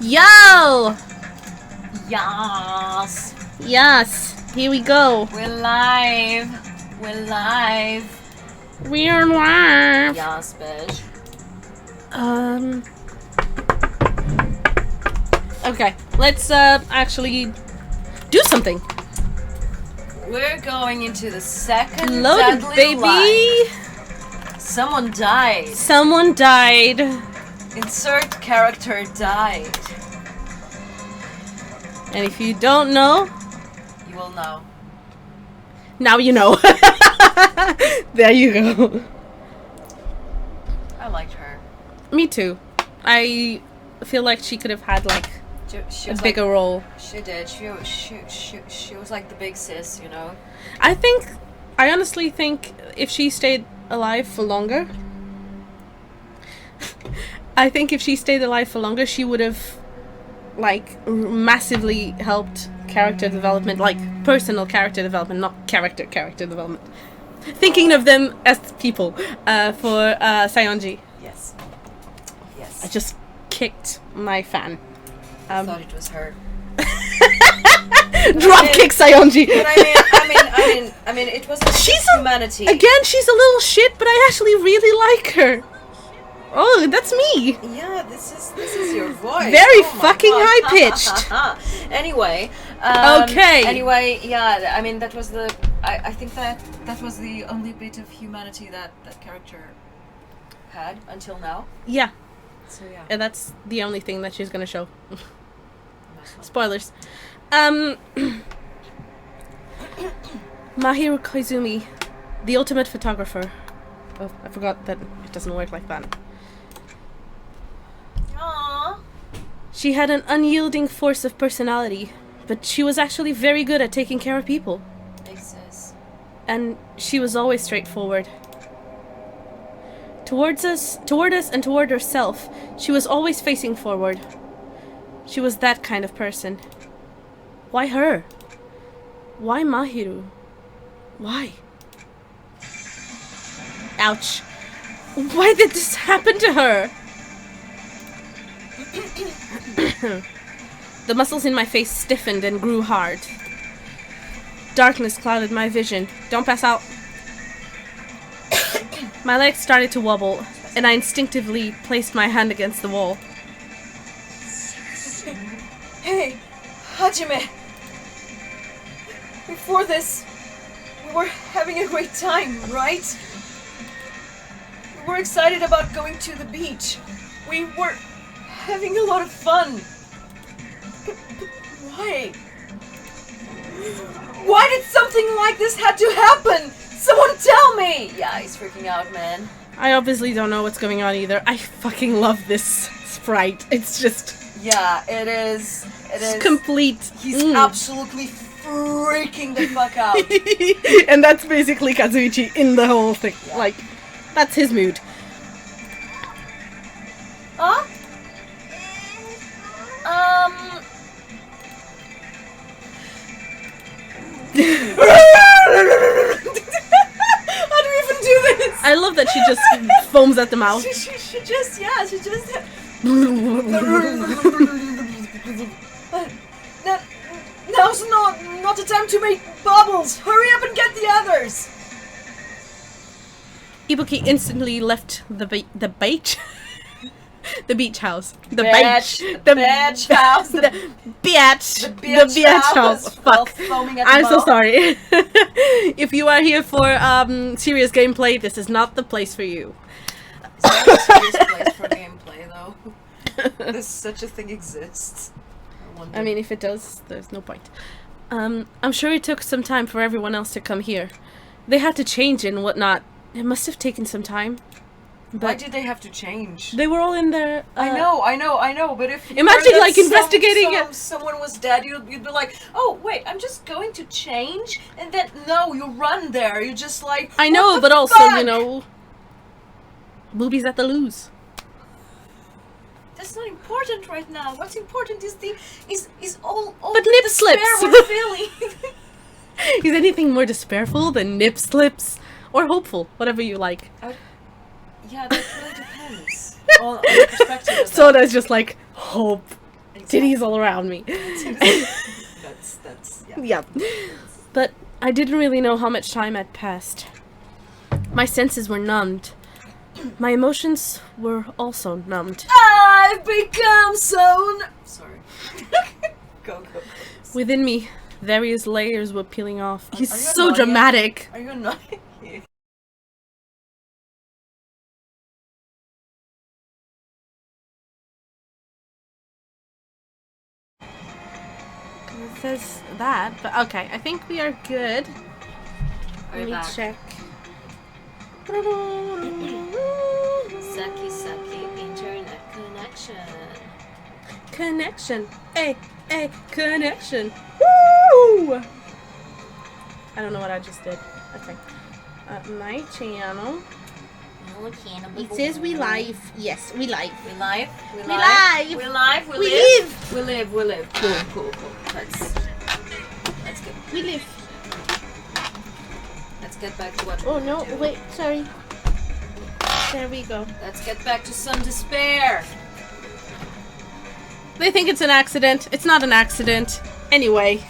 Yo! Yas. Yes, here we go. We're live. We're live. We're live. Yas, bitch. Okay, let's actually do something. We're going into the second Loaded, deadly baby. life. Someone died. Someone died. Insert character died. And if you don't know, You will know. now you know. There you go. I liked her. Me too. I feel like she could have had like She a was bigger role. She did. She was like the big sis, you know. I honestly think if she stayed alive for longer, she would have like massively helped character development, like personal character development, not character development. Thinking of them as people for Sayonji. Yes. Yes. I just kicked my fan. I thought it was her. Drop kick Sayonji. But I mean, it was humanity. Again, she's a little shit, but I actually really like her. Oh, that's me. Yeah, this is your voice. Very Oh my fucking God. high pitched. Anyway. Okay. Anyway, yeah. I mean, that was the. I think that was the only bit of humanity that character had until now. Yeah, So yeah. and that's the only thing that she's gonna show. Nice one. Spoilers. Mahiro Koizumi, the ultimate photographer. Oh, I forgot that it doesn't work like that. Aww. She had an unyielding force of personality, but she was actually very good at taking care of people. Exists. And she was always straightforward. Toward us and toward herself, she was always facing forward. She was that kind of person. Why her? Why Mahiru? Why? Ouch. Why did this happen to her? The muscles in my face stiffened and grew hard. Darkness clouded my vision. Don't pass out. My legs started to wobble, and I instinctively placed my hand against the wall. Hey, Hajime. Before this, we were having a great time, right? We were excited about going to the beach. We were having a lot of fun. But why? Why did something like this have to happen? Someone tell me! Yeah, he's freaking out, man. I obviously don't know what's going on either. I fucking love this sprite. It's just... Yeah, it is. It's complete. He's absolutely freaking the fuck out. And that's basically Kazuichi in the whole thing. Yeah. Like, that's his mood. Huh? How do we even do this? I love that she just foams at the mouth. She just. Now's not the time to make bubbles. Hurry up and get the others. Ibuki instantly left the beach. The beach house. The Bitch. beach. The bitch house. The bitch. The bitch house. Fuck. Foaming at the I'm so mouth. sorry. If you are here for serious gameplay, this is not the place for you. Is there a serious place for gameplay, though? Does such a thing exist? I mean, if it does, there's no point. I'm sure it took some time for everyone else to come here. They had to change and whatnot. It must have taken some time. But why did they have to change? they were all in there. I know, but if you Imagine, heard that like, investigating it. someone was dead, you'd be like, oh, wait, I'm just going to change, and then, no, you run there, you're just like, I know, what the but also, fuck? you know, boobies at the loos. That's not important right now. What's important is all But nip despair slips. we're feeling. Is anything more despairful than nip slips? Or hopeful, whatever you like. Yeah, that really depends on the perspective of So that. that's just like hope. Titties all around me. That's yeah. Yeah. But I didn't really know how much time had passed. My senses were numbed. My emotions were also numbed. I've become so... Sorry. Go. Within me, various layers were peeling off. He's Are you so annoying? dramatic. Are you annoying? It says that, but okay, I think we are good. Let me check. Sucky internet connection. Connection. Hey, connection. Woo! I don't know what I just did. Okay. My channel. It says we live. Yes, we live. We live. We live. We live. We live. We live. We live. Cool. Let's get. We live. Let's get back to what. Oh no! we're doing. Wait, sorry. There we go. Let's get back to some despair. They think it's an accident. It's not an accident. Anyway.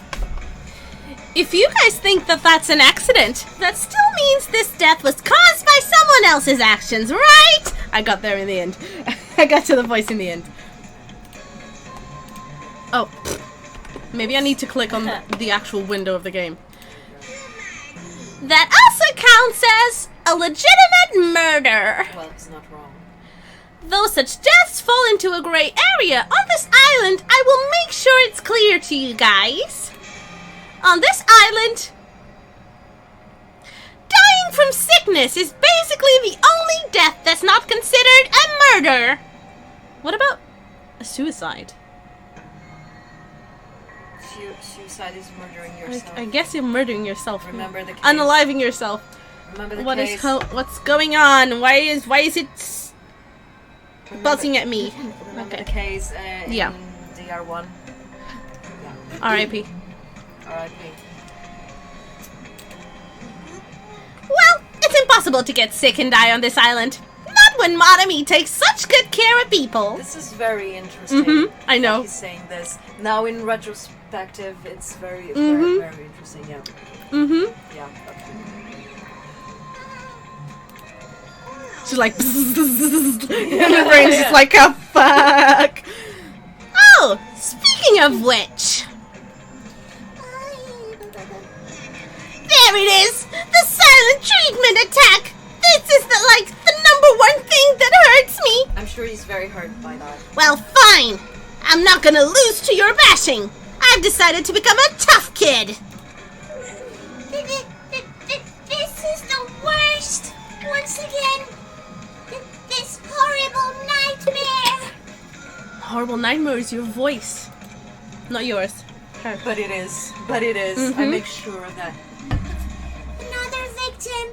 If you guys think that that's an accident, that still means this death was caused by someone else's actions, right? I got there in the end. I got to the voice in the end. Oh. Maybe I need to click on the actual window of the game. That also counts as a legitimate murder. Well, it's not wrong. Though such deaths fall into a gray area, on this island, I will make sure it's clear to you guys. On this island, dying from sickness is basically the only death that's not considered a murder. What about a suicide? Suicide is murdering yourself. I guess you're murdering yourself. Remember the case. Unaliving yourself. Remember the What case. is what's going on? Why is it buzzing at me? Remember Okay. the case Yeah. in DR1? Yeah. R.I.P. R.I.P. Well, it's impossible to get sick and die on this island. Not when Monami takes such good care of people. This is very interesting. I know. that He's saying this. Now in retrospective, it's very interesting, yeah. Yeah, okay. She's like, and her brain's just like, oh, fuck. Oh, speaking of which. There it is! The silent treatment attack! This is the number one thing that hurts me! I'm sure he's very hurt by that. Well, fine! I'm not gonna lose to your bashing! I've decided to become a tough kid! This is the worst! Once again, this horrible nightmare! Horrible nightmare is your voice. Not yours. Her. But it is. I make sure that... Another victim,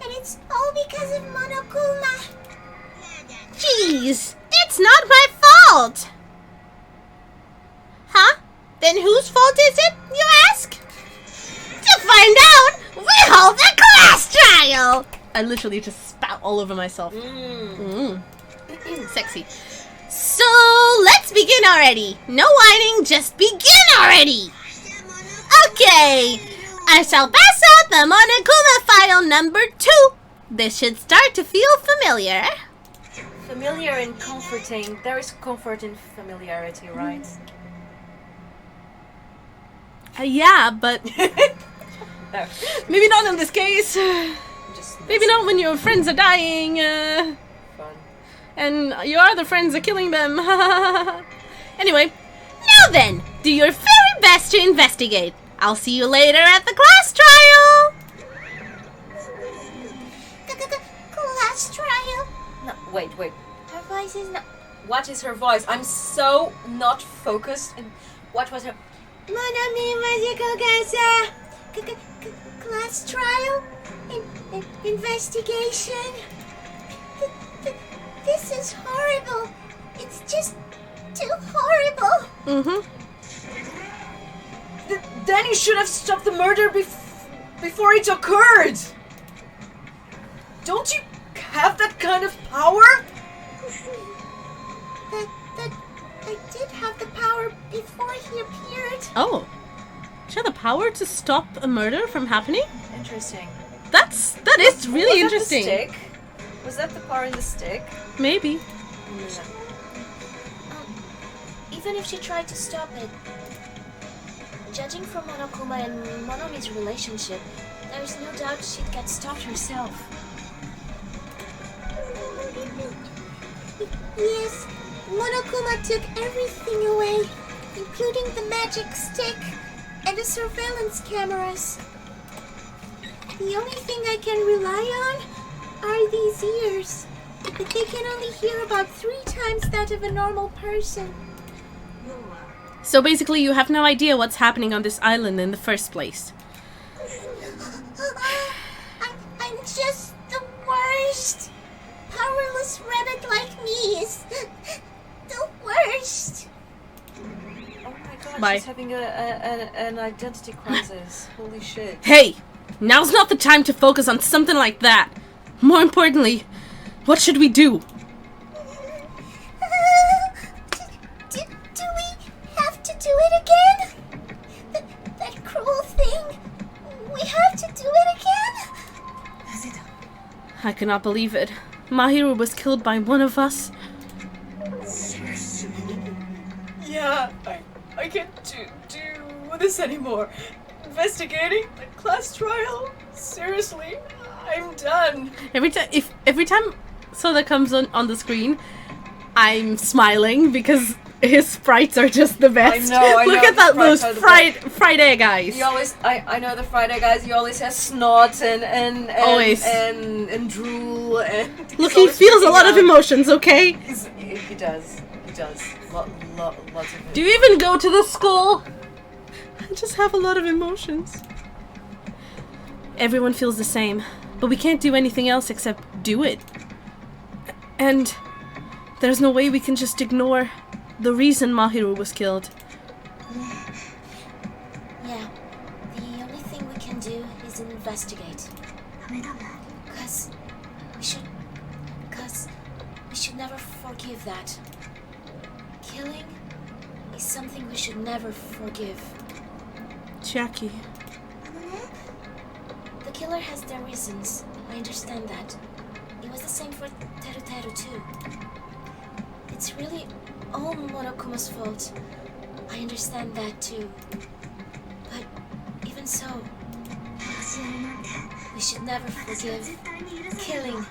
and it's all because of Monokuma. Jeez, it's not my fault! Huh? Then whose fault is it, you ask? To find out, we hold a class trial! I literally just spat all over myself. Sexy. So, let's begin already. No whining, just begin already! Okay, I shall pass out the Monokuma file number 2. This should start to feel familiar. Familiar and comforting. There is comfort in familiarity, right? Yeah, but No. maybe not in this case. Just Maybe not when your friends are dying, fun. and your other friends are killing them. Anyway, now then, do your very best to investigate. I'll see you later at the class trial. Class trial. No, wait. Her voice is not. What is her voice? I'm so not focused. And what was her... Monami Magical Gasa. Class trial. Investigation. This is horrible. It's just too horrible. Danny should have stopped the murder before it occurred. Don't you have that kind of power? I did have the power before he appeared. Oh. She had the power to stop a murder from happening? Interesting. That is really Was that interesting. the stick? Was that the power in the stick? Maybe. Even if she tried to stop it, judging from Monokuma and Monomi's relationship, there's no doubt she'd get stopped herself. Yes, Monokuma took everything away, including the magic stick and the surveillance cameras. The only thing I can rely on are these ears, but they can only hear about 3 times that of a normal person. So basically you have no idea what's happening on this island in the first place. I'm just the worst. Powerless rabbit like me is the worst. Oh my god, Bye. she's having an identity crisis. Holy shit. Hey! Now's not the time to focus on something like that. More importantly, what should we do? Do we have to do it again? That cruel thing? We have to do it again? I cannot believe it. Mahiru was killed by one of us. Yeah, I can't do this anymore. Investigating the class trial? Seriously? I'm done. Every time Soda comes on the screen, I'm smiling because his sprites are just the best. I know, Look at the that, those sprites are the Friday guys. He always, I know the Friday guys, he always has snot and Always. and drool and... Look, he's he always feels a freaking lot of out. emotions, okay? He does. Lots of it. Do you even go to the school? I just have a lot of emotions. Everyone feels the same, but we can't do anything else except do it. And there's no way we can just ignore the reason Mahiru was killed. Yeah, the only thing we can do is investigate. Cause we should never forgive that. Killing is something we should never forgive. Chiaki. The killer has their reasons. I understand that. It was the same for Teru too. It's really all Monokuma's fault. I understand that too. But even so, we should never forgive killing.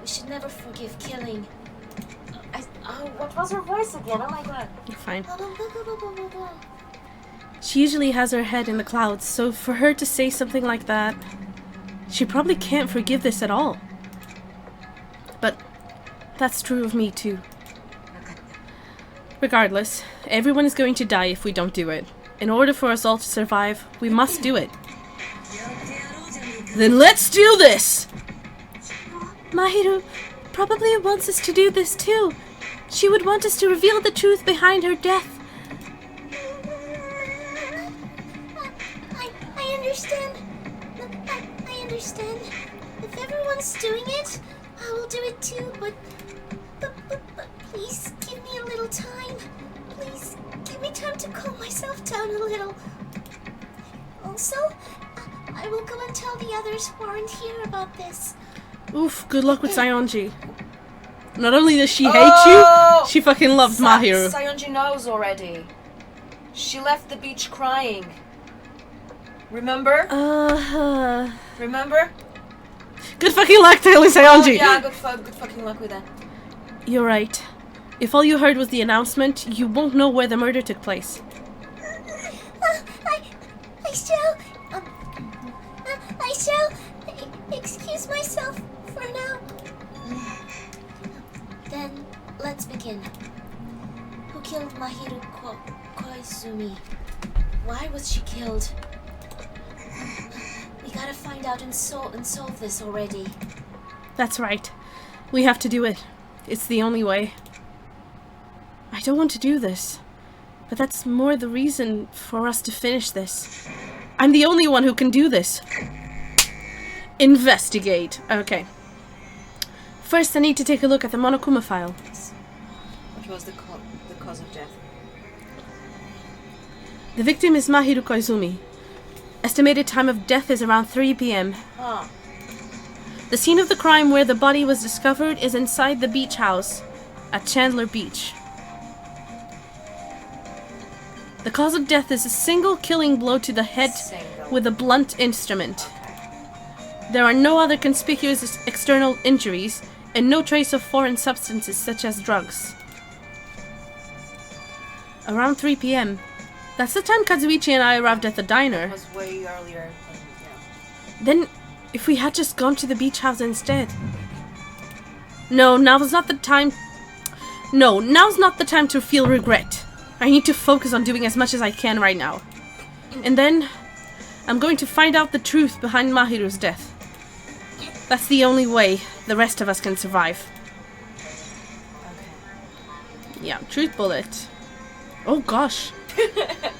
We should never forgive killing. What was her voice again? Oh my god. You're fine. Blah, blah, blah, blah, blah, blah, blah. She usually has her head in the clouds, so for her to say something like that, she probably can't forgive this at all. But that's true of me too. Regardless, everyone is going to die if we don't do it. In order for us all to survive, we must do it. Then let's do this! Mahiru probably wants us to do this too. She would want us to reveal the truth behind her death. I understand. I understand. If everyone's doing it, I will do it too, but please give me a little time. Please give me time to calm myself down a little. Also, I will go and tell the others who aren't here about this. Oof, good luck with Sayonji. Not only does she hate you, she fucking loves Mahiru. Sayonji knows already. She left the beach crying. Remember? Remember? Good fucking luck telling Sayonji. Yeah, good fucking luck with that. You're right. If all you heard was the announcement, you won't know where the murder took place. I shall excuse myself for now. Then let's begin. Who killed Mahiru Koizumi? Why was she killed? We gotta find out and solve this already. That's right. We have to do it. It's the only way. I don't want to do this, but that's more the reason for us to finish this. I'm the only one who can do this. Investigate. Okay. First, I need to take a look at the Monokuma file. think was the cause of death? The victim is Mahiru Koizumi. Estimated time of death is around 3 p.m. Ah. The scene of the crime where the body was discovered is inside the beach house at Chandler Beach. The cause of death is a single killing blow to the head with a blunt instrument. There are no other conspicuous external injuries and no trace of foreign substances such as drugs. Around 3 p.m. That's the time Kazuichi and I arrived at the diner. It was way earlier. Then, if we had just gone to the beach house instead. No, now's not the time. No, now's not the time to feel regret. I need to focus on doing as much as I can right now. And then, I'm going to find out the truth behind Mahiru's death. That's the only way the rest of us can survive. Okay. Yeah, truth bullet. Oh gosh.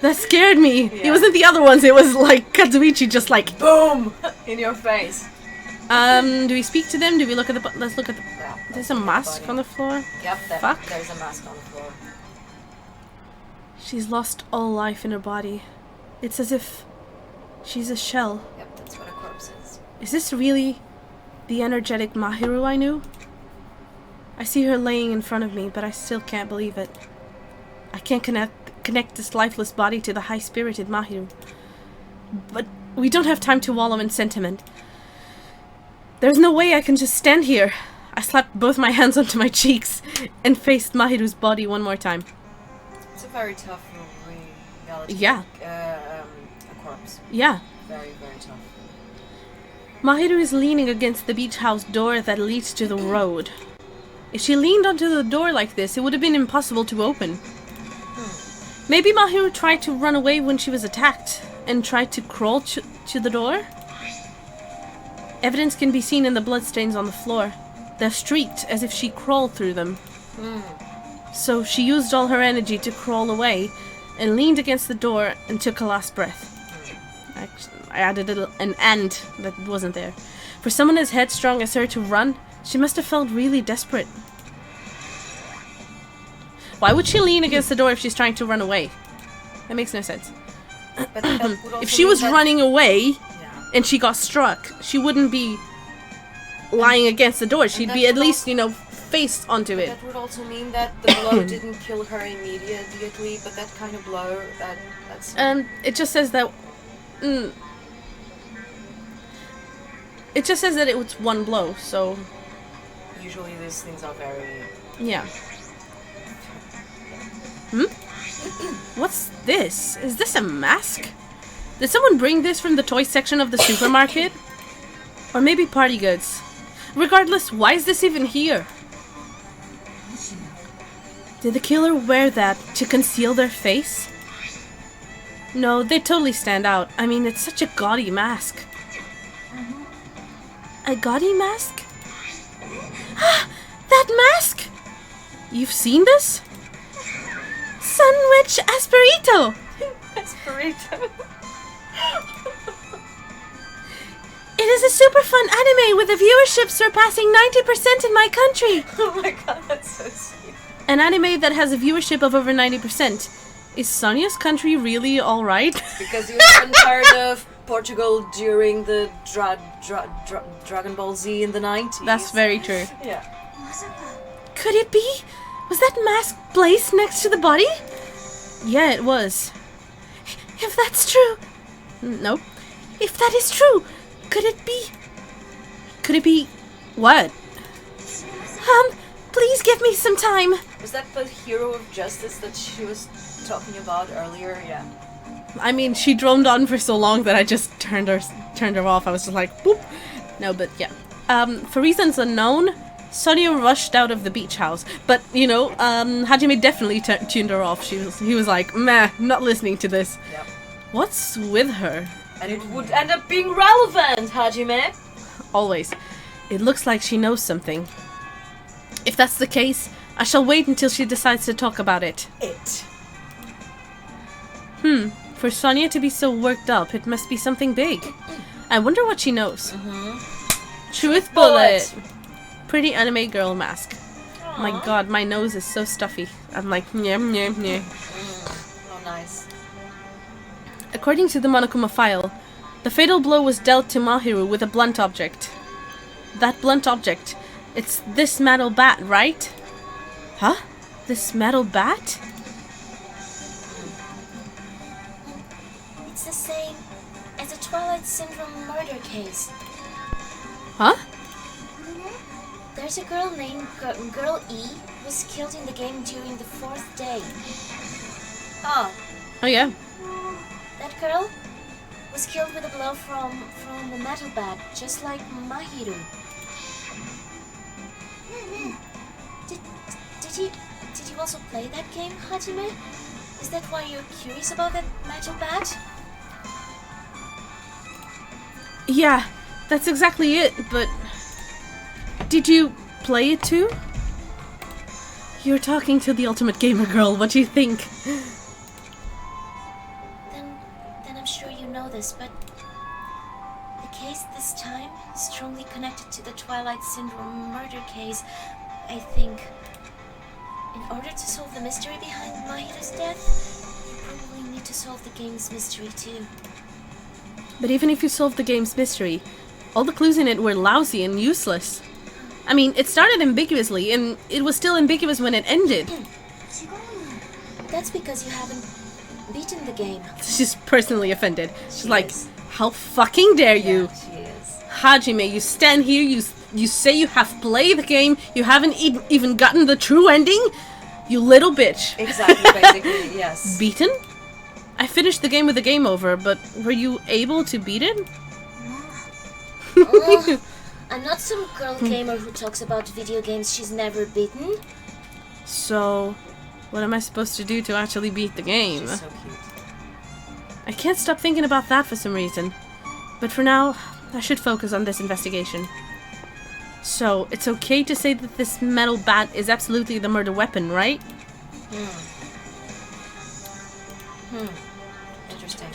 That scared me. Yeah. It wasn't the other ones, it was like Kazuichi just like Boom! In your face. do we speak to them? Do we look at the let's look at the Yeah, there's a mask body. on the floor. Yep, Fuck. There's a mask on the floor. She's lost all life in her body. It's as if she's a shell. Yep, that's what a corpse is. Is this really the energetic Mahiru I knew? I see her laying in front of me, but I still can't believe it. I can't connect this lifeless body to the high-spirited Mahiru. But we don't have time to wallow in sentiment. There's no way I can just stand here. I slapped both my hands onto my cheeks and faced Mahiru's body one more time. It's a very tough reality. Yeah. A corpse. Yeah. Very, very tough. Mahiru is leaning against the beach house door that leads to the road. If she leaned onto the door like this, it would have been impossible to open. Maybe Mahiru tried to run away when she was attacked and tried to crawl to the door? Evidence can be seen in the bloodstains on the floor. They're streaked as if she crawled through them. So she used all her energy to crawl away and leaned against the door and took a last breath. I added an "and" that wasn't there. For someone as headstrong as her to run, she must have felt really desperate. Why would she lean against the door if she's trying to run away? That makes no sense. But that would also If she mean was that- running away Yeah. and she got struck, she wouldn't be lying against the door. She'd that be at would least, face onto it. That would also mean that the blow didn't kill her immediately, but that kind of blow, that's... It just says that... It just says that it was one blow, so... Usually these things are very... Yeah. What's this? Is this a mask? Did someone bring this from the toy section of the supermarket? Or maybe party goods? Regardless, why is this even here? Did the killer wear that to conceal their face? No, they totally stand out. I mean, it's such a gaudy mask. A gaudy mask? That mask! You've seen this? Sunwitch Asperito! Asperito. It is a super fun anime with a viewership surpassing 90% in my country. Oh my god, that's so sweet. An anime that has a viewership of over 90%. Is Sonia's country really alright? Because you weren't tired of Portugal during the Dragon Ball Z in the 90s. That's very true. Yeah. Could it be? Was that mask placed next to the body? Yeah, it was. If that's true... Nope. If that is true, could it be... Could it be... What? Please give me some time. Was that the hero of justice that she was talking about earlier? Yeah. I mean, she droned on for so long that I just turned her off. I was just like, boop. No, but yeah. For reasons unknown, Sonia rushed out of the beach house. But, Hajime definitely tuned her off. He was like, meh, not listening to this. Yep. What's with her? And it would end up being relevant, Hajime. Always. It looks like she knows something. If that's the case, I shall wait until she decides to talk about it. For Sonia to be so worked up, it must be something big. I wonder what she knows. Truth bullet. Pretty anime girl mask. My god, my nose is so stuffy. I'm like, nyam, nyam, nyam. Oh, nice. According to the Monokuma file, the fatal blow was dealt to Mahiru with a blunt object. That blunt object, it's this metal bat, right? Huh? This metal bat? It's the same as the Twilight Syndrome murder case. Huh? There's a girl named Girl E who was killed in the game during the 4th day. Ah, Oh yeah. That girl was killed with a blow from a metal bat, just like Mahiru. Did you also play that game, Hajime? Is that why you're curious about that metal bat? Yeah, that's exactly it, but... Did you play it too? You're talking to the ultimate gamer girl, what do you think? Then I'm sure you know this, but the case this time is strongly connected to the Twilight Syndrome murder case, I think. In order to solve the mystery behind Mahiru's death, you probably need to solve the game's mystery too. But even if you solved the game's mystery, all the clues in it were lousy and useless. I mean, it started ambiguously, and it was still ambiguous when it ended. That's because you haven't beaten the game. She's personally offended. She's She like, is. how fucking dare you? yeah, she is. Hajime, you stand here, you say you have played the game, you haven't even gotten the true ending? You little bitch. Exactly, basically, yes. Beaten? I finished the game with the game over, but were you able to beat it? Ugh, I'm not some girl gamer who talks about video games she's never beaten. So, what am I supposed to do to actually beat the game? She's so cute. I can't stop thinking about that for some reason. But for now, I should focus on this investigation. So, it's okay to say that this metal bat is absolutely the murder weapon, right? Interesting.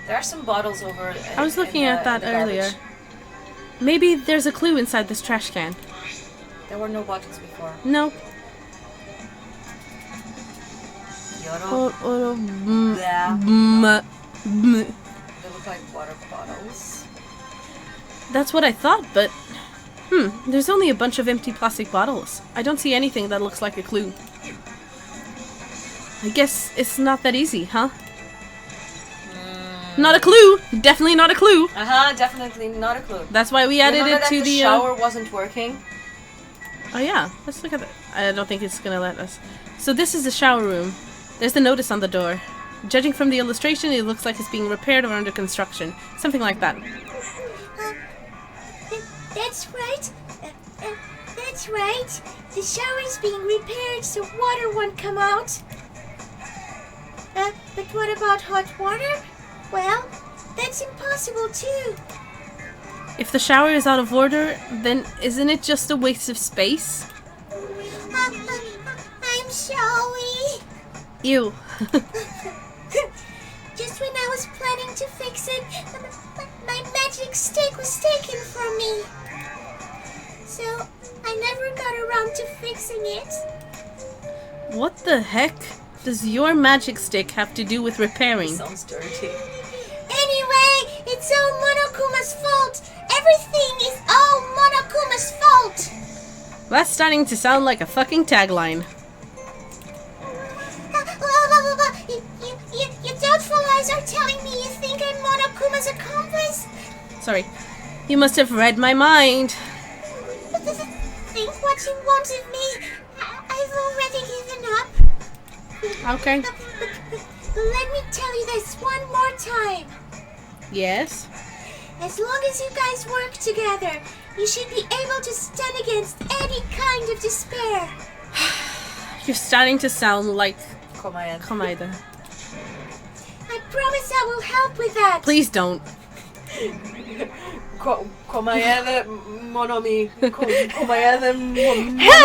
There are some bottles over. I was looking at that earlier. Maybe there's a clue inside this trash can. There were no bottles before. No. Yoro. Yeah. They look like water bottles. That's what I thought, but... there's only a bunch of empty plastic bottles. I don't see anything that looks like a clue. I guess it's not that easy, huh? Not a clue! Definitely not a clue! Definitely not a clue. That's why we added Remember it to that the shower wasn't working? Oh yeah, let's look at that. I don't think it's gonna let us. So this is the shower room. There's the notice on the door. Judging from the illustration, it looks like it's being repaired or under construction. Something like that. That's right. That's right. The shower's being repaired so water won't come out. But what about hot water? Well, that's impossible too. If the shower is out of order, then isn't it just a waste of space? I'm sorry. Ew. Just when I was planning to fix it, my magic stick was taken from me. So I never got around to fixing it. What the heck does your magic stick have to do with repairing? Sounds dirty. Anyway, it's all Monokuma's fault. Everything is all Monokuma's fault. That's starting to sound like a fucking tagline. Your doubtful eyes are telling me you think I'm Monokuma's accomplice? Sorry. You must have read my mind. Think what you want of me. I've already given up. Okay. But let me tell you this one more time. Yes? As long as you guys work together, you should be able to stand against any kind of despair. You're starting to sound like Komayan. Komaeda. I promise I will help with that. Please don't. Komayan monomi. Komayan monomi.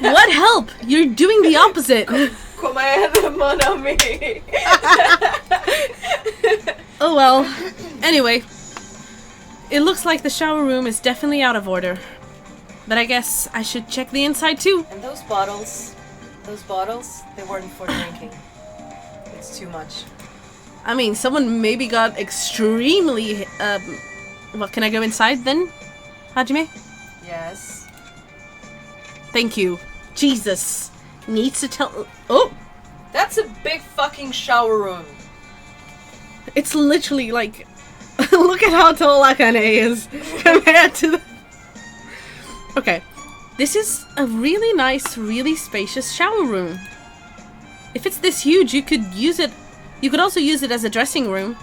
What help? You're doing the opposite. Komayan monomi. Oh well. Anyway, it looks like the shower room is definitely out of order. But I guess I should check the inside too. And those bottles, they weren't for drinking. It's too much. I mean, someone maybe got extremely, Well, can I go inside then, Hajime? Yes. Thank you. Jesus. Needs to tell... Oh! That's a big fucking shower room. It's literally like... Look at how tall Akane is compared to the... Okay. This is a really nice, really spacious shower room. If it's this huge, you could use it... You could also use it as a dressing room.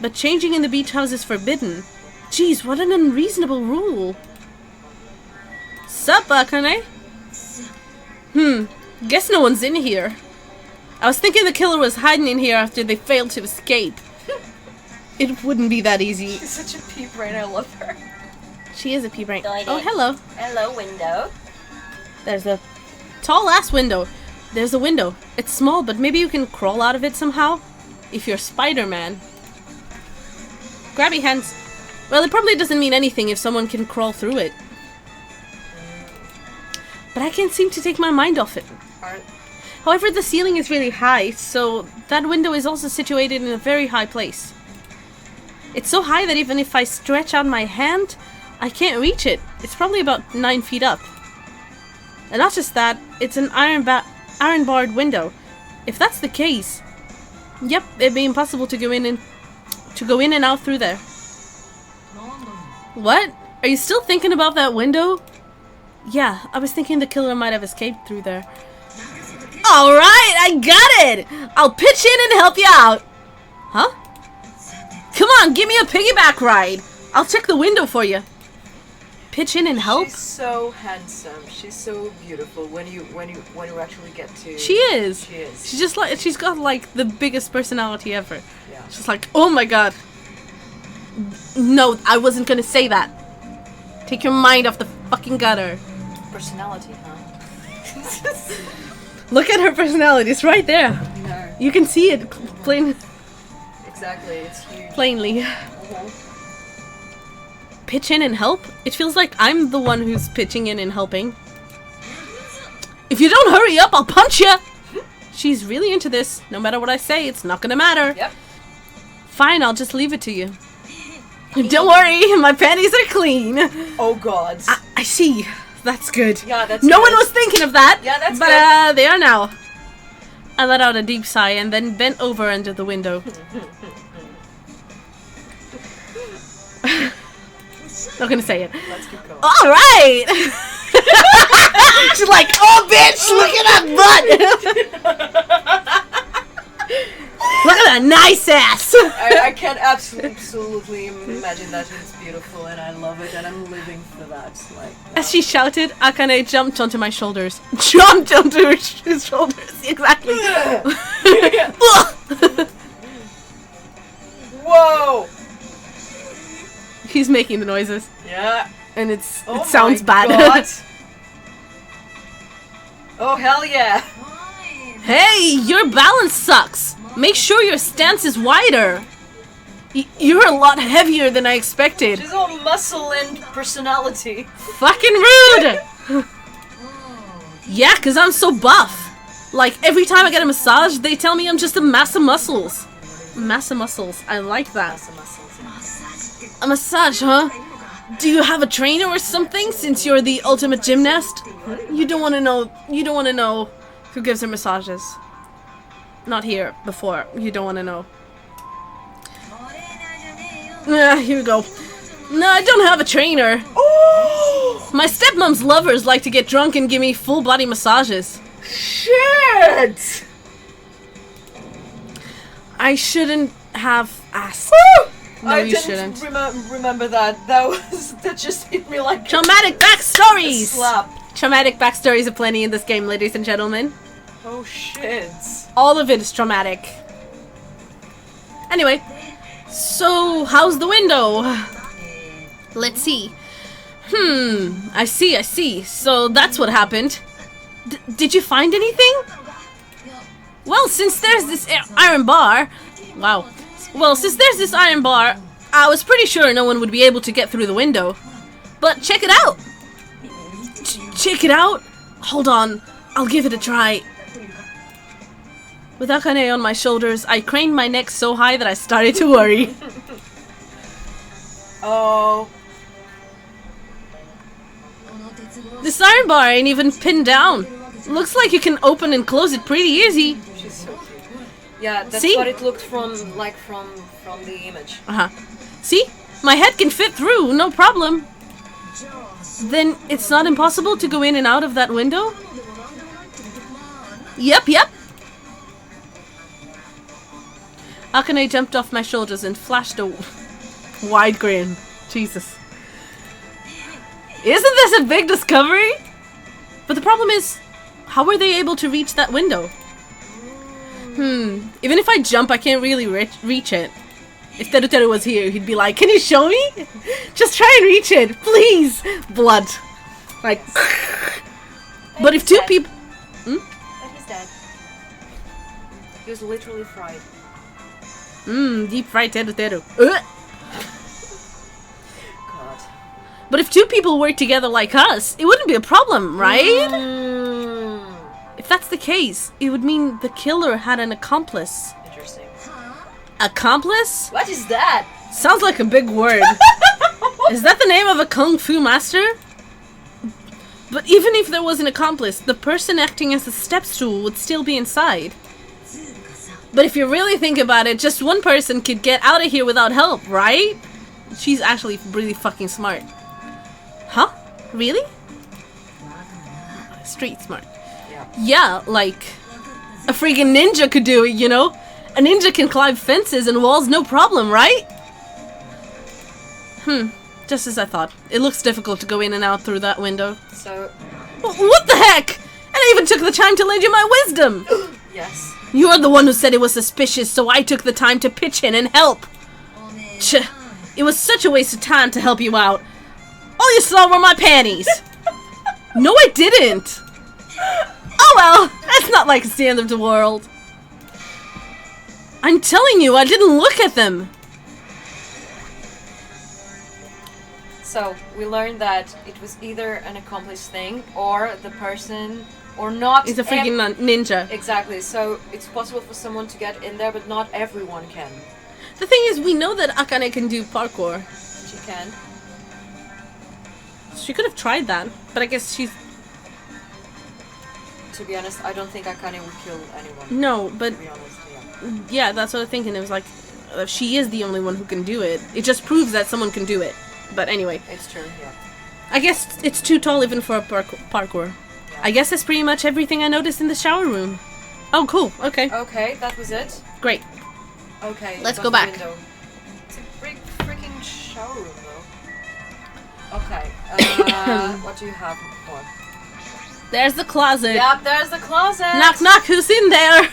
But changing in the beach house is forbidden. Jeez, what an unreasonable rule. Sup, Akane? Guess no one's in here. I was thinking the killer was hiding in here after they failed to escape. It wouldn't be that easy. She's such a pea brain, I love her. She is a pea brain. Oh, hello. Hello, window. There's a tall-ass window. There's a window. It's small, but maybe you can crawl out of it somehow? If you're Spider-Man. Grabby hands. Well, it probably doesn't mean anything if someone can crawl through it. But I can't seem to take my mind off it. However, the ceiling is really high, so that window is also situated in a very high place. It's so high that even if I stretch out my hand, I can't reach it. It's probably about 9 feet up. And not just that, it's an iron-barred window. If that's the case, yep, it'd be impossible to go in and out through there. What? Are you still thinking about that window? Yeah, I was thinking the killer might have escaped through there. Alright, I got it! I'll pitch in and help you out! Huh? Come on, give me a piggyback ride! I'll check the window for you. Pitch in and help? She's so handsome. She's so beautiful when you actually get to... She is! She is. She's just like, she's got like the biggest personality ever. Yeah. She's like, oh my god. No, I wasn't gonna say that. Take your mind off the fucking gutter. Personality, huh? Look at her personality, it's right there. No. You can see it plain. Exactly, it's huge. Plainly. Pitch in and help? It feels like I'm the one who's pitching in and helping. If you don't hurry up, I'll punch you! She's really into this. No matter what I say, it's not gonna matter. Yep. Fine, I'll just leave it to you. Don't worry, my panties are clean. Oh god. I see. That's good. Yeah, that's No good. one was thinking of that. Yeah, that's but, good. They are now. I let out a deep sigh and then bent over under the window. Not gonna say it. Let's keep going. Alright! She's like, oh bitch, look at that butt! Look at that nice ass! I can absolutely imagine that. It's beautiful and I love it and I'm living for that. Like, As she shouted, Akane jumped onto my shoulders. Jumped onto his shoulders, exactly. Whoa! He's making the noises. Yeah. And it Oh sounds my bad. God. Oh hell yeah! Hey, your balance sucks. Make sure your stance is wider. You're a lot heavier than I expected. She's all muscle and personality. Fucking rude! Yeah, 'cause I'm so buff. Like, every time I get a massage, they tell me I'm just a mass of muscles. Mass of muscles. I like that. A massage, huh? Do you have a trainer or something, since you're the ultimate gymnast? You don't want to know who gives her massages. Not here, before. You don't want to know. Here we go. No, I don't have a trainer. Oh! My stepmom's lovers like to get drunk and give me full body massages. Shit! I shouldn't have asked. No, I you didn't shouldn't. remember that. That just hit me like Traumatic a backstories! slap. Traumatic backstories aplenty in this game, ladies and gentlemen. Oh shit. All of it is traumatic. Anyway, so how's the window? Let's see. I see. So that's what happened. Did you find anything? Well, since there's this iron bar... Wow. Well, since there's this iron bar, I was pretty sure no one would be able to get through the window. But check it out! check it out? Hold on, I'll give it a try. With Akane on my shoulders, I craned my neck so high that I started to worry. Oh. This iron bar ain't even pinned down. Looks like you can open and close it pretty easy. She's so cute. Yeah, that's See? what it looked from the image. Uh-huh. See? My head can fit through, no problem. Then it's not impossible to go in and out of that window? Yep. Akane jumped off my shoulders and flashed a wide grin. Jesus. Isn't this a big discovery? But the problem is, how were they able to reach that window? Even if I jump, I can't really reach it. If Teruteru was here, he'd be like, can you show me? Just try and reach it, please! Blood. Like... But if two people... But he's dead. He was literally fried. Deep fried Teruteru. God. But if two people work together like us, it wouldn't be a problem, right? If that's the case, it would mean the killer had an accomplice. Interesting. Accomplice? What is that? Sounds like a big word. Is that the name of a kung fu master? But even if there was an accomplice, the person acting as a step stool would still be inside. But if you really think about it, just one person could get out of here without help, right? She's actually really fucking smart. Huh? Really? Street smart. Yeah, like a freaking ninja could do it, you know? A ninja can climb fences and walls no problem, right? Just as I thought. It looks difficult to go in and out through that window. So... What the heck? And I even took the time to lend you my wisdom! Yes. You're the one who said it was suspicious, so I took the time to pitch in and help. It was such a waste of time to help you out. All you saw were my panties. No, I didn't. Oh well, that's not like it's the end of the world. I'm telling you, I didn't look at them. So, we learned that it was either an accomplice thing, or the person, or not... It's a freaking ninja. Exactly, so it's possible for someone to get in there, but not everyone can. The thing is, we know that Akane can do parkour. She can. She could have tried that, but I guess she's... To be honest, I don't think Akane would kill anyone. No, but... To be honest, yeah, that's what I was thinking. It was like, she is the only one who can do it. It just proves that someone can do it. But anyway. It's true, yeah. I guess it's too tall even for a parkour. Yeah. I guess that's pretty much everything I noticed in the shower room. Oh, cool. Okay. Okay, that was it. Great. Okay. Let's got go the back. window. It's a big freaking shower room, though. Okay. What do you have more? There's the closet. Yep, there's the closet. Knock, knock. Who's in there?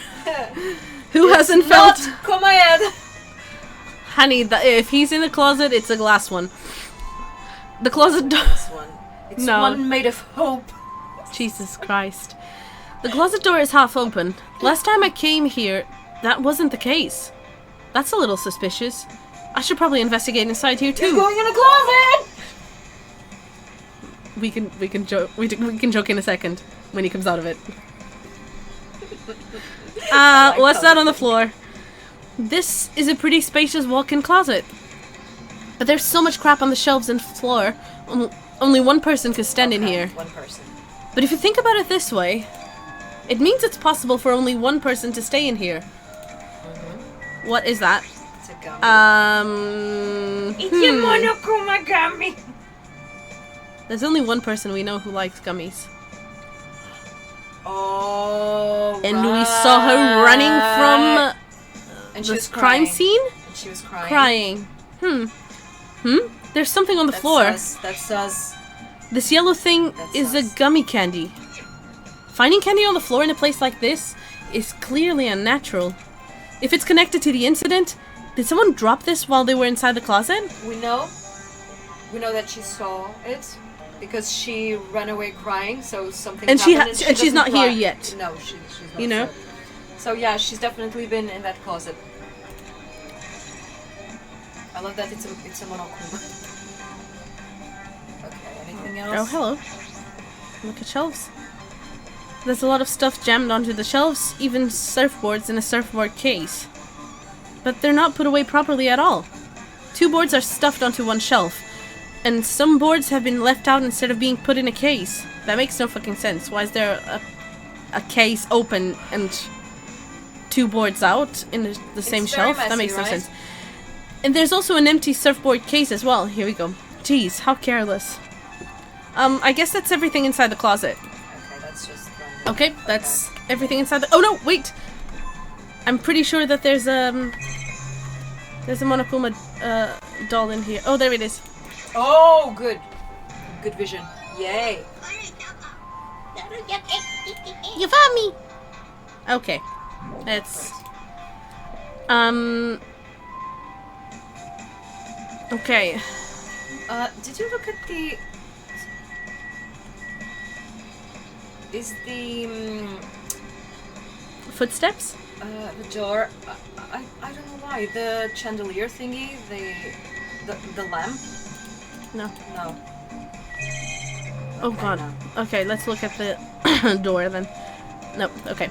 Who hasn't felt? Come my head. Honey, if he's in the closet, it's a glass one. The closet door. This one. It's No. one made of hope. Jesus Christ. The closet door is half open. Last time I came here, that wasn't the case. That's a little suspicious. I should probably investigate inside here too. You're going in a closet. We can joke in a second when he comes out of it. What's that on the floor? This is a pretty spacious walk-in closet. But there's so much crap on the shelves and floor. Only one person could stand in here. One person. But if you think about it this way, it means it's possible for only one person to stay in here. What is that? It's a gummy. It's a monokuma gummy. There's only one person we know who likes gummies. Oh, And we saw her running from and the crime scene? And she was crying. There's something on the floor. That's us. This yellow thing That's is us. a gummy candy. Finding candy on the floor in a place like this is clearly unnatural. If it's connected to the incident, did someone drop this while they were inside the closet? We know that she saw it because she ran away crying. So something. And happened and she's not doesn't here cry. yet. No, she's not. You know? So yeah, she's definitely been in that closet. I love that it's a monokuma. Okay, anything else? Oh, hello. Look at shelves. There's a lot of stuff jammed onto the shelves, even surfboards in a surfboard case. But they're not put away properly at all. 2 boards are stuffed onto one shelf, and some boards have been left out instead of being put in a case. That makes no fucking sense. Why is there a case open and 2 boards out in the same shelf? Messy, that makes no right? sense. And there's also an empty surfboard case as well. Here we go. Jeez, how careless. I guess that's everything inside the closet. Okay, that's just... Okay, that's everything inside the... Oh no, wait! I'm pretty sure that there's a Monokuma doll in here. Oh, there it is. Oh, good. Good vision. Yay. You found me! Okay. It's... Okay. Did you look at the... Is the... Footsteps? The door... I don't know why. The chandelier thingy? The lamp? No. No. Oh Okay, god. no. Okay, let's look at the door then. No, okay.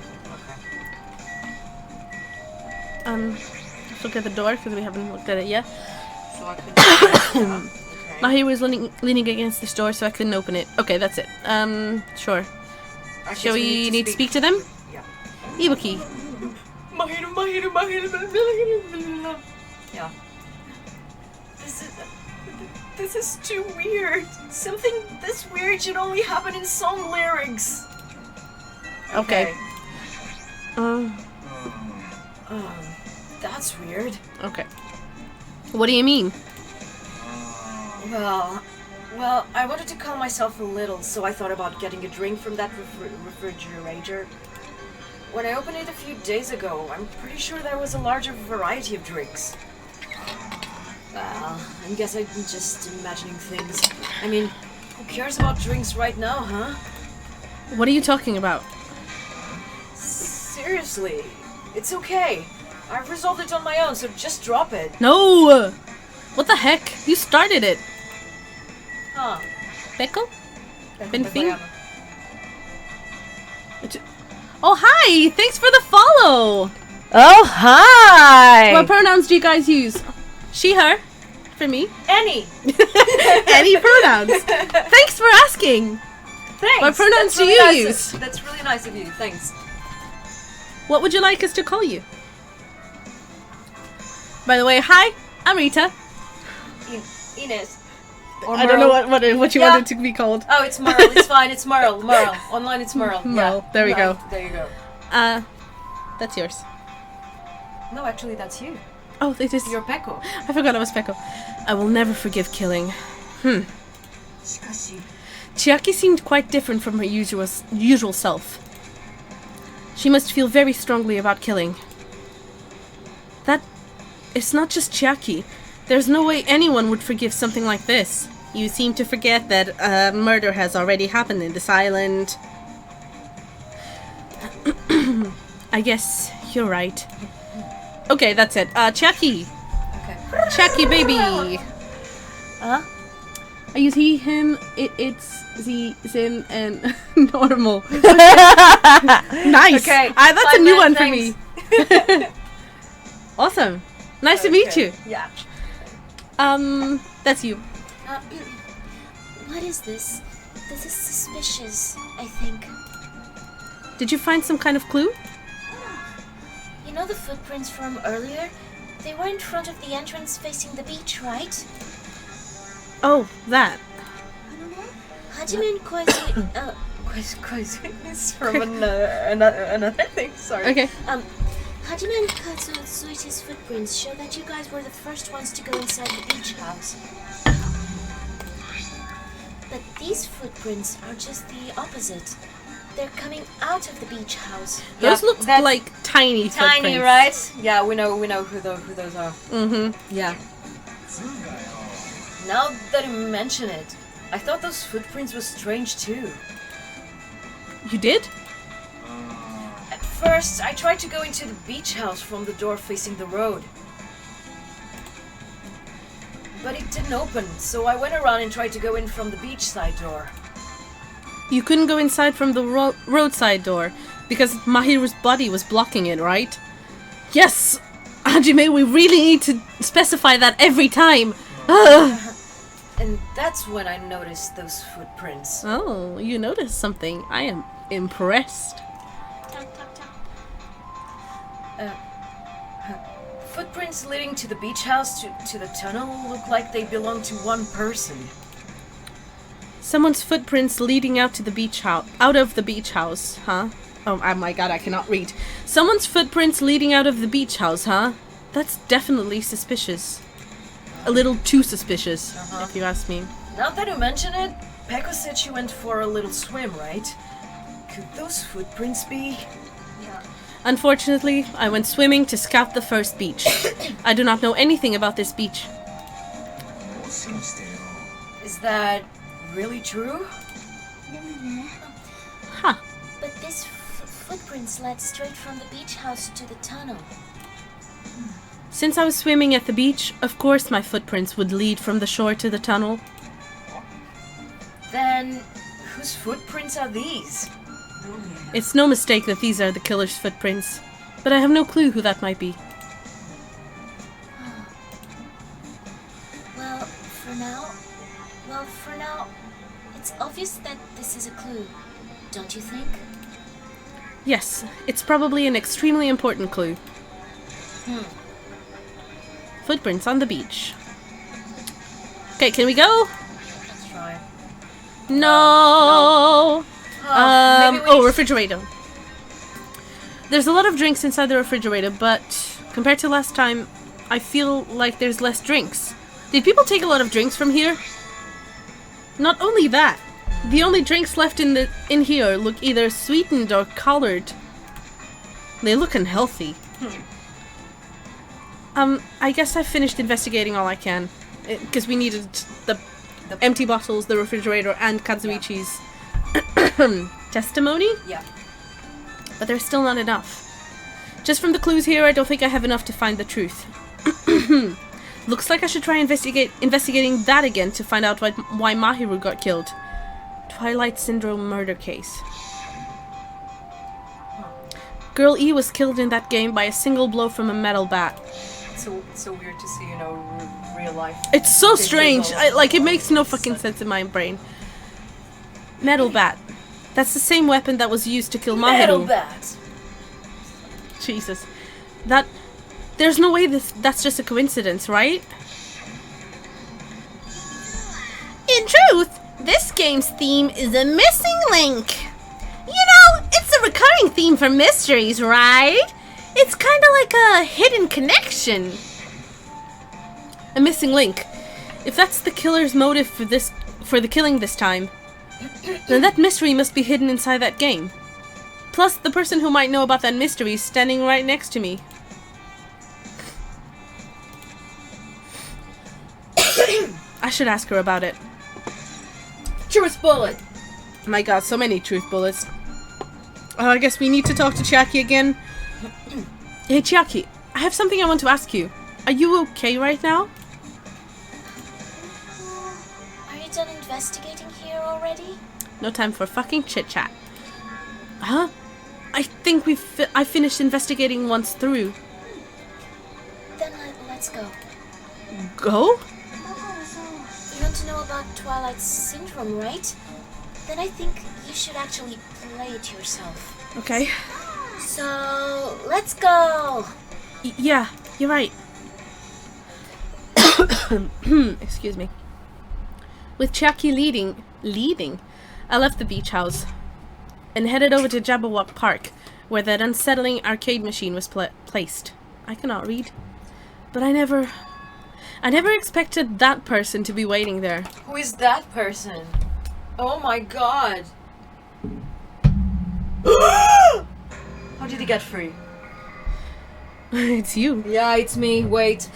Let's look at the door because we haven't looked at it yet. So I couldn't... yeah. Okay. Mahiro was leaning against this door, so I couldn't open it. Okay, that's it. Sure. I guess Shall we need to speak to them? Yeah. Ibuki. Yeah. This is too weird. Something this weird should only happen in song lyrics. Okay. That's weird. Okay. What do you mean? Well, I wanted to calm myself a little, so I thought about getting a drink from that refrigerator. When I opened it a few days ago, I'm pretty sure there was a larger variety of drinks. Well, I guess I'm just imagining things. I mean, who cares about drinks right now, huh? What are you talking about? Seriously, it's okay. I've resolved it on my own, so just drop it. No! What the heck? You started it. Huh. Peko? Benfing? Oh, hi! Thanks for the follow! Oh, hi! What pronouns do you guys use? She, her. For me. Any. Any pronouns. Thanks for asking. Thanks. What pronouns do you use? That's really nice of you. Thanks. What would you like us to call you? By the way, hi, I'm Rita. Ines. I don't know what you wanted to be called. Oh, it's Merle. It's fine. It's Merle. Merle. Online, it's Merle. Merle. Yeah. There we go. There you go. That's yours. No, actually, that's you. Oh, it is. You're Peko. I forgot it was Peko. I will never forgive killing. Chiaki seemed quite different from her usual self. She must feel very strongly about killing. It's not just Chiaki. There's no way anyone would forgive something like this. You seem to forget that murder has already happened in this island. I guess you're right. Okay, that's it. Chiaki! Okay. Chiaki, baby! Huh? I use he, him, it's, z, zim, and normal. Nice! Okay. That's a Fine, new man, one for me. Awesome. Nice to meet you. Yeah. That's you. What is this? This is suspicious, I think. Did you find some kind of clue? You know the footprints from earlier? They were in front of the entrance facing the beach, right? Oh, that. Hajime and Koizumi... It's from another thing. Sorry. Okay. Hajime and Katsuichi's footprints show that you guys were the first ones to go inside the beach house. But these footprints are just the opposite. They're coming out of the beach house. Those look like tiny Tiny, footprints. right? Yeah, we know who those are. Mm-hmm. Yeah. Now that you mention it, I thought those footprints were strange too. You did? At first, I tried to go into the beach house from the door facing the road. But it didn't open, so I went around and tried to go in from the beachside door. You couldn't go inside from the roadside door because Mahiru's body was blocking it, right? Yes! Hajime, we really need to specify that every time! Ugh. And that's when I noticed those footprints. Oh, you noticed something. I am impressed. Footprints leading to the beach house to the tunnel look like they belong to one person. Someone's footprints leading out to the beach house, out of the beach house, huh? Oh my god, I cannot read. Someone's footprints leading out of the beach house, huh? That's definitely suspicious. A little too suspicious, if you ask me. Now that you mention it, Peko said she went for a little swim, right? Could those footprints be? Yeah. Unfortunately, I went swimming to scout the first beach. I do not know anything about this beach. Is that really true? Huh. But this footprints led straight from the beach house to the tunnel. Since I was swimming at the beach, of course my footprints would lead from the shore to the tunnel. Then, whose footprints are these? It's no mistake that these are the killer's footprints, but I have no clue who that might be. Well, for now, it's obvious that this is a clue, don't you think? Yes, it's probably an extremely important clue. Footprints on the beach. Okay, can we go? Let's try. No! Maybe we need refrigerator. There's a lot of drinks inside the refrigerator, but compared to last time, I feel like there's less drinks. Did people take a lot of drinks from here? Not only that, the only drinks left in here look either sweetened or colored. They look unhealthy. I guess I've finished investigating all I can. Because we needed the empty bottles, the refrigerator, and Kazuichi's testimony. Yeah. But there's still not enough. Just from the clues here, I don't think I have enough to find the truth. Looks like I should try investigating that again to find out why Mahiru got killed. Twilight Syndrome murder case. Girl E was killed in that game by a single blow from a metal bat. It's so weird to see, real life. It's so strange. It makes no fucking sense in my brain. Metal bat. That's the same weapon that was used to kill Mahiru. Metal bat. Jesus. There's no way that's just a coincidence, right? In truth, this game's theme is a missing link. It's a recurring theme for mysteries, right? It's kind of like a hidden connection. A missing link. If that's the killer's motive for the killing this time, then that mystery must be hidden inside that game. Plus, the person who might know about that mystery is standing right next to me. I should ask her about it. Truth bullet. My god, so many truth bullets. I guess we need to talk to Chiaki again. Hey Chiaki, I have something I want to ask you. Are you okay right now? Are you done investigating here already? No time for fucking chit-chat. Huh? I think I finished investigating once through. Then let's go. Go? You want to know about Twilight Syndrome, right? Then I think you should actually play it yourself. Okay. So, let's go! Yeah, you're right. Excuse me. With Chiaki leading, I left the beach house and headed over to Jabberwock Park, where that unsettling arcade machine was placed. I cannot read, but I never expected that person to be waiting there. Who is that person? Oh my god. How did he get free? It's you. Yeah, it's me. Wait.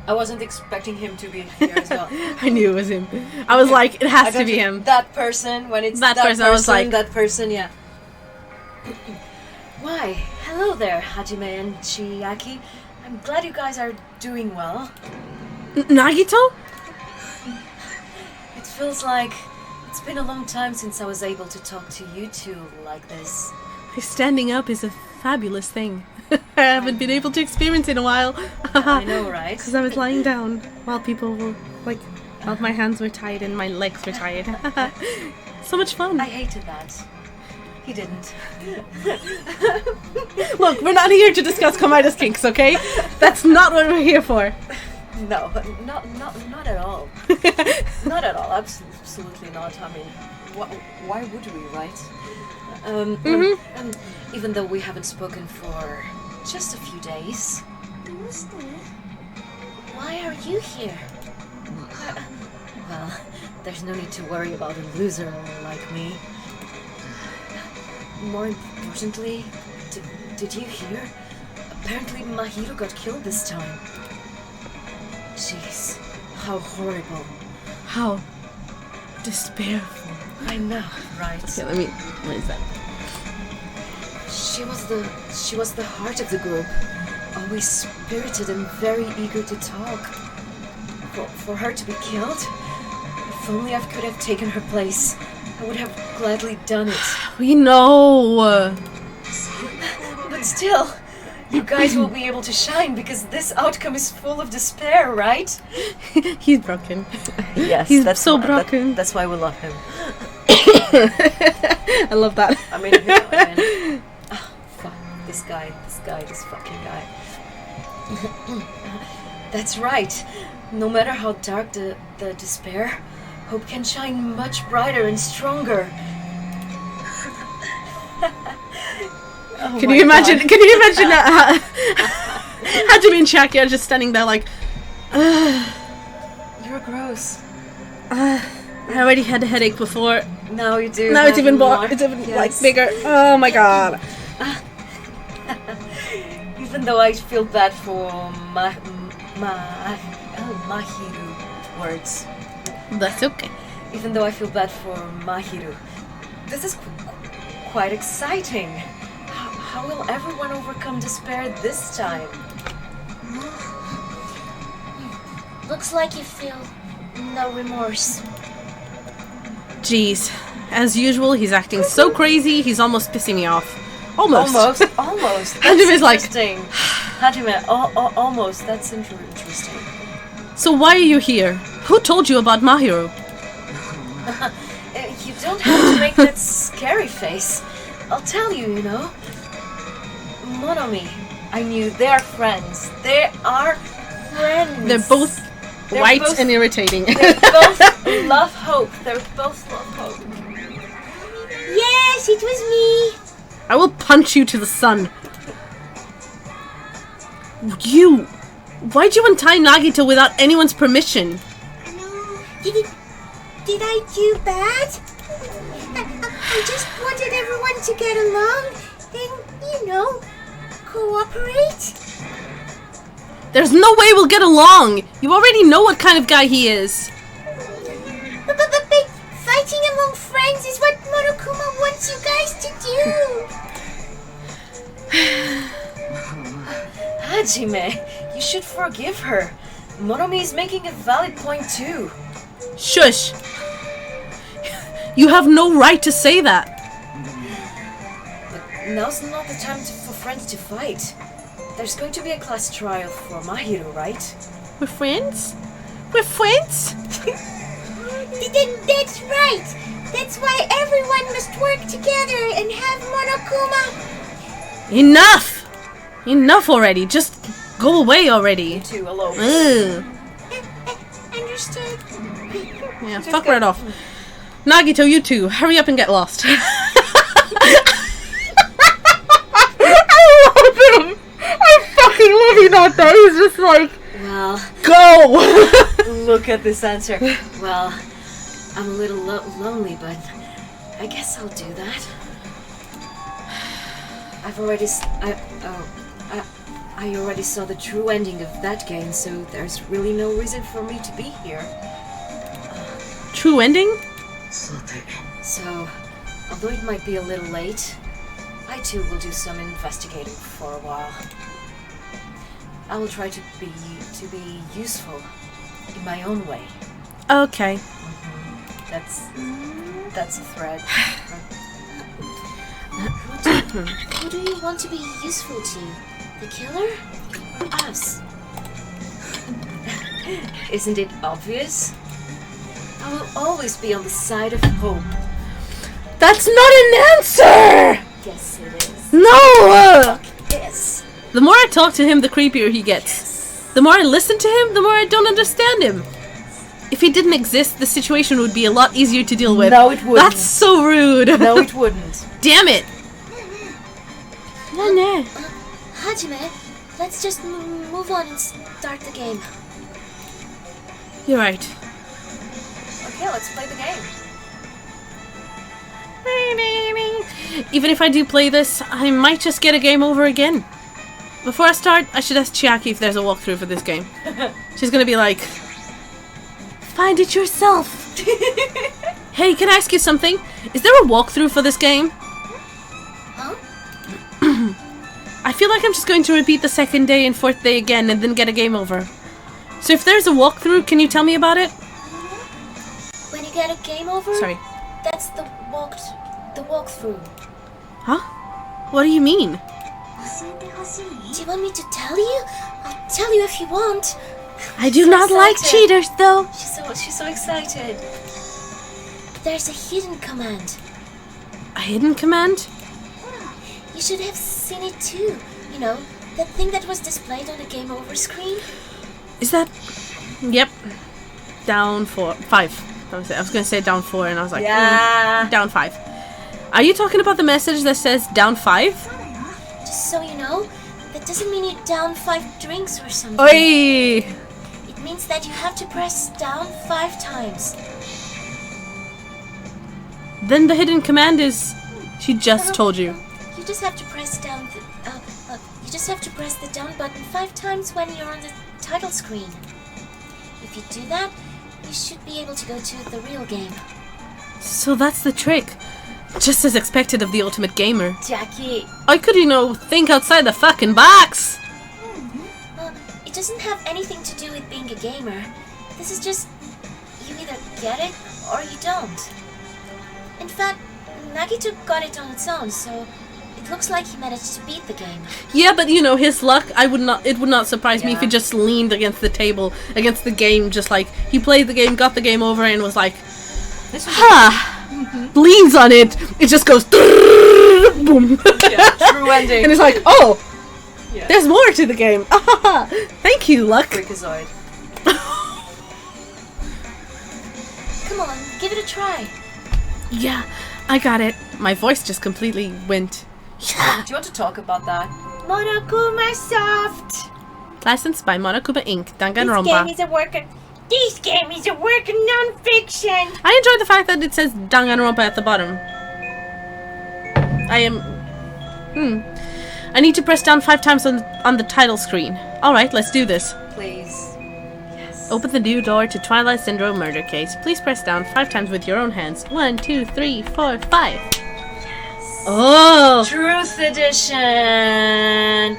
I wasn't expecting him to be here as well. I knew it was him. I was like, it has to be him. That person, when it's that person, I was like, that person, yeah. Why, hello there, Hajime and Chiaki. I'm glad you guys are doing well. Nagito? feels like it's been a long time since I was able to talk to you two like this. Standing up is a fabulous thing. I haven't been able to experience it in a while. I know, right? Because I was lying down while people were, like, while my hands were tied and my legs were tied. So much fun. I hated that. He didn't. Look, we're not here to discuss Komaida's kinks, okay? That's not what we're here for. No, not at all. Not at all. Absolutely not. I mean, why would we, right? Even though we haven't spoken for just a few days. Why are you here? Well, there's no need to worry about a loser like me. More importantly, did you hear? Apparently Mahiro got killed this time. Jeez, how horrible. How despairful. I know, right? Okay, what is that? She was the heart of the group. Always spirited and very eager to talk. For her to be killed? If only I could have taken her place, I would have gladly done it. We know. But still, you guys will be able to shine because this outcome is full of despair, right? He's broken. Yes, He's so broken. That's why we love him. I love that. I mean, fuck, this fucking guy. That's right. No matter how dark the despair, hope can shine much brighter and stronger. Can you imagine? Can you imagine that? Hajime and Chiaki are just standing there like, You're gross. I already had a headache before. Now you do. Now it's even more. It's even like bigger. Oh my god. Even though I feel bad for Mahiru words. That's okay. Even though I feel bad for Mahiru, this is quite exciting. How will everyone overcome despair this time? Looks like you feel no remorse. Jeez. As usual, he's acting so crazy, he's almost pissing me off. Almost. Almost. Hajime's like... Hajime, almost. That's interesting. So why are you here? Who told you about Mahiro? You don't have to make that scary face. I'll tell you, you know. Monomi, I knew they're friends. They are friends. They're both white and irritating. They both love hope. They're both love hope. Yes, it was me. I will punch you to the sun. You! Why'd you untie Nagito without anyone's permission? Did I do bad? I just wanted everyone to get along and, you know, cooperate. There's no way we'll get along! You already know what kind of guy he is. But fighting among friends is what Monokuma wants you guys to do. Hajime, you should forgive her. Monomi is making a valid point too. Shush! You have no right to say that. But now's not the time for friends to fight. There's going to be a class trial for Mahiro, right? We're friends? We're friends? That's right. That's why everyone must work together and have Monokuma. Enough! Enough already. Just go away already. You two alone. Ugh. Understood. Yeah, fuck right off. Nagito, you two, hurry up and get lost. I love him! I fucking love Hinata. He's just like, Well, go! look at this answer. Well, I'm a little lonely, but I guess I'll do that. I already saw the true ending of that game, so there's really no reason for me to be here. True ending? So, although it might be a little late, I too will do some investigating for a while. I will try to be useful in my own way. Okay. That's a threat. Who do you want to be useful to? The killer? Or us? Isn't it obvious? I will always be on the side of hope. That's not an answer! Yes, it is. No! Yes. The more I talk to him, the creepier he gets. The more I listen to him, the more I don't understand him. If he didn't exist, the situation would be a lot easier to deal with. No, it wouldn't. That's so rude. No, it wouldn't. Damn it. No. Hajime, let's just move on and start the game. You're right. Okay, let's play the game. Even if I do play this, I might just get a game over again. Before I start, I should ask Chiaki if there's a walkthrough for this game. She's gonna be like, find it yourself. Hey, can I ask you something? Is there a walkthrough for this game? Huh? I feel like I'm just going to repeat the second day and fourth day again and then get a game over. So if there's a walkthrough, can you tell me about it? When you get a game over, Sorry. that's the walkthrough. Huh? What do you mean? Do you want me to tell you? I'll tell you if you want. I do not like cheaters, though. She's so excited. There's a hidden command. A hidden command? You should have seen it too. You know, that thing that was displayed on the game over screen? Is that... Yep. Down 5. I was going to say down 4 and I was like, down 5. Are you talking about the message that says down 5? Just so you know, that doesn't mean you're down 5 drinks or something. Oi! It means that you have to press down 5 times. Then the hidden command is... She just told you. You just have to press down you just have to press the down button 5 times when you're on the title screen. If you do that, you should be able to go to the real game. So that's the trick. Just as expected of the ultimate gamer. Jackie. I could, think outside the fucking box. It doesn't have anything to do with being a gamer. This is just, you either get it or you don't. In fact, Nagito got it on its own, so it looks like he managed to beat the game. Yeah, but his luck, it would not surprise me if he just leaned against the table, against the game, just like, he played the game, got the game over, and was like, leans on it, it just goes, boom. Yeah, true ending. And it's like, there's more to the game. Thank you, luck. Freakazoid. Come on, give it a try. Yeah, I got it. My voice just completely went. Yeah. Do you want to talk about that? Monokuma Soft! Licensed by Monokuma Inc. Danganronpa. This game is a work of non-fiction! I enjoy the fact that it says Danganronpa at the bottom. I need to press down 5 times on the title screen. Alright, let's do this. Please. Yes. Open the new door to Twilight Syndrome murder case. Please press down 5 times with your own hands. 1, 2, 3, 4, 5. Yes. Oh! Truth edition!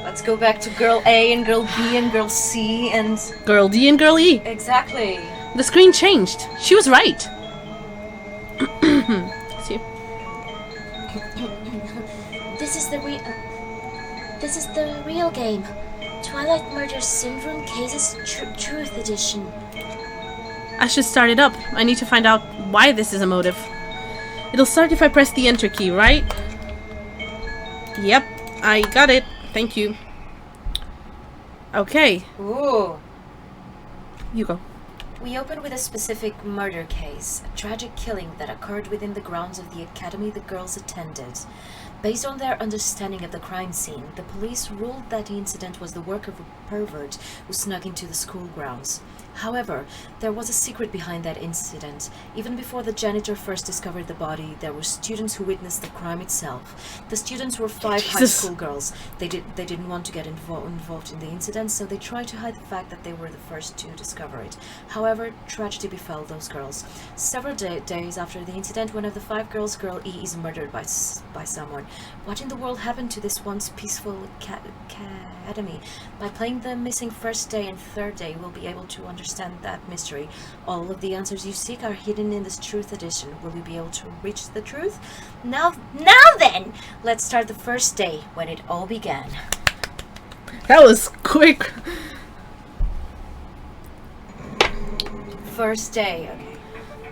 Let's go back to Girl A and Girl B and Girl C and... Girl D and Girl E. Exactly. The screen changed. She was right. See? This is the real game. Twilight Murder Syndrome Cases Truth Edition. I should start it up. I need to find out why this is a motive. It'll start if I press the enter key, right? Yep, I got it. Thank you. Okay. Ooh. You go. We open with a specific murder case, a tragic killing that occurred within the grounds of the academy the girls attended. Based on their understanding of the crime scene, the police ruled that the incident was the work of a pervert who snuck into the school grounds. However, there was a secret behind that incident. Even before the janitor first discovered the body, there were students who witnessed the crime itself. The students were 5 high school girls. They didn't want to get involved in the incident, so they tried to hide the fact that they were the first to discover it. However, tragedy befell those girls. Several days after the incident, one of the 5 girls, Girl E, is murdered by someone. What in the world happened to this once peaceful academy? By playing the missing first day and third day, we'll be able to understand understand that mystery. All of the answers you seek are hidden in this Truth Edition. Will you be able to reach the truth? Now then! Let's start the first day, when it all began. That was quick. First day,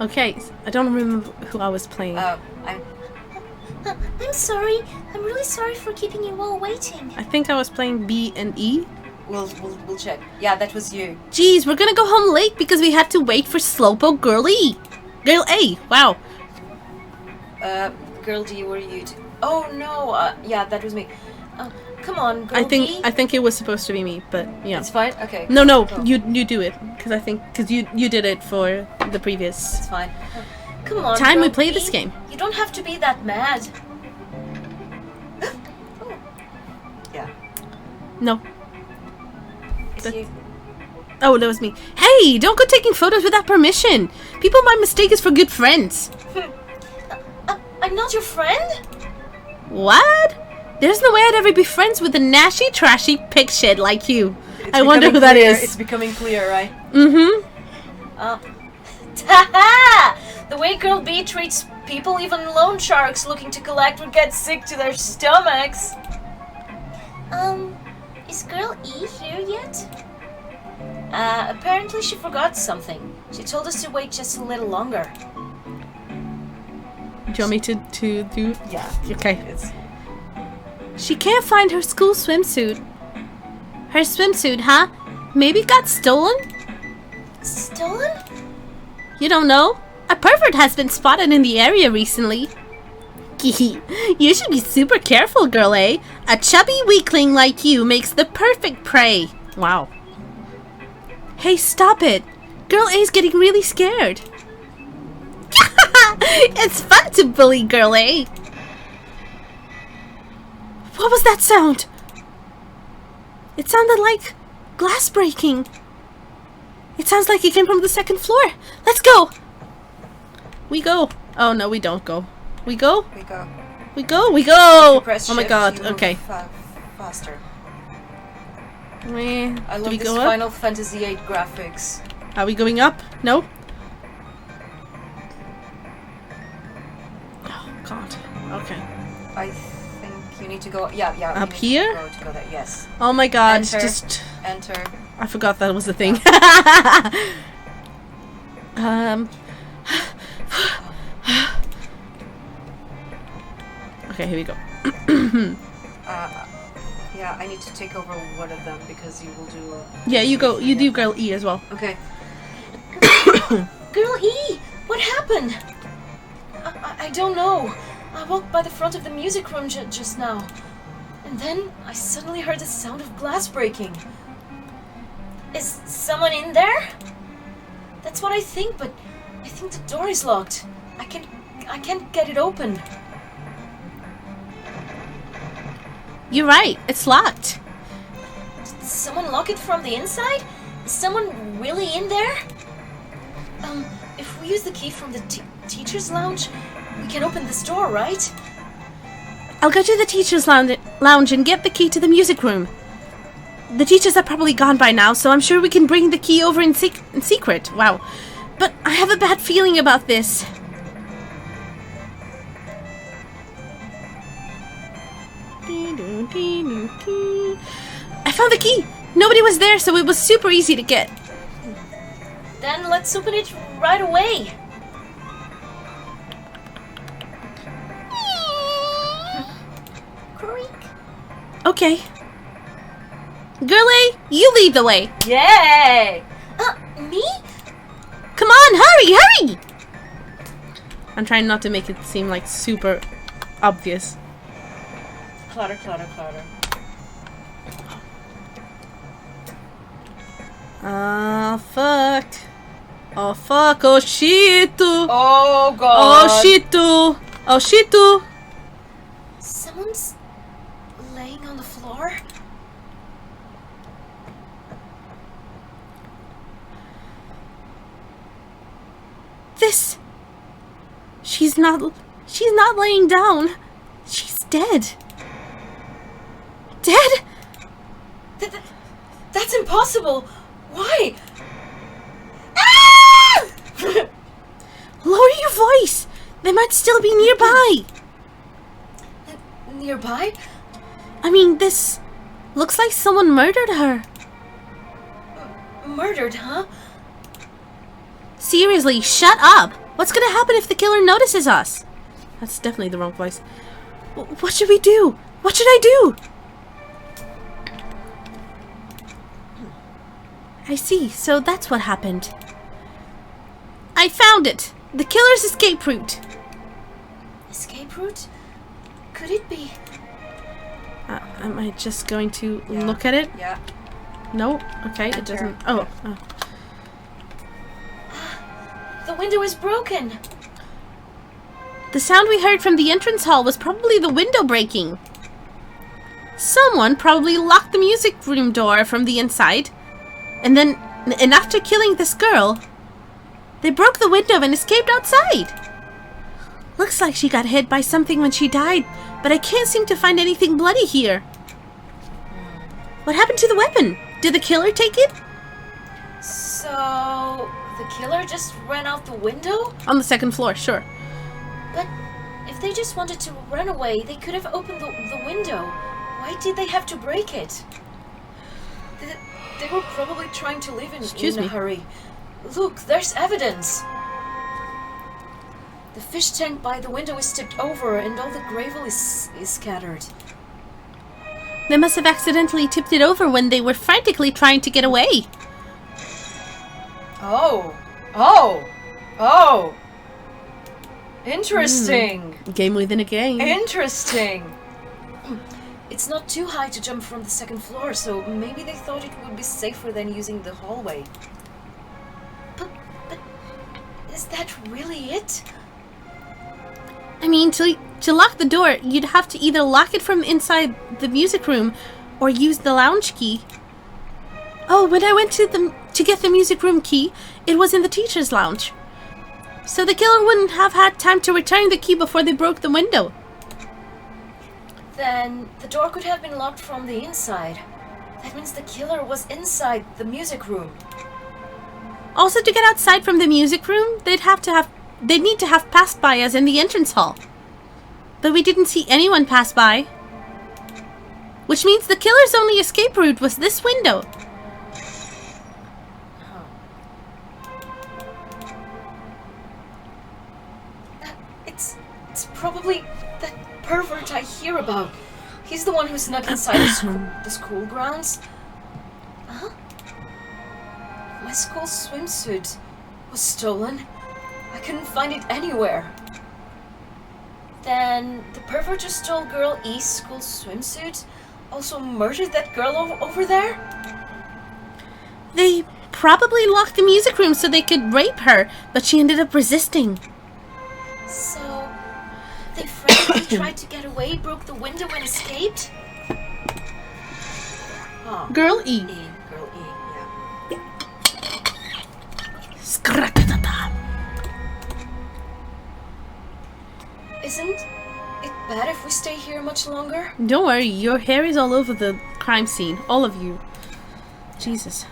Okay, I don't remember who I was playing. I'm sorry. I'm really sorry for keeping you all waiting. I think I was playing B and E. We'll check. Yeah, that was you. Jeez, we're gonna go home late because we had to wait for Slowpoke Girl E. Girl A, wow. Girl D, were you oh no, yeah, that was me. Come on, Girl D. I think it was supposed to be me, but yeah. It's fine? Okay. No, Cool. you do it. Because you did it for the previous It's fine. Come on, time we Girl play D. this game. You don't have to be that mad. Oh. Yeah. No. It's That- you. Oh, that was me. Hey, don't go taking photos without permission. People might mistake us for good friends. I'm not your friend? What? There's no way I'd ever be friends with a nasty, trashy pig shit like you. It's I wonder who becoming that clear. is. It's becoming clear, right? Mm-hmm. Ta-ha! The way Girl B treats people, even loan sharks looking to collect would get sick to their stomachs. Is Girl E here yet? Apparently she forgot something. She told us to wait just a little longer. Do you want me to do? Yeah. Okay. It's She can't find her school swimsuit. Her swimsuit, huh? Maybe it got stolen? Stolen? You don't know? A pervert has been spotted in the area recently. You should be super careful, girl, eh? A chubby weakling like you makes the perfect prey. Wow. Hey, stop it. Girl A's getting really scared. It's fun to bully Girl A. What was that sound? It sounded like glass breaking. It sounds like it came from the second floor. Let's go. We go. Oh, no, we don't go. We go? we go. We go? We go! Press Oh my shift, god, you move okay. Faster. Do I love we this go up? Final Fantasy VIII graphics. Are we going up? No? Oh, god. Okay. I think you need to go. Yeah. you Up need here? To go there. Yes. Oh my god, Enter. just... Enter. I forgot that was the thing. Okay, here we go. Yeah, I need to take over one of them because you will do. Yeah, you go. You do Girl E as well. Okay. Girl E! What happened? I don't know. I walked by the front of the music room just now, and then I suddenly heard the sound of glass breaking. Is someone in there? That's what I think, but I think the door is locked. I can't get it open. You're right. It's locked. Did someone lock it from the inside? Is someone really in there? If we use the key from the teacher's lounge, we can open this door, right? I'll go to the teacher's lounge and get the key to the music room. The teachers are probably gone by now, so I'm sure we can bring the key over in secret. Wow. But I have a bad feeling about this. I found the key! Nobody was there, so it was super easy to get. Then let's open it right away. Creak. Okay. Girlie, you lead the way. Yay! Me? Come on, hurry, hurry! I'm trying not to make it seem like super obvious. Clatter, clatter, clatter. Ah, fuck. Oh, fuck. Oh, shit. Oh Oh, god. shit. Oh, shit. Someone's laying on the floor. This. She's not laying down. She's dead. Dead? That's impossible. Why? They might still be nearby. Nearby? I mean, this looks like someone murdered her. Murdered, huh? Seriously, shut up. What's gonna happen if the killer notices us? That's definitely the wrong voice. What should we do? What should I do? I see, so that's what happened. I found it! The killer's escape route. Escape route? Could it be? Am I just going to look at it? Yeah. No? Okay, it doesn't. Oh. The window is broken. The sound we heard from the entrance hall was probably the window breaking. Someone probably locked the music room door from the inside. And after killing this girl, they broke the window and escaped outside. Looks like she got hit by something when she died, but I can't seem to find anything bloody here. What happened to the weapon? Did the killer take it? So, the killer just ran out the window? On the second floor, sure. But if they just wanted to run away, they could have opened the window. Why did they have to break it? They were probably trying to leave in a hurry. Look, there's evidence. The fish tank by the window is tipped over and all the gravel is scattered. They must have accidentally tipped it over when they were frantically trying to get away. Oh! Interesting. Game within a game. Interesting. It's not too high to jump from the second floor, so maybe they thought it would be safer than using the hallway. But is that really it? I mean, to lock the door, you'd have to either lock it from inside the music room or use the lounge key. Oh, when I went to get the music room key, it was in the teacher's lounge. So the killer wouldn't have had time to return the key before they broke the window. Then the door could have been locked from the inside. That means the killer was inside the music room. Also, to get outside from the music room, they'd need to have passed by us in the entrance hall. But we didn't see anyone pass by. Which means the killer's only escape route was this window. It's probably that pervert I hear about. He's the one who snuck inside the school grounds. Huh? My school swimsuit was stolen. I couldn't find it anywhere. Then the pervert who stole girl E's school swimsuit also murdered that girl over there? They probably locked the music room so they could rape her, but she ended up resisting. So they frantically tried to get away, broke the window and escaped? Oh. Girl E. Girl E, yeah. Isn't it bad if we stay here much longer? Don't worry, your hair is all over the crime scene. All of you. Jesus.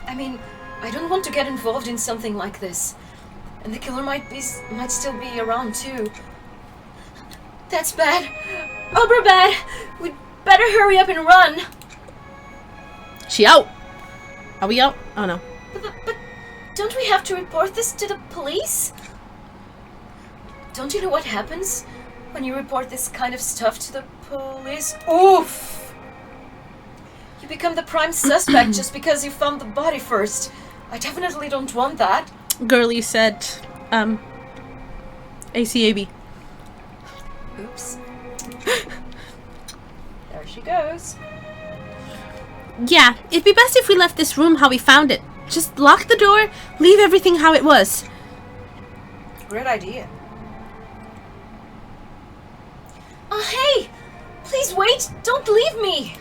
I mean, I don't want to get involved in something like this. And the killer might still be around too. That's bad. Uber bad. We'd better hurry up and run. She out. Are we out? Oh no. But don't we have to report this to the police? Don't you know what happens when you report this kind of stuff to the police? Oof! You become the prime suspect just because you found the body first. I definitely don't want that. Girlie said, ACAB. Oops. There she goes. Yeah, it'd be best if we left this room how we found it. Just lock the door, leave everything how it was. Great idea. Hey! Please wait! Don't leave me!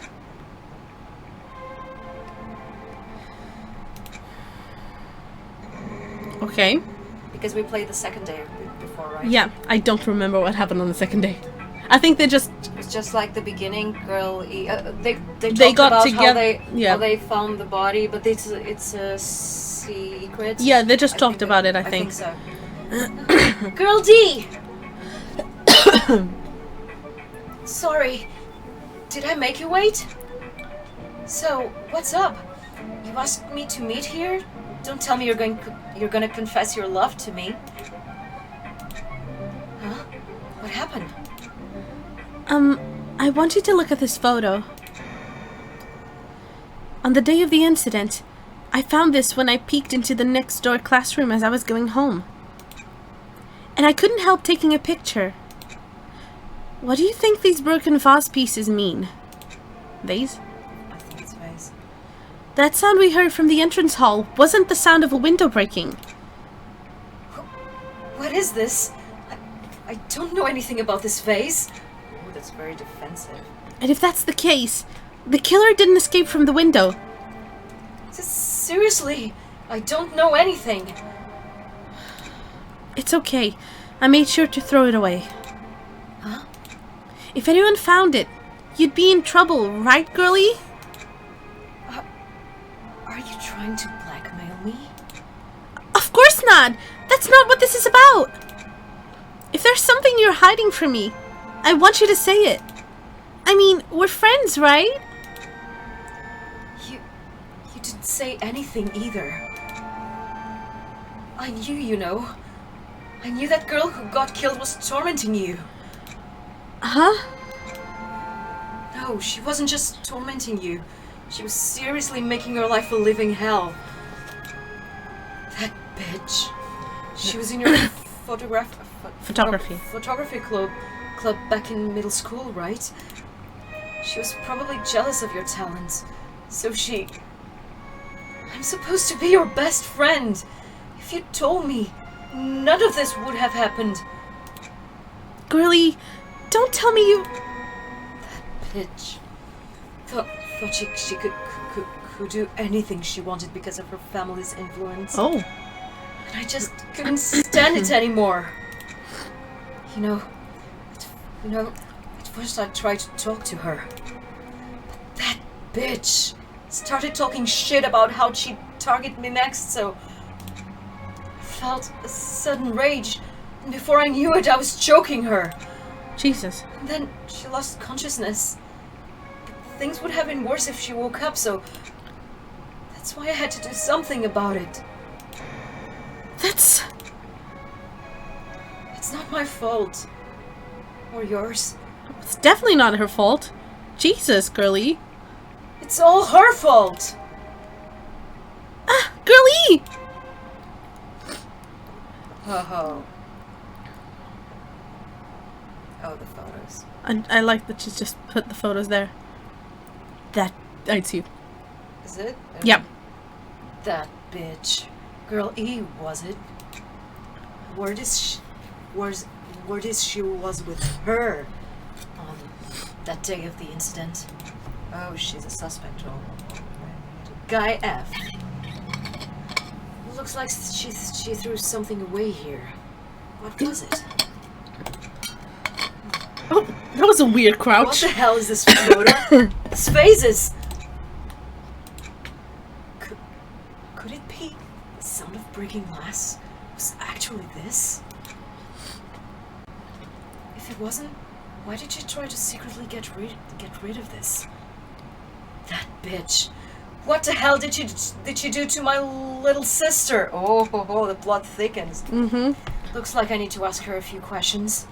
Okay. Because we played the second day before, right? Yeah, I don't remember what happened on the second day. I think they just... It's just like the beginning, girl. They They talked got about together. how they found the body, but it's a secret. Yeah, they just talked about it, I think. so. Girl D! Sorry. Did I make you wait? So, what's up? You asked me to meet here? Don't tell me you're gonna confess your love to me. Huh? What happened? I want you to look at this photo. On the day of the incident, I found this when I peeked into the next door classroom as I was going home. And I couldn't help taking a picture. What do you think these broken vase pieces mean? Vase? I think it's vase. That sound we heard from the entrance hall wasn't the sound of a window breaking. What is this? I don't know anything about this vase. Oh, that's very defensive. And if that's the case, the killer didn't escape from the window. Seriously, I don't know anything. It's okay. I made sure to throw it away. Huh? If anyone found it, you'd be in trouble, right, girlie? Are you trying to blackmail me? Of course not! That's not what this is about! If there's something you're hiding from me, I want you to say it. I mean, we're friends, right? You didn't say anything either. I knew, you know. I knew that girl who got killed was tormenting you. Huh? No, she wasn't just tormenting you. She was seriously making your life a living hell. That bitch. She was in your photography club back in middle school, right? She was probably jealous of your talents. So she... I'm supposed to be your best friend. If you told me, none of this would have happened. Girlie, don't tell me you... That bitch. Thought she could do anything she wanted because of her family's influence. Oh. And I just couldn't stand it anymore. You know, at first I tried to talk to her. But that bitch started talking shit about how she'd target me next, so I felt a sudden rage, and before I knew it, I was choking her. Jesus. And then she lost consciousness. Things would have been worse if she woke up, so that's why I had to do something about it. That's... It's not my fault. Or yours. It's definitely not her fault. Jesus, girlie. It's all her fault! Ah, girlie! Oh. Oh, the photos. I like that she's just put the photos there. That... I'd see. Is it? Yep. That bitch. Girl E, was it? Where she was with her on that day of the incident? Oh, she's a suspect. Oh, Guy F. Looks like she threw something away here. What was it? Oh, that was a weird crouch. What the hell is this photo? It's phases! Could it be the sound of breaking glass was actually this? If it wasn't, why did she try to secretly get rid of this? That bitch. What the hell did she do to my little sister? Oh, the plot thickens. Mm-hmm. Looks like I need to ask her a few questions.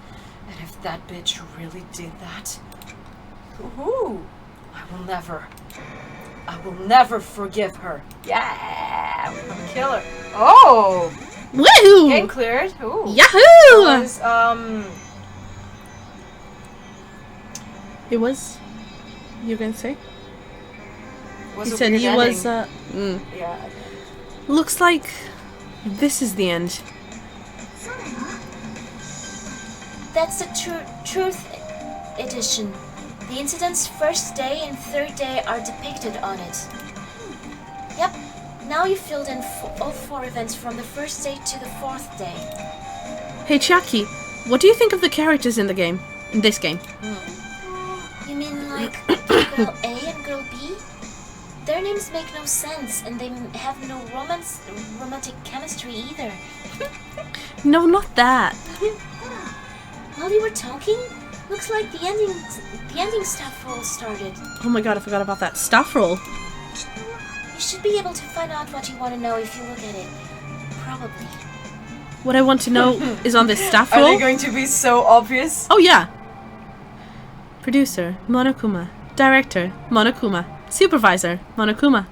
And if that bitch really did that, I will never forgive her. Yeah, we're gonna kill her. Oh, Woohoo! game cleared. Ooh. Yahoo! It was. You gonna say? Was He a said weird he ending. was. Yeah. Looks like this is the end. That's the truth edition. The incident's first day and third day are depicted on it. Yep, now you filled in all 4 events from the first day to the 4th day. Hey Chiaki, what do you think of the characters in the game? In this game? You mean like Girl A and Girl B? Their names make no sense, and they have no romantic chemistry either. No, not that. While you were talking, looks like the ending stuff roll started. Oh my god, I forgot about that stuff roll. You should be able to find out what you want to know if you look at it. Probably. What I want to know is on this staff Are roll. they going to be so obvious? Oh yeah. Producer, Monokuma. Director, Monokuma. Supervisor, Monokuma.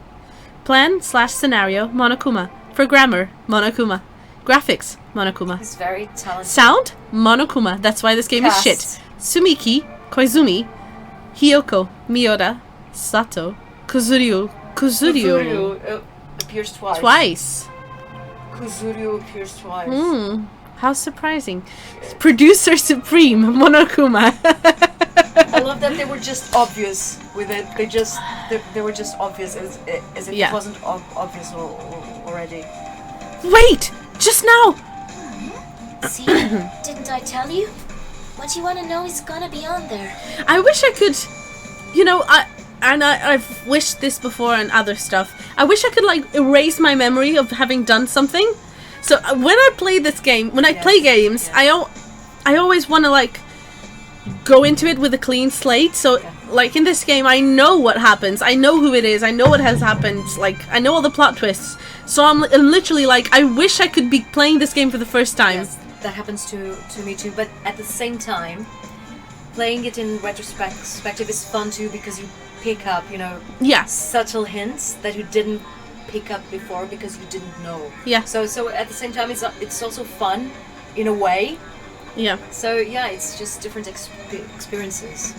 Plan/scenario, Monokuma. Programmer, Monokuma. Graphics, Monokuma. He's very talented. Sound, Monokuma. That's why this game is shit. Cast. Sumiki, Koizumi. Hiyoko, Miyoda. Sato, Kuzuryu. Kuzuryu appears twice. Twice. Kuzuryu appears twice. How surprising. Producer Supreme, Monokuma. I love that they were just obvious with it. They were just obvious as if Yeah. it wasn't obvious already. Wait! Just now! See? Didn't I tell you? What you want to know is gonna be on there. I wish I could, I've wished this before and other stuff. I wish I could erase my memory of having done something. So when I play this game, when I play games, I always want to go into it with a clean slate. So in this game, I know what happens. I know who it is. I know what has happened. I know all the plot twists. So I'm literally I wish I could be playing this game for the first time. Yes, that happens to me too. But at the same time, playing it in retrospective is fun too because you pick up, Yeah. subtle hints that you didn't pick up before because you didn't know. Yeah. So at the same time, it's also fun in a way. Yeah. So yeah, it's just different experiences.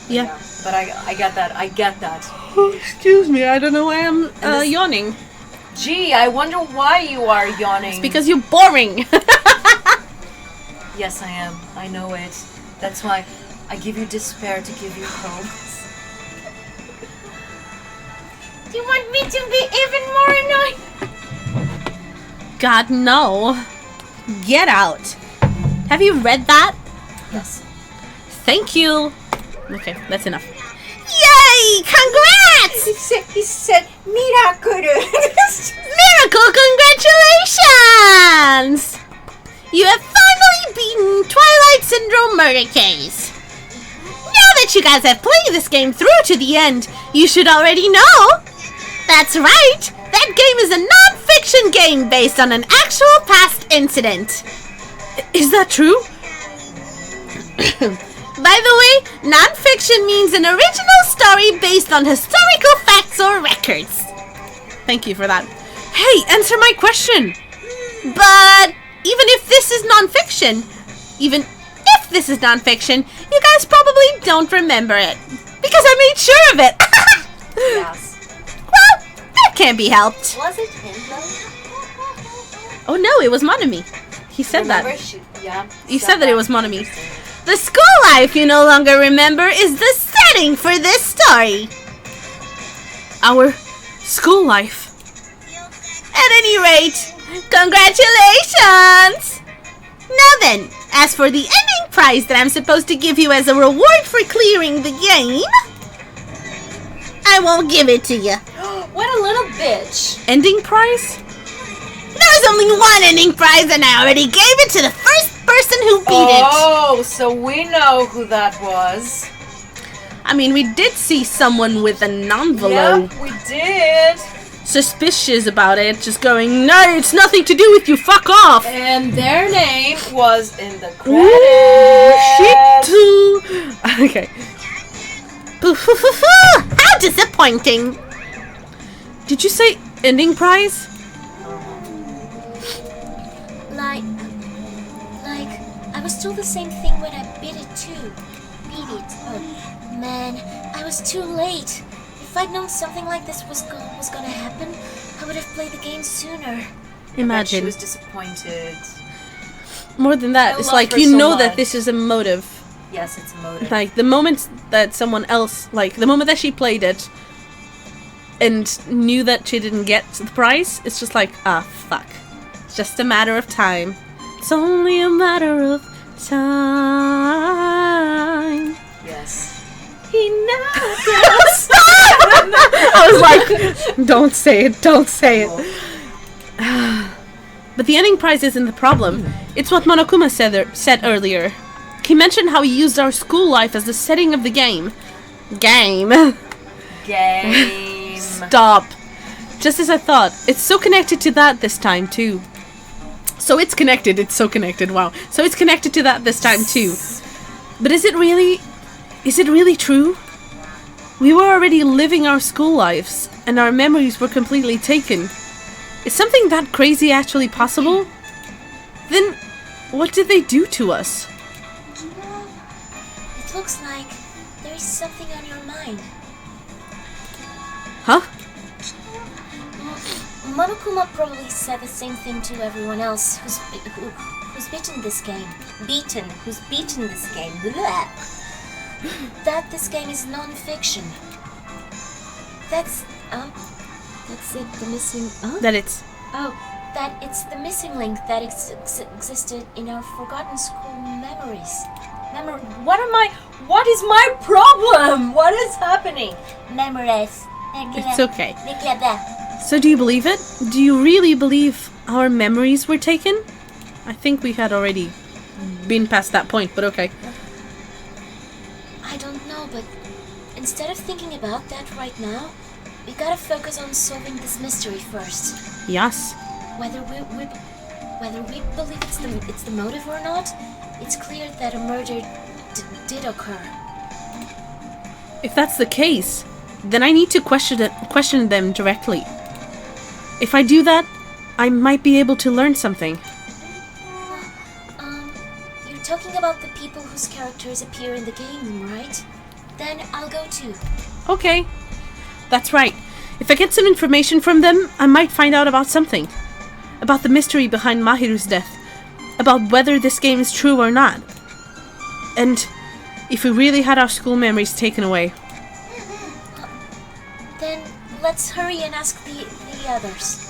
Yeah. But I get that. I get that. Oh, excuse me. I don't know why I'm yawning. Gee, I wonder why you are yawning. It's because you're boring. Yes, I am. I know it. That's why I give you despair to give you hope. Do you want me to be even more annoying? God, no. Get out. Have you read that? Yes. Thank you. Okay, that's enough. Yay! Congrats! He said miracle. Miracle, congratulations! You have finally beaten Twilight Syndrome Murder Case. Now that you guys have played this game through to the end, you should already know. That's right! That game is a non-fiction game based on an actual past incident. Is that true? By the way, non-fiction means an original story based on historical facts or records. Thank you for that. Hey, answer my question! But even if this is non-fiction, you guys probably don't remember it. Because I made sure of it! Yes. Well, that can't be helped. Was it him though? Oh no, it was Monami. He said Remember that. Yeah. You said that it was Monami. The school life you no longer remember is the setting for this story. Our school life. At any rate, congratulations! Now then, as for the ending prize that I'm supposed to give you as a reward for clearing the game, I won't give it to you. What a little bitch. Ending prize? There's only one ending prize and I already gave it to the first person who beat it. Oh, so we know who that was. I mean, we did see someone with an envelope. Yeah, we did. Suspicious about it, just going, no, it's nothing to do with you, fuck off! And their name was in the Ooh, credits. shit too. Okay. How disappointing! Did you say ending prize? Like, I was told the same thing when I beat it too. Oh, man, I was too late. If I'd known something like this was gonna happen, I would have played the game sooner. Imagine. She was disappointed. More than that, I it's love like her you so know that much. this is a motive. Yes, it's a motive. Like the moment that someone else, the moment that she played it and knew that she didn't get the prize, it's just like, fuck. It's just a matter of time. It's only a matter of time. Yes. He knows. I was like, don't say it, don't say it. But the ending prize isn't the problem. It's what Monokuma said earlier. He mentioned how he used our school life as the setting of the game. Game. Stop. Just as I thought. It's so connected to that this time, too. So it's connected. It's so connected. Wow. So it's connected to that this time, too. But is it really true? We were already living our school lives, and our memories were completely taken. Is something that crazy actually possible? Then, what did they do to us? It looks like there is something on your mind. Huh? Monokuma probably said the same thing to everyone else who's beaten this game. Who's beaten this game. Blah. That this game is non-fiction. That's it, the missing... Huh? That it's... That it's the missing link that existed in our forgotten school memories. What is my problem? What is happening? Memories. It's okay. So do you believe it? Do you really believe our memories were taken? I think we had already been past that point, but okay. I don't know, but instead of thinking about that right now, we gotta focus on solving this mystery first. Yes. Whether we believe it's the motive or not, it's clear that a murder did occur. If that's the case, then I need to question them directly. If I do that, I might be able to learn something. You're talking about the people whose characters appear in the game, right? Then I'll go too. Okay. That's right. If I get some information from them, I might find out about something. About the mystery behind Mahiru's death. About whether this game is true or not. And if we really had our school memories taken away. Then let's hurry and ask the others.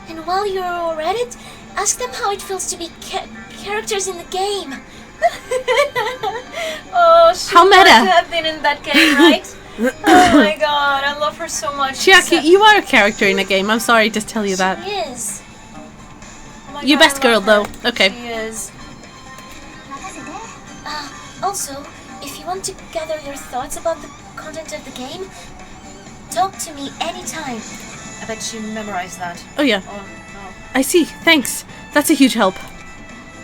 And while you're all at it, ask them how it feels to be characters in the game. Oh, she how meta. must have been in that game, right? Oh my god, I love her so much. Chiaki, you are a character in a game. I'm sorry to tell you that. She is. Oh You God, best I girl, love though. her. Okay. She is. Also, if you want to gather your thoughts about the content of the game, talk to me anytime. I bet she memorized that. Oh yeah. Oh no. I see. Thanks. That's a huge help.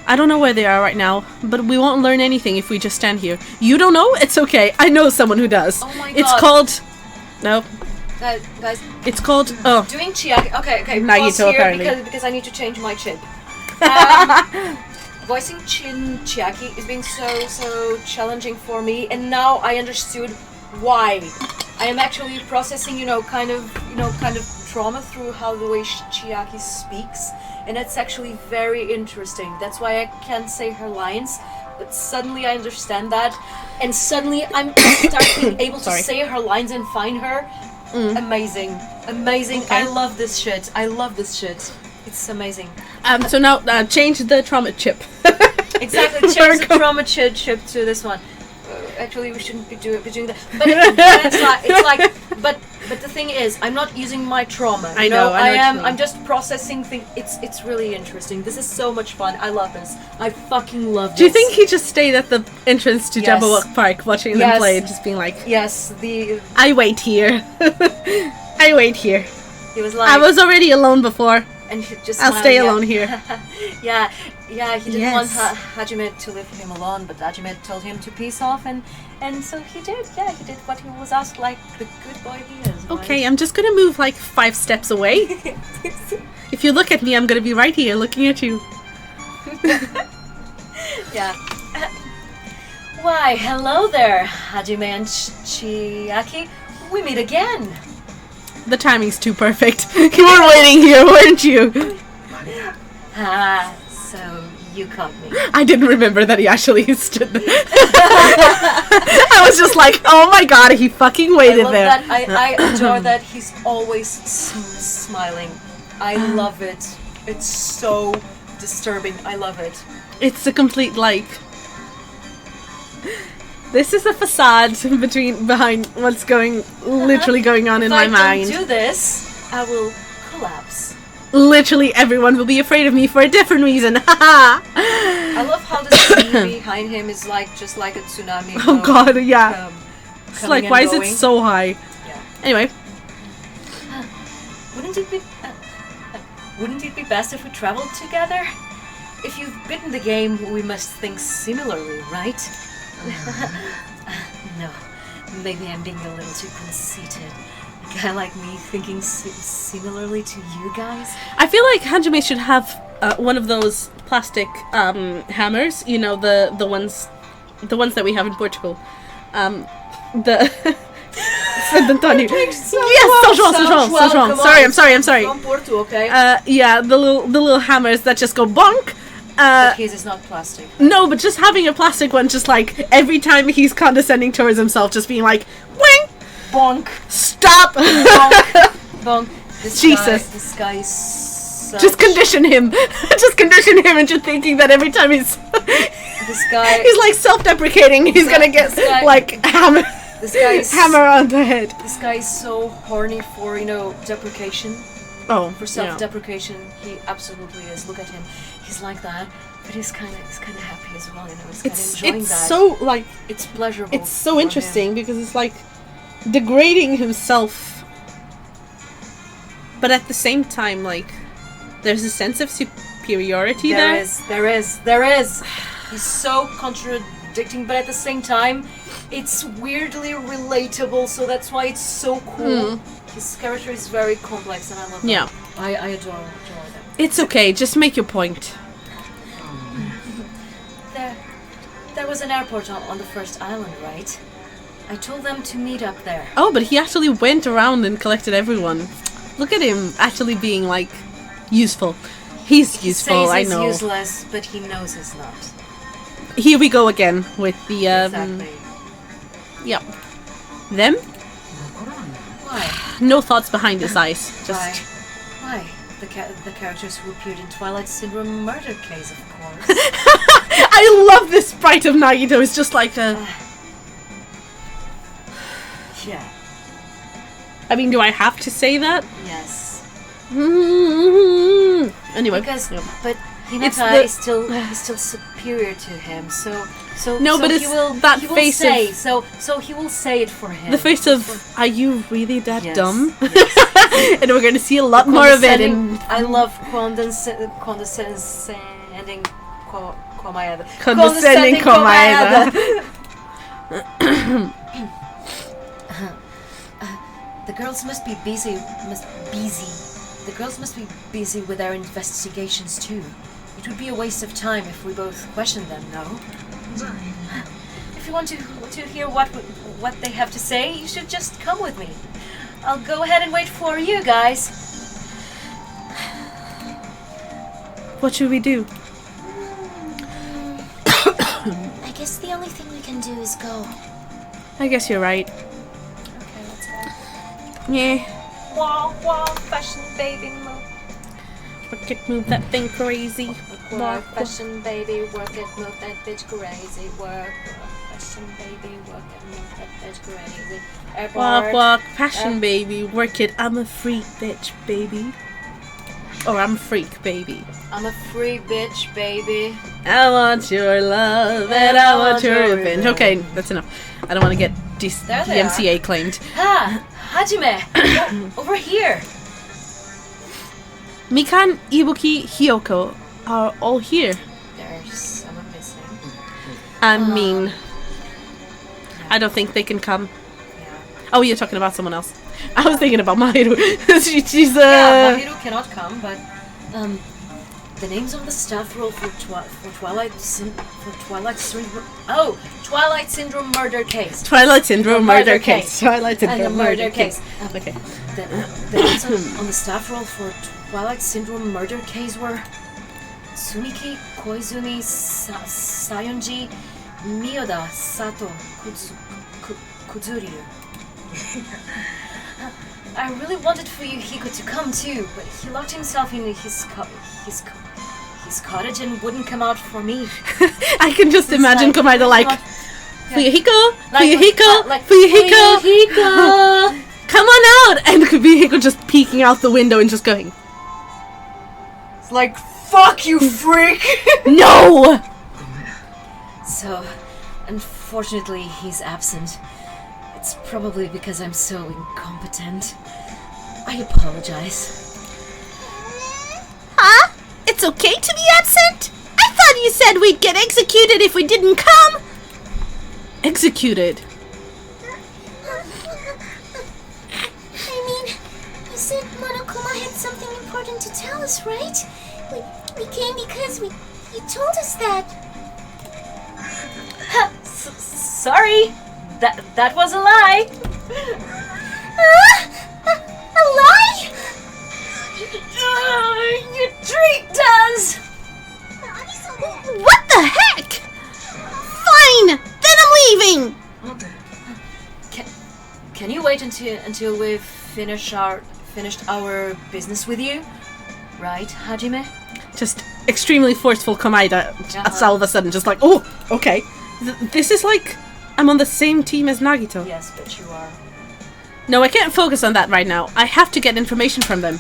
I don't know where they are right now, but we won't learn anything if we just stand here. You don't know? It's okay. I know someone who does. Oh my It's God. called... No. Guys, It's called... Oh. doing Chiaki. Okay. Nagito, Pause here apparently. because I need to change my chip. Voicing Chiaki is being so challenging for me, and now I understood why. I am actually processing, kind of trauma through how the way Chiaki speaks, and it's actually very interesting. That's why I can't say her lines, but suddenly I understand that, and suddenly I'm starting able to say her lines and find her. Amazing. Okay. I love this shit. It's amazing. So now, change the trauma chip. Exactly, change the trauma chip to this one. Actually, we shouldn't be doing that. But it's like, but the thing is, I'm not using my trauma. I know. I'm just processing things. It's really interesting. This is so much fun. I love this. I fucking love this. Do you think he just stayed at the entrance to Yes. Jabberwock Park watching them play, just being like, Yes, I wait here. I wait here. he was like, I was already alone before. and he just I'll smiled, stay yeah. alone here. Yeah, he didn't want Yes. Hajime to leave him alone, but Hajime told him to peace off, and so he did. Yeah, he did what he was asked, like the good boy he is. Okay, I'm just gonna move like 5 steps away. If you look at me, I'm gonna be right here looking at you. Yeah. Why, hello there, Hajime and Chiaki. We meet again. The timing's too perfect. You were waiting here, weren't you? So you caught me. I didn't remember that he actually stood there. I was just like, oh my god, he fucking waited I love there. that. I adore that he's always smiling. I love it. It's so disturbing. I love it. It's a complete, like... This is a facade behind what's literally going on in my mind. If I don't do this, I will collapse. literally everyone will be afraid of me for a different reason. Haha. I love how the sea behind him is like just like a tsunami. Oh god, yeah. It's coming like, and why is it going. so high? Yeah. Anyway. Wouldn't it be best if we traveled together? If you've beaten the game, we must think similarly, right? No, maybe I'm being a little too conceited. A guy like me thinking similarly to you guys? I feel like Hajime should have one of those plastic hammers, you know, the ones that we have in Portugal. The Santo Antonio. Yes, so wrong. Sorry, I'm sorry. From Porto, okay? Yeah, the little hammers that just go bonk. That case is not plastic. No, but just having a plastic one, just like every time he's condescending towards himself, just being like, wing, Bonk. stop. Bonk. Bonk. Jesus. This guy is such... Just condition him. Just condition him into thinking that every time This guy... he's like self-deprecating, he's gonna get like hammer. This guy is... Hammer on the head. This guy is so horny for, deprecation. Oh, For self-deprecation, he absolutely is. Look at him. He's like that, but he's kind of happy as well. He's kind of enjoying it's that. so like It's pleasurable. it's so for interesting him. because it's like degrading himself, but at the same time, like there's a sense of superiority there. There is. He's so contradicting, but at the same time, it's weirdly relatable. So that's why it's so cool. His character is very complex, and I love that. Yeah. I adore that. It's okay. Just make your point. There was an airport on the first island, right? I told them to meet up there. Oh, but he actually went around and collected everyone. Look at him actually being like useful. He's useful. I know. He's useless, but he knows he's not. Here we go again with the Exactly. Yep. Them? Why? No thoughts behind his eyes. Just Why? The characters who appeared in Twilight Syndrome murder case, of course. I love this sprite of Nagito. It's just like a. Yeah. I mean, do I have to say that? Yes. Anyway. Because, yeah. but It's Hinata the- is still superior to him. So No, so but he it's will, that he will face say, of- so he will say it for him. The face of, are you really that Yes. dumb? Yes. And we're going to see a lot more of it in... I love condescending Komayada. Condescending Komayada. The girls must be busy. The girls must be busy with their investigations too. It would be a waste of time if we both questioned them, no? If you want to hear what they have to say, you should just come with me. I'll go ahead and wait for you guys. What should we do? I guess the only thing we can do is go. I guess you're right. Okay, let's go. Yeah. Wah, fashion baby, Work it, move that thing crazy. work, fashion baby, work it, move that bitch crazy, work, fashion baby, work it, move that bitch crazy. Walk, walk, passion baby, work it. I'm a freak bitch, baby. Or I'm a freak, baby. I'm a free bitch, baby. I want your love and I want your revenge. Okay, that's enough. I don't want to get There they DMCA claimed. Ha! Hajime! Over here! Mikan, Ibuki, Hyoko are all here. There's someone missing. I mean, I don't think they can come. Yeah. Oh, you're talking about someone else. I was thinking about Mahiru. She's Yeah, Mahiru cannot come, but the names on the staff roll for Twilight Syndrome murder case. Twilight Syndrome Murder murder case. case. Twilight And the Syndrome murder case. Okay. The names on the staff roll for Twilight Syndrome murder case were Sumiki, Koizumi, Sayonji, Miyoda, Sato, Kuzuryu. I really wanted for Hiko to come too, but he locked himself in his cottage and wouldn't come out for me. I can just imagine Komaida like, Fuyuhiko, Fuyuhiko, like, Fuyuhiko, Fuyuhiko. come on out! And Fuyuhiko just peeking out the window and just going, It's like, fuck you, freak! No! So, unfortunately, he's absent. It's probably because I'm so incompetent. I apologize. Huh? It's okay to be absent? I thought you said we'd get executed if we didn't come! Executed? I mean, you said Monokuma had something important to tell us, right? We came because you told us that. Sorry. That was a lie. A lie? Your treat does. What the heck? Fine! Then I'm leaving! Can you wait until we've finished our business with you? Right, Hajime? Just extremely forceful Komaida. Just all of a sudden, just like, oh, okay. This is like I'm on the same team as Nagito. Yes, but you are. No, I can't focus on that right now. I have to get information from them.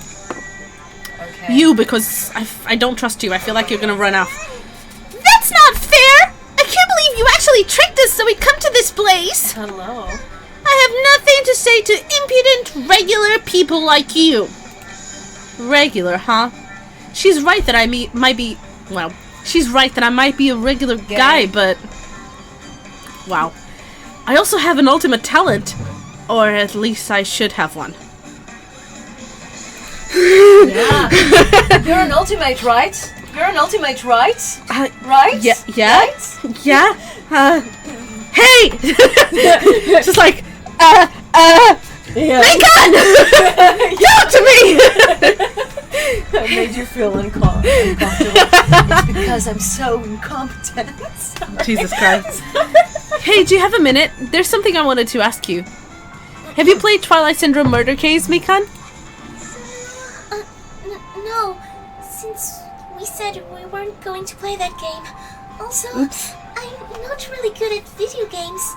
Okay. You, because I don't trust you. I feel like you're gonna run off. That's not fair! I can't believe you actually tricked us so we'd come to this place! Hello. I have nothing to say to impudent, regular people like you. Regular, huh? She's right that I might be... Well, she's right that I might be a regular guy, but... Wow. I also have an ultimate talent. Or at least I should have one. Yeah. You're an ultimate, right? You're an ultimate, right? Right? Yeah. Right? Yeah. Hey! Just like, Yeah. Megan! Talk to me! That made you feel uncomfortable. It's because I'm so incompetent. Jesus Christ. Hey, do you have a minute? There's something I wanted to ask you. Have you played Twilight Syndrome Murder Case, Mikan? No. Since we said we weren't going to play that game. Also, Oops. I'm not really good at video games.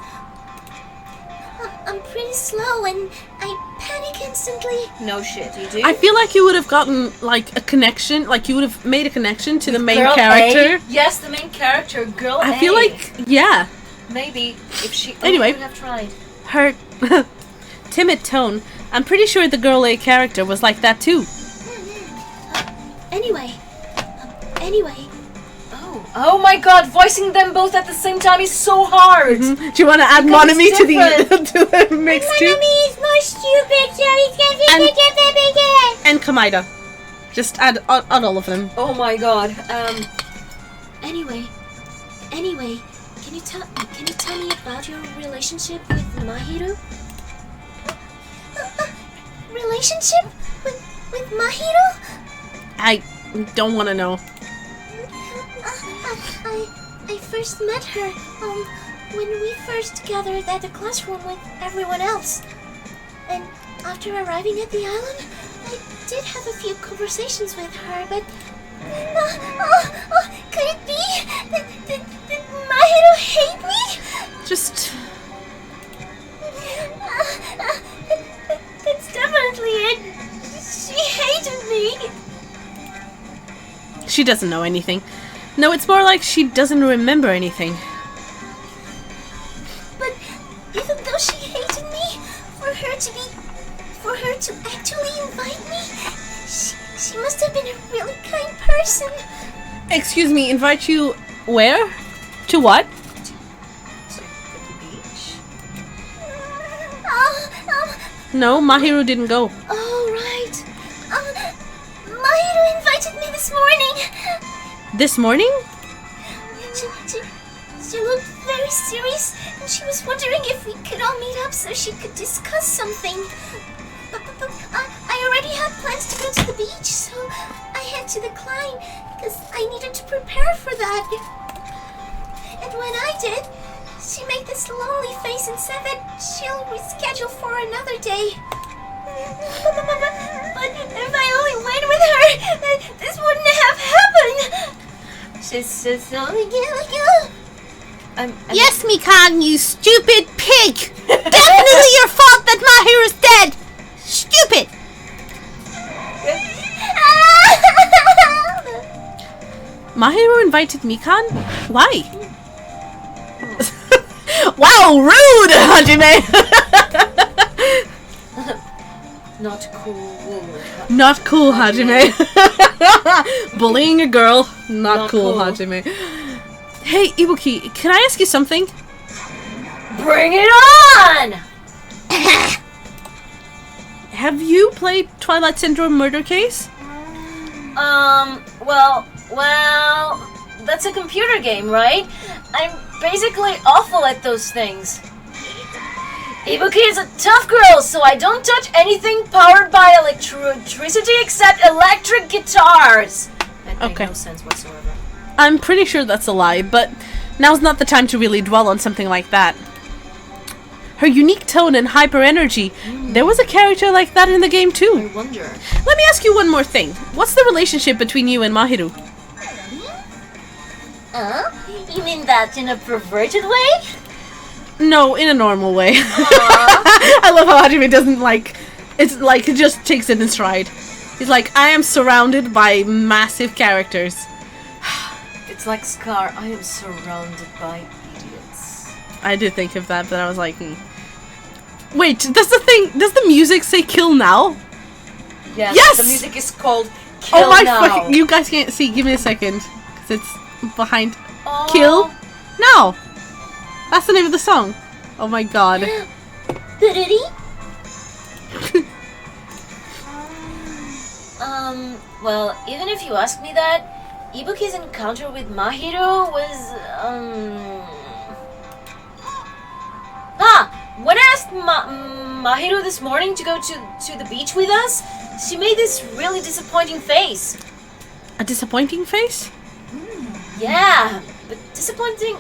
I'm pretty slow and I panic instantly. No shit, you do? I feel like you would have gotten, like, a connection, like you would have made a connection to the main Girl character. A? Yes, the main character, Girl A. I feel like, yeah. Maybe if she Anyway. would have tried. Her timid tone. I'm pretty sure the Girl A character was like that too. Anyway. Oh my god, voicing them both at the same time is so hard! Do you want to add Because Monami it's to the mix too? is more stupid, so he's And Komaida. Just add all of them. Oh my god, Anyway, can you tell me about your relationship with Mahiro? Relationship with Mahiro? I don't want to know. I first met her when we first gathered at the classroom with everyone else. And after arriving at the island, I did have a few conversations with her, but could it be that Mahiro hate me? Just... That's definitely it. She hated me. She doesn't know anything. No, it's more like she doesn't remember anything. But even though she hated me, for her to actually invite me, she must have been a really kind person. Excuse me, invite you where? To what? to the beach? No, Mahiro didn't go. Oh, right. Mahiro invited me this morning. This morning? She looked very serious, and she was wondering if we could all meet up so she could discuss something. But I already had plans to go to the beach, so I had to decline because I needed to prepare for that. And when I did, she made this lonely face and said that she'll reschedule for another day. But if I only went with her, this wouldn't have happened. She's just only Yes, Mikan, you stupid pig! Definitely your fault that Mahiro's dead! Stupid! Mahiru invited Mikan? Why? Wow, rude, Hajime! Not cool. Not cool, Hajime. Bullying a girl, not cool, Hajime. Hey, Ibuki, can I ask you something? Bring it on! Have you played Twilight Syndrome Murder Case? Well, that's a computer game, right? I'm basically awful at those things. Ibuki is a tough girl, so I don't touch anything powered by electricity except electric guitars. That made no sense whatsoever. I'm pretty sure that's a lie, but now's not the time to really dwell on something like that. Her unique tone and hyper energy, there was a character like that in the game too. I wonder. Let me ask you one more thing. What's the relationship between you and Mahiru? You mean that in a perverted way? No, in a normal way. I love how Hajime doesn't it's like he just takes it in stride. He's like, I am surrounded by massive characters. It's like Scar, I am surrounded by idiots. I did think of that, but I was like, Wait, does the music say kill now? Yes! The music is called Kill Oh my Now. fucking, you guys can't see, give me a second. Because it's behind Kill Now. That's the name of the song. Oh my god. Well, even if you ask me that, Ibuki's encounter with Mahiru was, when I asked Mahiru this morning to go to the beach with us, she made this really disappointing face. A disappointing face? Yeah, but disappointment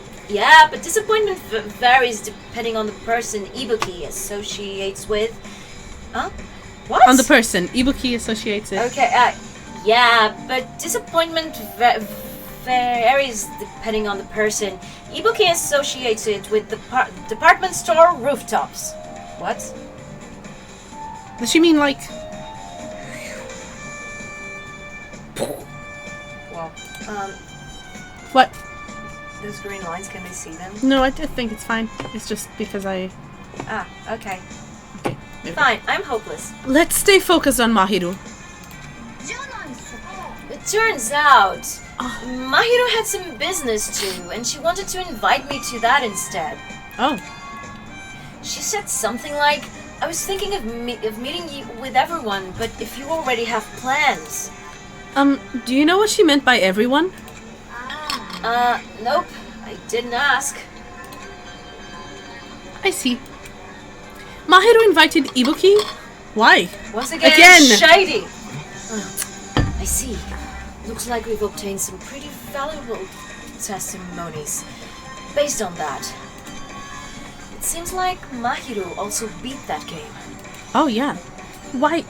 varies depending on the person Ibuki associates with. Huh? What? On the person. Ibuki associates it. Okay, yeah, but disappointment varies depending on the person. Ibuki associates it with the department store rooftops. What? Does she mean like... Well, What? those green lines, can they see them? No, I think it's fine. It's just because I... Okay. Maybe. Fine, I'm hopeless. Let's stay focused on Mahiru. It turns out, Mahiru had some business too, and she wanted to invite me to that instead. Oh. She said something like, I was thinking of meeting you with everyone, but if you already have plans. Do you know what she meant by everyone? Nope. I didn't ask. I see. Mahiru invited Ibuki? Why? Once again. Shady! I see. Looks like we've obtained some pretty valuable testimonies. Based on that, it seems like Mahiru also beat that game. Oh, yeah. Why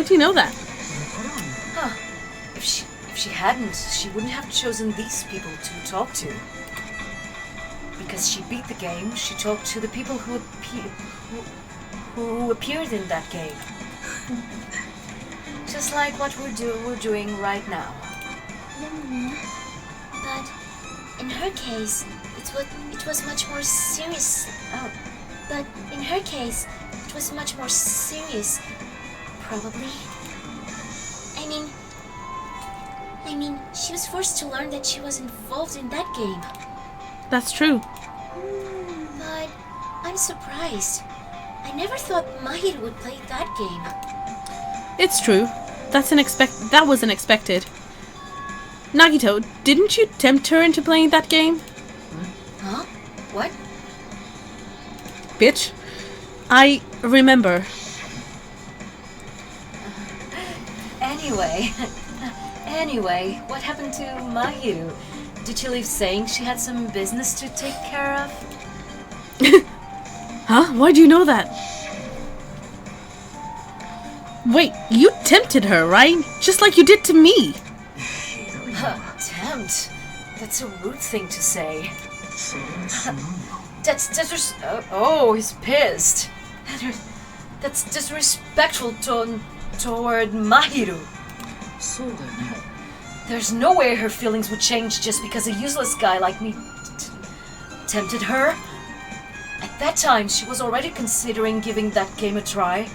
do you know that? Huh. If she hadn't, she wouldn't have chosen these people to talk to. Because she beat the game, she talked to the people who appeared in that game. Just like what we're doing right now. But in her case, it was much more serious. But in her case, it was much more serious. Probably. I mean, she was forced to learn that she was involved in that game. That's true. But I'm surprised. I never thought Mahiru would play that game. It's true. That was unexpected. Nagito, didn't you tempt her into playing that game? Huh? What? Bitch. I remember. Anyway, what happened to Mahiru? Did she leave saying she had some business to take care of? Huh? Why do you know that? Wait, you tempted her, right? Just like you did to me. Tempt? That's a rude thing to say. He's pissed. That's disrespectful toward Mahiru. There's no way her feelings would change just because a useless guy like me tempted her. At that time, she was already considering giving that game a try.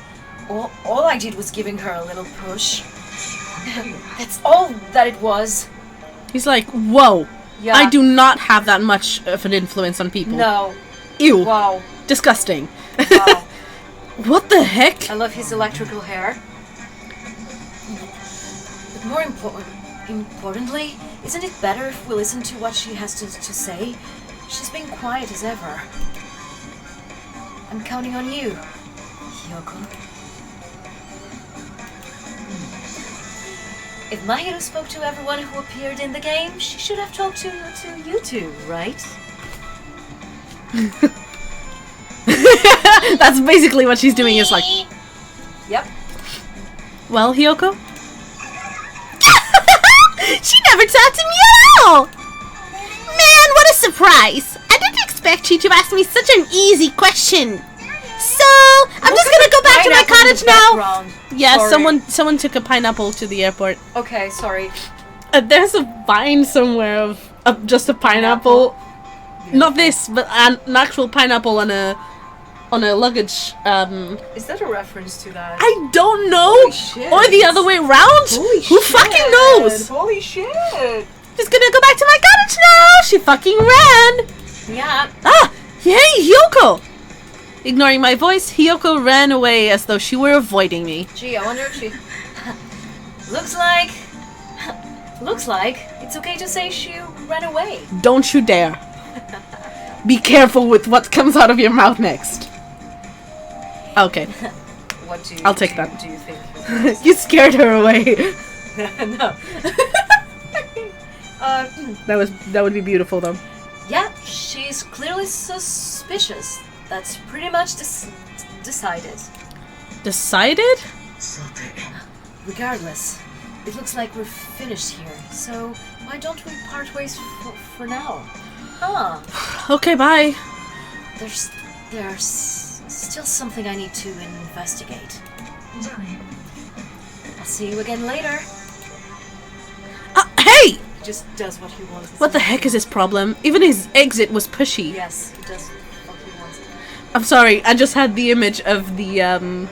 All I did was giving her a little push. That's all that it was. He's like, whoa. Yeah. I do not have that much of an influence on people. No. Ew. Wow. Disgusting. Wow. What the heck? I love his electrical hair. But more importantly, isn't it better if we listen to what she has to say? She's been quiet as ever. I'm counting on you, Hiyoko. If Mahiro spoke to everyone who appeared in the game, she should have talked to you two, right? That's basically what she's doing, is like... Yep. Well, Hiyoko? She never talked to me at all! Man, what a surprise! I didn't expect you to ask me such an easy question. So, I'm just gonna go back to my cottage now. Yeah, Sorry. someone took a pineapple to the airport. Okay, sorry. There's a vine somewhere of just a pineapple. Not this, but an actual pineapple on a luggage. Is that a reference to that? I don't know. Holy shit. Or the other way around. Holy Who shit. fucking knows? Holy shit. Just gonna go back to my cottage now. She fucking ran. Yeah. Ah, hey, Hiyoko. Ignoring my voice, Hiyoko ran away as though she were avoiding me. Gee, I wonder if she... Looks like it's okay to say she ran away. Don't you dare. Be careful with what comes out of your mouth next. Okay. What do you I'll take that. Do you think? You scared her away. No. That would be beautiful though. Yeah, she's clearly suspicious. That's pretty much decided. Decided? Regardless, it looks like we're finished here. So why don't we part ways for now? Huh? Okay, bye. There's still something I need to investigate. I'll see you again later. Hey! He just does what he wants. What the heck is his problem? Even his exit was pushy. Yes, he does what he wants. I'm sorry, I just had the image of the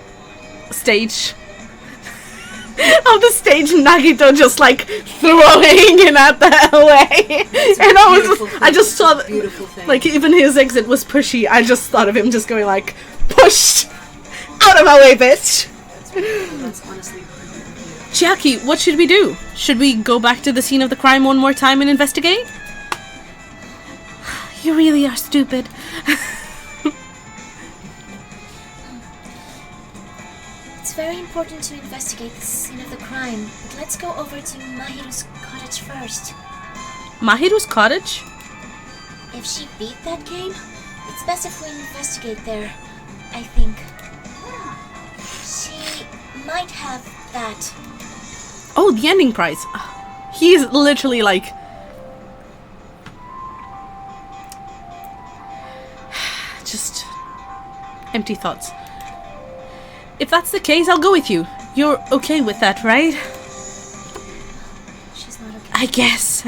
stage. Of the stage, Nagito just like throwing Hinata away. And I just saw that, Beautiful thing. like, even his exit was pushy. I just thought of him just going like, push! Out of my way, bitch! That's honestly pretty beautiful. Chiaki, what should we do? Should we go back to the scene of the crime one more time and investigate? You really are stupid. It's very important to investigate the scene of the crime, but let's go over to Mahiru's cottage first. Mahiru's cottage? If she beat that game, it's best if we investigate there, I think. She might have that. Oh, the ending prize. He's literally like... just... empty thoughts. If that's the case, I'll go with you. You're okay with that, right? She's not okay. I guess.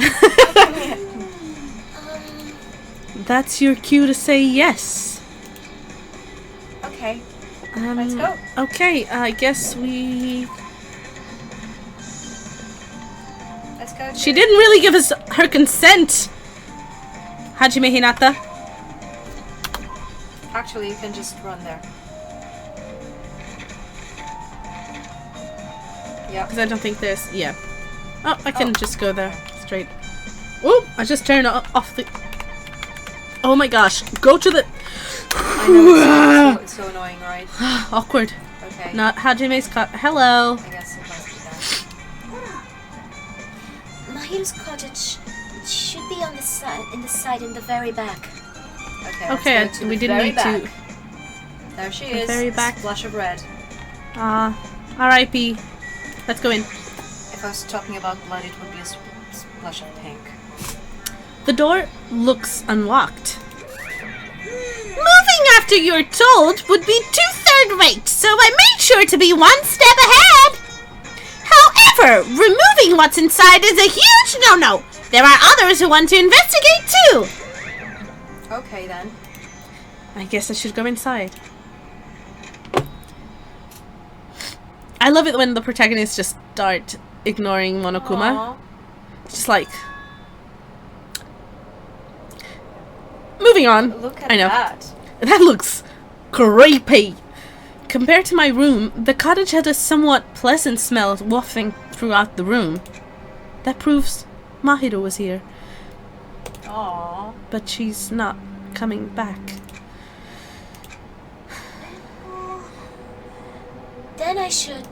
That's your cue to say yes. Okay, let's go. Okay, I guess we... Let's go. She didn't really give us her consent. Hajime Hinata. Actually, you can just run there. Yeah. Because I don't think there's... yeah. Oh, I can just go there. Straight. Oh, I just turned off the... oh my gosh. Go to the... I know, it's so annoying, right? Awkward. Okay. Not Hajime's cut. Hello. I guess it must be that. Mahiru's cottage should be on the side, in the very back. Okay, Okay, let's go to we the didn't very need back. to... There she The is. very back. Splash of red. R.I.P. Let's go in. If I was talking about blood, it would be a splash of pink. The door looks unlocked. Moving after you're told would be 2/3 rate, so I made sure to be one step ahead. However, removing what's inside is a huge no-no. There are others who want to investigate too. Okay then. I guess I should go inside. I love it when the protagonists just start ignoring Monokuma. Aw. It's just like... Moving on. Look at I know. that. That looks creepy. Compared to my room, the cottage had a somewhat pleasant smell wafting throughout the room. That proves Mahiro was here. Aww. But she's not coming back. Then I should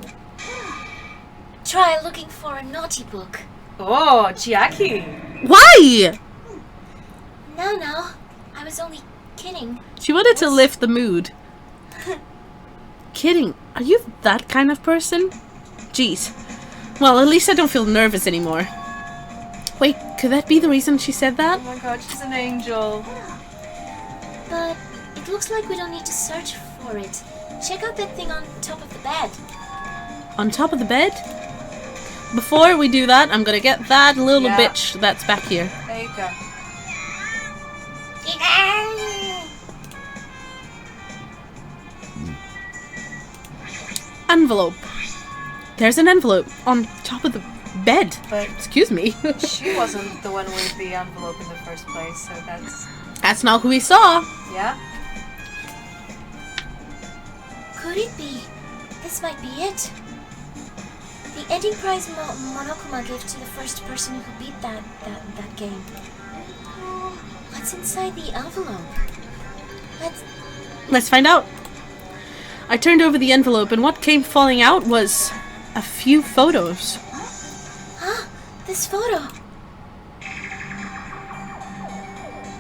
try looking for a naughty book. Oh, Jackie. Why? No, I was only kidding. She wanted to lift the mood. Kidding. Are you that kind of person? Jeez. Well, at least I don't feel nervous anymore. Wait, could that be the reason she said that? Oh my god, she's an angel. But it looks like we don't need to search for it. Check out that thing on top of the bed. On top of the bed? Before we do that, I'm gonna get that little Yeah. bitch that's back here. There you go. Envelope. There's an envelope on top of the bed. But Excuse me. she wasn't the one with the envelope in the first place, so that's... That's not who we saw. Yeah? Could it be? This might be it. The ending prize Monokuma gave to the first person who beat that game. What's inside the envelope? Let's find out. I turned over the envelope and what came falling out was a few photos. Huh? This photo.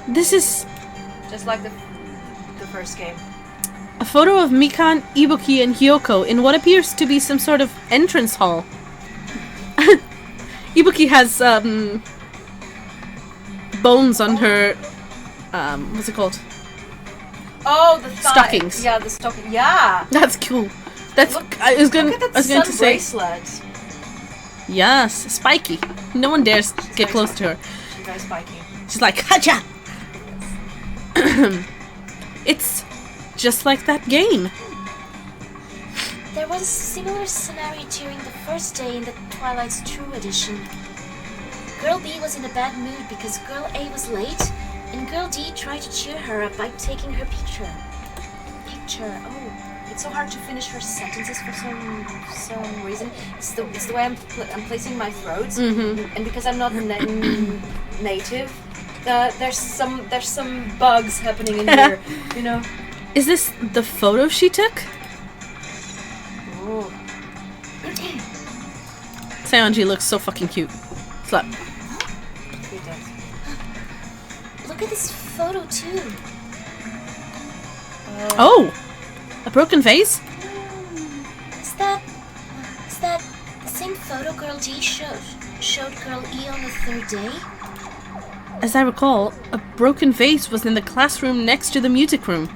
This is Just like the first game. a photo of Mikan, Ibuki, and Hyoko in what appears to be some sort of entrance hall. Ibuki has bones on her what's it called? Oh, the thigh. Stockings. Yeah, the stocking. Yeah. That's cool. That's I was going Look at that to sun say bracelet. yes, spiky. No one dares get very close to her. She's very spiky. She's like, hacha! It's just like that game. There was a similar scenario during the first day in the Twilight's True edition. Girl B was in a bad mood because Girl A was late, and Girl D tried to cheer her up by taking her picture. Oh, it's so hard to finish her sentences for some reason. It's the way I'm placing my throats, and because I'm not native, there's some bugs happening in here, you know. Is this the photo she took? Ooh. Seonji looks so fucking cute. Slap. He does. Look at this photo too. Oh! A broken vase? Is that the same photo Girl D showed Girl E on the third day? As I recall, a broken vase was in the classroom next to the music room.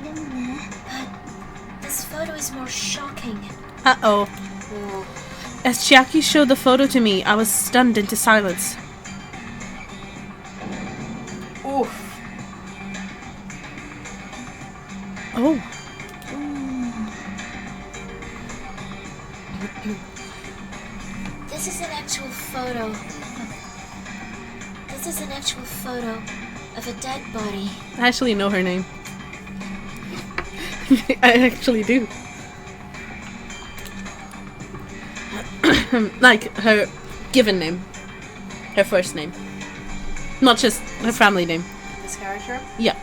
But this photo is more shocking. Uh-oh. Ooh. As Chiaki showed the photo to me, I was stunned into silence. Oof. Oh. This is an actual photo. This is an actual photo of a dead body. I actually know her name. I actually do. Like, her given name. Her first name. Not just her family name. This character? Yeah.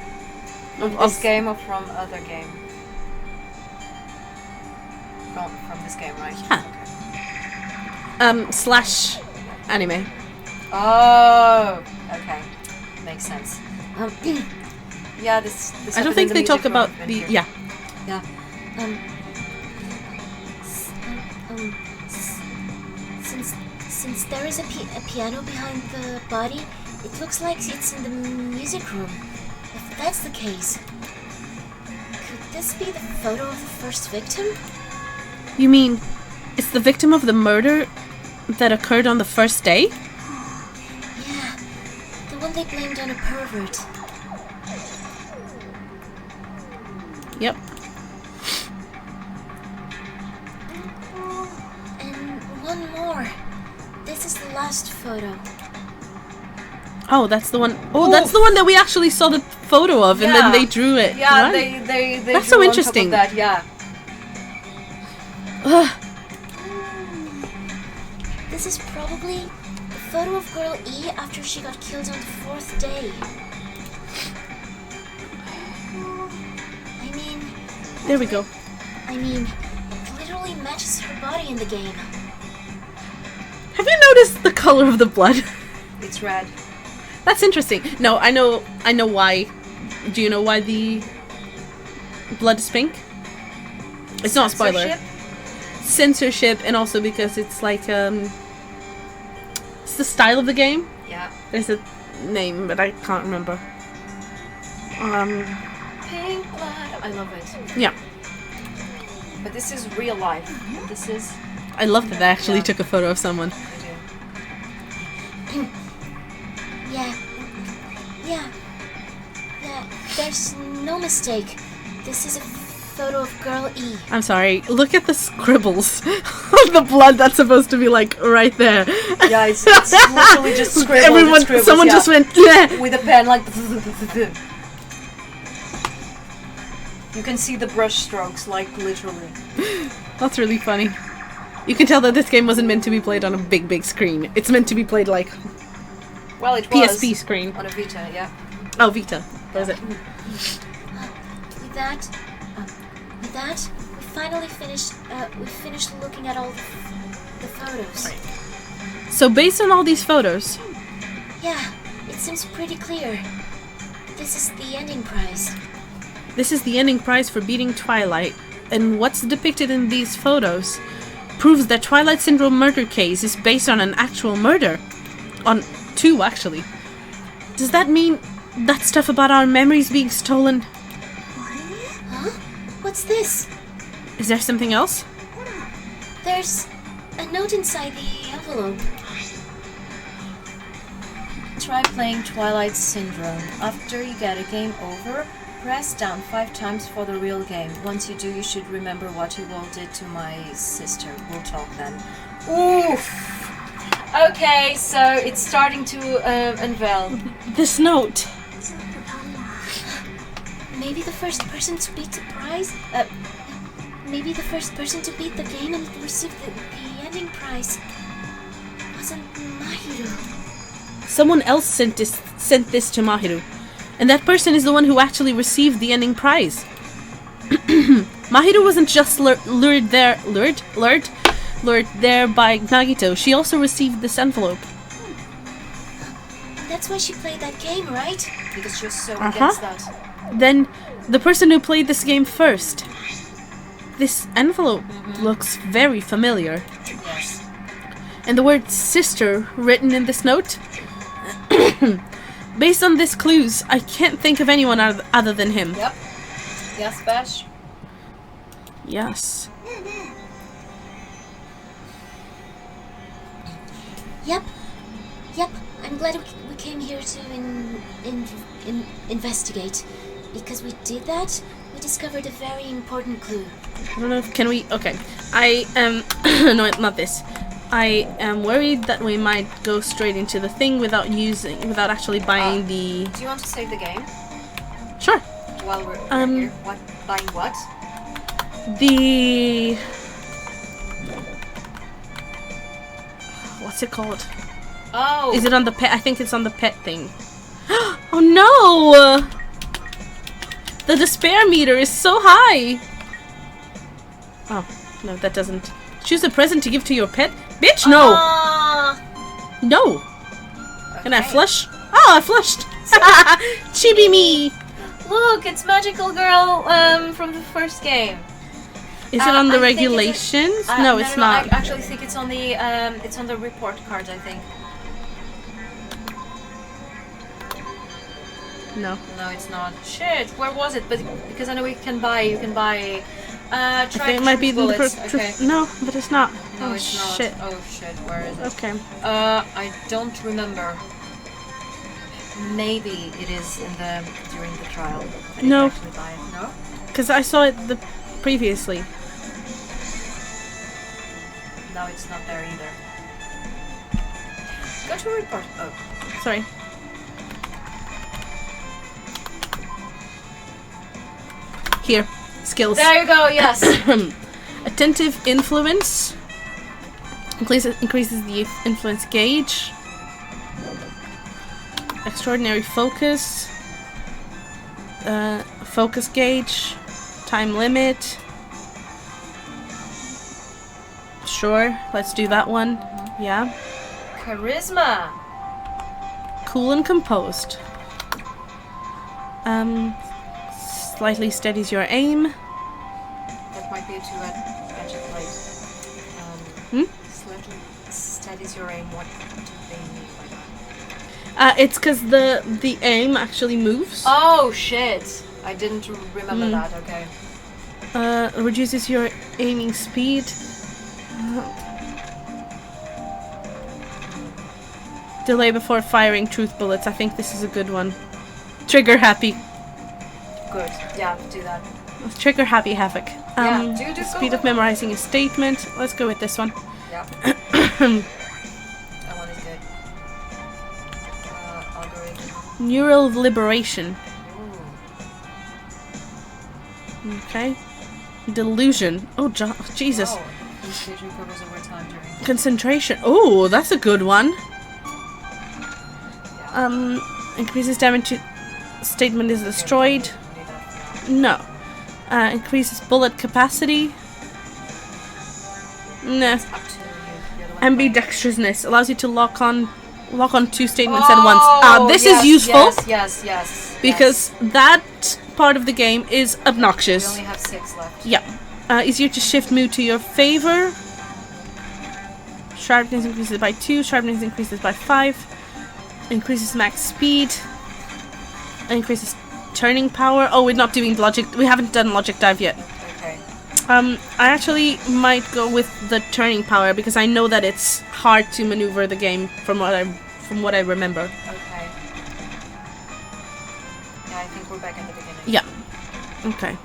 From this game or from other game? From this game, right? Yeah. Slash anime. Oh, okay. Makes sense. Yeah, this I don't happened think in they the talk music about room the... adventure. Yeah. Yeah. Since there is a piano behind the body, it looks like it's in the music room. If that's the case, this be the photo of the first victim? You mean it's the victim of the murder that occurred on the first day? Yeah, the one they blamed on a pervert. Yep. And one more. This is the last photo. Oh, that's the one. Oh, that's the one that we actually saw the photo of, and then they drew it. Yeah, Right. they That's drew so on top of interesting. that, yeah. Ugh. This is probably the photo of girl E after she got killed on the 4th day. There we go. I mean, it literally matches her body in the game. Have you noticed the color of the blood? It's red. That's interesting. No, I know why. Do you know why the blood is pink? It's not a spoiler. Censorship, and also because it's like it's the style of the game. Yeah. There's a name, but I can't remember. Pink blood. I love it. Yeah. But this is real life. This is. I love that they actually took a photo of someone. I Yeah. There's no mistake. This is a photo of girl E. I'm sorry. Look at the scribbles of the blood that's supposed to be like right there. do. Yeah, it's literally just scribbles. Someone just went, yeah. with a pen, like. You can see the brush strokes, like literally. That's really funny. You can tell that this game wasn't meant to be played on a big screen. It's meant to be played like Well, it was PSP screen. on a Vita, yeah. Oh, Vita. What is it? With that, we finally finished. We finished looking at all the photos. Right. So based on all these photos, Yeah, it seems pretty clear. This is the ending prize. this is the ending prize for beating Twilight, and what's depicted in these photos proves that Twilight Syndrome murder case is based on an actual murder. On 2, actually. Does that mean that stuff about our memories being stolen? Huh? What's this? Is there something else? There's a note inside the envelope. Try playing Twilight Syndrome. After you get a game over, press down 5 times for the real game. Once you do, you should remember what you all did to my sister. We'll talk then. Oof! Okay, so it's starting to unveil. This note. Maybe the first person to beat the prize. Maybe the first person to beat the game and receive the ending prize wasn't Mahiru. Someone else sent this to Mahiru, and that person is the one who actually received the ending prize. Mahiru wasn't just lured there by Nagito. She also received this envelope. That's why she played that game, right? Because she was so against that. Then the person who played this game first. This envelope looks very familiar. Yes. And the word sister written in this note. Based on these clues, I can't think of anyone other than him. Yep. Yes, Bash. Yes. Yep. I'm glad we came here to investigate. Because we did that, we discovered a very important clue. I don't know if can we. Okay, I am. No, not this. I am worried that we might go straight into the thing without actually buying the. Do you want to save the game Sure. while we're here? What? Buying what? The. What's it called? Oh. Is it on the pet? I think it's on the pet thing. Oh no! The despair meter is so high! Oh, no, that doesn't. Choose a present to give to your pet? Bitch, no! No! Can I flush? Oh, I flushed! Chibi me! Look, it's Magical Girl from the first game. Is it on the I think regulations? No, it's not. I actually think it's on the report card, I think. No. No, it's not. Shit, where was it? But because I know you can buy I try think it might be bullets. the Okay. No, but it's not. No, Oh it's not. shit. Oh shit, where is it? Okay. I don't remember. Maybe it is during the trial. I No. didn't actually buy it. No? Because I saw it previously. No, it's not there either. Go to report. Oh. Sorry. Here. Skills. There you go, yes! Attentive influence. Increases the influence gauge. Extraordinary focus. Focus gauge. Time limit. Sure, let's do that one. Yeah. Charisma! Cool and composed. Slightly steadies your aim. That might be a two-edged blade. Slightly steadies your aim. What do they mean by that? It's because the aim actually moves. Oh shit! I didn't remember that, okay. Reduces your aiming speed. Delay before firing truth bullets. I think this is a good one. Trigger happy. Good. Yeah, do that. Trigger happy havoc. Yeah, do Speed go, of go. memorizing a statement. Let's go with this one. Yeah. That one is good. Algorithm. Neural liberation. Ooh. Okay. Delusion. Oh, Jesus. Wow. This stage recovers over time during. Concentration. Oh, that's a good one. Increases damage to statement is destroyed. No. Increases bullet capacity. Nah. Up to you. You're the one Ambidextrousness allows you to lock on two statements at once. This is useful Yes. because that part of the game is We obnoxious. only have 6 left. Yeah. Easier to shift mood to your favor. Sharpness increases by 2. Sharpness increases by 5. Increases max speed. Increases turning power. Oh, we're not doing logic. We haven't done logic dive yet. Okay. I actually might go with the turning power because I know that it's hard to maneuver the game from what I remember. Okay. Yeah, I think we're back at the beginning. Yeah. Okay.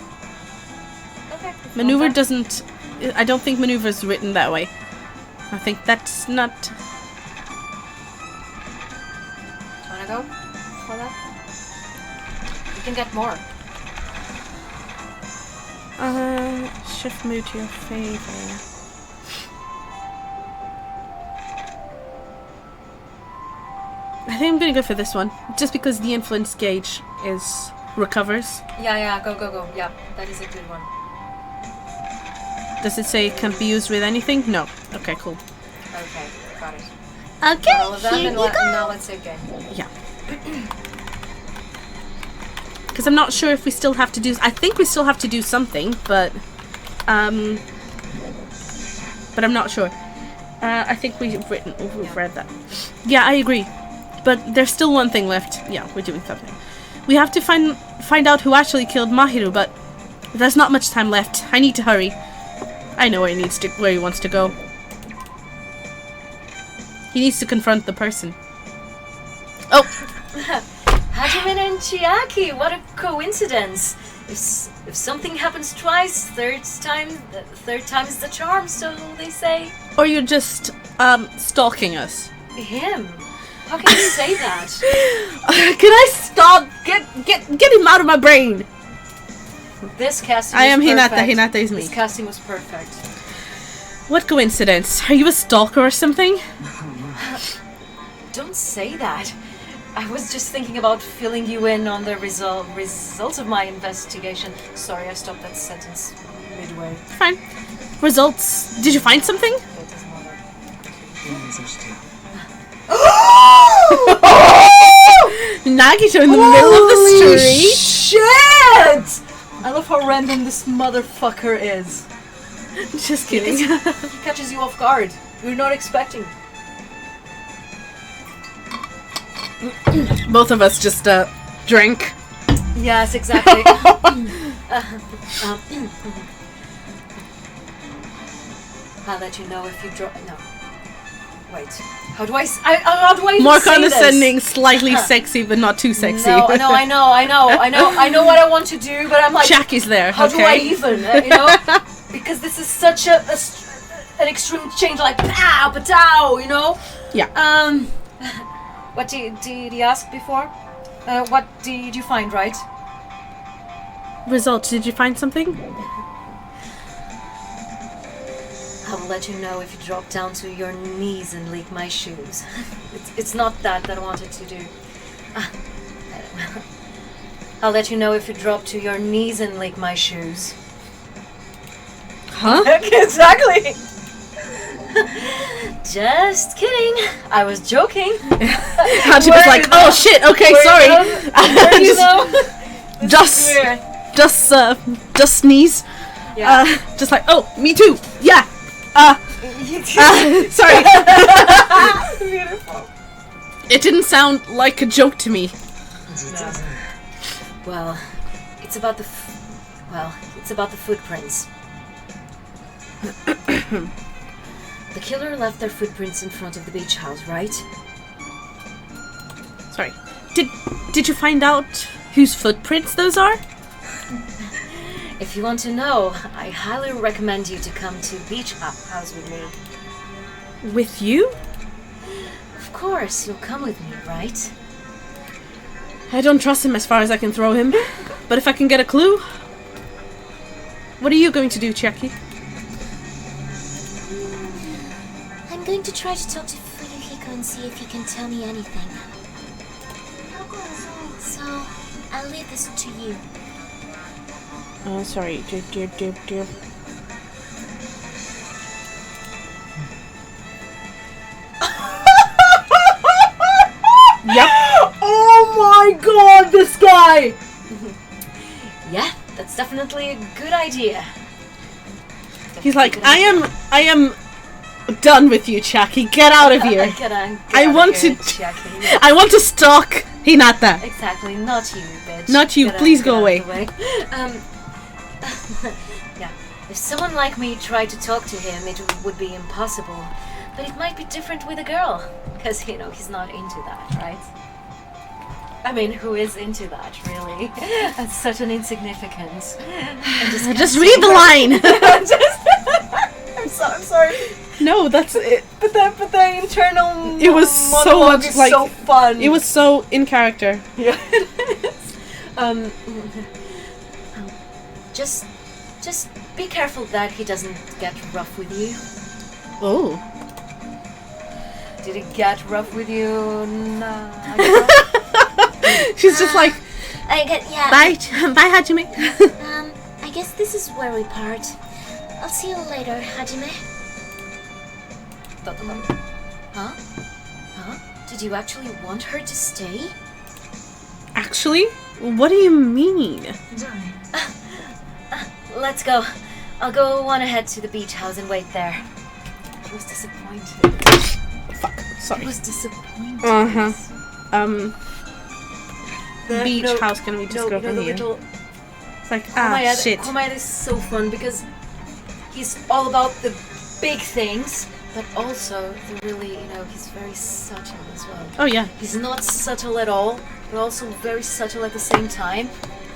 Okay. Maneuver Okay. doesn't. I don't think maneuver is written that way. I think that's not. Wanna go for that? You can get more. Shift mood to your favor. I think I'm gonna go for this one, just because the influence gauge recovers. Yeah, go. Yeah, that is a good one. Does it say it can't be used with anything? No. Okay, cool. Okay, got it. Okay, Got all of them, here and you go. now let's save game. Yeah. Because I'm not sure if we still have to do. I think we still have to do something, but I'm not sure. I think we've read that. Yeah, I agree. But there's still one thing left. Yeah, we're doing something. We have to find out who actually killed Mahiru, but there's not much time left. I need to hurry. I know where he wants to go. He needs to confront the person. Oh! Hajime and Chiaki, what a coincidence! If something happens twice, third time is the charm, so they say. Or you're just stalking us. Him? How can you say that? Can I stop? Get him out of my brain! This casting. I am was Hinata. perfect. Hinata is me. This casting was perfect. What coincidence? Are you a stalker or something? Don't say that. I was just thinking about filling you in on the result of my investigation. Sorry, I stopped that sentence midway. Fine. Results. Did you find something? That doesn't matter. Nagito in the middle of the street? Shit! I love how random this motherfucker is. Just kidding. He catches you off guard. You're not expecting. Both of us just Drink. Yes, exactly. I'll let you know if you drop. No. Wait. How do I More say condescending, this? slightly sexy, but not too sexy. No, I know what I want to do, but I'm like, Jackie's there. how okay. do I even, Because this is such an extreme change, like pow, patow, Yeah. What did you ask before? What did you find, right? Results. Did you find something? I will let you know if you drop down to your knees and lick my shoes. It's not that I wanted to do. I'll let you know if you drop to your knees and lick my shoes. Huh? Exactly. Just kidding. I was joking. Haji was like, oh shit, okay, sorry. Just sneeze. Yeah. Just like, oh, me too. Yeah. Sorry. Beautiful. It didn't sound like a joke to me. No. Well, it's about the footprints. The killer left their footprints in front of the beach house, right? Sorry. Did you find out whose footprints those are? If you want to know, I highly recommend you to come to beach house with me. With you? Of course, you'll come with me, right? I don't trust him as far as I can throw him. But if I can get a clue... What are you going to do, Chiaki? I'm going to try to talk to Fuyuhiko and see if he can tell me anything. So, I'll leave this to you. Oh, sorry. Yep. Oh my god, this guy! Yeah, that's definitely a good idea. He's like, I am done with you, Chiaki. Get out of here. I want to stalk Hinata. Exactly, not you, bitch. Not you, please go away. Yeah, if someone like me tried to talk to him, it would be impossible. But it might be different with a girl, because, he's not into that, right? I mean, who is into that, really? That's such an insignificance. Just read the line! I'm sorry. No, that's it. But the internal It was so monologue much is like so fun. It was so in character. Yeah, it is. Just be careful that he doesn't get rough with you. Oh. Did he get rough with you? Nah. She's just like, Yeah. bye Hajime. I guess this is where we part. I'll see you later, Hajime. Huh? Did you actually want her to stay? Actually? What do you mean? Let's go. I'll go on ahead to the beach house and wait there. I was disappointed. Fuck, sorry. I was disappointed. Beach house, can we just go from here? It's like, shit. Homaya is so fun because he's all about the big things, but also the really, he's very subtle as well. Oh yeah. He's not subtle at all, but also very subtle at the same time.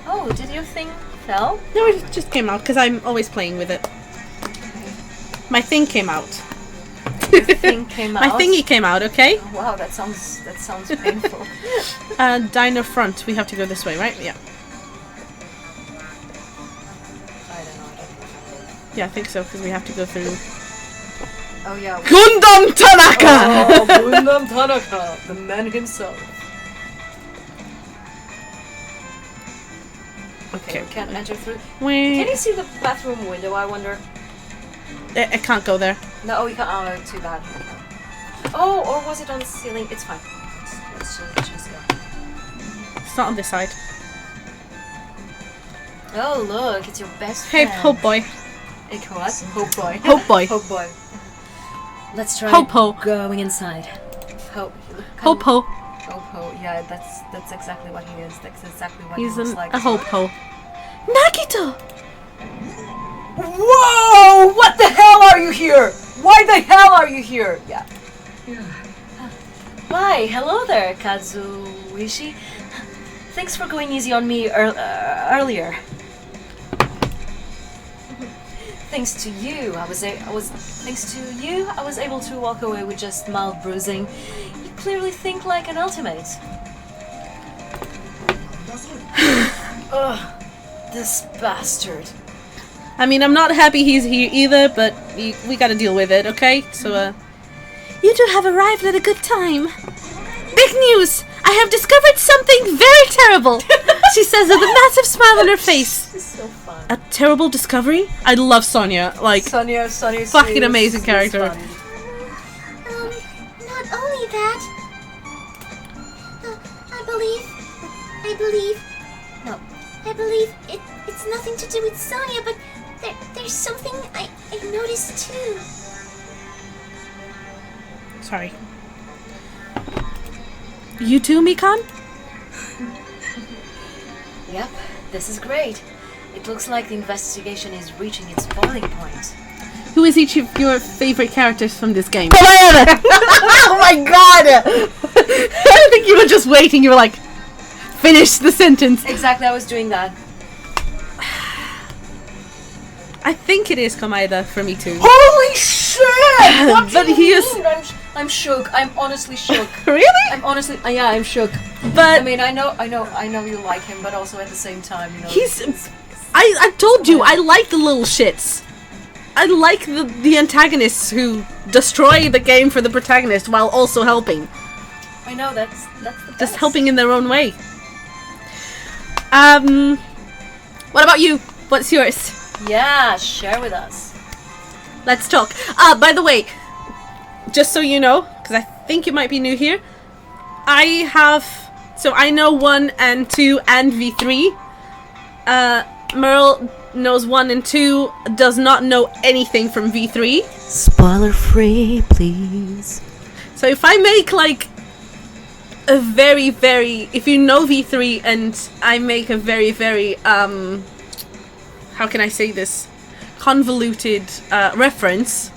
Oh, did your thing fell? No, it just came out because I'm always playing with it. My thing came out. Your thing came out? My thingy came out, okay? Oh, wow, that sounds painful. Diner front. We have to go this way, right? Yeah. I don't know. Yeah, I think so, because we have to go through... Oh, yeah. Gundam Tanaka! Oh, Gundam Tanaka, the man himself. Okay, we can't enter through. Can you see the bathroom window, I wonder? I can't go there. No, you can't. Oh, too bad. Oh, or was it on the ceiling? It's fine. Let's just go. It's not on this side. Oh, look, it's your best Hey, friend. Hope Boy. Hey, what? Hope Boy. Hope Boy. Hope Boy. Let's try Hope Ho. going inside. Hope. Hope Ho. Hope-ho. Yeah, that's exactly what he is. That's exactly what He's he looks like. a hope-ho. Nagito! Whoa! What the hell are you here? Why the hell are you here? Yeah. Why, hello there, Kazuishi. Thanks for going easy on me earlier. Thanks to you, I was able to walk away with just mild bruising. You clearly think like an ultimate. Ugh, this bastard. I mean, I'm not happy he's here either, but we gotta deal with it, okay? So, you two have arrived at a good time. Big news! I have discovered something very terrible! She says with a massive smile on her face. It's so fun. A terrible discovery? I love Sonia. Like, Sonya's fucking amazing character. Not only that, I believe it's nothing to do with Sonia, but there's something I noticed too. Sorry. You too, Mikan? Yep, this is great. It looks like the investigation is reaching its boiling point. Who is each of your favorite characters from this game? Oh my god! I think you were just waiting. You were like, finish the sentence. Exactly, I was doing that. I think it is Komaeda for me too. Holy shit! What But do you he is- mean? I'm shook. I'm honestly shook. Really? I'm honestly, yeah, I'm shook. But I mean, I know you like him, but also at the same time, you know. I told you, I like the little shits. I like the antagonists who destroy the game for the protagonist while also helping. I know that's the best. Just helping in their own way. What about you? What's yours? Yeah, share with us. Let's talk. By the way, just so you know, because I think you might be new here, I know 1 and 2 and V3. Merle knows 1 and 2, does not know anything from V3. Spoiler free, please. So if I make like a very, very, if you know V3 and I make a very, very, how can I say this? Convoluted reference.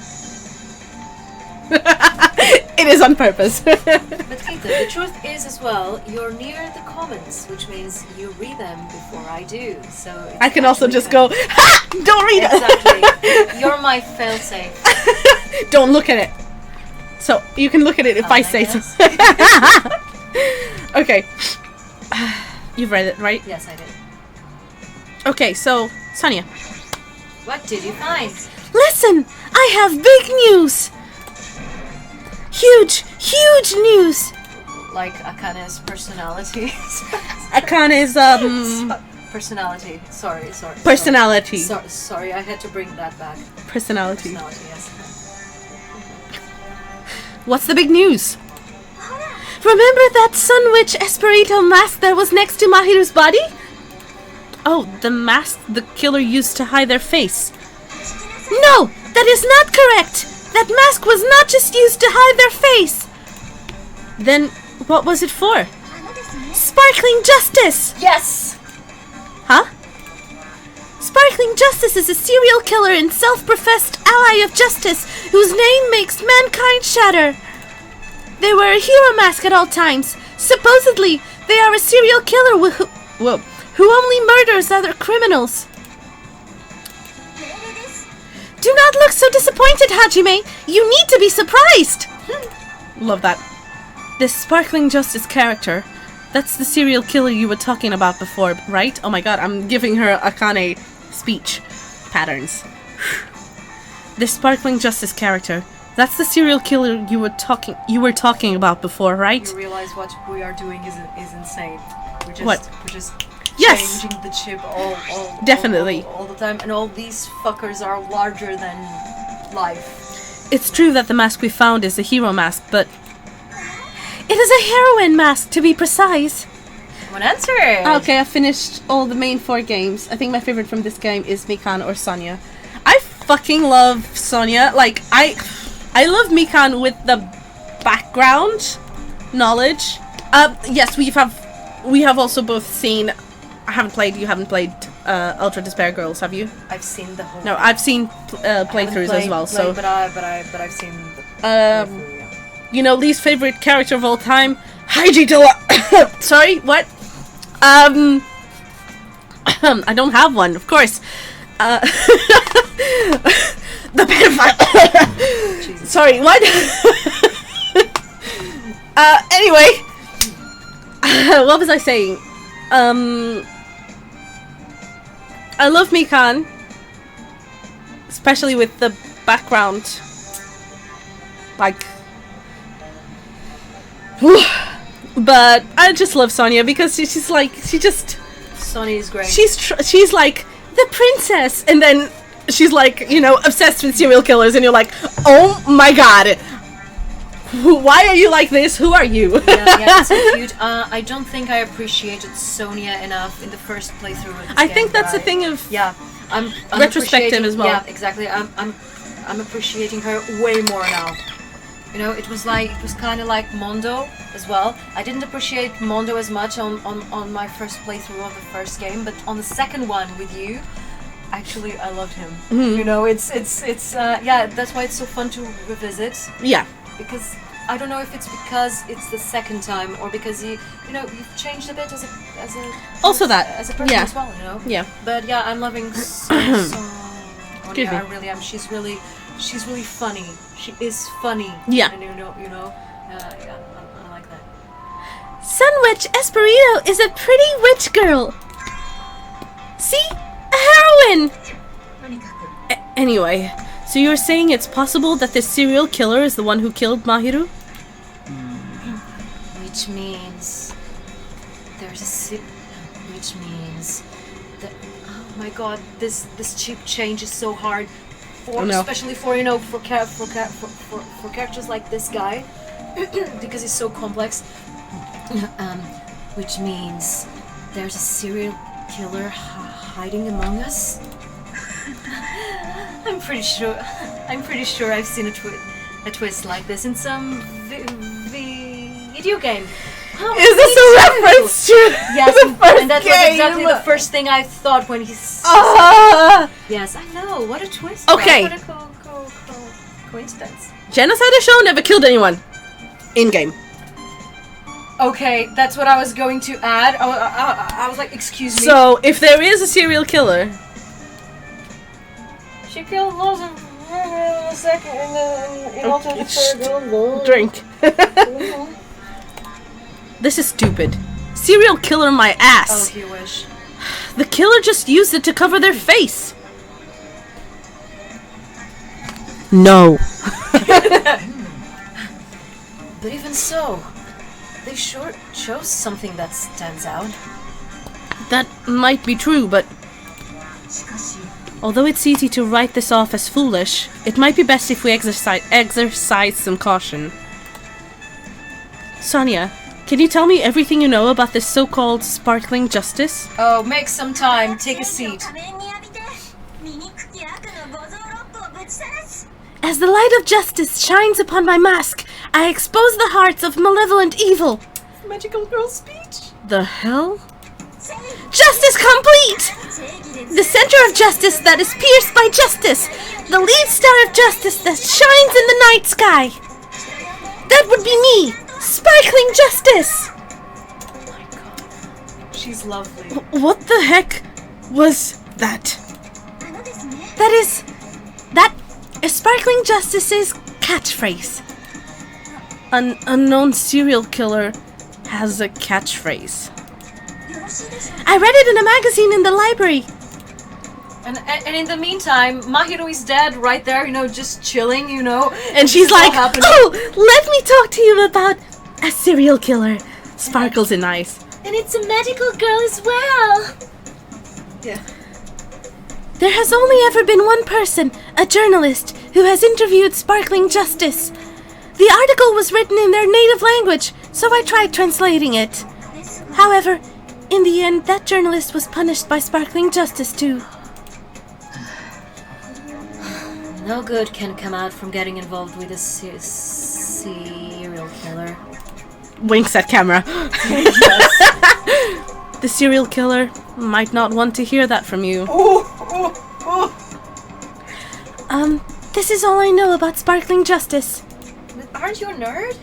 It is on purpose. But Keita, the truth is as well, you're near the comments, which means you read them before I do. So it's I can also actually just go, ha! Don't read Exactly. You're my failsafe. it. Don't look at it. So you can look at it if I say so. guess. Okay. You've read it, right? Yes, I did. Okay, so Sonia. What did you find? Listen! I have big news! Huge news! Like Akane's personality. Akane's, Personality. Sorry. personality. Sorry, I had to bring that back. Personality. Personality, yes. What's the big news? Remember that Sunwitch Esperito mask that was next to Mahiru's body? Oh, the mask the killer used to hide their face. No, that is not correct! That mask was not just used to hide their face! Then, what was it for? Sparkling Justice! Yes! Huh? Sparkling Justice is a serial killer and self-professed ally of justice whose name makes mankind shudder. They wear a hero mask at all times. Supposedly, they are a serial killer who only murders other criminals. Do not look so disappointed, Hajime. You need to be surprised. Love that. This Sparkling Justice character, that's the serial killer you were talking about before, right? Oh my god, I'm giving her Akane speech patterns. This Sparkling Justice character, that's the serial killer you were talking about before, right? You realize what we are doing is insane. We're just Yes! changing the chip all Definitely. all the time, and all these fuckers are larger than life. It's true that the mask we found is a hero mask, but it is a heroine mask, to be precise. One answer. Okay, I finished all the main 4 games. I think my favorite from this game is Mikan or Sonia. I fucking love Sonia. Like, I love Mikan with the background knowledge Yes, we have also both seen. I haven't played. You haven't played Ultra Despair Girls, have you? I've seen the whole. No, I've seen playthroughs as well. So, but I've seen. The you know, least favorite character of all time, Haiji Sorry, what? I don't have one, of course. The pedophile. Sorry, what? Anyway, what was I saying? I love Mikan, especially with the background, like. But I just love Sonia because she's like, she just. Sonia is great. She's like the princess, and then she's like, you know, obsessed with serial killers, and you're like, oh my god, why are you like this? Who are you? Yeah, it's so cute. I don't think I appreciated Sonia enough in the first playthrough of this I game, think that's but a thing of I'm retrospective as well. Yeah, exactly. I'm appreciating her way more now. You know, it was kind of like Mondo as well. I didn't appreciate Mondo as much on my first playthrough of the first game, but on the second one with you, actually I loved him. Mm-hmm. You know, it's yeah, that's why it's so fun to revisit. Yeah. Because I don't know if it's because it's the second time or because you've changed a bit as a Also that. as a person Yeah. as well, you know. Yeah. But yeah, I'm loving so Excuse me. I really am. She's really funny. She is funny. Yeah. And yeah, I like that. Sunwitch Esperito is a pretty witch girl. See? A heroine! Anyway, so you're saying it's possible that this serial killer is the one who killed Mahiru? Which means which means that, oh my god, this cheap change is so hard. Especially for characters like this guy, because he's so complex. Which means there's a serial killer hiding among us. I'm pretty sure I've seen a twist like this in some video game. Oh, Is this a reference to yes, the first and that game? was exactly the first thing I thought when he's. Yes, I know. What a twist! Okay. Right? What a coincidence. Genocide show never killed anyone. In game. Okay, that's what I was going to add. I was like, excuse me. So, if there is a serial killer. She killed lots of in the second in also the third. Drink. This is stupid. Serial killer my ass. Oh, you wish. The killer just used it to cover their face. No. But even so, they sure chose something that stands out. That might be true, but although it's easy to write this off as foolish, it might be best if we exercise some caution. Sonia, can you tell me everything you know about this so-called sparkling justice? Oh, make some time. Take a seat. As the light of justice shines upon my mask, I expose the hearts of malevolent evil. Magical girl speech. The hell? Justice complete! The center of justice that is pierced by justice. The lead star of justice that shines in the night sky. That would be me! Sparkling justice! Oh my god. She's lovely. What the heck was that? That is Sparkling Justice's catchphrase. An unknown serial killer has a catchphrase. I read it in a magazine in the library. And in the meantime, Mahiru is dead right there, just chilling, And she's like, happening. oh, let me talk to you about a serial killer. Sparkles in eyes. And it's a magical girl as well. Yeah. There has only ever been one person, a journalist, who has interviewed Sparkling Justice. The article was written in their native language, so I tried translating it. However, in the end, that journalist was punished by Sparkling Justice too. No good can come out from getting involved with a serial killer. winks at camera. The serial killer might not want to hear that from you. This is all I know about sparkling justice. Aren't you a nerd?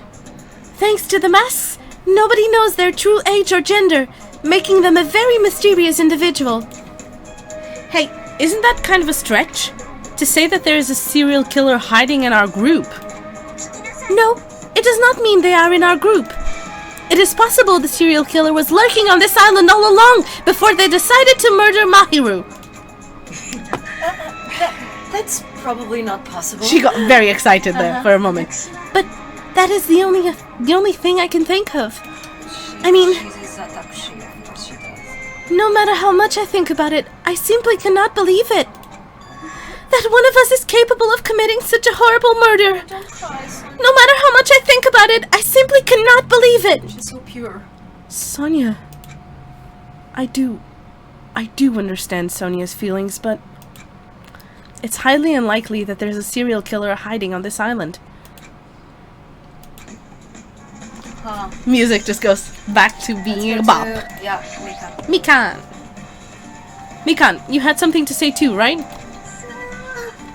Thanks to the masks, nobody knows their true age or gender, making them a very mysterious individual. Hey, isn't that kind of a stretch? To say that there is a serial killer hiding in our group? No, it does not mean they are in our group. It is possible the serial killer was lurking on this island all along before they decided to murder Mahiru. That's probably not possible. She got very excited there for a moment. But that is the only thing I can think of. I mean, no matter how much I think about it, I simply cannot believe it. That one of us is capable of committing such a horrible murder. Don't cry, Sonia. No matter how much I think about it, I simply cannot believe it. She's so pure. Sonia. I do understand Sonia's feelings, but it's highly unlikely that there's a serial killer hiding on this island. Music just goes back to being a bop. Yeah, Mikan. Mikan, you had something to say too, right?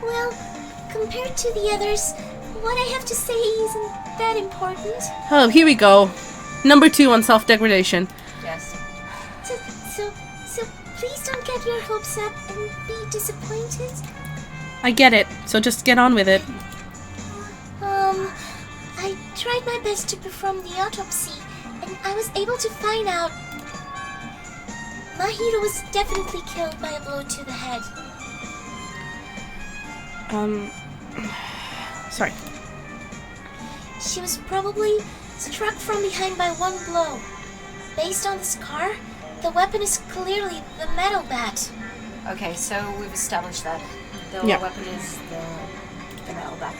Well, compared to the others, what I have to say isn't that important. Oh, here we go. Number 2 on self-degradation. Yes. So please don't get your hopes up and be disappointed. I get it, so just get on with it. I tried my best to perform the autopsy, and I was able to find out Mahiro was definitely killed by a blow to the head. Sorry. She was probably struck from behind by one blow. Based on the scar, the weapon is clearly the metal bat. Okay, so we've established that the weapon is the metal bat.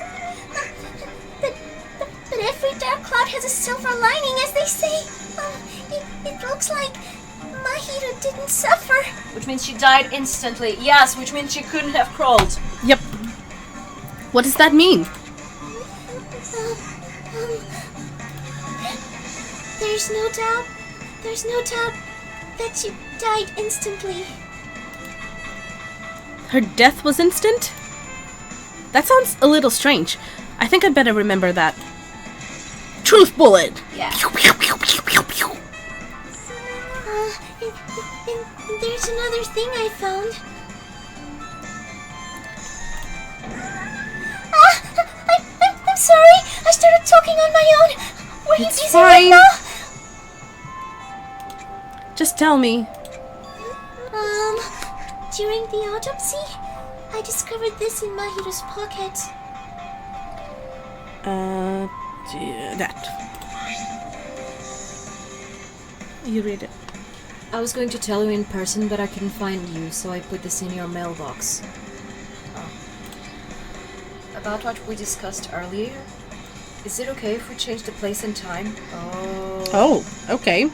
But every dark cloud has a silver lining, as they say. It looks like Mahiro didn't suffer. Which means she died instantly. Yes, which means she couldn't have crawled. Yep. What does that mean? There's no doubt that she died instantly. Her death was instant? That sounds a little strange. I think I'd better remember that. Truth bullet! Yeah. And there's another thing I found. I'm sorry. I started talking on my own. Were you It's busy right fine. now? Just tell me. During the autopsy, I discovered this in Mahiro's pocket. That. You read it. I was going to tell you in person, but I couldn't find you, so I put this in your mailbox. About what we discussed earlier. Is it okay if we change the place and time? Oh, okay.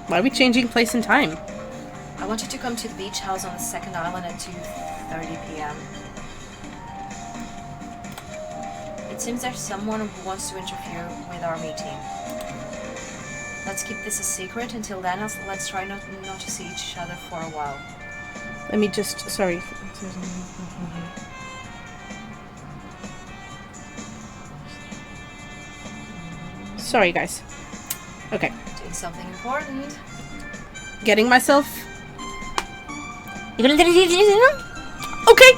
Why are we changing place and time? I want you to come to the beach house on the second island at 2:30 p.m. It seems there's someone who wants to interfere with our meeting. Let's keep this a secret until then. Let's try not to see each other for a while. Let me just... Sorry. Sorry, guys. Okay. Doing something important. Getting myself... Okay!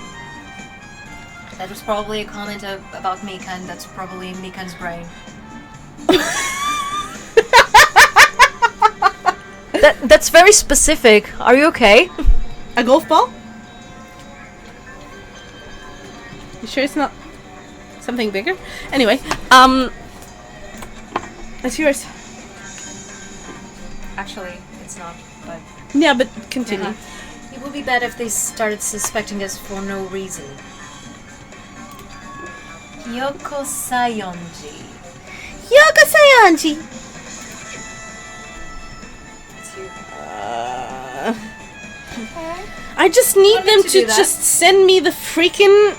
That was probably a comment about Mikan. That's probably Mikan's brain. That's very specific. Are you okay? A golf ball? You sure it's not something bigger? Anyway, it's yours. Actually, it's not, but... Yeah, but continue. It would be bad if they started suspecting us for no reason. Yoko Sayonji. Yoko Sayonji! It's you. I just need Want me them to to do that? just send me the freaking...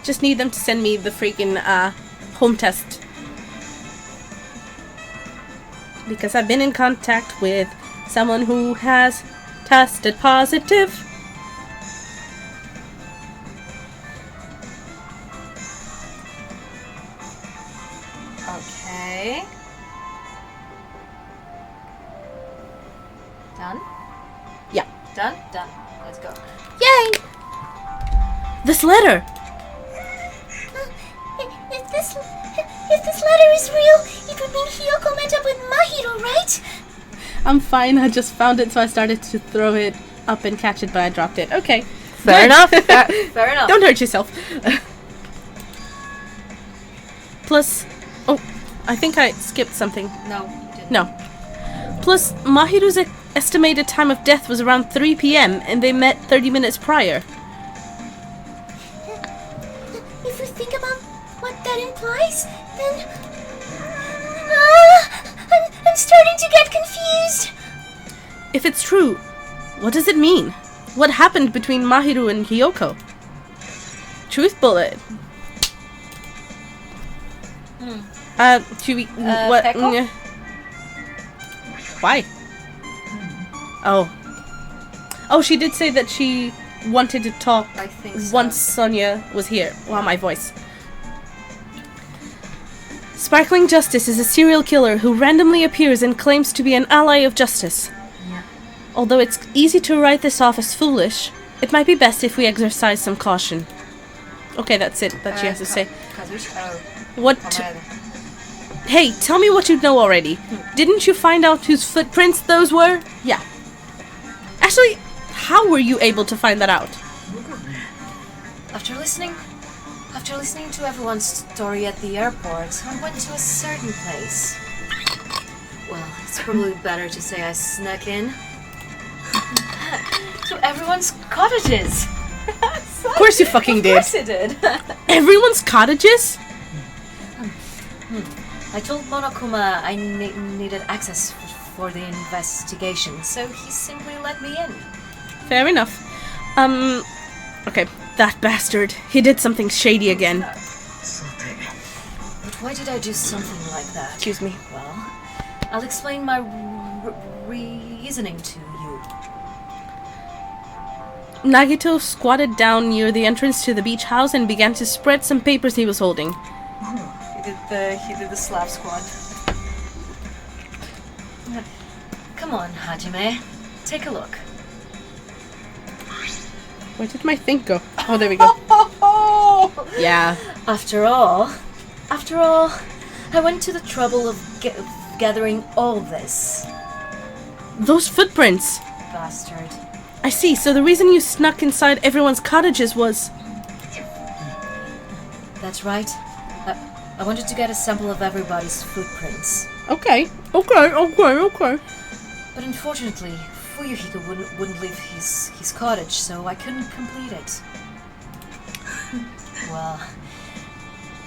Just need them to send me the freaking home test because I've been in contact with someone who has tested positive. Okay. Done? Yeah. Done? Done. Let's go. Yay! This letter! If this letter is real, it would mean Hiyoko met up with Mahiro, right? I'm fine, I just found it, so I started to throw it up and catch it, but I dropped it. Okay. Fair Good. enough. Fair enough. Don't hurt yourself. Plus... Oh, I think I skipped something. No, you didn't. No. Plus, Mahiru's estimated time of death was around 3 p.m., and they met 30 minutes prior. If we think about what that implies, then... I'm starting to get confused. If it's true, what does it mean? What happened between Mahiru and Hiyoko? Truth bullet. Should we... what? Peko? Yeah. Why? Oh. Oh, she did say that she wanted to talk I think so. once Sonia was here. Wow, my voice. Sparkling Justice is a serial killer who randomly appears and claims to be an ally of justice. Yeah. Although it's easy to write this off as foolish, it might be best if we exercise some caution. Okay, that's it that she has to say. Kazushi? Oh, What? Amaya. Hey, tell me what you know already. Didn't you find out whose footprints those were? Yeah. Actually, how were you able to find that out? After listening to everyone's story at the airport, I went to a certain place. Well, it's probably better to say I snuck in. To everyone's cottages. Of course you fucking did. Of course I did. Everyone's cottages? I told Monokuma I needed access for the investigation, so he simply let me in. Fair enough. Okay, that bastard. He did something shady again. But why did I do something like that? Excuse me. Well, I'll explain my reasoning to you. Nagito squatted down near the entrance to the beach house and began to spread some papers he was holding. He did the slap squad. Come on, Hajime. Take a look. Where did my thing go? Oh, there we go. Yeah. After all, I went to the trouble of gathering all this. Those footprints. Bastard. I see, so the reason you snuck inside everyone's cottages was... That's right. I wanted to get a sample of everybody's footprints. Okay. But unfortunately, Fuyuhiko wouldn't leave his cottage, so I couldn't complete it. Well,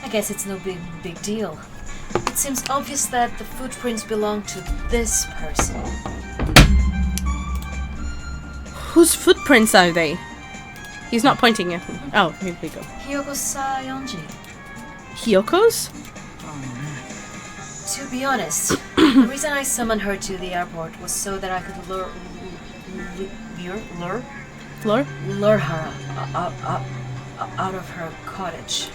I guess it's no big deal. It seems obvious that the footprints belong to this person. Whose footprints are they? He's not pointing at me. Oh, here we go. Hyoko Sayonji. Hyoko's? To be honest, the reason I summoned her to the airport was so that I could lure her out of her cottage.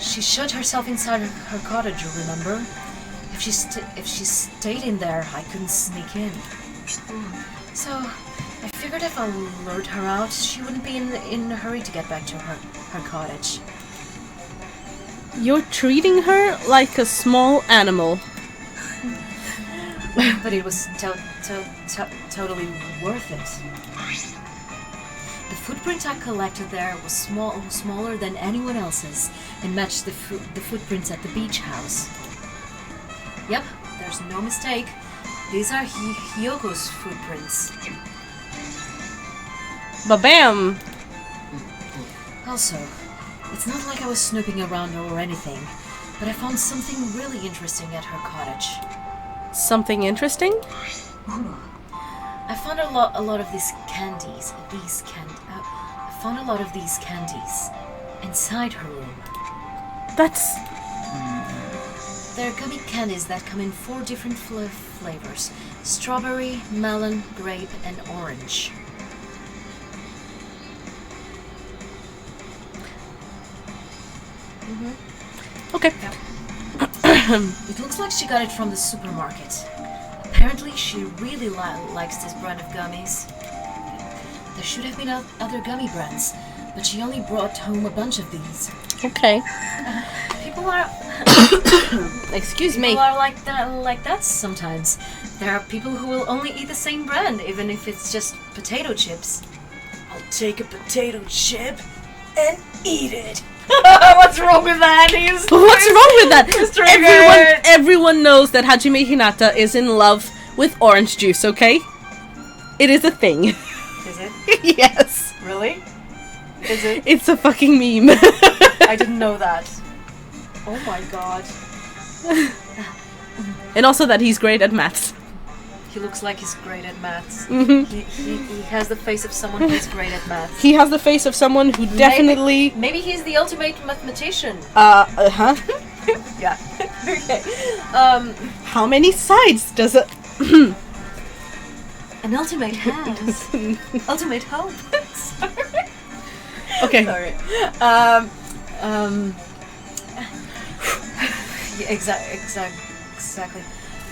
She shut herself inside her cottage, remember? If she stayed in there, I couldn't sneak in. So I figured if I lured her out, she wouldn't be in a hurry to get back to her cottage. You're treating her like a small animal. But it was totally worth it. The footprint I collected there was smaller than anyone else's and matched the footprints at the beach house. Yep, there's no mistake. These are Hyoko's footprints. Ba-bam! Also, it's not like I was snooping around or anything, but I found something really interesting at her cottage. Something interesting? I found a lot of these candies. I found a lot of these candies inside her room. That's... They're gummy candies that come in 4 different flavors. Strawberry, melon, grape, and orange. Okay. Yeah. It looks like she got it from the supermarket. Apparently, she really likes this brand of gummies. There should have been other gummy brands, but she only brought home a bunch of these. Okay. People are... Excuse me. People are like that sometimes. There are people who will only eat the same brand, even if it's just potato chips. I'll take a potato chip and eat it. What's wrong with that? What's wrong with that? Everyone knows that Hajime Hinata is in love with orange juice, okay? It is a thing. Is it? Yes. Really? Is it? It's a fucking meme. I didn't know that. Oh my god. And also that he's great at maths. He looks like he's great at maths. Mm-hmm. He has the face of someone who's great at maths. He has the face of someone who definitely... Maybe he's the ultimate mathematician. Uh-huh. Yeah. Okay. How many sides does it... An ultimate has. Ultimate hope. Sorry. Okay. Sorry. Yeah, exactly.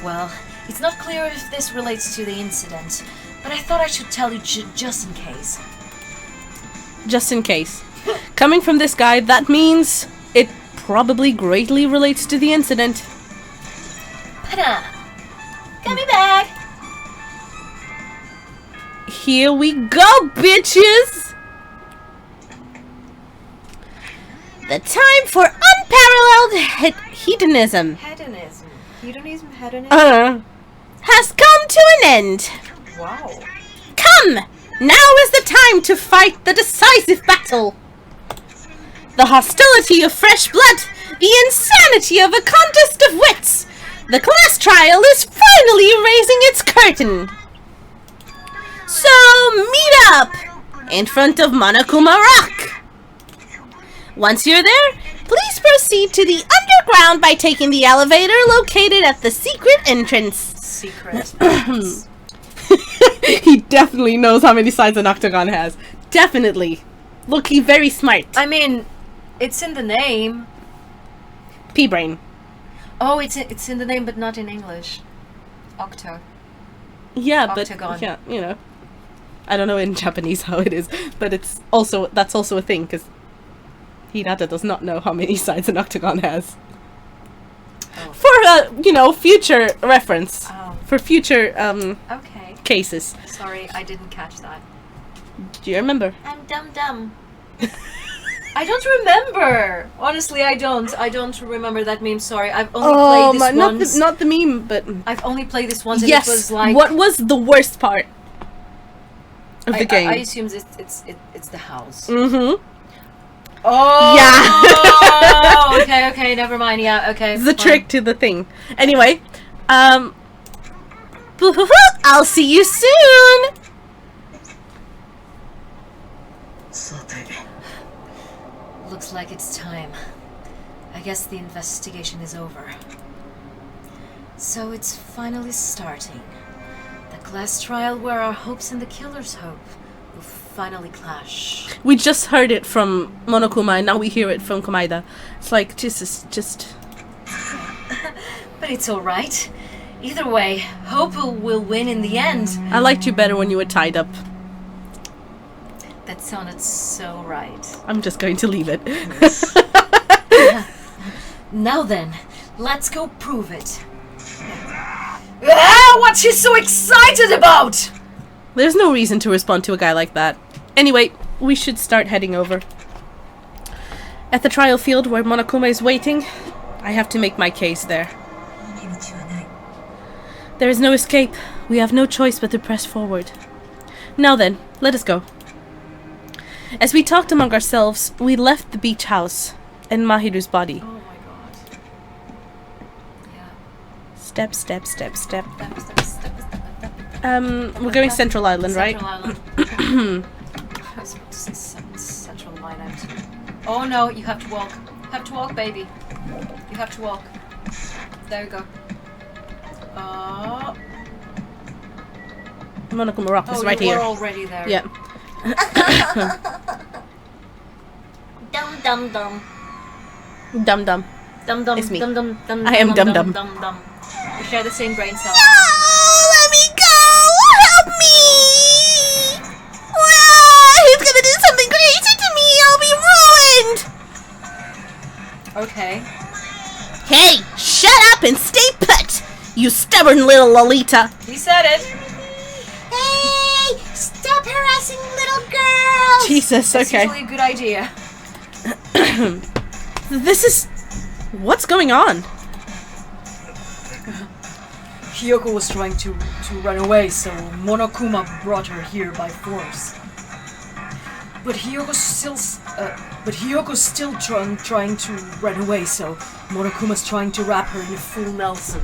Well, it's not clear if this relates to the incident, but I thought I should tell you just in case. Just in case. Coming from this guy, that means it probably greatly relates to the incident. Ta-da! Gummy bag! Here we go, bitches! The time for unparalleled hedonism. Hedonism? Has come to an end. Wow. Come! Now is the time to fight the decisive battle. The hostility of fresh blood, the insanity of a contest of wits. The class trial is finally raising its curtain. So meet up in front of Monokuma Rock. Once you're there, please proceed to the underground by taking the elevator located at the secret entrance. Secret. He definitely knows how many sides an octagon has. Definitely. Look, he's very smart. I mean, it's in the name. P-brain. Oh, it's in the name, but not in English. Octo. Yeah, Octagon. but yeah, you know, I don't know in Japanese how it is, but that's also a thing because Hinata does not know how many sides an octagon has. Oh. For future reference. Oh. For future Okay. cases. Sorry, I didn't catch that. Do you remember? I'm dumb. I don't remember. Honestly, I don't. I don't remember that meme. Sorry, I've only played this once. Not the meme, but I've only played this once, and yes. it was like. What was the worst part of the game? I assume it's the house. Mm-hmm. Oh. Yeah. Okay. Never mind. Yeah. Okay. The fine. trick to the thing. Anyway, I'll see you soon. Looks like it's time. I guess the investigation is over. So it's finally starting. The class trial where our hopes and the killer's hope will finally clash. We just heard it from Monokuma, and now we hear it from Komaeda. It's like, just... But it's alright. Either way, hope will win in the end. I liked you better when you were tied up. That sounded so right. I'm just going to leave it. Now then, let's go prove it. What's she so excited about? There's no reason to respond to a guy like that. Anyway, we should start heading over. At the trial field where Monokuma is waiting, I have to make my case there. There is no escape. We have no choice but to press forward. Now then, let us go. As we talked among ourselves, we left the beach house and Mahiru's body. Oh my god. Yeah. Step. Step. We're going Central Island, right? Central Island. I was about to say Central Island. Oh no, you have to walk. You have to walk, baby. You have to walk. there you go. Monokuma Rock is right you here. were already there. Yeah. Dum dum dum. Dum dum. Dum dum. It's me. Dum dum dum. I am dum dum. Dum dum. We share the same brain cell. Oh, let me go! Help me! He's gonna do something crazy to me. I'll be ruined. Okay. Hey, shut up and stay put, you stubborn little Lolita. He said it. Hey, stop harassing little girls. Jesus, It's okay. usually a good idea. This is... What's going on? Hiyoko was trying to run away, so Monokuma brought her here by force. But Hiyoko's still trying to run away, so Monokuma's trying to wrap her in a full Nelson.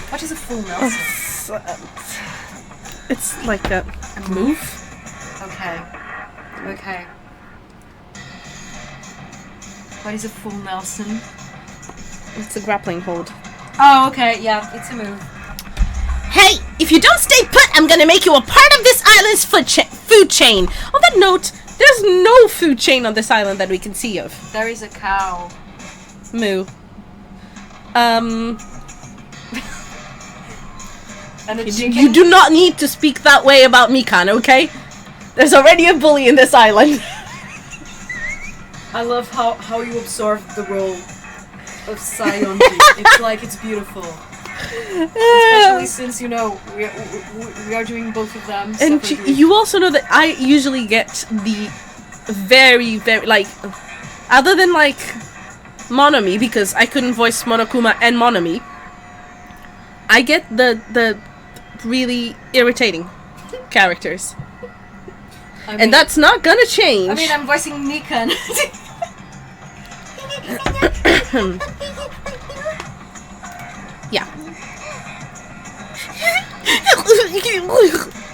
What is a full Nelson? It's like a move? Okay. What is a full Nelson? It's a grappling hold. Oh, okay, yeah, it's a move. Hey, if you don't stay put, I'm gonna make you a part of this island's food chain. On that note, there's no food chain on this island that we can see of. There is a cow. Moo. And a chicken. You do not need to speak that way about Mikan, okay? There's already a bully in this island. I love how you absorb the role of Sayonji. It's like it's beautiful. Especially since, you know, we are doing both of them And separately. you also know that I usually get the very, very, like, other than, like, Monomi, because I couldn't voice Monokuma and Monomi, I get the really irritating characters. I mean, And that's not gonna change. I mean, I'm voicing Mikan. Yeah.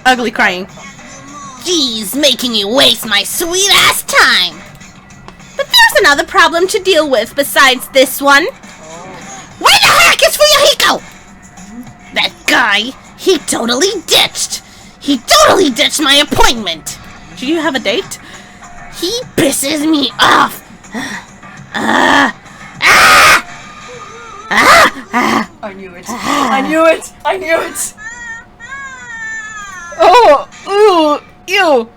Ugly crying. Geez, making you waste my sweet ass time. But there's another problem to deal with besides this one. Where the heck is Fuyuhiko? That guy, he totally ditched. He totally ditched my appointment. Do you have a date? He pisses me off. I knew it. I knew it. I knew it. Oh, ooh, ew.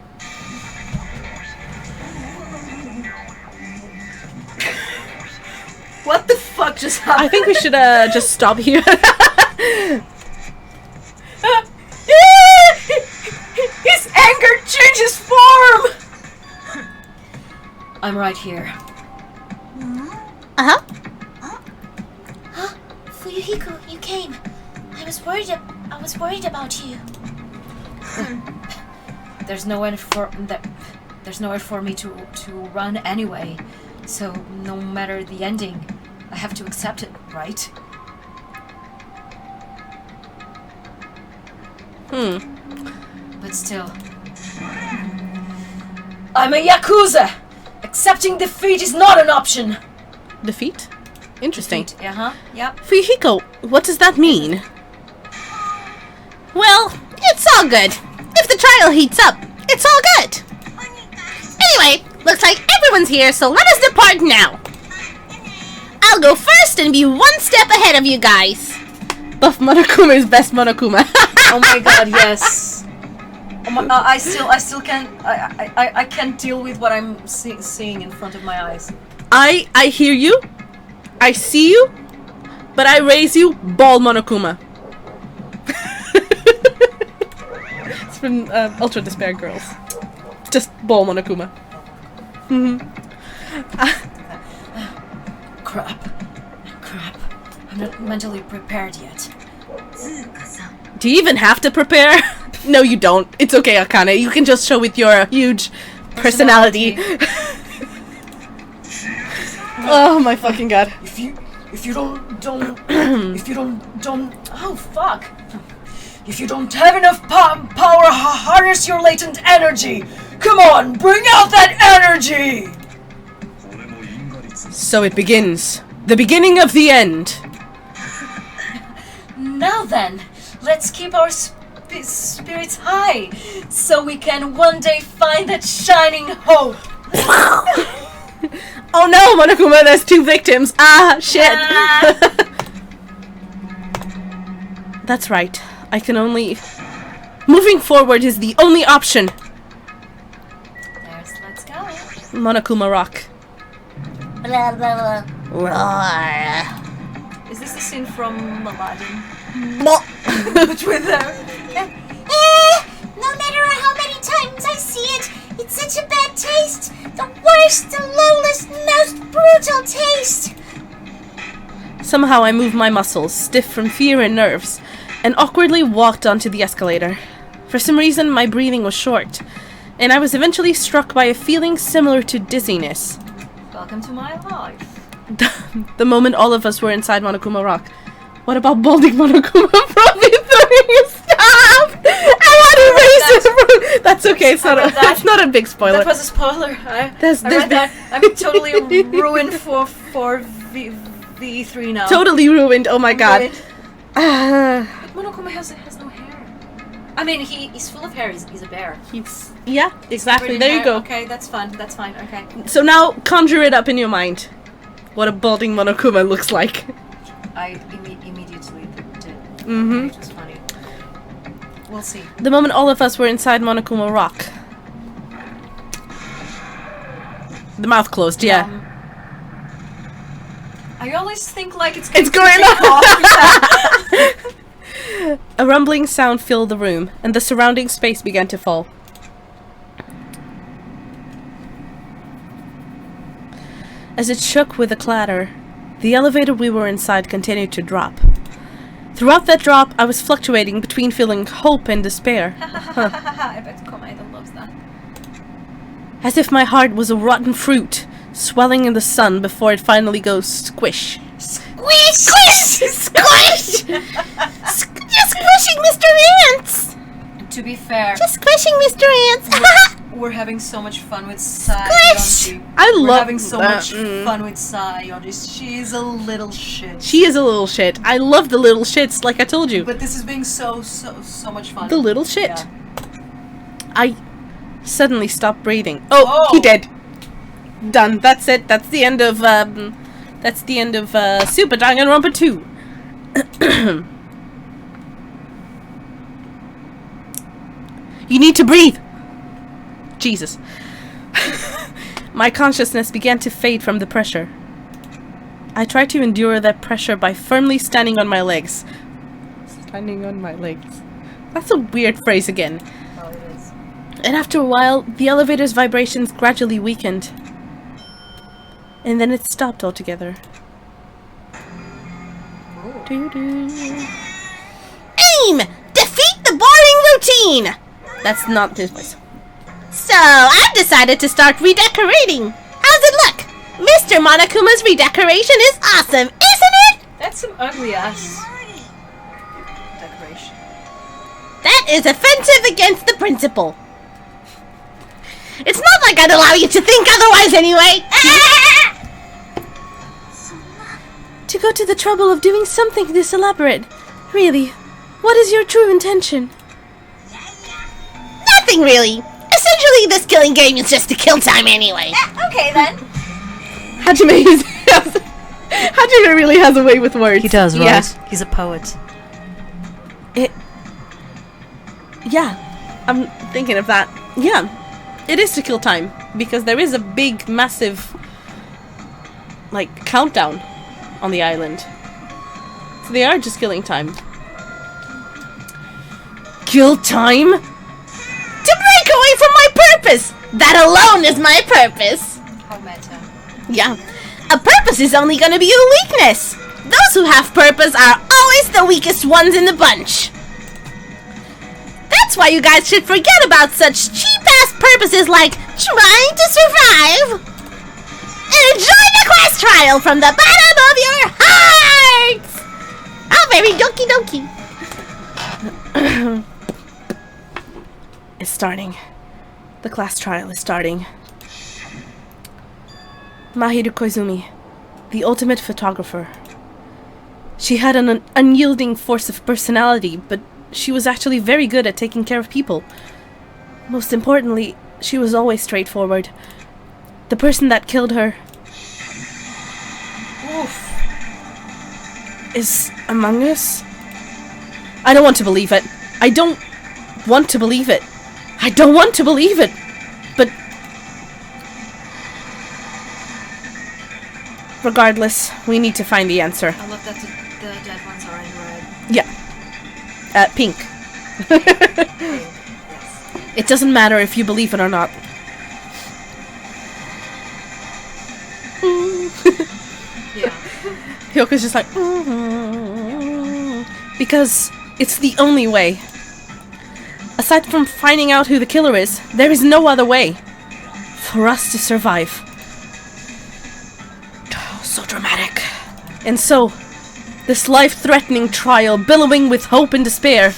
What the fuck just happened? I think we should just stop here. His anger changes form! I'm right here. Uh-huh. Fuyuhiko, you came. I was worried about you. There's nowhere for me to run anyway. So no matter the ending, I have to accept it, right? But still, I'm a Yakuza! Accepting defeat is not an option! Defeat? Interesting. Yep. Fuyuhiko, what does that mean? Well, it's all good. If the trial heats up, it's all good. Anyway, looks like everyone's here, so let us depart now. I'll go first and be one step ahead of you guys. Buff Monokuma is best Monokuma. Oh my god, yes. Oh my, I still can't. I can't deal with what I'm seeing in front of my eyes. I hear you. I see you. But I raise you, ball Monokuma. It's from Ultra Despair Girls. Just ball Monokuma. Crap. I'm not mentally prepared yet. Do you even have to prepare? No, you don't. It's okay, Akane. You can just show with your huge personality. Oh my fucking god. If you don't oh fuck. If you don't have enough power, harness your latent energy. Come on, bring out that energy. So it begins. The beginning of the end. Now then, let's keep our spirits high, so we can one day find that shining hope. Oh no, Monokuma, there's 2 victims. Ah, shit. That's right. I can only... Moving forward is the only option. Let's go. Monokuma Rock. Blah, blah, blah. Roar. Is this the scene from Aladdin? Mo- But with her? No matter how many times I see it, it's such a bad taste. The worst, the lowest, most brutal taste. Somehow I moved my muscles, stiff from fear and nerves, and awkwardly walked onto the escalator. For some reason, my breathing was short, and I was eventually struck by a feeling similar to dizziness. Welcome to my life. The moment all of us were inside Monokuma Rock. What about balding Monokuma from the 3? Stop! I want to erase it. That's okay. It's not. It's not a big spoiler. That was a spoiler. I read that. I'm totally ruined for V3 now. Totally ruined. Oh my god. Ruined. But Monokuma has no hair. I mean, he's full of hair. He's a bear. Yeah, exactly. Covered in There you hair. go. Okay, that's fine. That's fine. Okay. So now conjure it up in your mind. What a balding Monokuma looks like. I immediately did. Mm-hmm. It was funny. We'll see. The moment all of us were inside Monokuma Rock. The mouth closed, yeah. I always think like it's It's going going to take off. A rumbling sound filled the room, and the surrounding space began to fall. As it shook with a clatter, the elevator we were inside continued to drop. Throughout that drop, I was fluctuating between feeling hope and despair. I bet Komaeda loves that. As if my heart was a rotten fruit, swelling in the sun before it finally goes squish. Squish! Squish! Squish! Just squishing Mr. Ants! To be fair, Just squishing Mr. Ants! we're having so much fun with Sai Squish! Yonji. I We're love having so that. much fun with Sai Yonji. She's a little shit. She is a little shit. I love the little shits, like I told you. But this is being so much fun. The little shit. Yeah. I suddenly stopped breathing. Oh, he dead. Done. That's it. That's the end of Super Danganronpa 2. You need to breathe. Jesus. My consciousness began to fade from the pressure. I tried to endure that pressure by firmly standing on my legs. Standing on my legs. That's a weird phrase again. Oh, it is. And after a while, the elevator's vibrations gradually weakened. And then it stopped altogether. Doo-doo. Aim! Defeat the boring routine! That's not this voice. So, I've decided to start redecorating. How's it look? Mr. Monokuma's redecoration is awesome, isn't it? That's some ugly ass decoration. That is offensive against the principle. It's not like I'd allow you to think otherwise anyway. To go to the trouble of doing something this elaborate. Really, what is your true intention? Nothing really. Essentially, this killing game is just to kill time anyway. Okay then. Hajime really has a way with words. He does, right? Yeah. He's a poet. Yeah, I'm thinking of that. Yeah, it is to kill time because there is a big, massive, like, countdown on the island. So they are just killing time. Kill time? To break away from my purpose. That alone is my purpose. How meta. Yeah. A purpose is only gonna be a weakness. Those who have purpose are always the weakest ones in the bunch. That's why you guys should forget about such cheap-ass purposes like trying to survive. And enjoy the quest trial from the bottom of your hearts. Oh, baby, donkey donkey. It's starting. The class trial is starting. Mahiru Koizumi, the ultimate photographer. She had an unyielding force of personality, but she was actually very good at taking care of people. Most importantly, she was always straightforward. The person that killed her Oof. is among us. I don't want to believe it. I don't want to believe it. I don't want to believe it. But regardless, we need to find the answer. I love that the dead ones are in red. Yeah. Pink. Yes. It doesn't matter if you believe it or not. Yeah. Hyoko's just like, because it's the only way. Aside from finding out who the killer is, there is no other way for us to survive. So dramatic. And so, this life-threatening trial, billowing with hope and despair,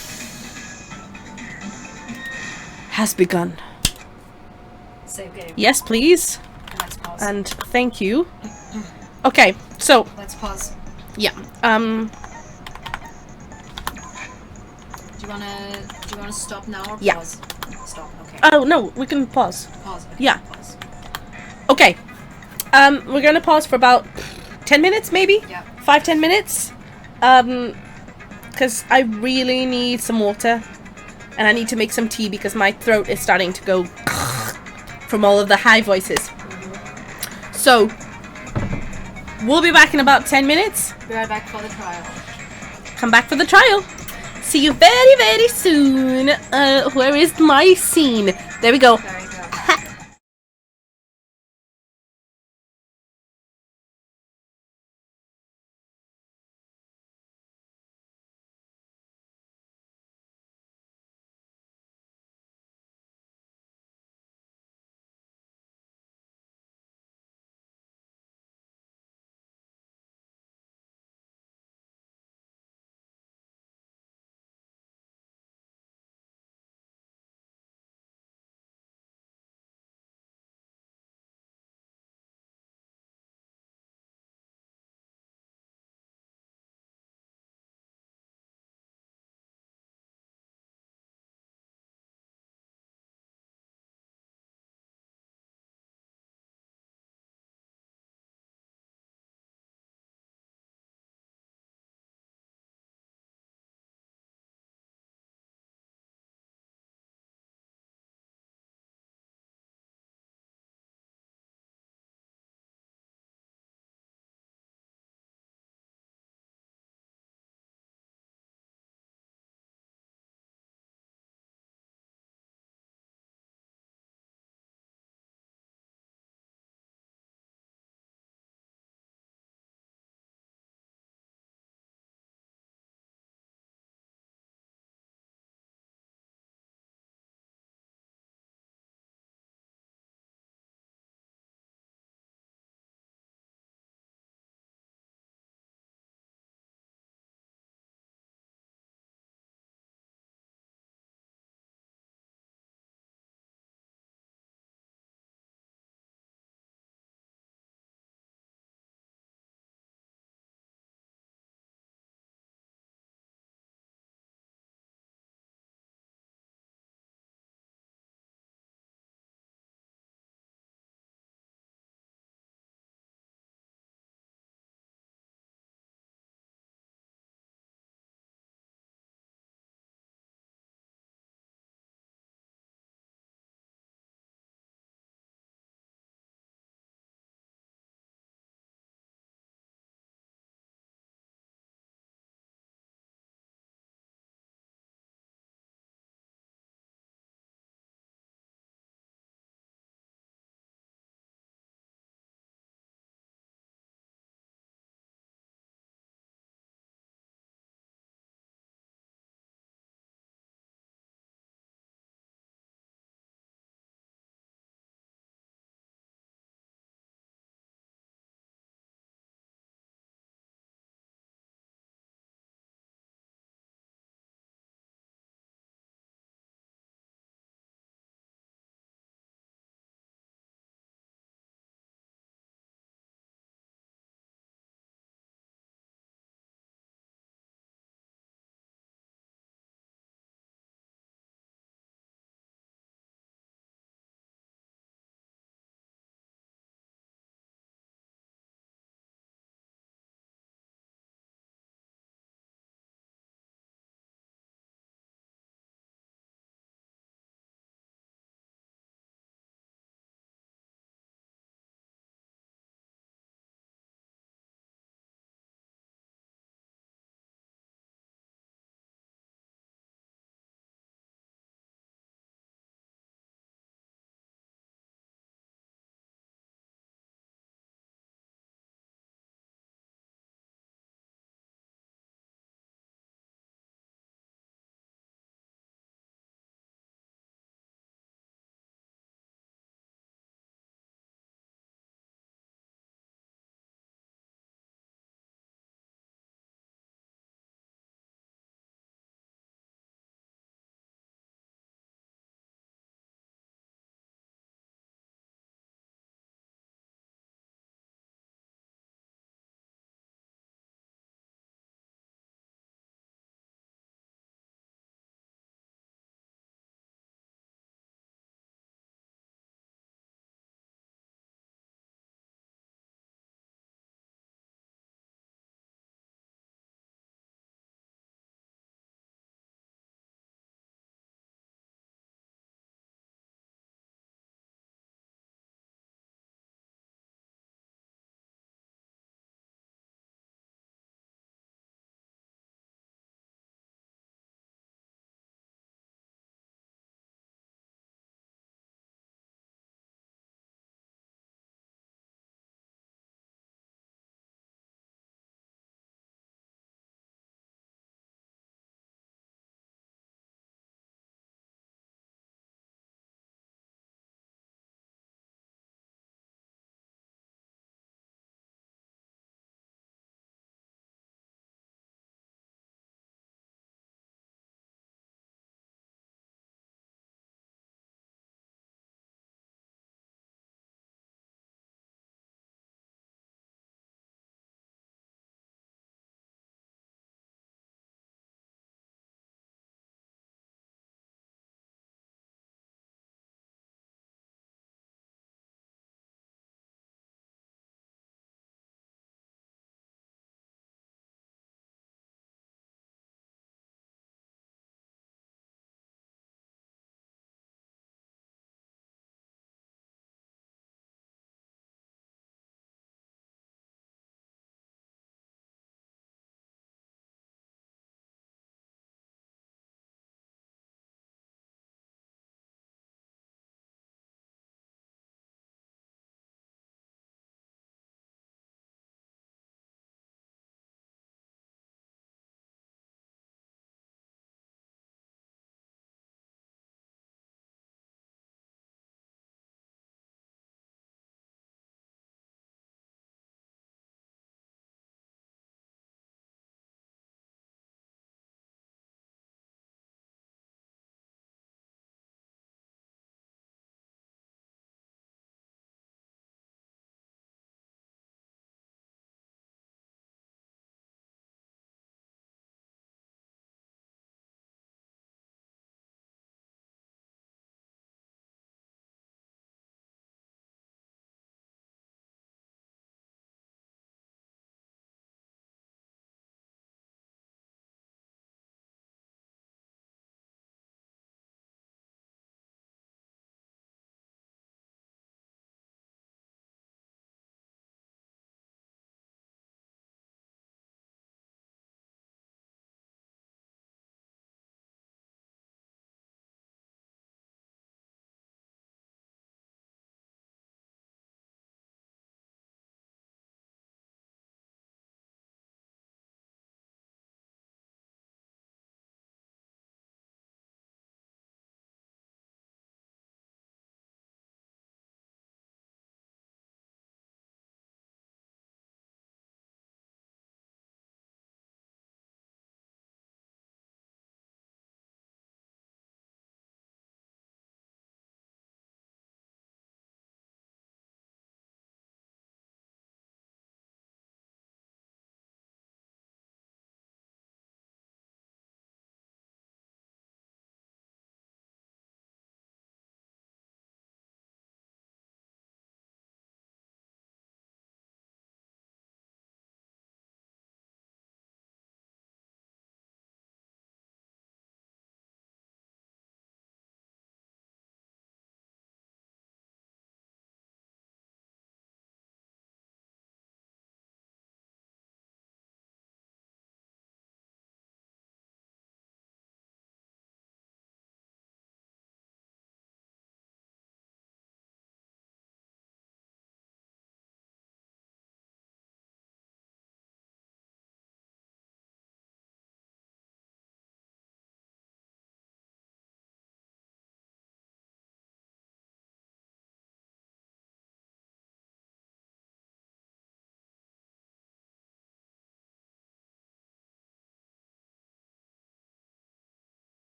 has begun. Save game. Yes, please. And let's pause. And thank you. Okay, so, Let's pause. yeah. Do you wanna stop now or Yeah. pause? Stop. Okay. Oh, no, we can pause. Pause. Okay. Yeah. Pause. Okay. We're gonna pause for about 10 minutes, maybe? Yeah. 5-10 minutes. Because I really need some water. And I need to make some tea because my throat is starting to go from all of the high voices. So, we'll be back in about 10 minutes. Be right back for the trial. Come back for the trial. See you very, very soon. Where is my scene? There we go. There you go.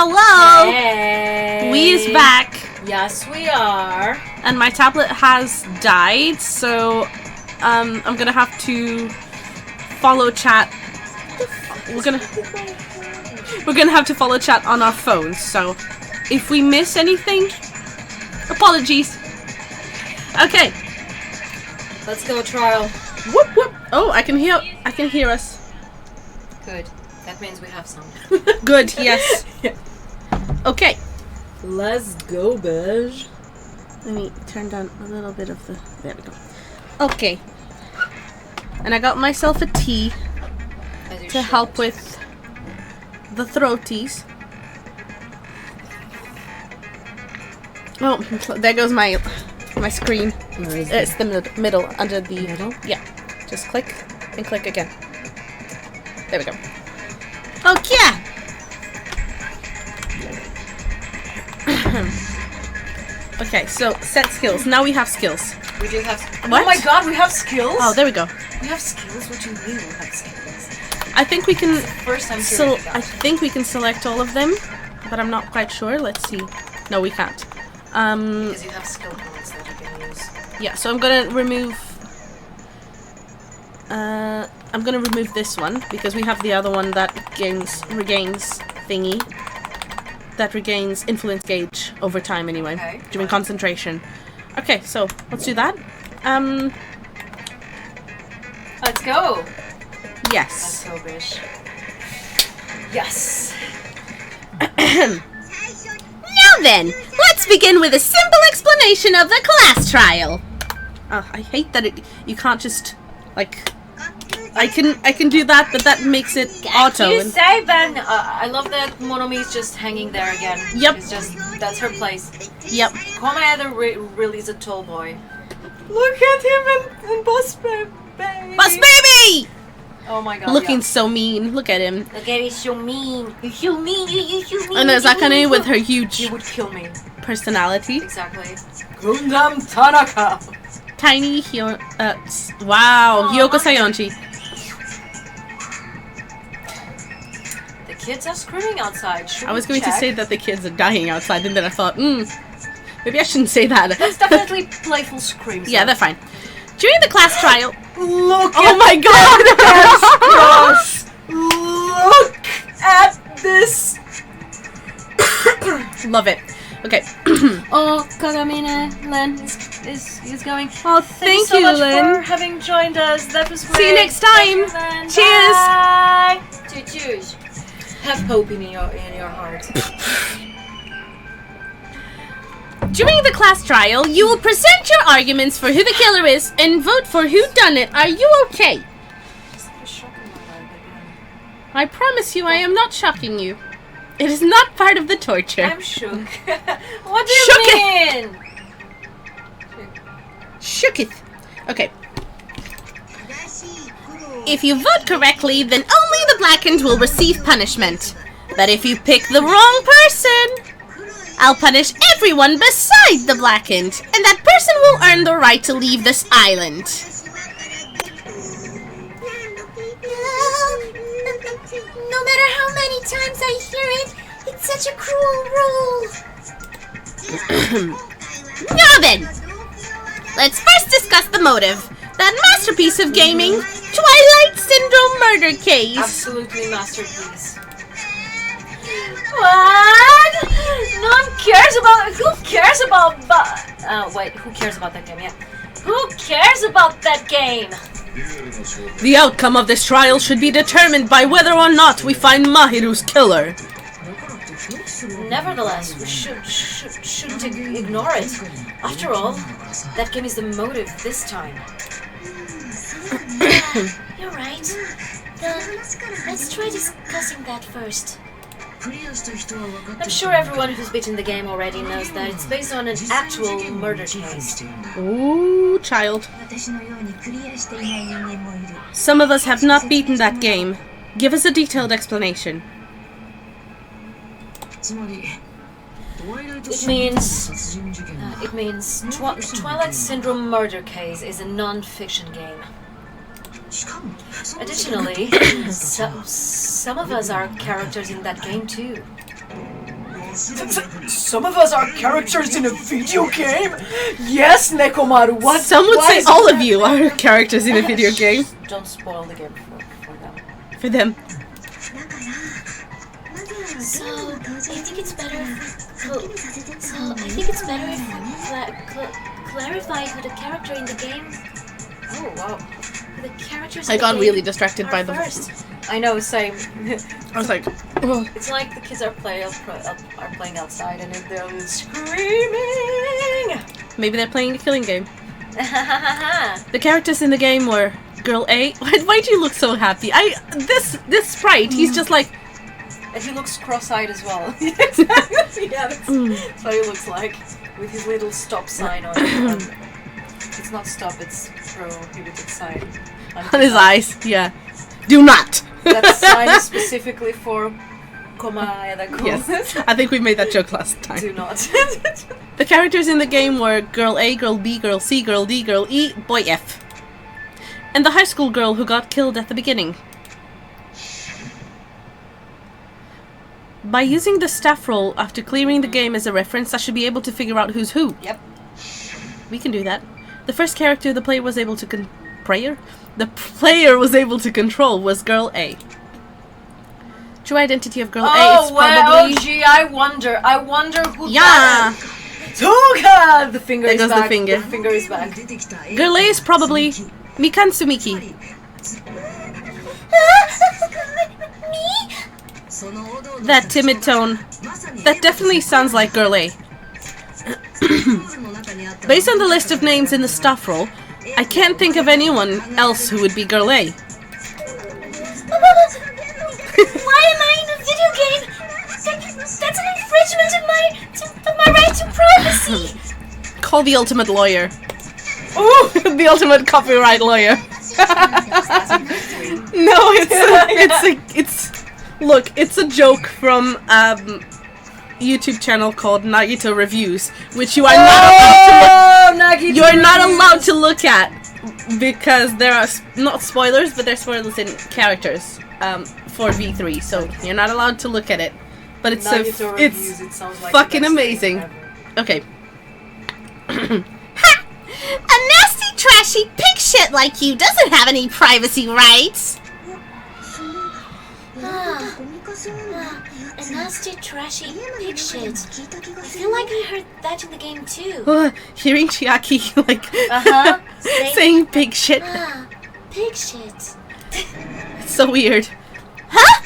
Hello! Hey. We is back. Yes, we are. And my tablet has died, so I'm gonna have to follow chat. We're gonna have to follow chat on our phones, so if we miss anything, apologies. Okay. Let's go trial. Whoop whoop. Oh, I can hear us. Good. That means we have some. Good, yes. Okay. Let's go, bitch. Let me turn down a little bit of the... There we go. Okay. And I got myself a tea to help with the throaties. Oh, there goes my screen. It's the middle, under the... Middle? Yeah. Just click and click again. There we go. Okay. Okay, so set skills. Now we have skills. We do have... What? Oh my god, we have skills? Oh, there we go. We have skills? What do you mean we have skills? I think we can... First time So hearing I that. think we can select all of them, but I'm not quite sure. Let's see. No, we can't. Because you have skill points that you can use. Yeah, so I'm gonna remove... I'm gonna remove this one, because we have the other one that regains thingy. That regains influence gauge over time anyway. Okay. During concentration. Okay, so let's do that. Let's go! Yes. Let's go, bitch. Yes! Now then, let's begin with a simple explanation of the class trial. I hate that you can't just, like... I can do that, but that makes it auto. You And, say, Ben? I love that Monomi's just hanging there again. Yep. It's just, that's her place. yep. Come either release a tall boy. Look at him and Boss Baby. Bus baby! Oh my god. Looking yeah. so mean. Look at him. Look at he's so mean. You're so mean. You're so mean. And there's Akane with her huge You would kill me. personality. Exactly. Gundam Tanaka. Tiny wow, Hyoko Sayonji. The kids are screaming outside. Should I was we going to check? say that the kids are dying outside, and then I thought, maybe I shouldn't say that. That's definitely playful screams. Yeah, they're fine. During the class trial... Look Oh my god! Look at this. Love it. Okay. Oh, Kagamine, Len is going. Oh, Thank thank you so you, much Lynn. for having joined us. That was great. See you next Thank time. you, Len. Cheers. Bye. Cheers. Have hope in your heart. During the class trial, you will present your arguments for who the killer is and vote for who done it. Are you okay? I promise you I am not shocking you. It is not part of the torture. I'm shook. What do you Shook mean? Shooketh. Okay. If you vote correctly, then only the blackened will receive punishment. But if you pick the wrong person, I'll punish everyone beside the blackened, and that person will earn the right to leave this island. No matter how many times I hear it, it's such a cruel rule. Now then, let's first discuss the motive. That masterpiece of gaming, Twilight Syndrome murder case. Absolutely masterpiece. What? No one cares about. Who cares about? Wait. Who cares about that game? Yeah. Who cares about that game? The outcome of this trial should be determined by whether or not we find Mahiru's killer. Nevertheless, we shouldn't ignore it. After all, that game is the motive this time. You're right. Then let's try discussing that first. I'm sure everyone who's beaten the game already knows that it's based on an actual murder case. Ooh, child. Some of us have not beaten that game. Give us a detailed explanation. It means Twilight Syndrome murder case is a non-fiction game. Additionally, some of us are characters in that game too. Some of us are characters in a video game? Yes, Nekomaru, what? Some would why say is all it- of you are characters in a video game. Don't spoil the game for them. For them. So, I think it's better if we clarify who the character in the game. Oh, wow. Who the characters I in the got game really distracted are by the. first. I know, same. I was like, oh. It's like the kids are playing outside and they're screaming. Maybe they're playing a killing game. The characters in the game were Girl A. Why do you look so happy? This sprite, he's just like. And he looks cross-eyed as well. Yeah, that's what he looks like. With his little stop sign on it. It's not stop, it's prohibited sign. On his eyes, yeah. Do not! That sign is specifically for Komaeda. Yes, I think we made that joke last time. Do not. The characters in the game were Girl A, Girl B, Girl C, Girl D, Girl E, Boy F. And the high school girl who got killed at the beginning. By using the staff roll after clearing the game as a reference, I should be able to figure out who's who. Yep. We can do that. The first character the player was able to was able to control was Girl A. True identity of Girl A is probably... Oh gee, I wonder who Yeah! that is. Toga! The finger There is goes the back. finger. The finger is back. Girl A is probably Mikan Sumiki. Me? That timid tone. That definitely sounds like Girl A. Based on the list of names in the staff roll, I can't think of anyone else who would be Girl A. Why am I in a video game? That's an infringement of my right to privacy. Call the ultimate lawyer. Ooh, the ultimate copyright lawyer. No, it's a joke from YouTube channel called Nagito Reviews, which you are not allowed to look at because there are not spoilers, but there's spoilers in characters for V3, so you're not allowed to look at it. But it's Nagito Reviews, it's it sounds like fucking the best amazing. thing Okay. Ha! A nasty, trashy pig shit like you doesn't have any privacy rights. A nasty, trashy pig shit. I feel like I heard that in the game too. Hearing Chiaki like Uh-huh. saying pig shit. Pig shit. It's so weird. Huh?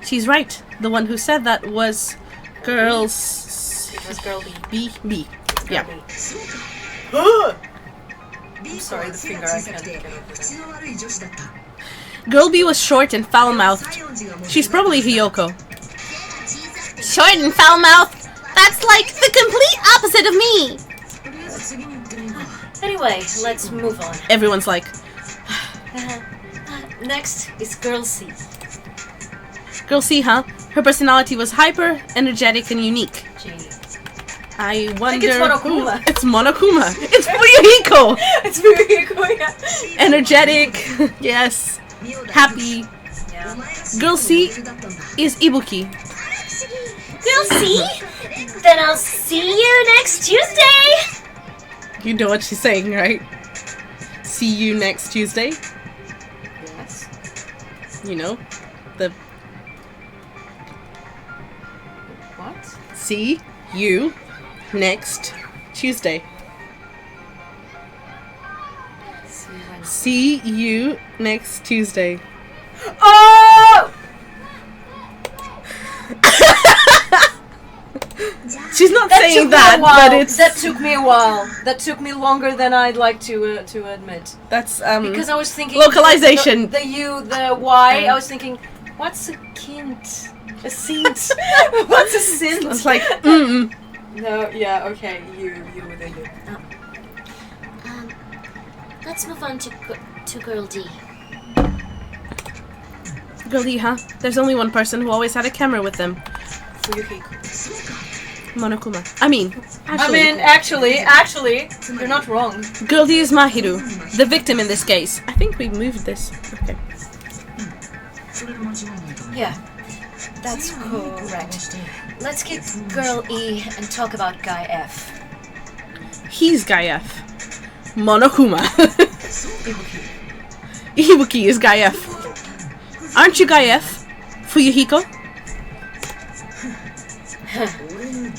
She's right. The one who said that was girls It was Girl B. B. Yeah. I'm sorry, the finger, I can't get over that. Girl B was short and foul-mouthed. She's probably Hiyoko. Short and foul-mouthed? That's like the complete opposite of me. Anyway, let's move on. Everyone's like, Next is Girl C. Girl C, huh? Her personality was hyper, energetic, and unique. Gee. I wonder. think it's Monokuma. Who? It's Monokuma. It's Fuyuhiko. It's very cool, yeah. Energetic, yes. Happy. Yeah. Girl C is Ibuki. Girl C? Then I'll see you next Tuesday. You know what she's saying, right? See you next Tuesday. Yes. You know, the What? see you next Tuesday. See you when. See you next Tuesday. Oh! She's not That saying took me that, a while. but it's That took me a while. That took me longer than I'd like to admit. that's Because I was thinking localization. The U, the Y. I was thinking, what's a kint? A seat? What's a sint? It's like No, yeah, okay, you with a U. Let's move on to Girl D. Girl D, huh? There's only one person who always had a camera with them. Monokuma. I mean, actually, you're not wrong. Girl D is Mahiru, the victim in this case. I think we moved this. Okay. Yeah. That's correct. Let's get Girl E and talk about Guy F. He's Guy F. Monokuma. Ibuki. Ibuki is Guy F. Aren't you Guy F? Fuyuhiko?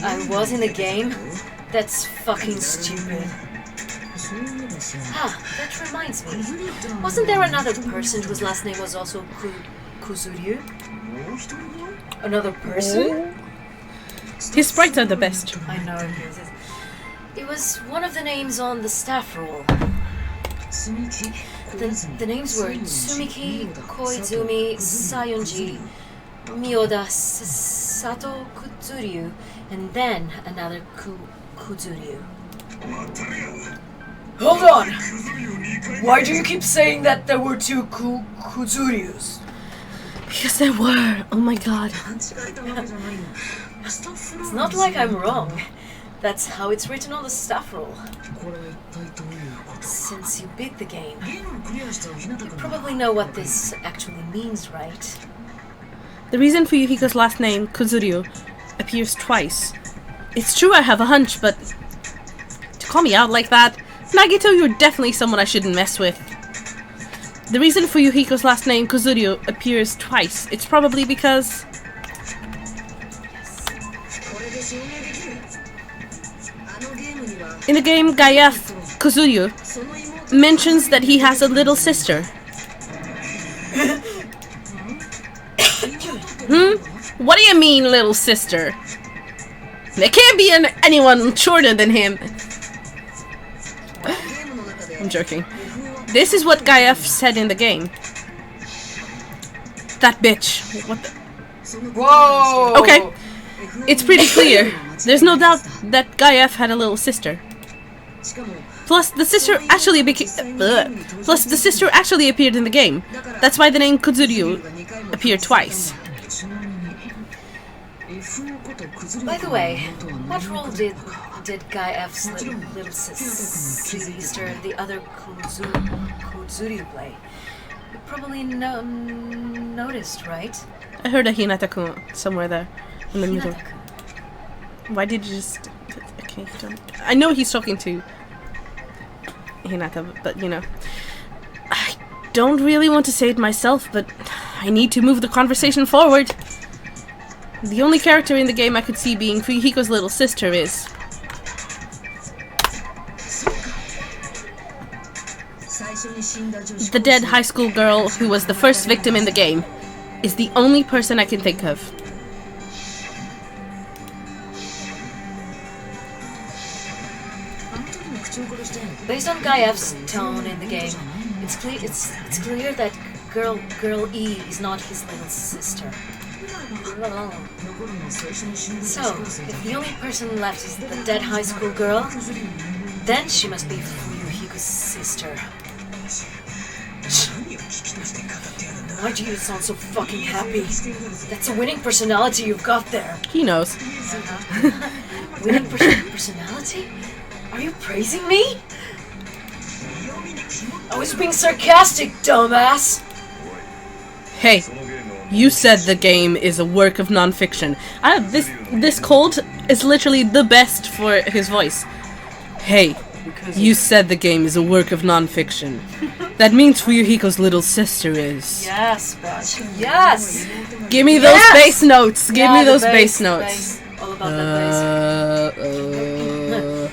I was in the game? That's fucking stupid. Ah, that reminds me. Wasn't there another person whose last name was also Kuzuryu? Another person? His sprites are the best. I know. It was one of the names on the staff roll. The names were Tsumiki, Koizumi, Sayonji, Miyoda, Sato Kuzuryu, and then another Kuzuryu. Hold on! Why do you keep saying that there were two Kuzuryus? Because there were. Oh my god. It's not like I'm wrong. That's how it's written on the staff roll. Since you beat the game, you probably know what this actually means, right? The reason Fuyuhiko's last name, Kuzuryu, appears twice. It's true I have a hunch, but to call me out like that, Nagito, you're definitely someone I shouldn't mess with. The reason Fuyuhiko's last name, Kuzuryu, appears twice, it's probably because... In the game, Guy F, Kuzuryu, mentions that he has a little sister. What do you mean, little sister? There can't be anyone shorter than him. I'm joking. This is what Guy F said in the game. That bitch. What the? Whoa! Okay. It's pretty clear. There's no doubt that Guy F had a little sister. Plus, the sister actually appeared in the game. That's why the name Kuzuryu appeared twice. By the way, what role did Guy F's little sister, the other Kuzuryu, play? You probably noticed, right? I heard a Hinata-kun somewhere there in the middle. Hinata-kun. Why did you just... Okay, don't... I know he's talking to Hinata, but you know. I don't really want to say it myself, but I need to move the conversation forward. The only character in the game I could see being Fuyuhiko's little sister is... the dead high school girl who was the first victim in the game is the only person I can think of. Based on Guy F's tone in the game, it's clear that Girl E is not his little sister. So, if the only person left is the dead high school girl, then she must be Fuyuhiko's sister. Why do you sound so fucking happy? That's a winning personality you've got there. He knows. Winning personality? Are you praising me? I was being sarcastic, dumbass! Hey, you said the game is a work of non-fiction. This cold is literally the best for his voice. Hey, you said the game is a work of non-fiction. That means Fuyuhiko's little sister is... Yes, bitch. Yes! Give me those bass notes! Give me those the bass notes! All about that bass.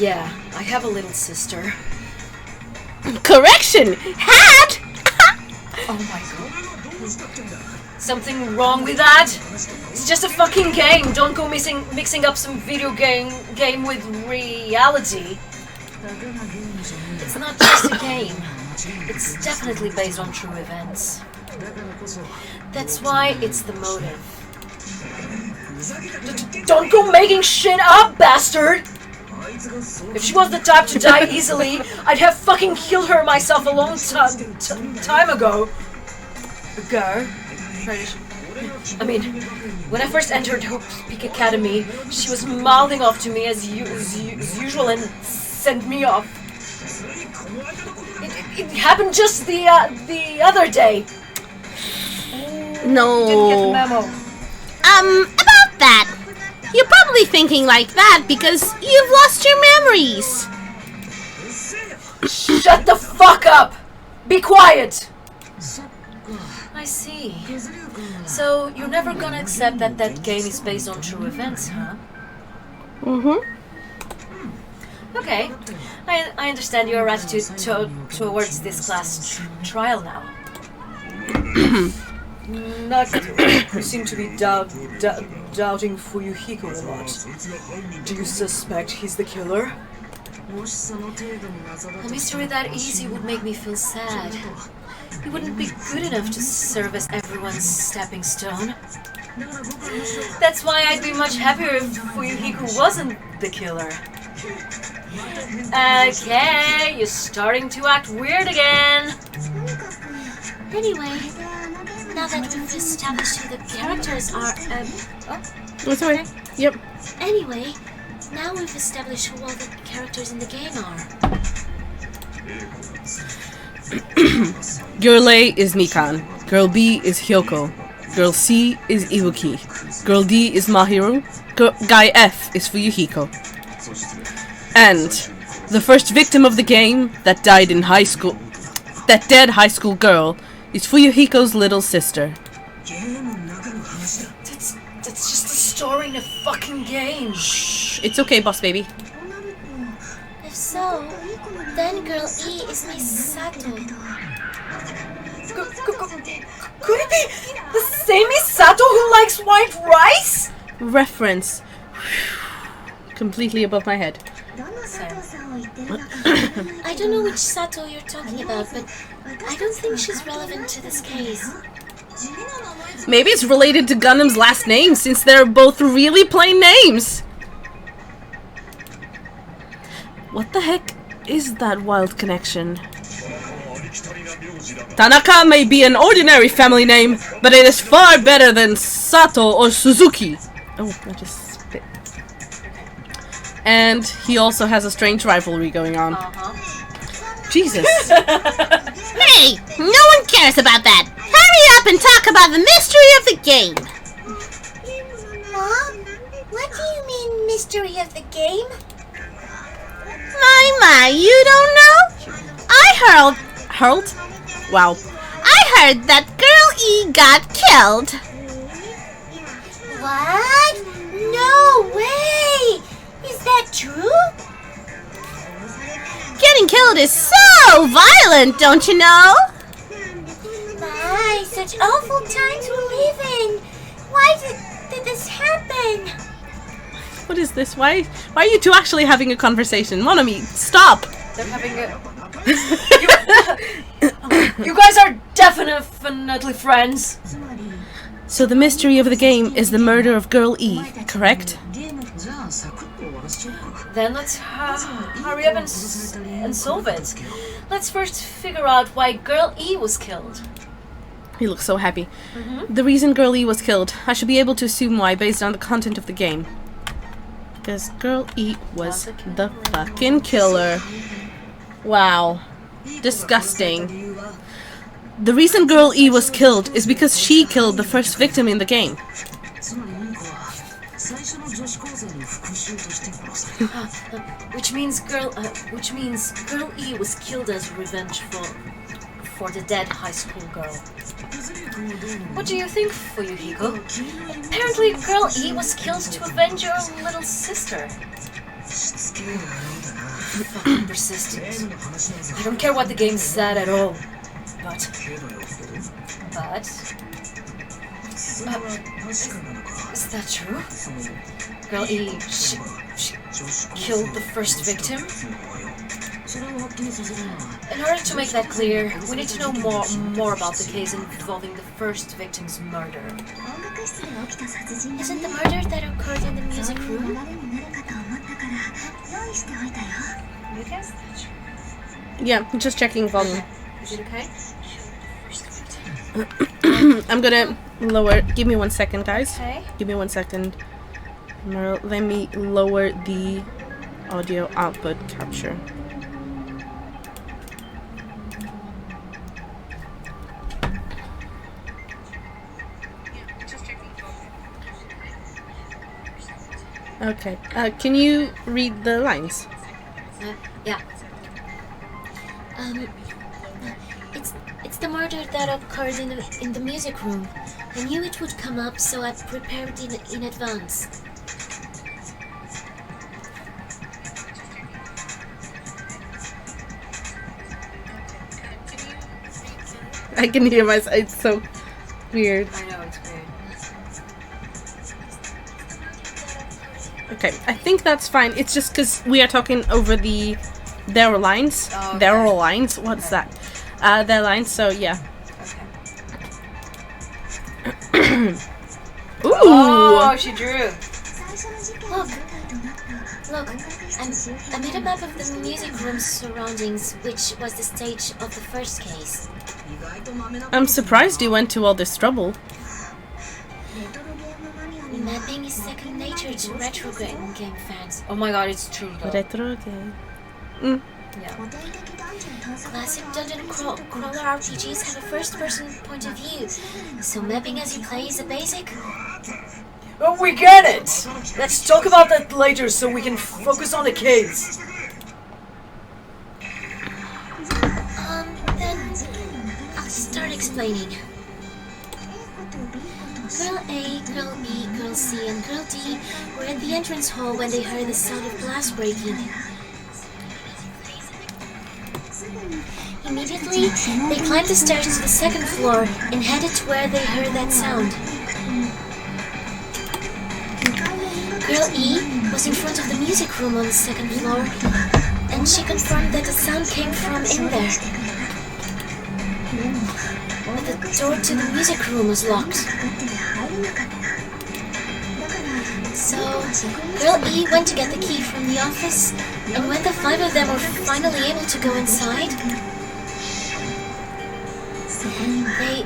Yeah, I have a little sister. Correction! Had! Oh my god. Something wrong with that? It's just a fucking game. Don't go mixing up some video game with reality. It's not just a game. It's definitely based on true events. That's why it's the motive. Don't go making shit up, bastard! If she was the type to die easily, I'd have fucking killed her myself a long time ago. I mean, when I first entered Hope Peak Academy, she was mouthing off to me as usual and sent me off. It happened just the other day. No. Didn't get the memo. About that. You're probably thinking like that because you've lost your memories. Shut the fuck up! Be quiet! I see. So, you're never gonna accept that that game is based on true events, huh? Mm-hmm. Okay. I understand your attitude towards this class trial now. Not you seem to be doubting Fuyuhiko a lot. Do you suspect he's the killer? A mystery that easy would make me feel sad. He wouldn't be good enough to serve as everyone's stepping stone. That's why I'd be much happier if Fuyuhiko wasn't the killer. Okay, you're starting to act weird again. Anyway, now that we've established who the characters are, What's okay? Yep. Anyway, now we've established who all the characters in the game are. Girl A is Mikan. Girl B is Hyoko. Girl C is Ibuki. Girl D is Mahiru. Guy F is Fuyuhiko. And the first victim of the game that died in high school, that dead high school girl, is Fuyuhiko's little sister. That's just a story in a fucking game. Shh, it's okay, boss baby. If so, then Girl E is Miss Sato. Could it be the same Misato who likes white rice? Reference. Completely above my head. I don't know which Sato you're talking about, but I don't think she's relevant to this case. Maybe it's related to Gundam's last name, since they're both really plain names. What the heck is that wild connection? Tanaka may be an ordinary family name, but it is far better than Sato or Suzuki. Oh, I just spit. And he also has a strange rivalry going on. Jesus. Hey! No one cares about that! Hurry up and talk about the mystery of the game! Mom? What do you mean, mystery of the game? My, you don't know? I heard... Wow. I heard that Girl E got killed! What? No way! Is that true? Getting killed is so violent, don't you know? My, such awful times we're living! Why did this happen? What is this? Why are you two actually having a conversation? Monomi, stop! They're having a... You guys are definitely friends. So the mystery of the game is the murder of Girl E, correct? Then let's hurry up and solve it. Let's first figure out why Girl E was killed. He looks so happy. The reason Girl E was killed, I should be able to assume why based on the content of the game. Because Girl E was the fucking killer. Wow. Disgusting. The reason Girl E was killed is because she killed the first victim in the game. Which means Girl E was killed as revenge for the dead high school girl. What do you think, Fuyuhiko? Apparently, Girl E was killed to avenge your little sister. Fucking persistent. I don't care what the game said at all. But is that true? Girl E, she killed the first victim? In order to make that clear, we need to know more about the case involving the first victim's murder. Isn't the murder that occurred in the music room? You guess that's true. Yeah, just checking volume. Is it okay? I'm gonna lower... Give me 1 second, guys. Okay. Give me 1 second. Merle, let me lower the audio output capture. Okay. Can you read the lines? Yeah. It's the murder that occurred in the music room. I knew it would come up, so I prepared in advance. I can hear myself. It's so weird. I know, it's weird. Okay, I think that's fine. It's just because we are talking over their lines. Oh, okay. Their lines. What's that? Their lines. So yeah. Okay. Ooh. Oh, she drew. Look, I made a map of the music room's surroundings, which was the stage of the first case. I'm surprised you went to all this trouble. Mapping is second nature to retro game fans. Oh my god, it's true though. Retro game. Yeah. Classic dungeon crawler RPGs have a first-person point of view, so mapping as you play is a basic. Oh, we get it! Let's talk about that later so we can focus on the case. Then I'll start explaining. Girl A, Girl B, Girl C, and Girl D were at the entrance hall when they heard the sound of glass breaking. Immediately, they climbed the stairs to the second floor and headed to where they heard that sound. Girl E was in front of the music room on the second floor, and she confirmed that the sound came from in there. But the door to the music room was locked. So, Girl E went to get the key from the office, and when the five of them were finally able to go inside, they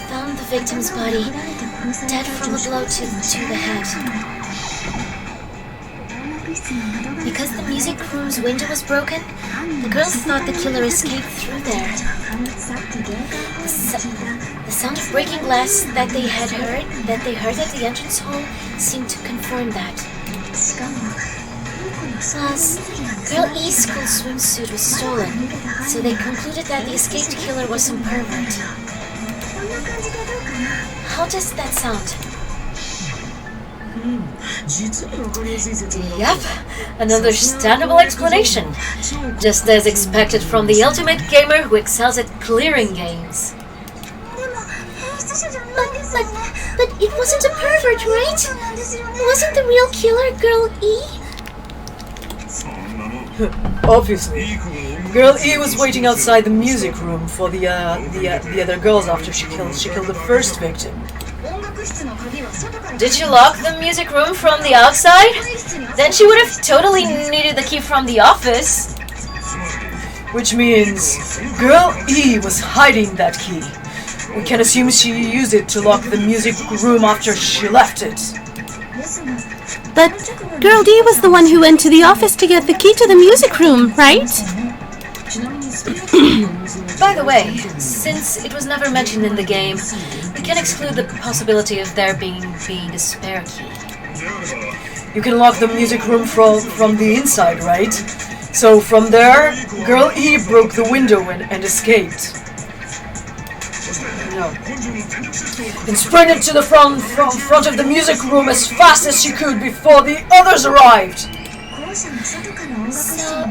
found the victim's body, dead from a blow to the head. Because the music room's window was broken, the girls thought the killer escaped through there. The sound of breaking glass that they heard at the entrance hall seemed to confirm that. Plus, Girl E's school swimsuit was stolen, so they concluded that the escaped killer was some pervert. How does that sound? Yep, an understandable explanation. Just as expected from the ultimate gamer who excels at clearing games. But it wasn't a pervert, right? Wasn't the real killer Girl E? Obviously. Girl E was waiting outside the music room for the other girls after she killed the first victim. Did she lock the music room from the outside? Then she would have totally needed the key from the office. Which means Girl E was hiding that key. We can assume she used it to lock the music room after she left it. But Girl D was the one who went to the office to get the key to the music room, right? By the way, since it was never mentioned in the game, we can exclude the possibility of there being a spare key. You can lock the music room from the inside, right? So from there, Girl E broke the window and escaped. No. And sprinted to the front of the music room as fast as she could before the others arrived. So,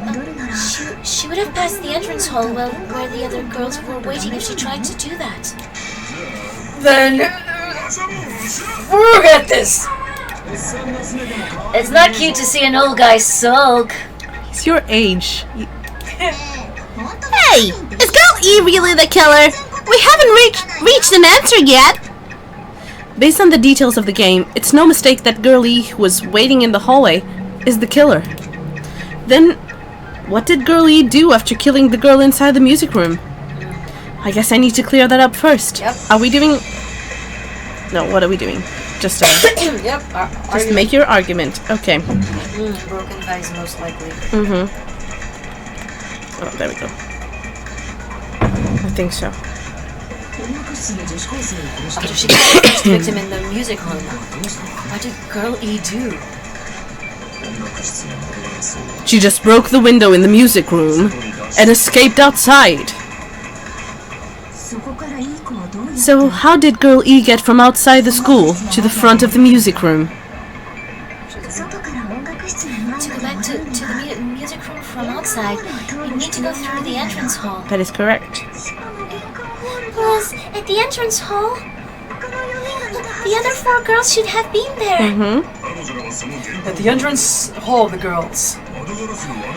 she would have passed the entrance hall where the other girls were waiting if she tried to do that. Then, forget this! It's not cute to see an old guy sulk. It's your age. Hey! Is Girl E really the killer? We haven't reached an answer yet! Based on the details of the game, it's no mistake that Girl E, who was waiting in the hallway, is the killer. Then, what did Girl E do after killing the girl inside the music room? I guess I need to clear that up first. Yep. Are we doing... No, what are we doing? Just Yep. just make your argument. Okay. Broken vase, most likely. Oh, there we go. I think so. After she killed the first victim in the music room, what did Girl E do? She just broke the window in the music room and escaped outside. So how did Girl E get from outside the school to the front of the music room? To go back to the music room from outside, you need to go through the entrance hall. That is correct. Plus, at the entrance hall, the other 4 girls should have been there. Mm-hmm. At the entrance hall, the girls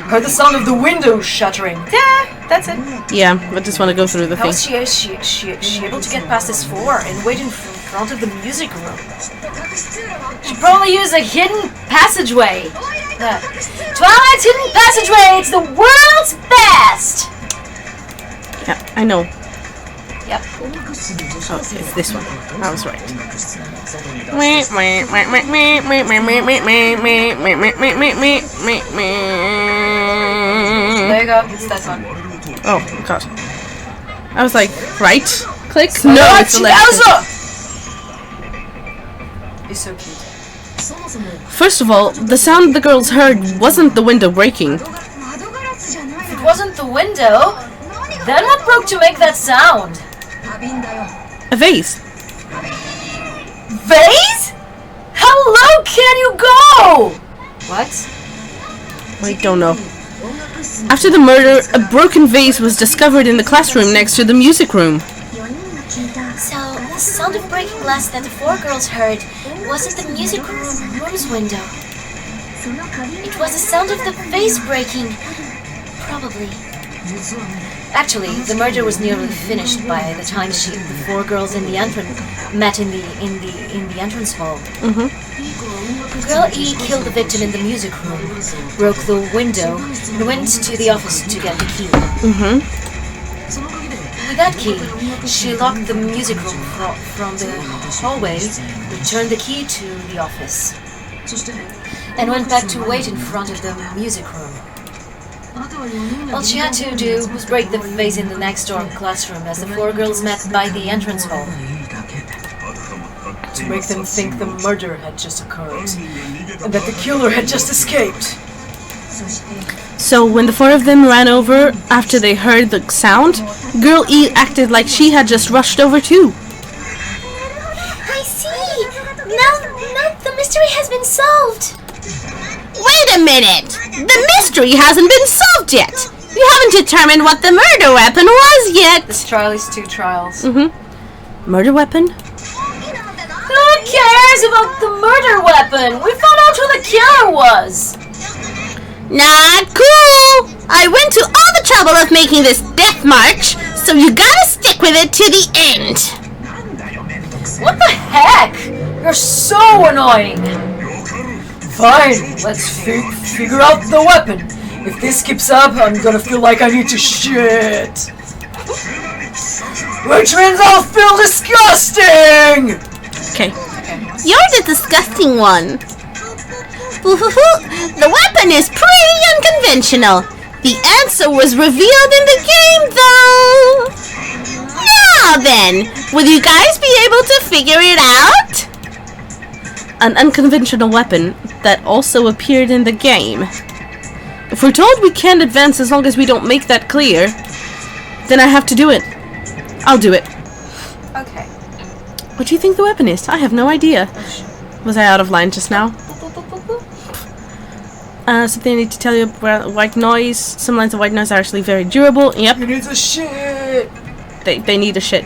heard the sound of the window shattering. Yeah, that's it. Yeah, I just want to go through the How thing. is she able to get past this floor and wait in front of the music room? She probably used a hidden passageway. Twilight's hidden passageway. It's the world's best. Yeah, I know. Yep. Oh, it's this one. I was right. There you go. It's that one. Oh, God. I was like, right? Click? No, it's the left. He's so cute. First of all, the sound the girls heard wasn't the window breaking. If it wasn't the window, then what broke to make that sound? A vase. Vase? How low can you go? What? I don't know. After the murder, a broken vase was discovered in the classroom next to the music room. So, the sound of breaking glass that the 4 girls heard wasn't the music room's window. It was the sound of the vase breaking. Probably. Actually, the murder was nearly finished by the time the 4 girls in the entrance met in the entrance hall. Girl E killed the victim in the music room, broke the window, and went to the office to get the key. With that key, she locked the music room from the hallway, returned the key to the office, and went back to wait in front of the music room. All she had to do was break the vase in the next door classroom as the 4 girls met by the entrance hall. To make them think the murder had just occurred, and that the killer had just escaped. So when the 4 of them ran over after they heard the sound, Girl E acted like she had just rushed over too. I see! Now the mystery has been solved! Wait a minute! The mystery hasn't been solved yet! You haven't determined what the murder weapon was yet! This trial is 2 trials. Murder weapon? Who cares about the murder weapon? We found out who the killer was! Not cool! I went to all the trouble of making this death march, so you gotta stick with it to the end! What the heck? You're so annoying! Fine, let's figure out the weapon. If this keeps up, I'm gonna feel like I need to shit. Which means I'll feel disgusting! Okay. You're the disgusting one. The weapon is pretty unconventional. The answer was revealed in the game, though. Now then, will you guys be able to figure it out? An unconventional weapon that also appeared in the game. If we're told we can't advance as long as we don't make that clear, then I have to do it. I'll do it. Okay. What do you think the weapon is? I have no idea. Was I out of line just now? Something I need to tell you about white noise. Some lines of white noise are actually very durable. Yep. You need a shit! They need a shit.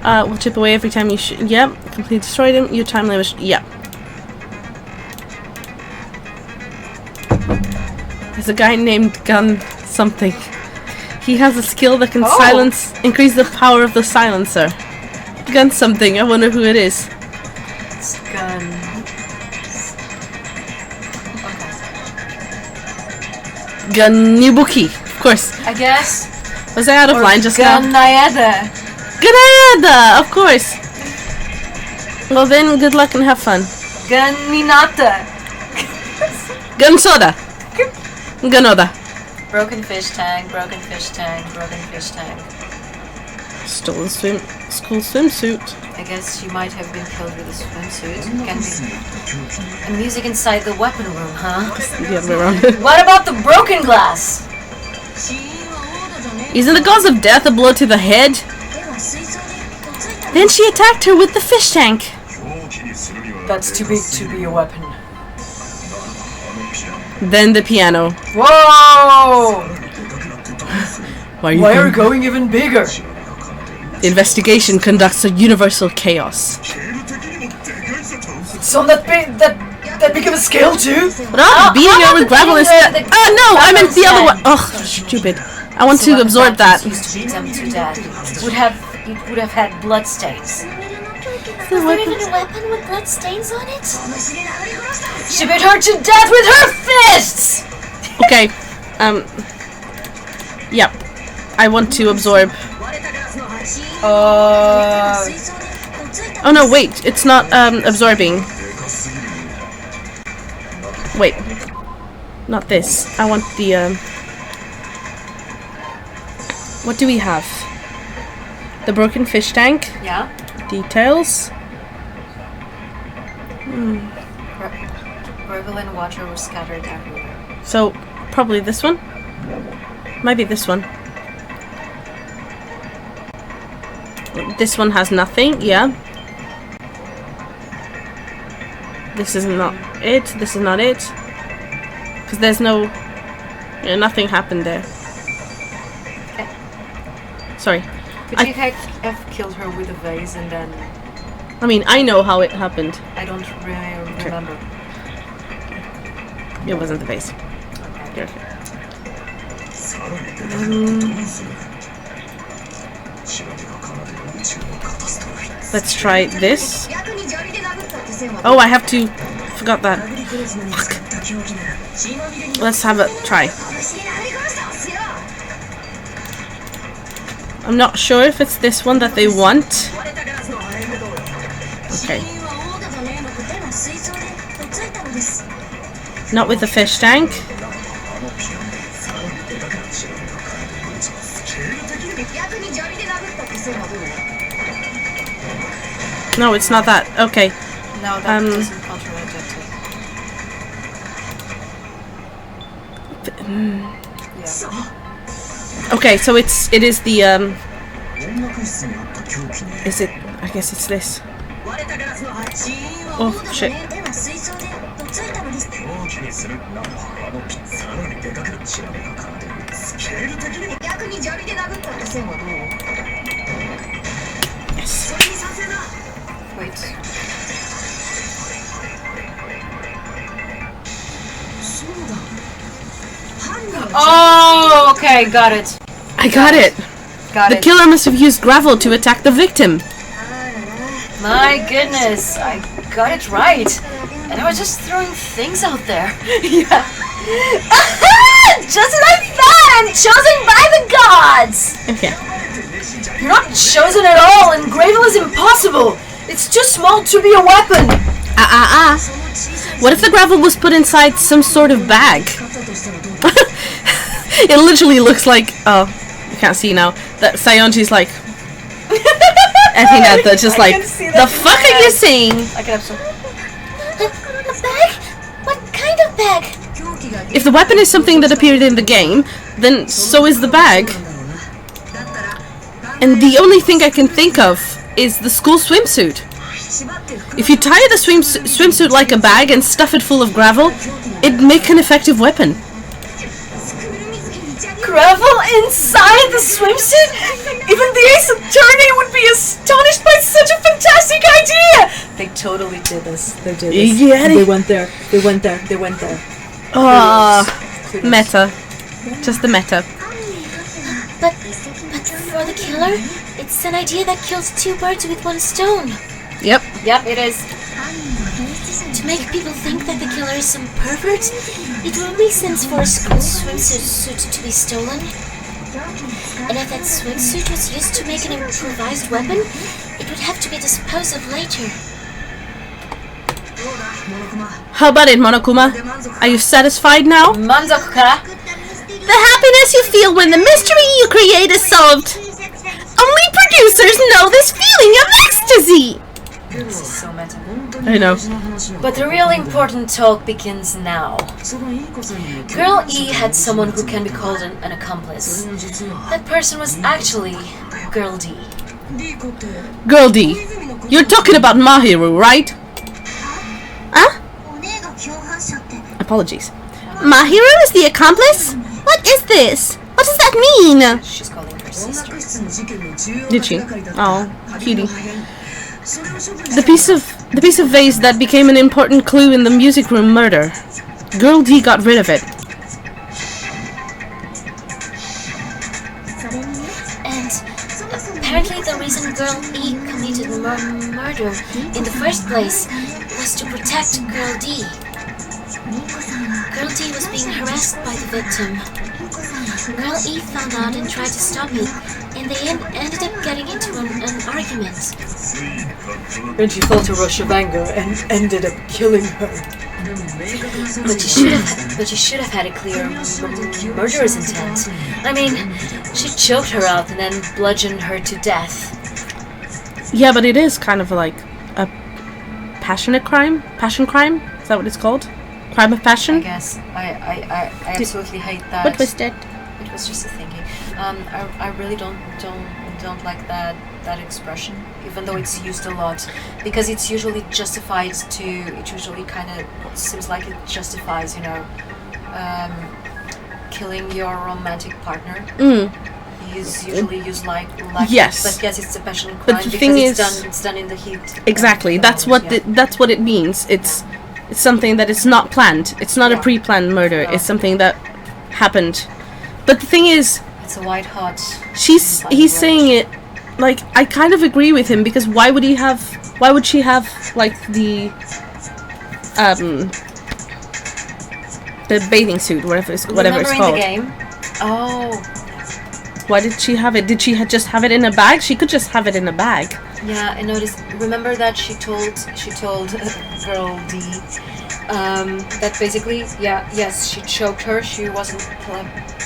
Will chip away every time you yep. Completely destroy them. Your time limit. Yep. There's a guy named Gun something. He has a skill that can increase the power of the silencer. Gun something. I wonder who it is. It's Gun. Ganibuki, of course. I guess. Was I out of line just now? Ganayada. Ganayada, of course. Well then, good luck and have fun. Ganinata. Gansoda. Ganoda. Broken fish tank, broken fish tank, broken fish tank. Stolen school swimsuit. I guess she might have been killed with a swimsuit. Can be. And music inside the weapon room, huh? The other way around. What about the broken glass? Isn't the cause of death a blow to the head? Then she attacked her with the fish tank. That's too big to be a weapon. Then the piano. Whoa! Why are you going even bigger? The investigation conducts a universal chaos. It's on that big of a scale too? But beating her with gravel is... no! I meant the other one! Ugh, stupid. I want to absorb that. Used to beat them to death. It would have had blood stains. Is there even a weapon with blood stains on it? She beat her to death with her fists! Okay. Yep. I want to absorb. Oh no, wait. It's not absorbing. Wait. Not this. I want the what do we have? The broken fish tank. Yeah. Details. Gravel and water were scattered everywhere. So, probably this one? Might be this one. This one has nothing, yeah. This is not it. This is not it. Because there's no... Yeah, nothing happened there. Okay. Sorry. Could you have killed her with a vase and then... I mean, I know how it happened. I don't really remember. It wasn't the vase. Okay. Let's try this. Oh, I have to... Forgot that. Fuck. Let's have a try. I'm not sure if it's this one that they want. Okay. Not with the fish tank. No, it's not that. Okay. No, that doesn't contradict it. Yeah. Okay, so it is the is it? I guess it's this. Oh shit. Yes. Wait. Oh, okay, got it. I got it. Got The it. killer must have used gravel to attack the victim. My goodness, I got it right. And I was just throwing things out there. Yeah. Just like that! I'm chosen by the gods! Okay. You're not chosen at all, and gravel is impossible. It's too small to be a weapon. What if the gravel was put inside some sort of bag? It literally looks like... Oh, you can't see now. That Sayonji's like... I think that's just like... The fuck are you saying? I can have some. A bag? What kind of bag? If the weapon is something that appeared in the game, then so is the bag. And the only thing I can think of is the school swimsuit. If you tie the swimsuit like a bag and stuff it full of gravel, it'd make an effective weapon. Gravel inside the swimsuit? Even the Ace Attorney would be astonished by such a fantastic idea! They totally did this. They did this. Yeah, They went there. They went there. They went there. Ah, meta. Just the meta. But for the killer, it's an idea that kills two birds with one stone. Yep. Yep, it is. To make people think that the killer is some pervert, it would make sense for a school swimsuit to be stolen. And if that swimsuit was used to make an improvised weapon, it would have to be disposed of later. How about it, Monokuma? Are you satisfied now? Manzoku kara? The happiness you feel when the mystery you create is solved. Only producers know this feeling of ecstasy! This is so meta. I know. But the real important talk begins now. Girl E had someone who can be called an accomplice. That person was actually Girl D. Girl D, you're talking about Mahiru, right? Huh? Apologies. Mahiru is the accomplice? What is this? What does that mean? She's calling her sister. Did she? Oh, cutie. The piece of vase that became an important clue in the music room murder. Girl D got rid of it. And apparently the reason Girl E committed murder in the first place was to protect Girl D. Girl D was being harassed by the victim. Girl E found out and tried to stop it, and they ended up getting into an argument. And she felt a rush of anger and ended up killing her. But she should have had a clear murderer's intent. I mean, she choked her out and then bludgeoned her to death. Yeah, but it is kind of like a passionate crime? Passion crime? Is that what it's called? Crime of passion? I guess. I absolutely hate that. What was that? It was just a thinking. I really don't like that expression, even though it's used a lot, because it's usually justified to. It usually kind of seems like it justifies, killing your romantic partner. Is usually used like yes, but yes, it's a passion crime but the because thing it's done in the heat. Exactly. That's what that's what it means. It's something that is not planned. It's not a pre-planned murder. No. It's something that happened. But the thing is, it's a white hot. He's saying it like I kind of agree with him, because why would she have like the bathing suit, whatever it's called. The game? Oh. Why did she have it? Did she just have it in a bag? She could just have it in a bag. Yeah, I noticed. Remember that she told Girl D that basically, yes, she choked her. She wasn't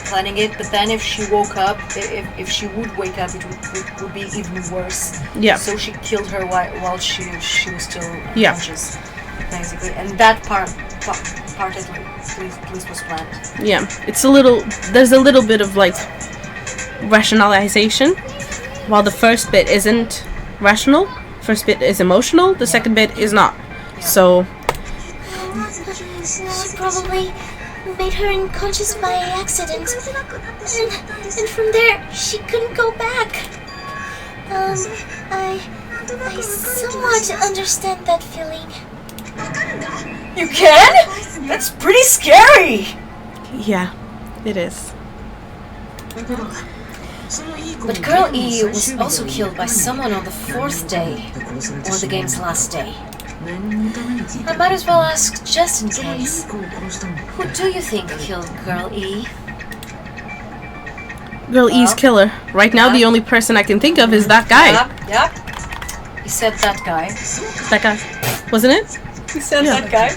planning it, but then if she woke up, if she would wake up, it would be even worse. Yeah. So she killed her while she was still unconscious, basically, and that part at least was planned. Yeah, there's a little bit of like rationalization, while the first bit isn't rational. First bit is emotional, the second bit is not. So She probably made her unconscious by accident, and from there she couldn't go back. I somewhat understand that feeling. You can? That's pretty scary! yeah, it is. But Girl E was also killed by someone on the 4th day, or the game's last day. I might as well ask just in case. Who do you think killed Girl E? Girl E's killer. Right now, the only person I can think of is that guy. Yep. He said that guy. That guy, wasn't it? You said that guy?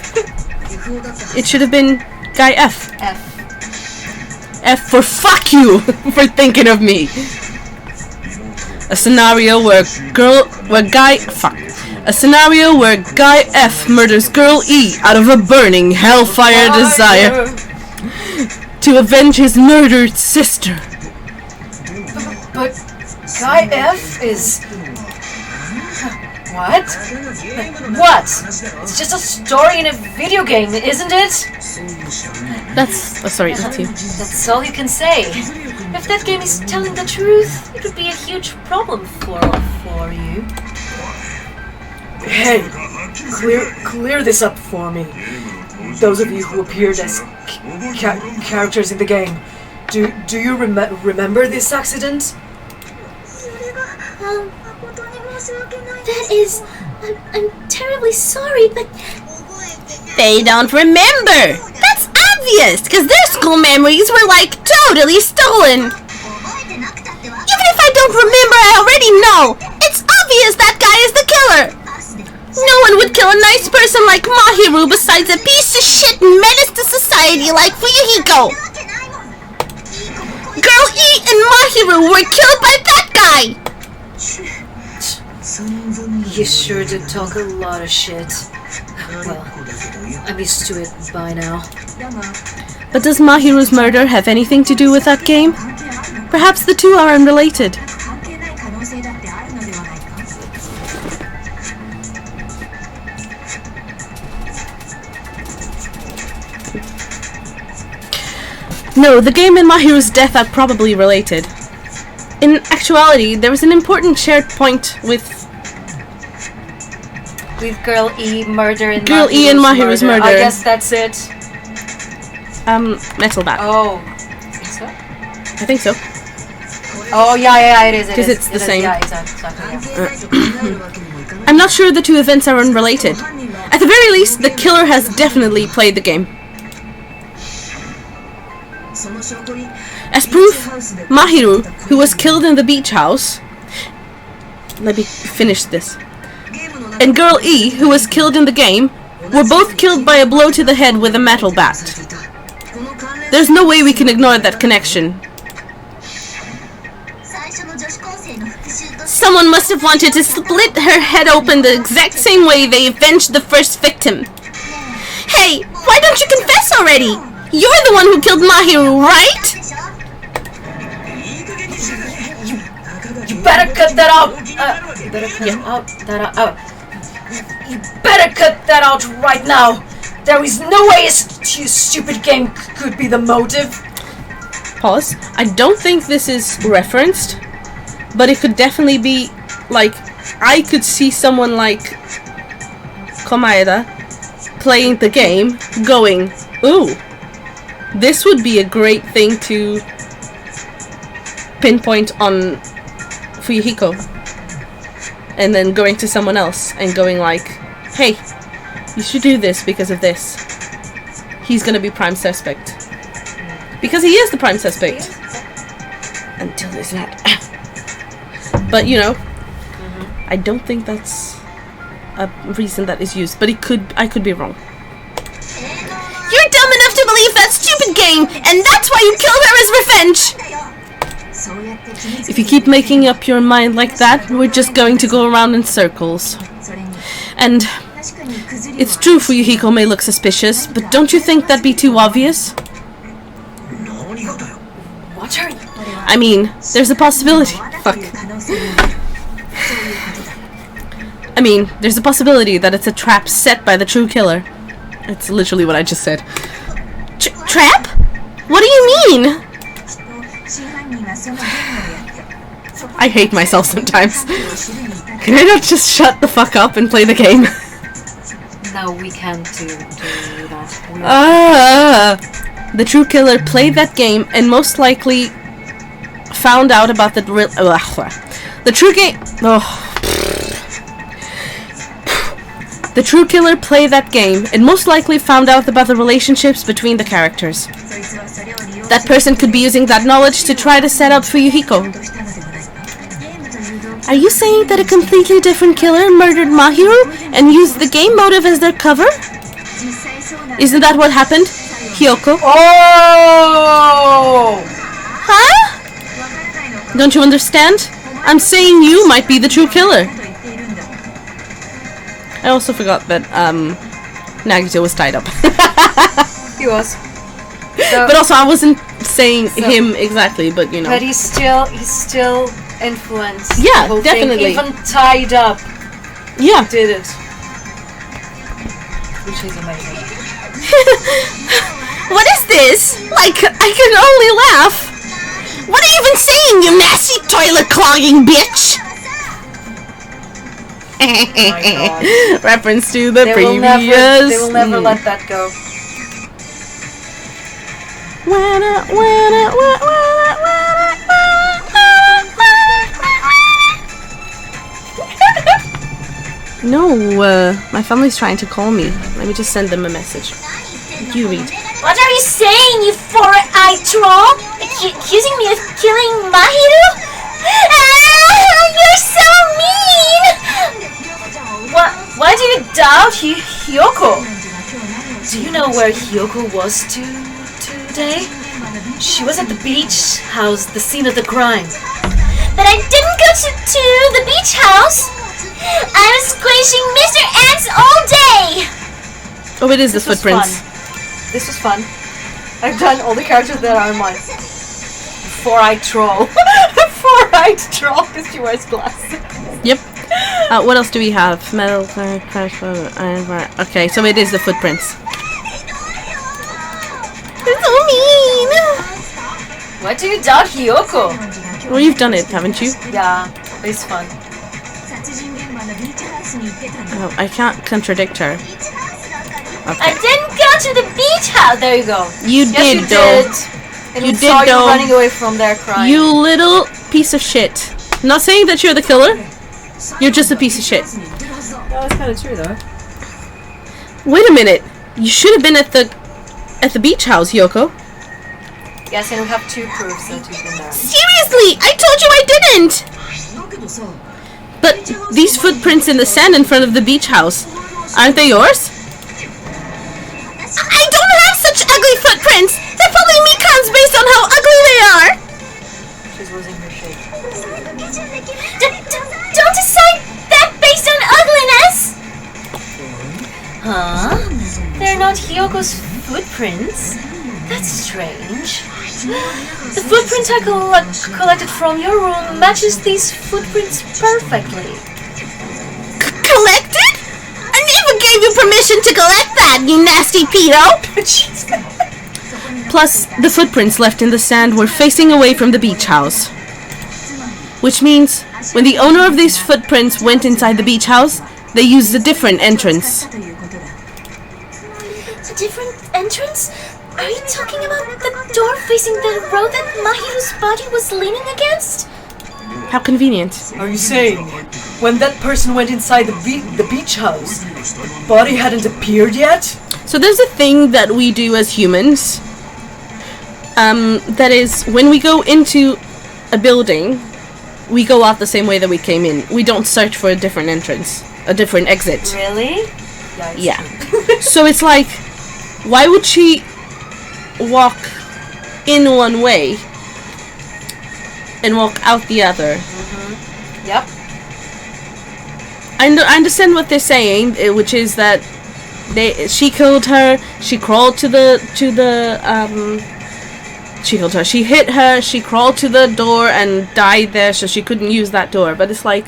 It should have been guy F. F. For fuck you for thinking of me. A scenario where guy F murders girl E out of a burning hellfire desire to avenge his murdered sister. But guy F is... What? What? It's just a story in a video game, isn't it? Sorry, that's you. That's all you can say. If that game is telling the truth, it would be a huge problem for you. Hey, clear this up for me. Those of you who appeared as characters in the game, do you remember this accident? That is... I'm terribly sorry, but... They don't remember! That's obvious, because their school memories were like totally stolen! Even if I don't remember, I already know! It's obvious that guy is the killer! No one would kill a nice person like Mahiru besides a piece of shit menace to society like Fuyuhiko! Girl E and Mahiru were killed by that guy! You sure did talk a lot of shit. Well, I'm used to it by now. But does Mahiru's murder have anything to do with that game? Perhaps the two are unrelated. No, the game and Mahiru's death are probably related. In actuality, there is an important shared point with Girl E murder and Girl E and Mahiru's murder. I guess that's it. Metal Bat. Oh. I think so. Oh, yeah, it is. Because it's the same. Yeah, exactly. Yeah. I'm not sure the two events are unrelated. At the very least, the killer has definitely played the game. As proof, Mahiru, who was killed in the beach house... Let me finish this. And Girl E, who was killed in the game, were both killed by a blow to the head with a metal bat. There's no way we can ignore that connection. Someone must have wanted to split her head open the exact same way they avenged the first victim. Hey, why don't you confess already? You're the one who killed Mahiru, right? You better cut that out. You better cut that out right now. There is no way a stupid game could be the motive. Pause. I don't think this is referenced, but it could definitely be, like, I could see someone like Komaeda playing the game going, ooh, this would be a great thing to pinpoint on Fuyuhiko. And then going to someone else and going like, hey, you should do this because of this. He's gonna be prime suspect. Because he is the prime suspect. Until there's not. But, you know, I don't think that's a reason that is used. But I could be wrong. You're dumb enough to believe that stupid game, and that's why you killed her as revenge! If you keep making up your mind like that, we're just going to go around in circles. And it's true Fuyuhiko may look suspicious, but don't you think that'd be too obvious? What are you? I mean, there's a possibility. Fuck. I mean, there's a possibility that it's a trap set by the true killer. It's literally what I just said. Trap? What do you mean? I hate myself sometimes. Can I not just shut the fuck up and play the game? No, we can't do that. The true killer played that game and most likely found out about the true game. The true killer played that game and most likely found out about the relationships between the characters. That person could be using that knowledge to try to set up Fuyuhiko. Are you saying that a completely different killer murdered Mahiru and used the game motive as their cover? Isn't that what happened, Hyoko? Oh! Huh? Don't you understand? I'm saying you might be the true killer. I also forgot that Nagito was tied up. He was. But also I wasn't saying him exactly, but you know. But he's still influenced. Yeah, the whole definitely. Thing. Even tied up. Yeah. Did it. Which is amazing. What is this? Like, I can only laugh. What are you even saying, you nasty toilet clogging bitch? Oh my God. Reference to the They previous. will never let that go. No, my family's trying to call me. Let me just send them a message. You read. What are you saying, you four-eyed troll? Accusing me of killing Mahiru? You're so mean! Why do you doubt Hyoko? Do you know where Hyoko was today? She was at the beach house, the scene of the crime. But I didn't go to beach house? I was squishing Mr. Ants all day! Oh, it is the This was footprints. fun. This was fun. I've done all the characters that are mine. Four-eyed troll. Four-eyed troll because she wears glasses. Yep. What else do we have? Metal, crash, okay, so it is the footprints. It's so mean! What do you doubt, Hiyoko? Well, you've done it, haven't you? Yeah, it's fun. Oh, I can't contradict her. I didn't go to the beach house! There you go. You Yes, did, you though. did. And You we did, saw you though. running away from there crying. You little piece of shit. I'm not saying that you're the killer. You're just a piece of shit. That was kind of true, though. Wait a minute. You should have been at the beach house, Yoko. Yes, and we have two proofs that you've been there. Seriously, I told you I didn't. But these footprints in the sand in front of the beach house, aren't they yours? I don't have such ugly footprints. They're probably Mikan's based on how ugly they are. She's losing her shit. Don't decide that based on ugliness! Huh? They're not Hyoko's footprints? That's strange. The footprints I collected from your room matches these footprints perfectly. Collected? I never gave you permission to collect that, you nasty pedo! Plus, the footprints left in the sand were facing away from the beach house. Which means, when the owner of these footprints went inside the beach house, they used a different entrance. A different entrance? Are you talking about the door facing the road that Mahiru's body was leaning against? How convenient. Are you saying when that person went inside the beach house, the body hadn't appeared yet? So there's a thing that we do as humans. That is, when we go into a building, we go out the same way that we came in. We don't search for a different entrance, a different exit. Really? Yeah. So it's like, why would she walk in one way and walk out the other? Yep. I understand what they're saying, which is that she killed her. She crawled to the she killed her. She hit her. She crawled to the door and died there, so she couldn't use that door. But it's like,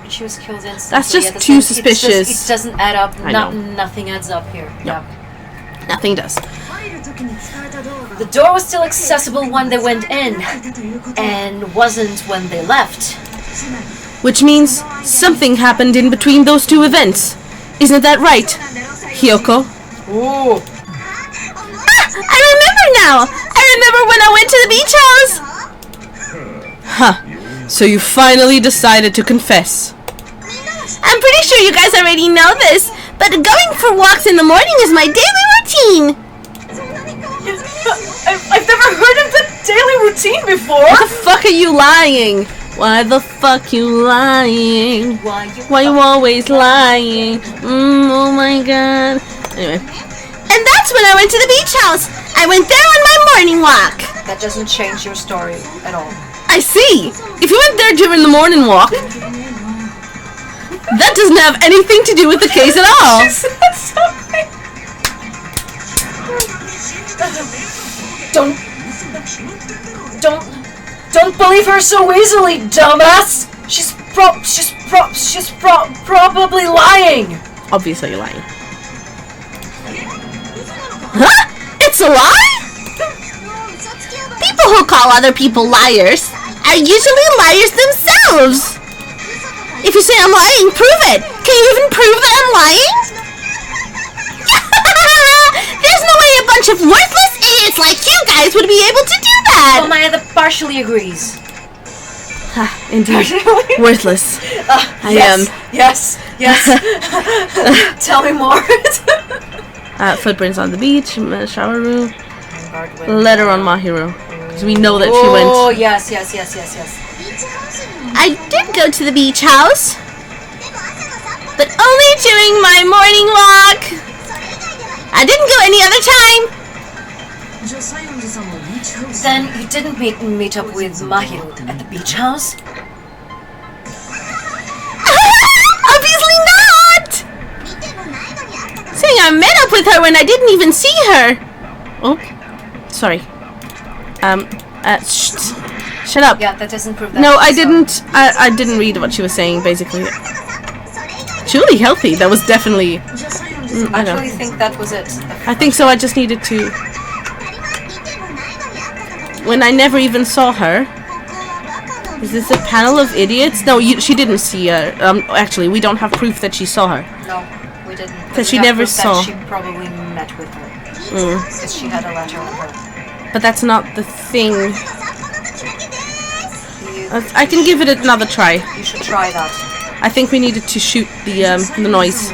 She was killed instantly. that's just At the too same- suspicious. It doesn't add up. I know. Nothing adds up here. No. Yep. nothing does. The door was still accessible when they went in, and wasn't when they left. Which means something happened in between those two events. Isn't that right, Hyoko? Ooh. I remember now! I remember when I went to the beach house! Huh. So you finally decided to confess. I'm pretty sure you guys already know this, but going for walks in the morning is my daily routine! I've never heard of the daily routine before! Why the fuck are you lying? Why the fuck you lying? Why you always lying? Oh my god. Anyway. And that's when I went to the beach house. I went there on my morning walk. That doesn't change your story at all. I see. If you went there during the morning walk, that doesn't have anything to do with the case at all. Don't believe her so easily, dumbass! She's probably lying! Obviously you're lying. Huh? It's a lie? People who call other people liars are usually liars themselves. If you say I'm lying, prove it. Can you even prove that I'm lying? There's no way a bunch of worthless idiots like you guys would be able to do that. Oh, Maya partially agrees. Indeed. Worthless. I am. Yes. Tell me more. Footprints on the beach, shower room, letter on Mahiru. Because we know that she went. Oh, yes. I did go to the beach house, but only during my morning walk. I didn't go any other time. Then you didn't meet up with Mahiru at the beach house? Obviously not! Saying I met up with her when I didn't even see her. Oh, sorry. Shut up. Yeah, that doesn't prove that. No, I didn't. I didn't read what she was saying. Basically, truly healthy. That was definitely. I actually think that was it. I think so. I just needed to. When I never even saw her. Is this a panel of idiots? No, she didn't see her. Actually, we don't have proof that she saw her. No, we didn't. Because she never saw. That she probably met with her. Because she had a letter on her. But that's not the thing. I can give it another try. You should try that. I think we needed to shoot the noise.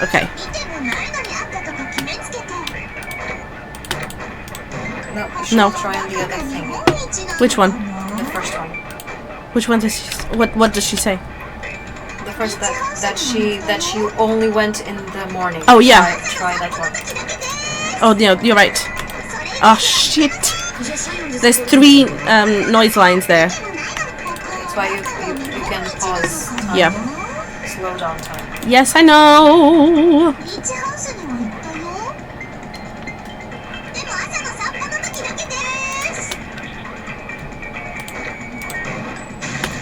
Okay. No, you should try on the other thing. Which one? The first one. Which one does she, what does she say? The first that she only went in the morning. Oh yeah. Try that one. Oh no, you're right. Oh shit. There's 3 noise lines there. That's why you can pause time. Yeah. Slow down time. Yes, I know.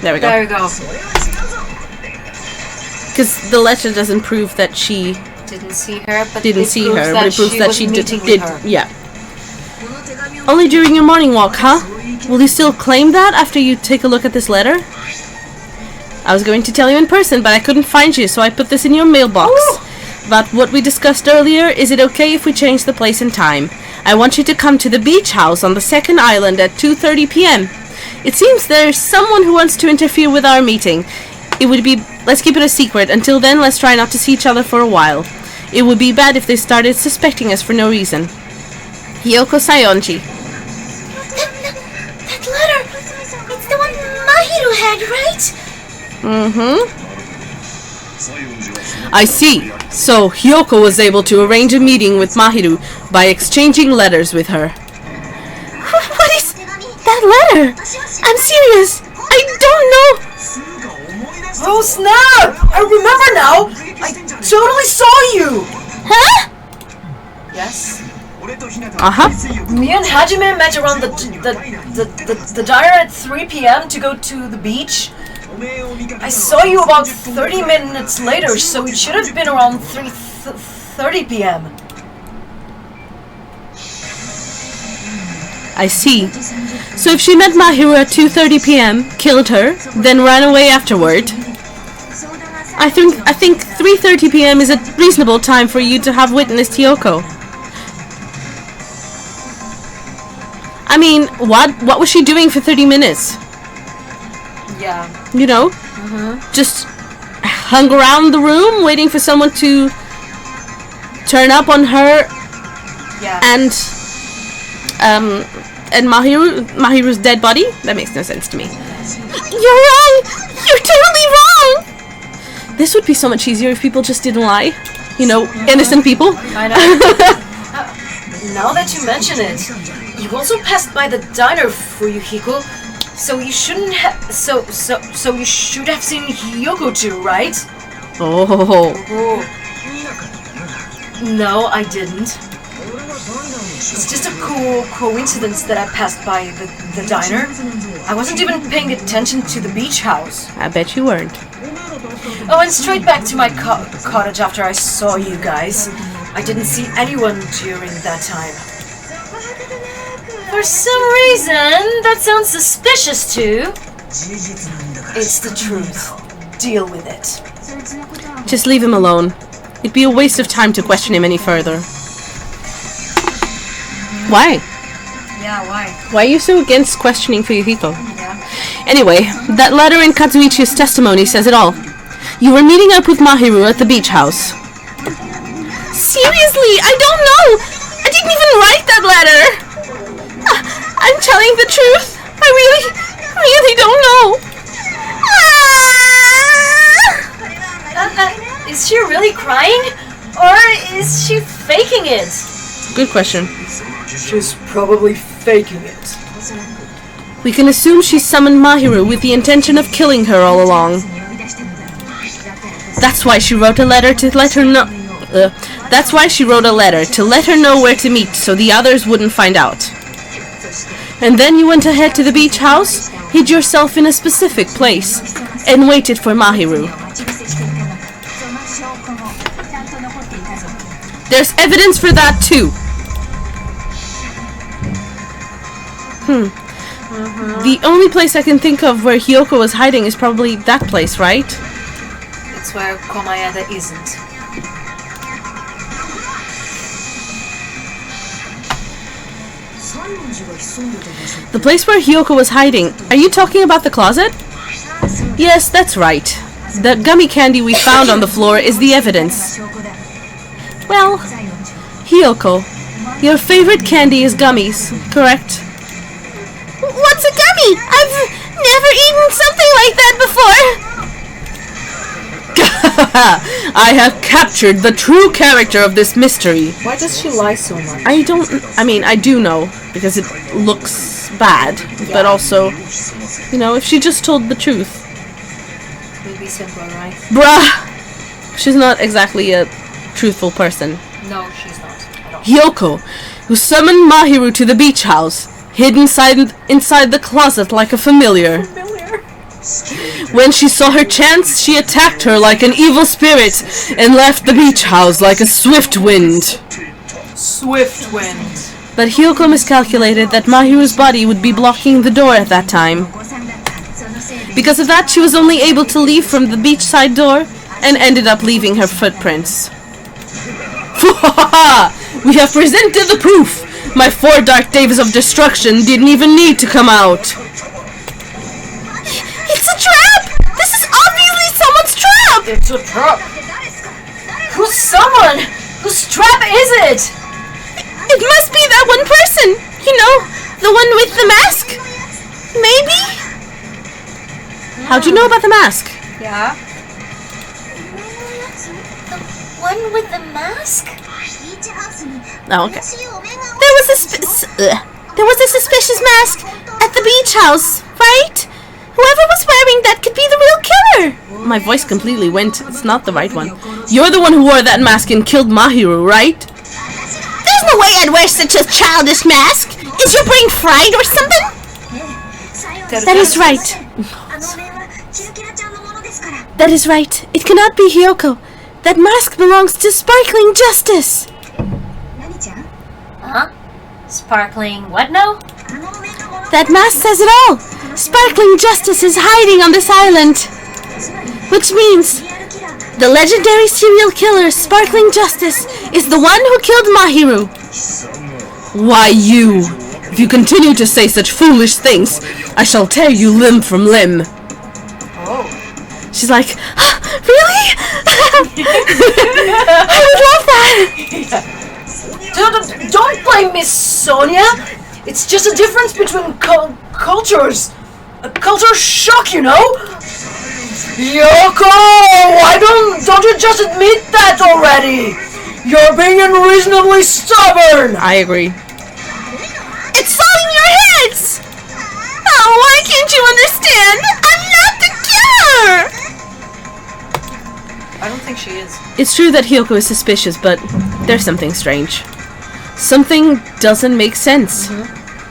There we go. There we go. Because the letter doesn't prove that she Didn't see her, but didn't see her, but it proves that she did. Her. Yeah. Only during your morning walk, huh? Will you still claim that after you take a look at this letter? I was going to tell you in person, but I couldn't find you, so I put this in your mailbox. About what we discussed earlier, is it okay if we change the place and time? I want you to come to the beach house on the second island at 2:30 p.m. It seems there's someone who wants to interfere with our meeting. Let's keep it a secret. Until then, let's try not to see each other for a while. It would be bad if they started suspecting us for no reason. Hyoko Sayonji. That letter! It's the one Mahiru had, right? I see. So, Hyoko was able to arrange a meeting with Mahiru by exchanging letters with her. What is that letter? I'm serious. I don't know. Oh snap! I remember now! I totally saw you! Huh? Yes. Uh-huh. Me and Hajime met around the diner at 3 p.m. to go to the beach. I saw you about 30 minutes later, so it should have been around 3:30 p.m. I see. So if she met Mahiru at 2:30 p.m., killed her, then ran away afterward, I think 3:30 p.m. is a reasonable time for you to have witnessed Hyoko. I mean, what was she doing for 30 minutes? Yeah. You know? Just hung around the room waiting for someone to turn up on her. Yeah. And Mahiru's dead body? That makes no sense to me. You're wrong! You're totally wrong! This would be so much easier if people just didn't lie. You know, innocent people. I know. Now that you mention it, you also passed by the diner, Fuyuhiko. So you shouldn't have. So you should have seen Hyoko too, right? Oh. No, I didn't. It's just a cool coincidence that I passed by the diner. I wasn't even paying attention to the beach house. I bet you weren't. Oh, and straight back to my cottage after I saw you guys. I didn't see anyone during that time. For some reason, that sounds suspicious too. It's the truth. Deal with it. Just leave him alone. It'd be a waste of time to question him any further. Why? Yeah, why? Why are you so against questioning Fuyuhiko? Yeah. Anyway, that letter in Katsuichi's testimony says it all. You were meeting up with Mahiru at the beach house. Seriously, I don't know! I didn't even write that letter! I'm telling the truth. I really don't know. Is she really crying? Or is she faking it? Good question. She's probably faking it. We can assume she summoned Mahiru with the intention of killing her all along. That's why she wrote a letter to let her know. That's why she wrote a letter to let her know where to meet, so the others wouldn't find out. And then you went ahead to the beach house, hid yourself in a specific place, and waited for Mahiru. There's evidence for that too. The only place I can think of where Hyoko was hiding is probably that place, right? It's where Komayada isn't. The place where Hyoko was hiding. Are you talking about the closet? Yes, that's right. The gummy candy we found on the floor is the evidence. Well, Hyoko, your favorite candy is gummies, correct? What's a gummy? I've never eaten something like that before. I have captured the true character of this mystery. Why does she lie so much? I do know, because it looks bad, but also, you know, if she just told the truth. Would be simpler, right? Bruh! She's not exactly a truthful person. No, she's not. At all. Hyoko, who summoned Mahiru to the beach house, hid inside the closet like a familiar. When she saw her chance, she attacked her like an evil spirit and left the beach house like a swift wind. Swift wind. But Hyoko miscalculated that Mahiru's body would be blocking the door at that time. Because of that, she was only able to leave from the beachside door and ended up leaving her footprints. We have presented the proof! My 4 dark days of destruction didn't even need to come out. It's a trap! This is obviously someone's trap! It's a trap. Who's someone? Whose trap is it? It must be that one person! You know, the one with the mask? Maybe? How'd you know about the mask? Yeah. The one with the mask? Oh, okay. There was a suspicious mask at the beach house, right? Whoever was wearing that could be the real killer. My voice completely went. It's not the right one. You're the one who wore that mask and killed Mahiru, right? There's no way I'd wear such a childish mask. Is your brain fried or something? That is right. That is right. It cannot be Hyoko. That mask belongs to Sparkling Justice. Huh? Sparkling what now? That mask says it all. Sparkling Justice is hiding on this island. Which means the legendary serial killer Sparkling Justice is the one who killed Mahiru. Why you? If you continue to say such foolish things, I shall tear you limb from limb. Oh. She's like, Really? I would love that. Don't blame Miss Sonia. It's just a difference between cultures. A culture shock, you know? Yoko, why don't you just admit that already? You're being unreasonably stubborn. I agree. It's all in your heads. Oh, why can't you understand? I'm not the killer. I don't think she is. It's true that Hyoko is suspicious, but there's something strange. Something doesn't make sense.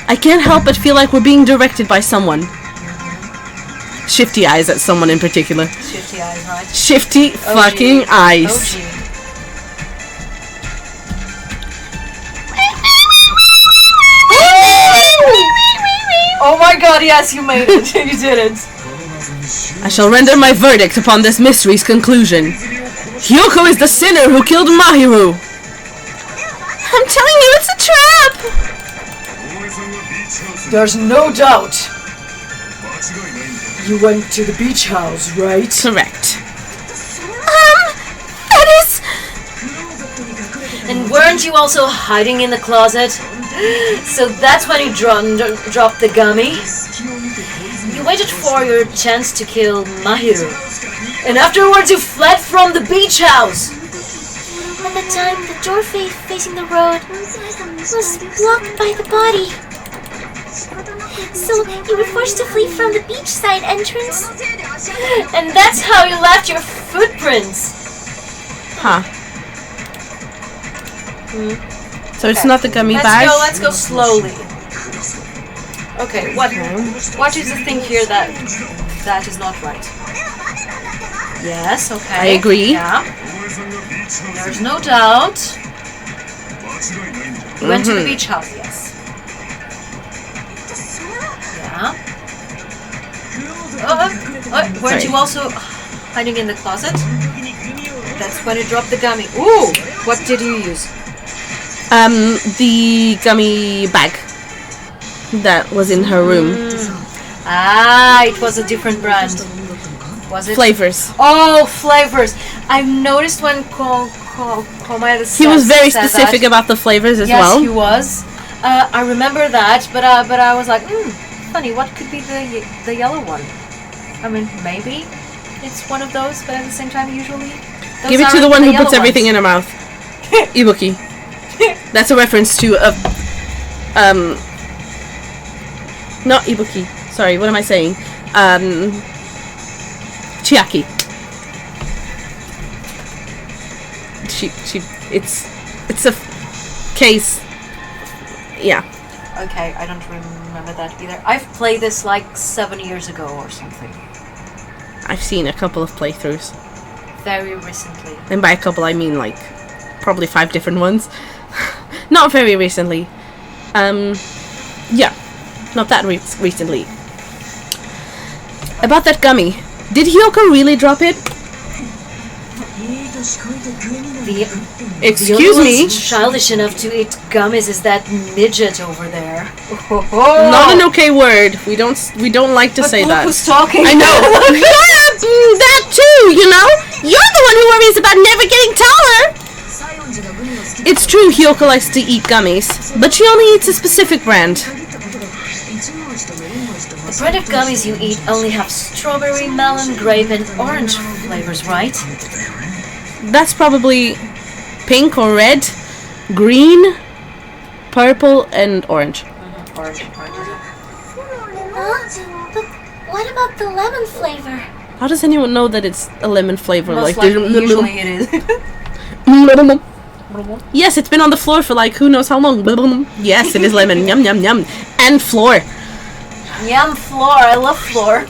I can't help but feel like we're being directed by someone. Shifty eyes at someone in particular. Shifty eyes, right? Shifty fucking eyes. OG. Oh my god, yes, you made it. You did it. I shall render my verdict upon this mystery's conclusion. Hyoko is the sinner who killed Mahiru. I'm telling you, it's a trap. There's no doubt. You went to the beach house, right? Correct. That is... And weren't you also hiding in the closet? So that's when you dropped the gummy? You waited for your chance to kill Mahiru. And afterwards you fled from the beach house. When the time, the door facing the road was blocked by the body. So you were forced to flee from the beachside entrance. And that's how you left your footprints. Huh. So it's not the gummy bag? Let's go slowly. Okay, what is the thing here that is not right? Yes, okay. I agree. Yeah. There's no doubt. We went to the beach house, yes. Yeah. Weren't you also hiding in the closet? That's when you dropped the gummy. Ooh! What did you use? The gummy bag that was in her room. It was a different brand. Was it? Flavors. Oh, flavors. I've noticed when Komaya He was very specific about the flavors as well. Yes, he was. I remember that, but I was like, funny, what could be the yellow one? I mean, maybe it's one of those, but at the same time, usually Give it to the one who puts everything in her mouth. Ibuki. That's a reference to not Ibuki. Sorry, what am I saying? Chiaki. It's a case. Yeah. Okay, I don't remember that either. I've played this like 7 years ago or something. I've seen a couple of playthroughs. Very recently. And by a couple, I mean like probably 5 different ones. Not very recently. Yeah, not that recently. About that gummy, did Hyoko really drop it? Excuse me? Childish enough to eat gummies is that midget over there. Not an okay word. We don't like to say that. Who's talking? I know. Yeah, that too. You know, you're the one who worries about never getting taller. It's true, Hyoko likes to eat gummies, but she only eats a specific brand. The brand of gummies you eat only have strawberry, melon, grape, and orange flavors, right? That's probably pink or red, green, purple, and orange. Orange. But what about the lemon flavor? How does anyone know that it's a lemon flavor? Most like usually it is. Yes, it's been on the floor for like who knows how long. Yes, it is lemon. Yum yum yum. And floor. Yum, floor. I love floor.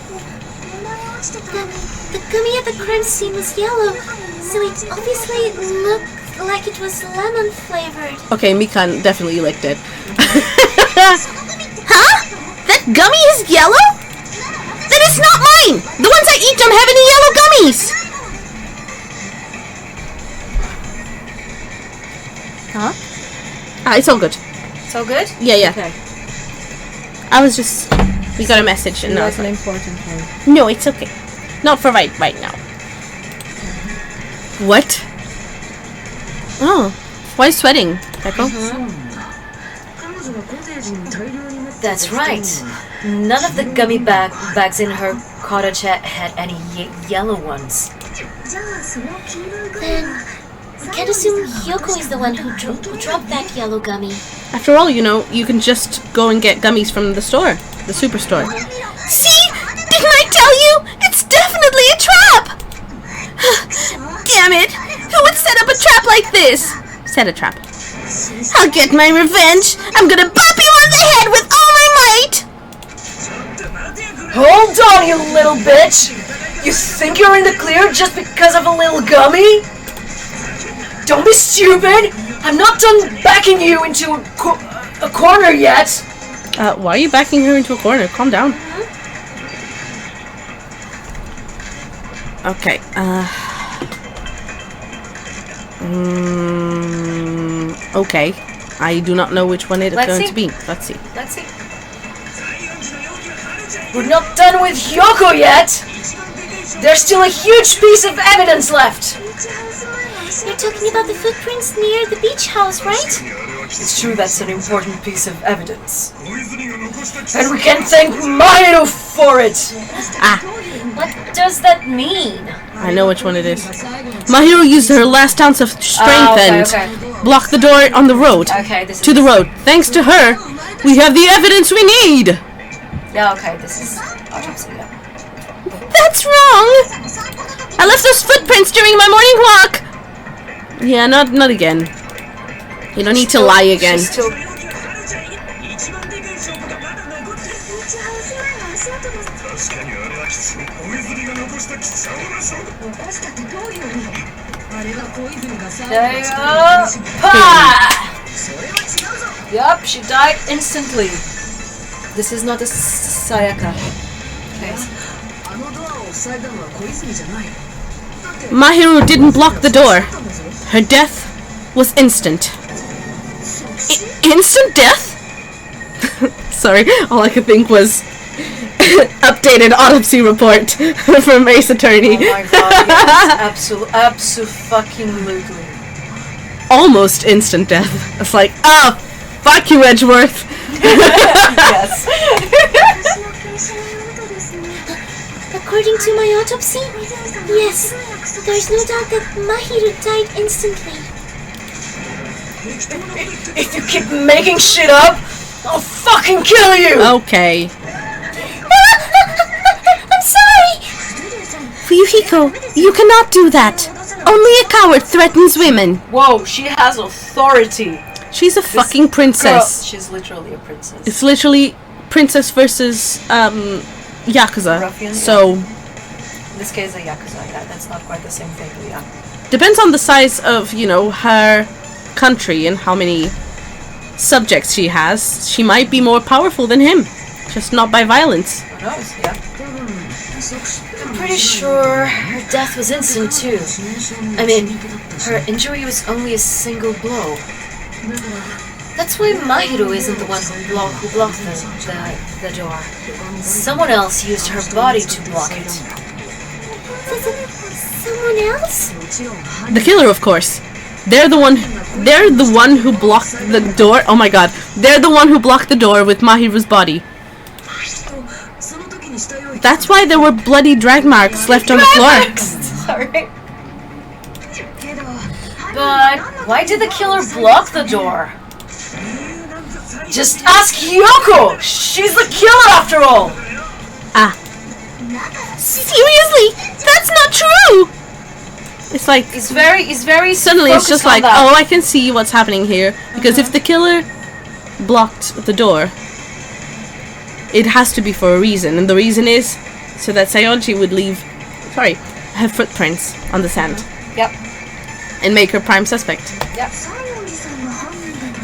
The gummy at the crime scene was yellow, so it obviously looked like it was lemon flavored. Okay, Mikan definitely licked it. Huh? That gummy is yellow? Then it's not mine! The ones I eat don't have any yellow gummies! Huh? It's all good. So good? Yeah. Okay. I was just... We got a message and That's an important one. No, it's okay. Not for right now. What? Oh. Why is sweating, Echo? That's right. None of the gummy bags in her cottage had any yellow ones. Then we can assume Hyoko is the one who dropped that yellow gummy. After all, you know, you can just go and get gummies from the store. The superstore. See? Didn't I tell you? It's definitely a trap! Damn it! Who would set up a trap like this? Set a trap. I'll get my revenge! I'm gonna bop you on the head with all my might! Hold on, you little bitch! You think you're in the clear just because of a little gummy? Don't be stupid! I'm not done backing you into a corner yet! Why are you backing her into a corner? Calm down. Okay, okay. I do not know which one it's going to be. Let's see. We're not done with Hyoko yet! There's still a huge piece of evidence left! You're talking about the footprints near the beach house, right? It's true that's an important piece of evidence. And we can thank Mairo for it! Ah, What does that mean? I know which one it is. Mahiro used her last ounce of strength and blocked the door on the road. Okay, this is To the road. Thanks to her, we have the evidence we need! Yeah, okay, this is autopsy, yeah. That's wrong! I left those footprints during my morning walk! Yeah, not again. You don't need to lie again. She's still... There you go! Pa! Yup, she died instantly. This is not a Sayaka case. Mahiro didn't block the door. Her death was instant. Instant death? Sorry, all I could think was updated autopsy report from Ace Attorney. Oh my god, yes, abso-fucking-lutely. Almost instant death. It's like, fuck you, Edgeworth. Yes. According to my autopsy, yes, there's no doubt that Mahiro died instantly. If you keep making shit up, I'll fucking kill you! Okay. I'm sorry! Fuyuhiko, you cannot do that. Only a coward threatens women. Whoa, she has authority. She's a fucking princess. Girl, she's literally a princess. It's literally princess versus Yakuza. Ruffian, so In this case, a Yakuza, yeah, that's not quite the same thing, but yeah. depends on the size of, you know, her country and how many subjects she has. She might be more powerful than him. Just not by violence. Who knows, yeah. I'm pretty sure her death was instant too. I mean, her injury was only a single blow. That's why Mahiro isn't the one who blocked the door. Someone else used her body to block it. Someone else? The killer, of course. They're the one who blocked the door. Oh my god. They're the one who blocked the door with Mahiru's body. That's why there were bloody drag marks left on the floor. Sorry. But why did the killer block the door? Just ask Hyoko! She's the killer after all! Seriously? That's not true! It's like He's very suddenly it's just focused on like, that. oh, I can see what's happening here. Because if the killer blocked the door, it has to be for a reason. And the reason is so that Sayonji would leave, her footprints on the sand. Yep. And make her prime suspect. Yep.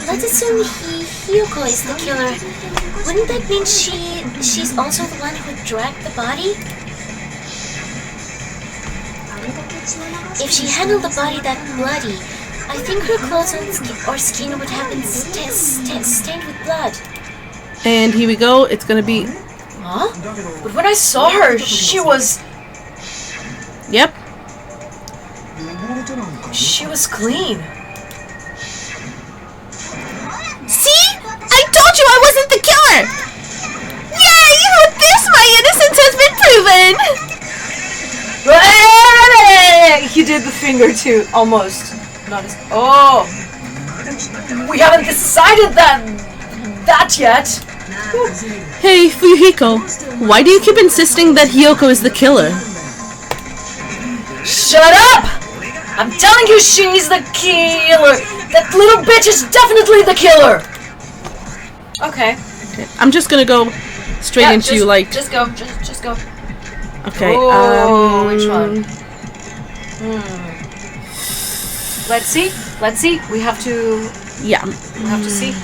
Let's assume Hyoko is the killer. Wouldn't that mean she's also the one who dragged the body? If she handled the body that bloody, I think her clothes or skin would have been stained with blood. And here we go, it's gonna be... Huh? But when I saw her, she was... Yep. She was clean. See? I told you I wasn't the killer! Yay! With this, my innocence has been proven! He did the finger too, almost. Not as... Oh! We haven't decided that yet! Hey, Fuyuhiko, why do you keep insisting that Hyoko is the killer? Shut up! I'm telling you she's the killer! That little bitch is definitely the killer! Okay. I'm just gonna go straight into just, like... Just go, just go. Okay, Oh, which one? Let's see. We have to Yeah. see.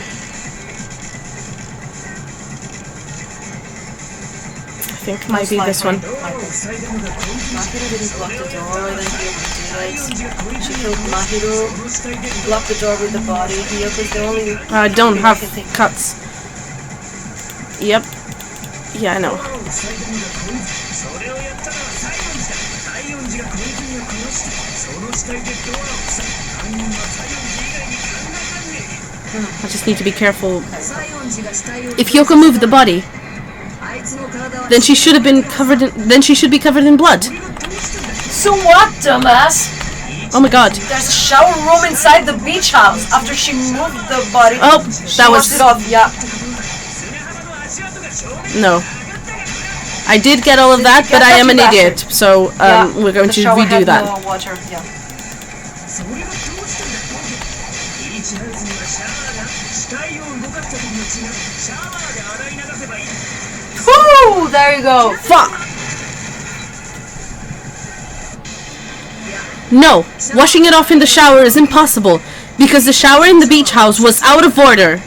I think it might be this one. Mahiro didn't block the door, then Hyoko did. She killed Mahiro, blocked the door with the body. Hyoko's the only... I don't thing have I can think of. cuts. Yep. Yeah, I know. I just need to be careful. If Hyoko moved the body, then she should have been covered in, then she should be covered in blood. So what, dumbass? Oh my god. There's a shower room inside the beach house. After she moved the body, Oh, she that washed was... it off. Yeah. No. I did get all of that, but I am an idiot. So, we're going the to shower redo had that. no water. Yeah. Woo! There you go. Fuck! No, washing it off in the shower is impossible, because the shower in the beach house was out of order.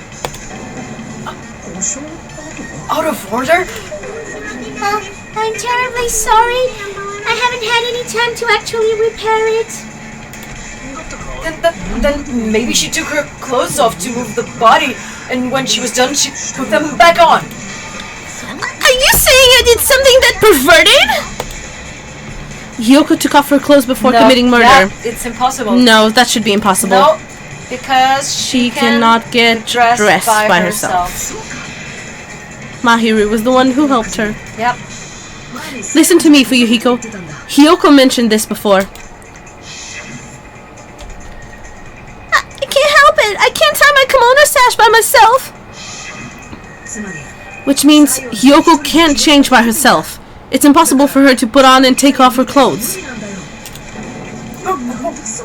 Out of order? I'm terribly sorry. I haven't had any time to actually repair it. Then maybe she took her clothes off to move the body, and when she was done, she put them back on. Are you saying I did something that perverted? Hyoko took off her clothes before committing murder. Yeah, it's impossible. No, that should be impossible. No, because She cannot get dressed by herself. Mahiru was the one who helped her. Yep. Listen to me, Fuyuhiko. Hyoko mentioned this before. I can't help it. I can't tie my kimono sash by myself. Which means Hyoko can't change by herself. It's impossible for her to put on and take off her clothes.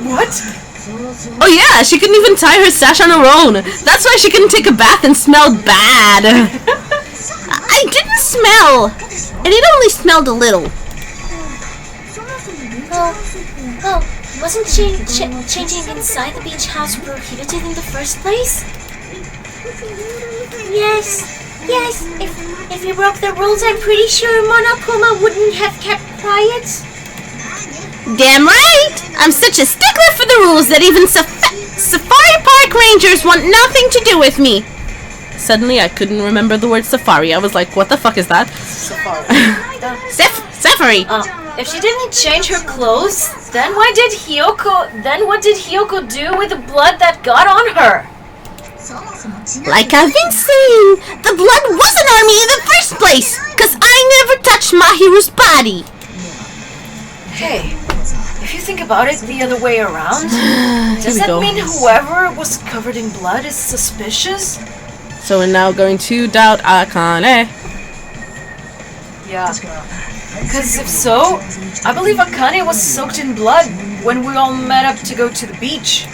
What? Oh yeah, she couldn't even tie her sash on her own. That's why she couldn't take a bath and smelled bad. I didn't smell. And it only smelled a little. Wasn't changing inside the beach house prohibited in the first place? Yes. If you broke the rules, I'm pretty sure Monokuma wouldn't have kept quiet. Damn right! I'm such a stickler for the rules that even Safari Park Rangers want nothing to do with me. Suddenly, I couldn't remember the word safari. I was like, what the fuck is that? Safari. Safari! If she didn't change her clothes, then what did Hyoko do with the blood that got on her? Like I've been saying, the blood wasn't on me in the first place, because I never touched Mahiru's body. Hey, if you think about it the other way around, does we that go. mean whoever was covered in blood is suspicious? So we're now going to doubt Akane. Yeah. Because if so, I believe Akane was soaked in blood when we all met up to go to the beach.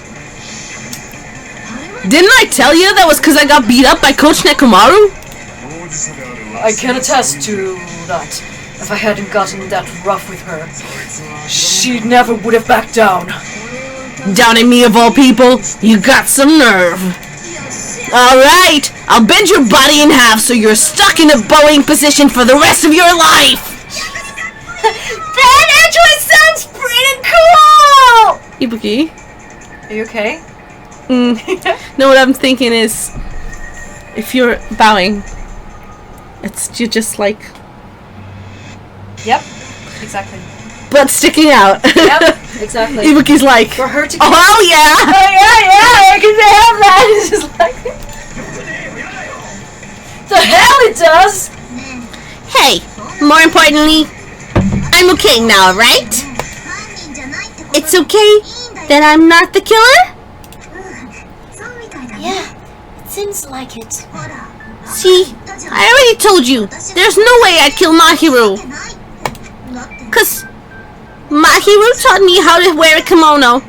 Didn't I tell you that was because I got beat up by Coach Nekomaru? I can attest to that. If I hadn't gotten that rough with her, she never would have backed down. Doubting me of all people? You got some nerve. Alright, I'll bend your body in half so you're stuck in a bowing position for the rest of your life! That actually sounds pretty cool! Ibuki? Are you okay? No, what I'm thinking is, if you're bowing, you're just like... Yep, exactly. Butt sticking out. Yep, exactly. Ibuki's like, For her to oh yeah! Oh yeah, I can have that. It's just like... The hell it does! Hey, more importantly, I'm okay now, right? It's okay that I'm not the killer? Yeah, it seems like it. See, I already told you, there's no way I'd kill Mahiru. 'Cause Mahiru taught me how to wear a kimono.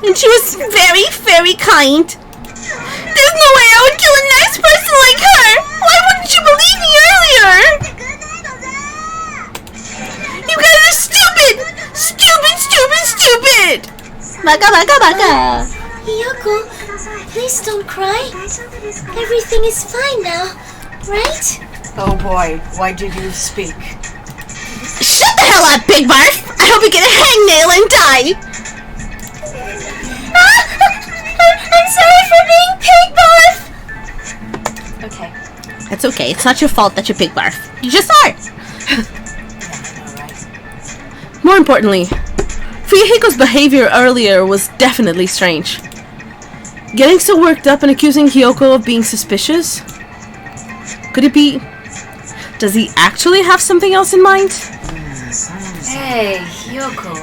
And she was very, very kind. There's no way I would kill a nice person like her! Why wouldn't you believe me earlier? You guys are stupid! Stupid! Baka baka baka! Hyoko, please don't cry. Everything is fine now, right? Oh boy, why did you speak? Shut the hell up, Big Barf! I hope you get a hangnail and die! I'm sorry for being Pig Barf! Okay. That's okay, it's not your fault that you're Big Barf. You just are! More importantly, Fuyuhiko's behavior earlier was definitely strange. Getting so worked up and accusing Hyoko of being suspicious? Could it be... Does he actually have something else in mind? Hey, Hyoko,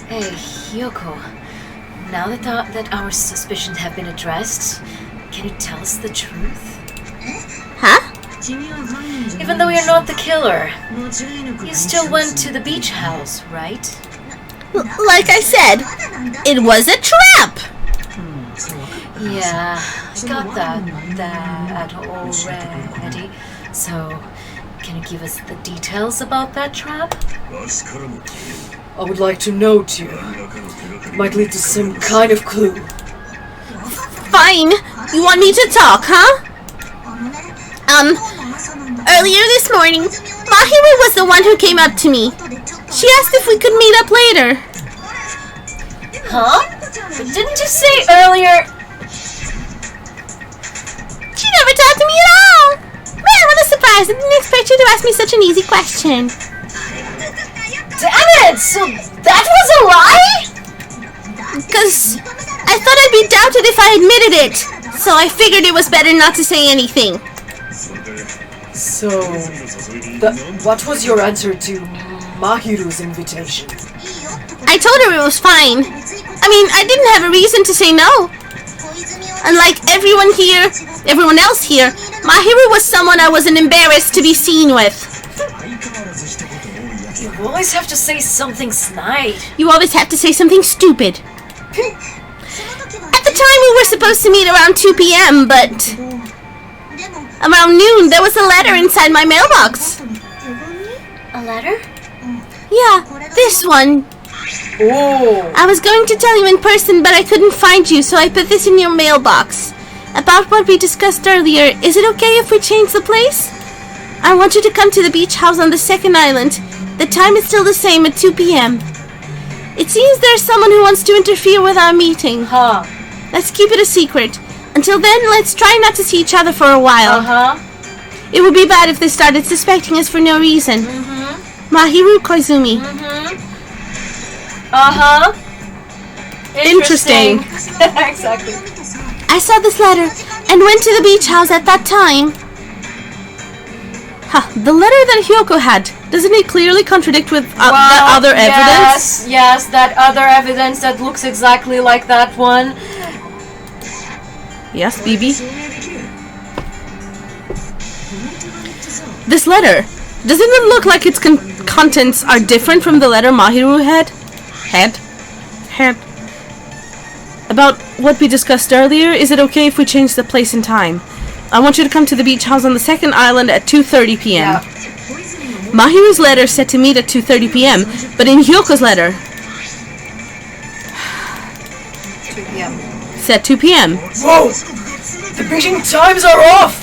hey, Hyoko, now that our suspicions have been addressed, can you tell us the truth? Huh? Even though you're not the killer, you still went to the beach house, right? Like I said, it was a trap! Yeah, I got that already. So, can you give us the details about that trap? I would like to know too. It might lead to some kind of clue. Fine. You want me to talk, huh? Earlier this morning, Mahiru was the one who came up to me. She asked if we could meet up later. Huh? Didn't you say earlier? She never talked to me at all. Man, what a surprise. I didn't expect you to ask me such an easy question. Damn it! So that was a lie? Because I thought I'd be doubted if I admitted it. So I figured it was better not to say anything. So, what was your answer to Mahiru's invitation? I told her it was fine. I mean, I didn't have a reason to say no. Unlike everyone else here, Mahiru was someone I wasn't embarrassed to be seen with. You always have to say something snide. You always have to say something stupid. At the time we were supposed to meet around 2 p.m., but around noon there was a letter inside my mailbox. A letter? Yeah, this one. Oh, I was going to tell you in person, but I couldn't find you, so I put this in your mailbox. About what we discussed earlier, is it okay if we change the place? I want you to come to the beach house on the second island. The time is still the same at 2 p.m. It seems there's someone who wants to interfere with our meeting. Huh. Let's keep it a secret. Until then, let's try not to see each other for a while. Uh-huh. It would be bad if they started suspecting us for no reason. Mahiru Koizumi. Uh-huh. Interesting. Exactly. I saw this letter and went to the beach house at that time. The letter that Hyoko had, doesn't it clearly contradict with the other evidence? Yes, that other evidence that looks exactly like that one. Yes, BB? This letter, doesn't it look like its contents are different from the letter Mahiru had? About what we discussed earlier, is it okay if we change the place and time? I want you to come to the beach house on the second island at 2:30 p.m. Yeah. Mahiru's letter said to meet at 2:30 p.m., but in Hyoko's letter 2 p.m. said 2 p.m. whoa! The meeting times are off!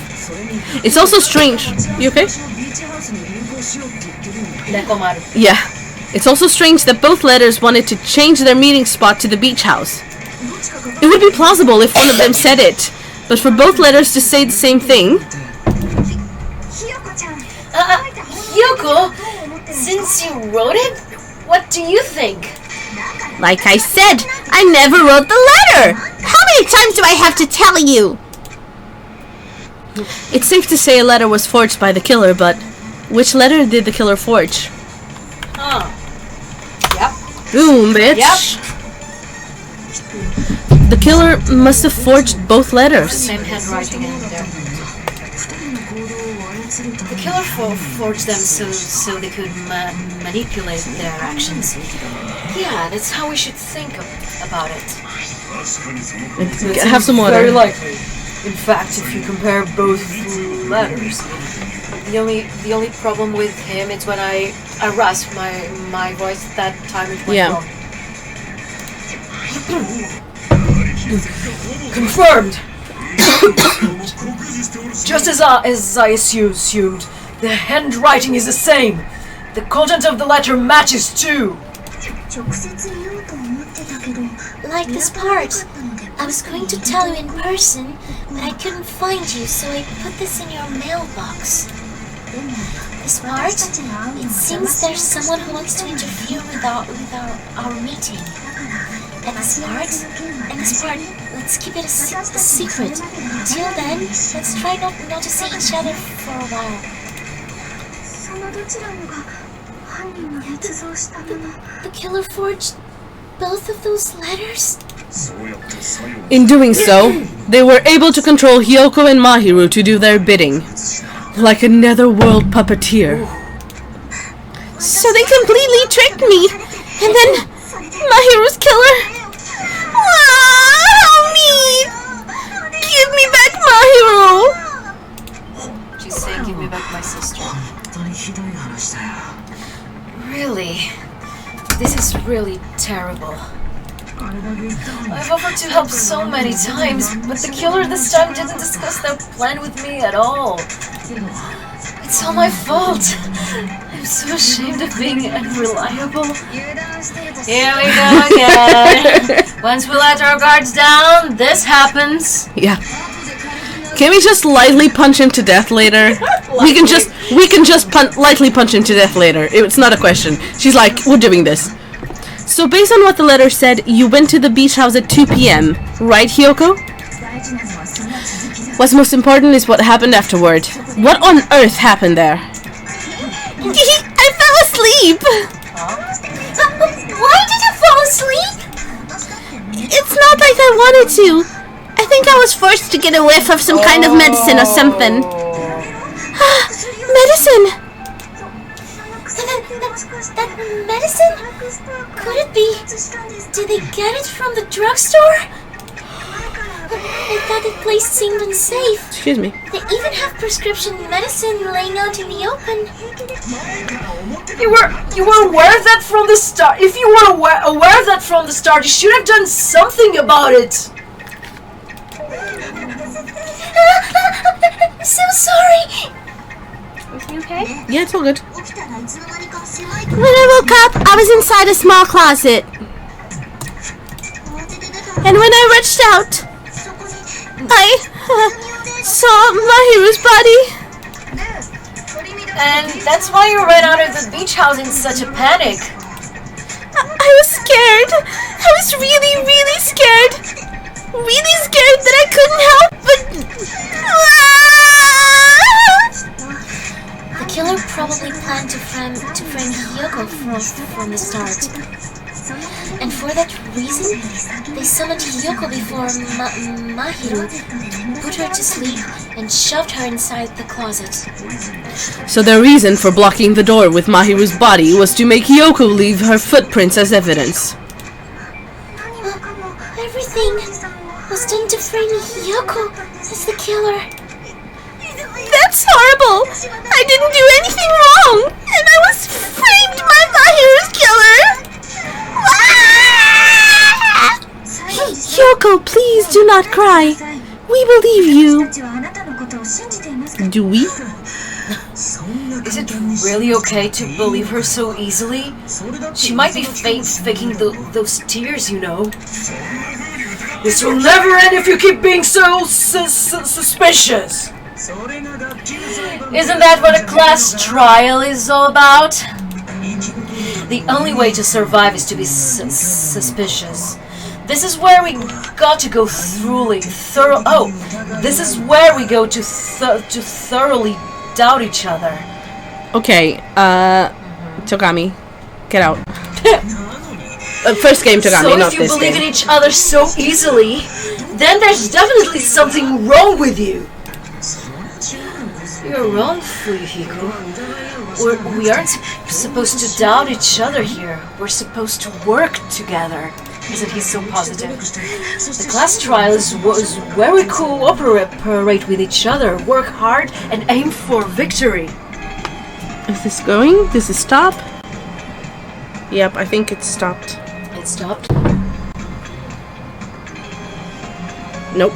It's also strange. You okay? Nekomaru. Yeah. It's also strange that both letters wanted to change their meeting spot to the beach house. It would be plausible if one of them said it, but for both letters to say the same thing... Hyoko, since you wrote it, what do you think? Like I said, I never wrote the letter. How many times do I have to tell you? It's safe to say a letter was forged by the killer, but which letter did the killer forge? Huh. Yep. Boom, bitch! Yep. The killer must have forged both letters. Same handwriting in there. The killer forged them so they could manipulate their actions. Yeah, that's how we should think about it. Have some water. Very likely. In fact, if you compare both letters, The only problem with him is when I rasped my voice that time it went Yeah. wrong. confirmed! Just as I assumed, the handwriting is the same. The content of the letter matches too. Like this part. I was going to tell you in person, but I couldn't find you, so I put this in your mailbox. This part? It seems there's someone who wants to interfere with our meeting. And this part, let's keep it a secret. Until then, let's try not to see each other for a while. The killer forged both of those letters? In doing so, they were able to control Hyoko and Mahiru to do their bidding, like a netherworld puppeteer. So they completely tricked me, and then Mahiru's killer. Help me! Give me back Mahiru! She's saying, give me back my sister. Really? This is really terrible. I've offered to help so many times, but the killer this time didn't discuss their plan with me at all. It's all my fault. I'm so ashamed of being unreliable. Here we go again. Once we let our guards down, this happens. Yeah. Can we just lightly punch him to death later? We can just lightly punch him to death later. It's not a question. She's like, we're doing this. So based on what the letter said, you went to the beach house at 2 p.m., right, Hyoko? What's most important is what happened afterward. What on earth happened there? I fell asleep! Why did you fall asleep? It's not like I wanted to. I think I was forced to get a whiff of some kind of medicine or something. Medicine! That medicine? Could it be? Did they get it from the drugstore? I thought the place seemed unsafe. Excuse me. They even have prescription medicine laying out in the open. You were aware of that from the start. If you were aware of that from the start, you should have done something about it. I'm so sorry. Everything okay? Yeah, it's all good. When I woke up, I was inside a small closet. And when I reached out, I saw Mahiru's body. And that's why you ran out of the beach house in such a panic. I was scared. I was really, really scared. Really scared that I couldn't help but... The killer probably planned to frame Hyoko from the start. And for that reason, they summoned Hyoko before Mahiru, put her to sleep, and shoved her inside the closet. So their reason for blocking the door with Mahiru's body was to make Hyoko leave her footprints as evidence. Everything was done to frame Hyoko as the killer. That's horrible! I didn't do anything wrong! And I was framed by Mahiru's killer! Hey, Hyoko, please do not cry. We believe you. Do we? Is it really okay to believe her so easily? She might be faking those tears, you know. This will never end if you keep being so suspicious. Isn't that what a class trial is all about? The only way to survive is to be suspicious. This is where we got to go this is where we go to thoroughly doubt each other. Okay, Togami, get out. First game, Togami, not this game. So if you believe in each other so easily, then there's definitely something wrong with you. You're wrong, Fuyuhiko. We aren't supposed to doubt each other here. We're supposed to work together. Isn't he so positive? The class trial was where we cooperate with each other, work hard, and aim for victory. Is this going? Does it stop? Yep, I think it's stopped. It stopped? Nope.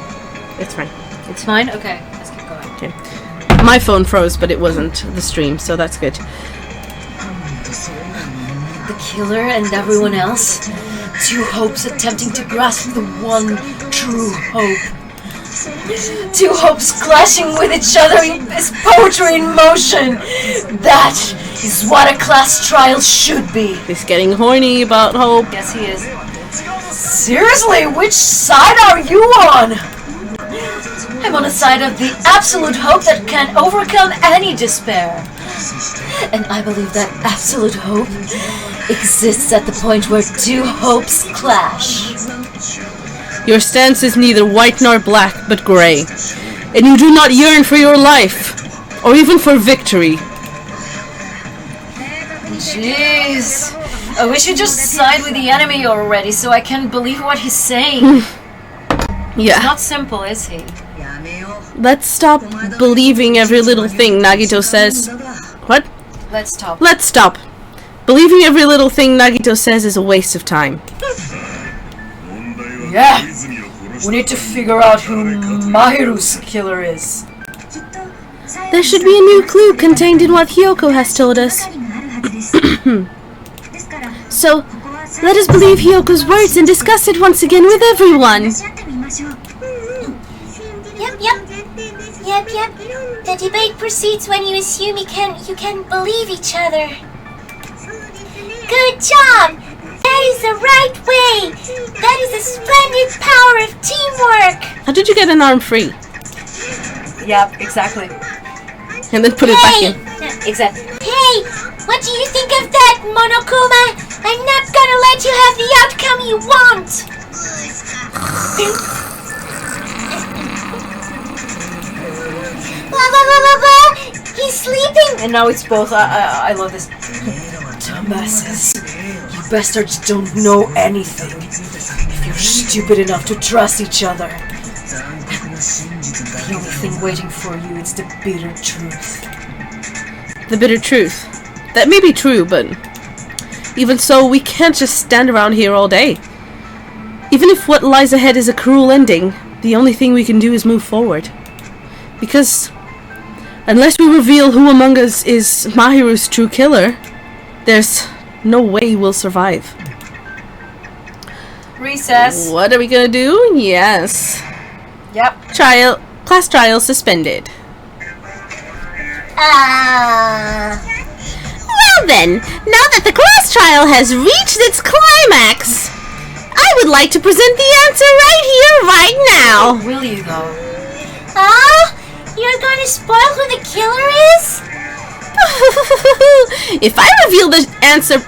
It's fine. It's fine? Okay, let's keep going. Okay. My phone froze, but it wasn't the stream, so that's good. The killer and everyone else. Two hopes attempting to grasp the one true hope. Two hopes clashing with each other is poetry in motion. That is what a class trial should be. He's getting horny about hope. Yes, he is. Seriously, which side are you on? I'm on the side of the absolute hope that can overcome any despair. And I believe that absolute hope exists at the point where two hopes clash. Your stance is neither white nor black, but grey. And you do not yearn for your life, or even for victory. Jeez. I wish you just side with the enemy already so I can believe what he's saying. Yeah. It's not simple, is he? Let's stop believing every little thing Nagito says. What? Let's stop. Let's stop. Believing every little thing Nagito says is a waste of time. Yeah. We need to figure out who Mahiru's killer is. There should be a new clue contained in what Hyoko has told us. So, let us believe Hyoko's words and discuss it once again with everyone. Yep. The debate proceeds when you assume you can believe each other. Good job! That is the right way! That is the splendid power of teamwork! How did you get an arm free? Yep, exactly. And then put it back in. Exactly. Hey! What do you think of that, Monokuma? I'm not gonna let you have the outcome you want! He's sleeping! And now it's both. I love this. Dumbasses. You bastards don't know anything. If you're stupid enough to trust each other. The only thing waiting for you is the bitter truth. The bitter truth. That may be true, but even so, we can't just stand around here all day. Even if what lies ahead is a cruel ending, the only thing we can do is move forward. Because unless we reveal who among us is Mahiru's true killer, there's no way we'll survive. Recess. What are we gonna do? Yes. Yep. Class trial suspended. Well then, now that the class trial has reached its climax, I would like to present the answer right here, right now. Will you though? You're gonna spoil who the killer is? If I reveal the answer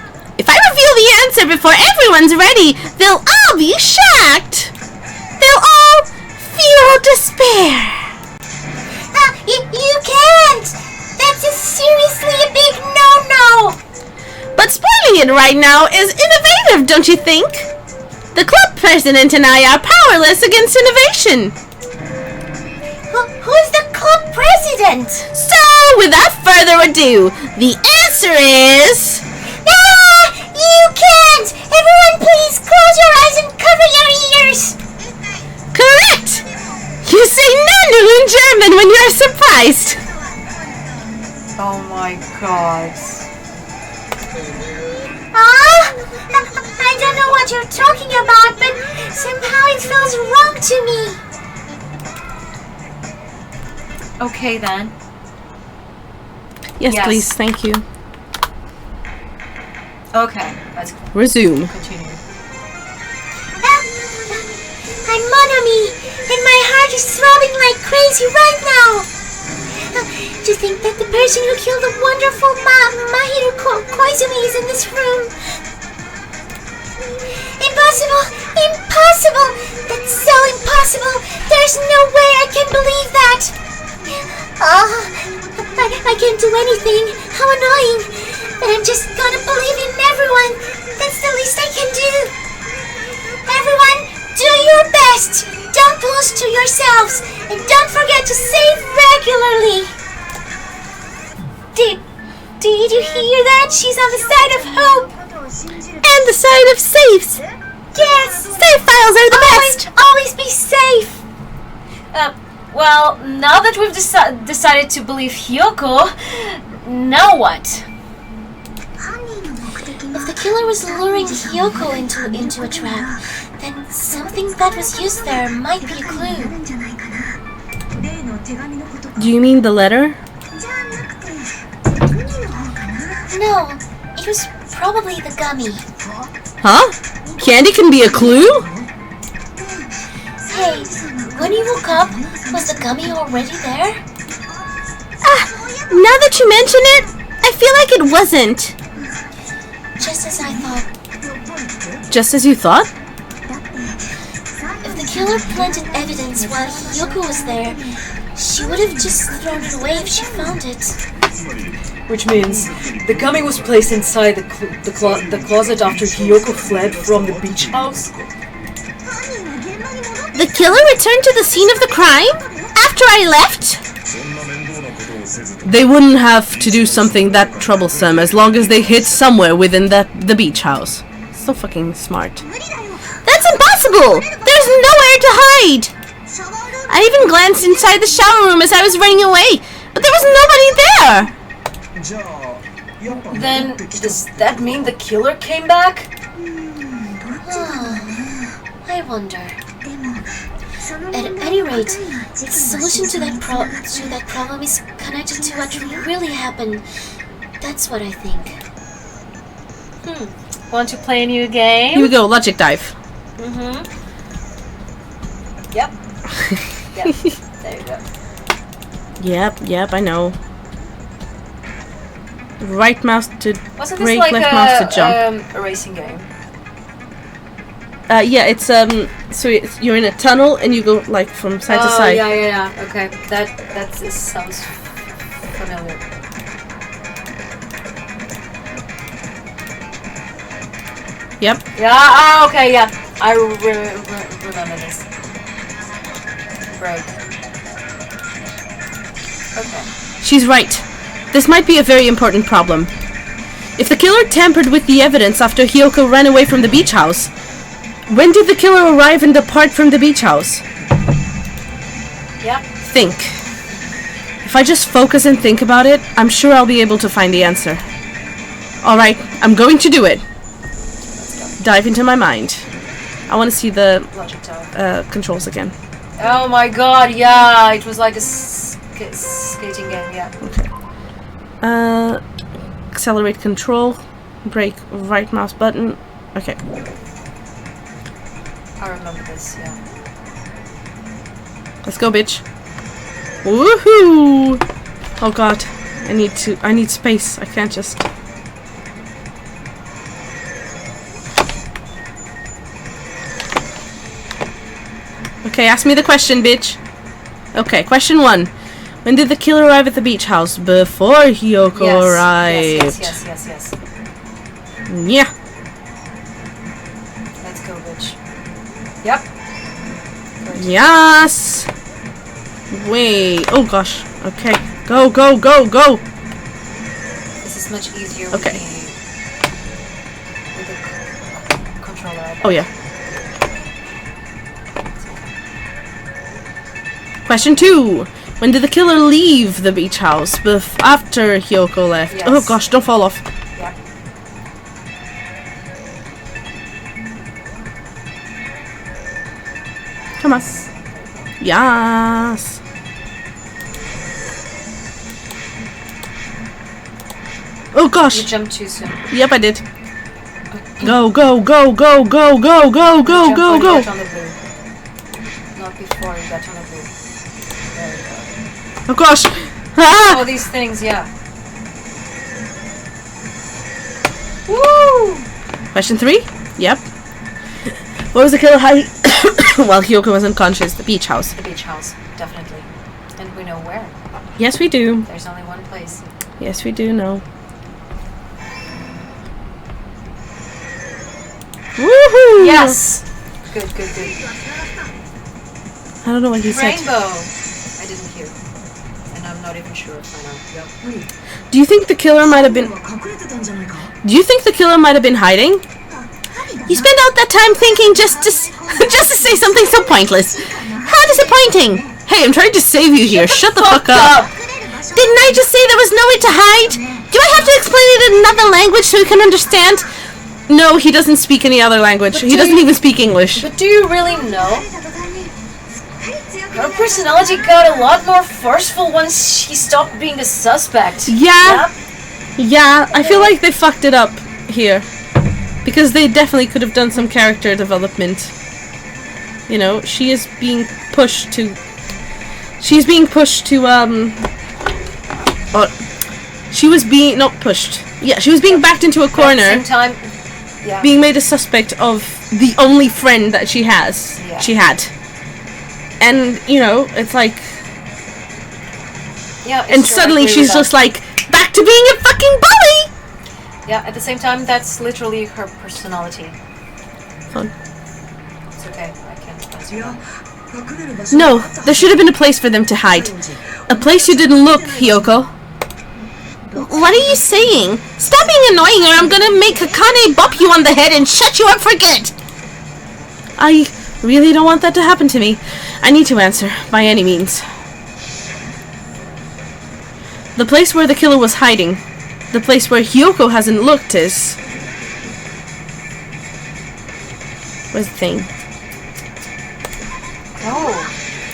before everyone's ready, they'll all be shocked. They'll all feel despair. You can't! That's seriously a big no-no! But spoiling it right now is innovative, don't you think? The club president and I are powerless against innovation. Who's the club president? So, without further ado, the answer is... You can't! Everyone please close your eyes and cover your ears! Correct! You say nanu in German when you're surprised. Oh my god. I don't know what you're talking about, but somehow it feels wrong to me. Okay then. Yes, Yes. please, thank you. Okay, let's Resume. continue. I'm Monami, and my heart is throbbing like crazy right now. To think that the person who killed the wonderful Mahiru Koizumi is in this room. Impossible! Impossible! That's so impossible! There's no way I can believe that! I can't do anything. How annoying! But I'm just gonna believe in everyone. That's the least I can do. Everyone, do your best. Don't lose to yourselves, and don't forget to save regularly. Did you hear that? She's on the side of hope. And the side of safes. Yes. Save files are the best. Always be safe. Well, now that we've decided to believe Hyoko, now what? If the killer was luring Hyoko into a trap, then something that was used there might be a clue. Do you mean the letter? No, it was probably the gummy. Huh? Candy can be a clue? Hey, when you woke up, was the gummy already there? Now that you mention it, feel like it wasn't. Just as I thought. Just as you thought? If the killer planted evidence while Yoko was there, she would have just thrown it away if she found it. Which means the gummy was placed inside the closet after Hiyoko fled from the beach house. The killer returned to the scene of the crime after I left? They wouldn't have to do something that troublesome as long as they hid somewhere within the beach house. So fucking smart. That's impossible! There's nowhere to hide! I even glanced inside the shower room as I was running away, but there was nobody there! Then, does that mean the killer came back? I wonder. At any rate, the solution to that problem is connected to what really happened. That's what I think. Want to play a new game? Here we go, logic dive. Yep. Yep. There you go. Yep, I know. Right mouse to Wasn't break, this like left mouse to jump. a racing game? Yeah, it's so you're in a tunnel and you go like from side to side. Yeah. Okay, that sounds familiar. Yep. Yeah. Okay. Yeah. I remember this. Break. Okay. She's right. This might be a very important problem. If the killer tampered with the evidence after Hiyoko ran away from the beach house, when did the killer arrive and depart from the beach house? Yep. Think. If I just focus and think about it, I'm sure I'll be able to find the answer. Alright, I'm going to do it. Dive into my mind. I want to see the controls again. Oh my god, yeah, it was like a skating game, yeah. Okay. Accelerate control, brake right mouse button. Okay. I remember this, yeah. Let's go, bitch. Woohoo! Oh god, I need space. I can't just. Okay, ask me the question, bitch. Okay, question 1. When did the killer arrive at the beach house? Before Hiyoko arrived. Yes. Yeah. Let's go, bitch. Yep. Good. Yes. Wait. Oh gosh. Okay. Go. This is much easier Okay. with the controller. Oh yeah. Question 2. When did the killer leave the beach house? After Hiyoko left. Yes. Oh gosh, don't fall off. Yeah. Come on. Yes. Oh gosh. You jumped too soon. Yep, I did. Go. You jumped when you got on the blue. Not before you got on the blue. There you go. Oh gosh. Ah! Oh, these things, yeah. Woo! Question 3? Yep. What was the killer hiding while Hiyoko was unconscious? The beach house. The beach house, definitely. And we know where. Yes, we do. There's only one place. Yes, we do know. Woohoo! Yes! Good. I don't know what he said. Rainbow! I didn't hear. And I'm not even sure if I know. Yep. Do you think the killer might have been hiding? You spent all that time thinking just to say something so pointless. How disappointing! Hey, I'm trying to save you here. Shut the fuck up. Didn't I just say there was nowhere to hide? Do I have to explain it in another language so you can understand? No, he doesn't speak any other language. He doesn't even speak English. But do you really know? Her personality got a lot more forceful once she stopped being a suspect. Yeah. Yep. Yeah, I feel like they fucked it up here. Because they definitely could have done some character development. You know, she is being pushed to... She was being not pushed. Yeah, she was being backed into a corner, At the same time, yeah. being made a suspect of the only friend that she has. Yeah. She had. And, you know, it's like... Yeah, And it's true, I suddenly agree she's with just that. like, back to being a fucking bully! Yeah, at the same time, that's literally her personality. Fun. It's okay, I can't answer that. No, there should have been a place for them to hide. A place you didn't look, Hiyoko. What are you saying? Stop being annoying or I'm gonna make Hakane bop you on the head and shut you up for good! I really don't want that to happen to me. I need to answer, by any means. The place where the killer was hiding. The place where Hiyoko hasn't looked is... Where's the thing? Oh.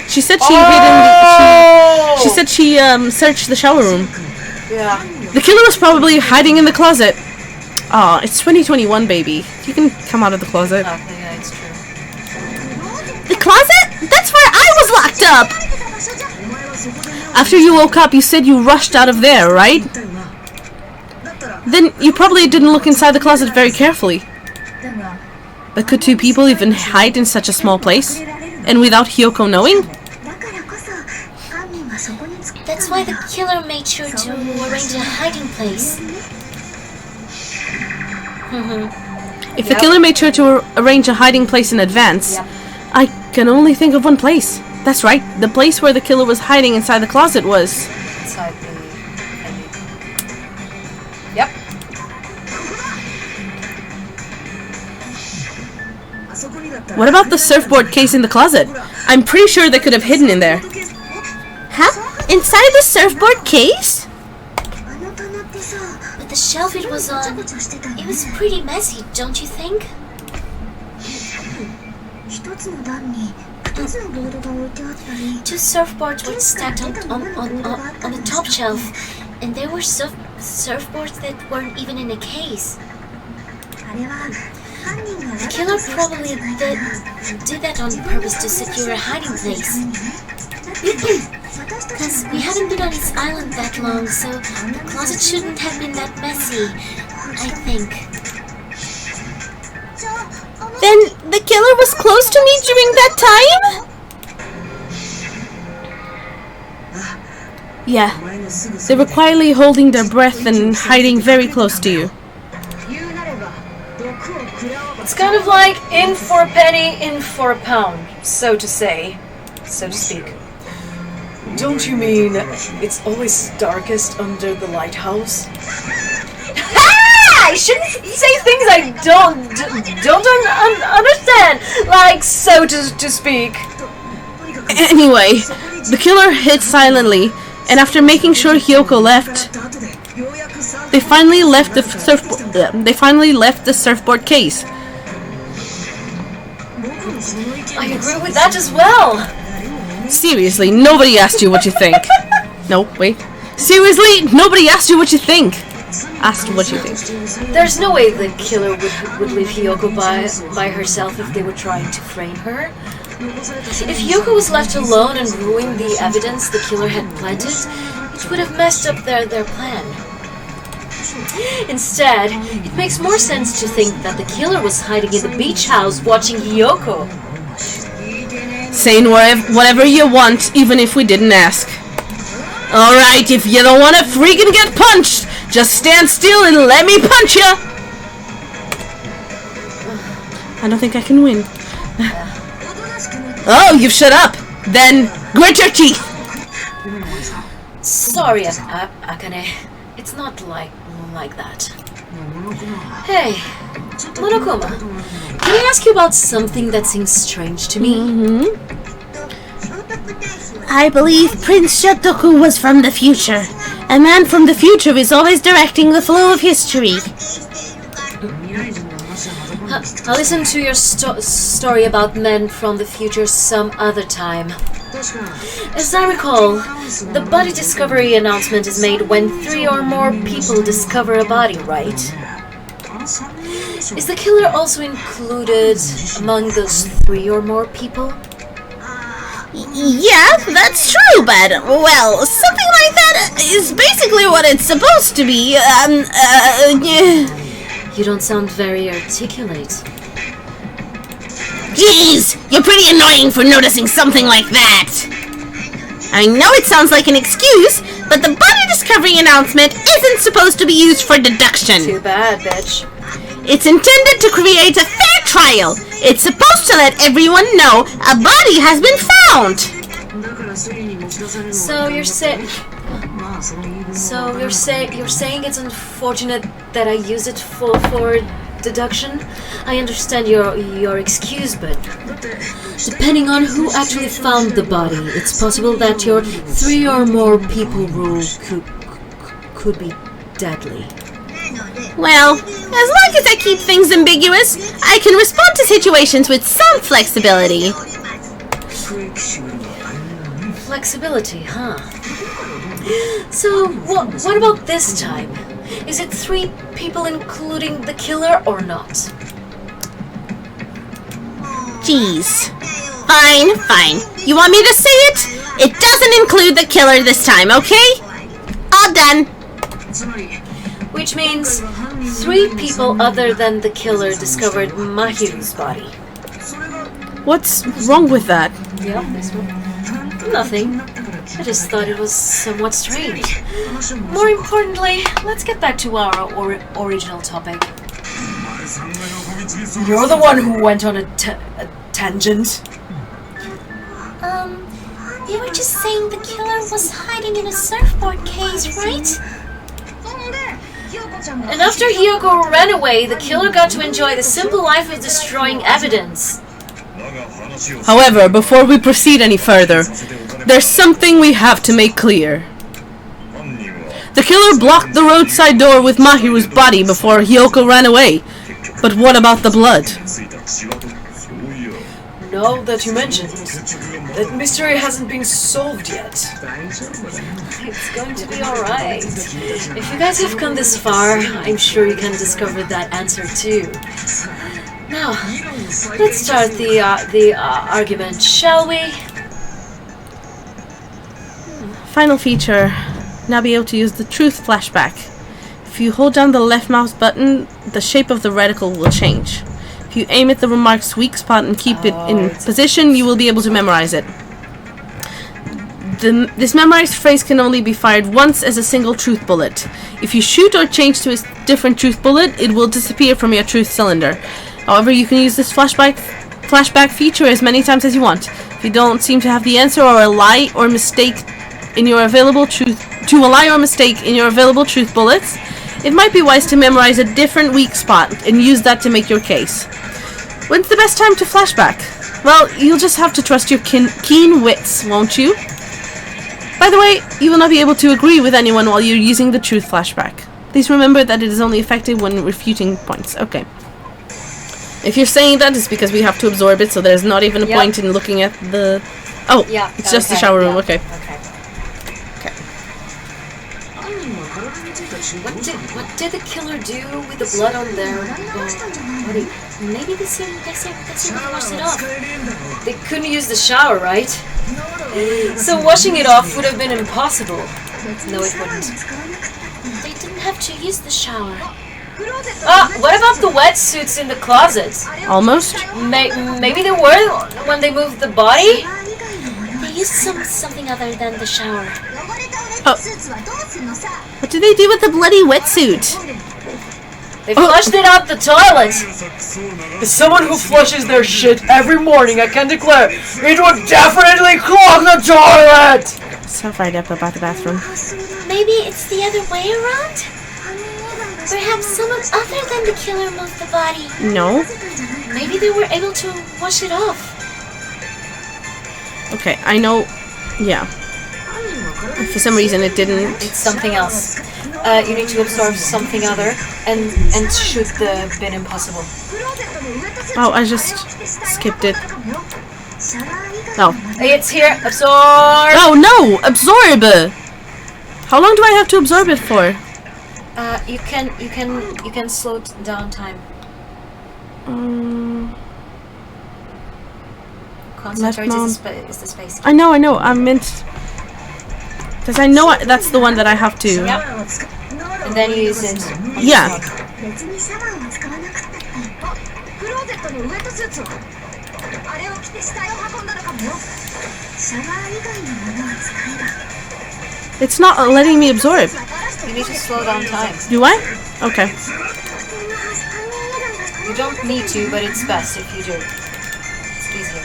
She said she hid in the... She said she searched the shower room. Yeah. The killer was probably hiding in the closet. Aw, it's 2021, baby. You can come out of the closet. Oh, yeah, it's true. The closet? That's where I was locked up! After you woke up, you said you rushed out of there, right? Then you probably didn't look inside the closet very carefully. But could two people even hide in such a small place? And without Hiyoko knowing? That's why the killer made sure to arrange a hiding place. If the killer made sure to arrange a hiding place in advance, I can only think of one place. That's right, the place where the killer was hiding inside the closet was... Inside the... Yep. What about the surfboard case in the closet? I'm pretty sure they could have hidden in there. Huh? Inside the surfboard case? But the shelf it was on, it was pretty messy, don't you think? Two surfboards were stacked on the top shelf, and there were surfboards that weren't even in a case. The killer probably did that on purpose to secure a hiding place. Because we haven't been on this island that long, so the closet shouldn't have been that messy, I think. Then the killer was close to me during that time? Yeah. They were quietly holding their breath and hiding very close to you. It's kind of like in for a penny, in for a pound, so to say, so to speak. Don't you mean it's always darkest under the lighthouse? I shouldn't say things I don't understand, like so to speak. Anyway, the killer hid silently, and after making sure Hiyoko left, they finally left the surfboard case. I agree with that as well. Seriously, nobody asked you what you think. No, wait. Seriously, nobody asked you what you think. Asked what you think. There's no way the killer would leave Hiyoko by herself if they were trying to frame her. If Hiyoko was left alone and ruined the evidence the killer had planted, it would have messed up their plan. Instead, it makes more sense to think that the killer was hiding in the beach house watching Hiyoko. Saying whatever you want, even if we didn't ask. Alright, if you don't want to freaking get punched, just stand still and let me punch ya! I don't think I can win. Oh, you've shut up! Then, grit your teeth! Sorry, Akane. It's not like that. Hey, Monokuma, can I ask you about something that seems strange to me? I believe Prince Shotoku was from the future. A man from the future is always directing the flow of history. I'll listen to your story about men from the future some other time. As I recall, the body discovery announcement is made when 3 or more people discover a body, right? Is the killer also included among those 3 or more people? Yeah, that's true, but, well, something like that is basically what it's supposed to be. You don't sound very articulate. Jeez, you're pretty annoying for noticing something like that. I know it sounds like an excuse, but the body discovery announcement isn't supposed to be used for deduction. Too bad, bitch. It's intended to create a fair trial. It's supposed to let everyone know a body has been found. So you're saying it's unfortunate that I use it for deduction? I understand your excuse, but depending on who actually found the body, it's possible that your 3 or more people rule could be deadly. Well, as long as I keep things ambiguous, I can respond to situations with some flexibility. Flexibility, huh? So, what about this time? Is it 3 people including the killer or not? Jeez. Fine. You want me to say it? It doesn't include the killer this time, okay? All done. Which means 3 people other than the killer discovered Mahiru's body. What's wrong with that? Yeah, this one. Nothing. I just thought it was somewhat strange. More importantly, let's get back to our original topic. You're the one who went on a tangent. You were just saying the killer was hiding in a surfboard case, right? And after Hyoko ran away, the killer got to enjoy the simple life of destroying evidence. However, before we proceed any further, there's something we have to make clear. The killer blocked the roadside door with Mahiru's body before Hyoko ran away. But what about the blood? Now that you mentioned, that mystery hasn't been solved yet. It's going to be alright. If you guys have come this far, I'm sure you can discover that answer too. Now, let's start the argument, shall we? Final feature. Now be able to use the truth flashback. If you hold down the left mouse button, the shape of the reticle will change. If you aim at the remark's weak spot and keep it in position, you will be able to memorize it. This memorized phrase can only be fired once as a single truth bullet. If you shoot or change to a different truth bullet, it will disappear from your truth cylinder. However, you can use this flashback feature as many times as you want. If you don't seem to have the answer or a lie or mistake in your available truth bullets, it might be wise to memorize a different weak spot and use that to make your case. When's the best time to flashback? Well, you'll just have to trust your keen wits, won't you? By the way, you will not be able to agree with anyone while you're using the truth flashback. Please remember that it is only effective when refuting points. Okay. If you're saying that, it's because we have to absorb it, so there's not even a point in looking at the... Oh, yeah, it's just the shower room, okay. What did the killer do with the blood on their body? Maybe they seem to wash it off. They couldn't use the shower, right? So washing it off would have been impossible. No, it wouldn't. They didn't have to use the shower. What about the wetsuits in the closet? Almost. Maybe they were when they moved the body? They used something other than the shower. Oh. What do they do with the bloody wetsuit? They flushed it out the toilet. As someone who flushes their shit every morning, I can declare it would definitely clog the toilet! So fired up about the bathroom. Maybe it's the other way around? Perhaps someone other than the killer moved the body. No. Maybe they were able to wash it off. Okay, I know. Yeah. For some reason it didn't. It's something else. You need to absorb something other and shoot the bin impossible. Oh, I just skipped it. Oh. It's here. Absorb. Oh no! Absorb! How long do I have to absorb it for? You can slow down time. Left mount. Is the space. I know. I meant... Because I know that's the one that I have to... Yep. And then you use it. Yeah. It's not letting me absorb. You need to slow down time. Do I? Okay. You don't need to, but it's best if you do. It's easier.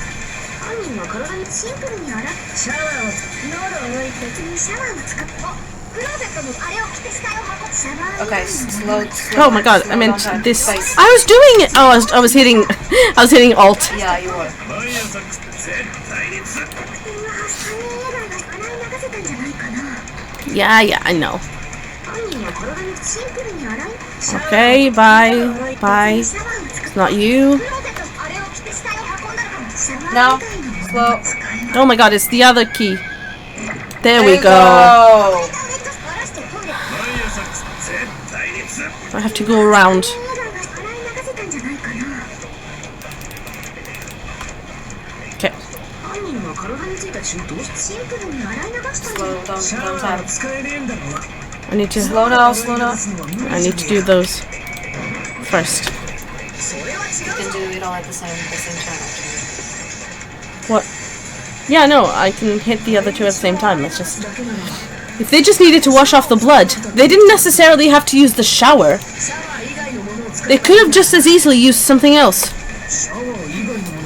Okay, slow. Oh my god, I meant down time. this. Space. I was doing it! Oh, I was hitting... I was hitting Alt. Yeah, you were. Yeah, I know. Okay, bye. Bye. It's not you. Now, slow. Oh my god, it's the other key. There we you go. I have to go around. Okay. Slow down time. I need to... Slow now, slow now. I need to do those first. You can do it all at the same time, actually. What? Yeah, no, I can hit the other two at the same time. Let's just... If they just needed to wash off the blood, they didn't necessarily have to use the shower. They could have just as easily used something else.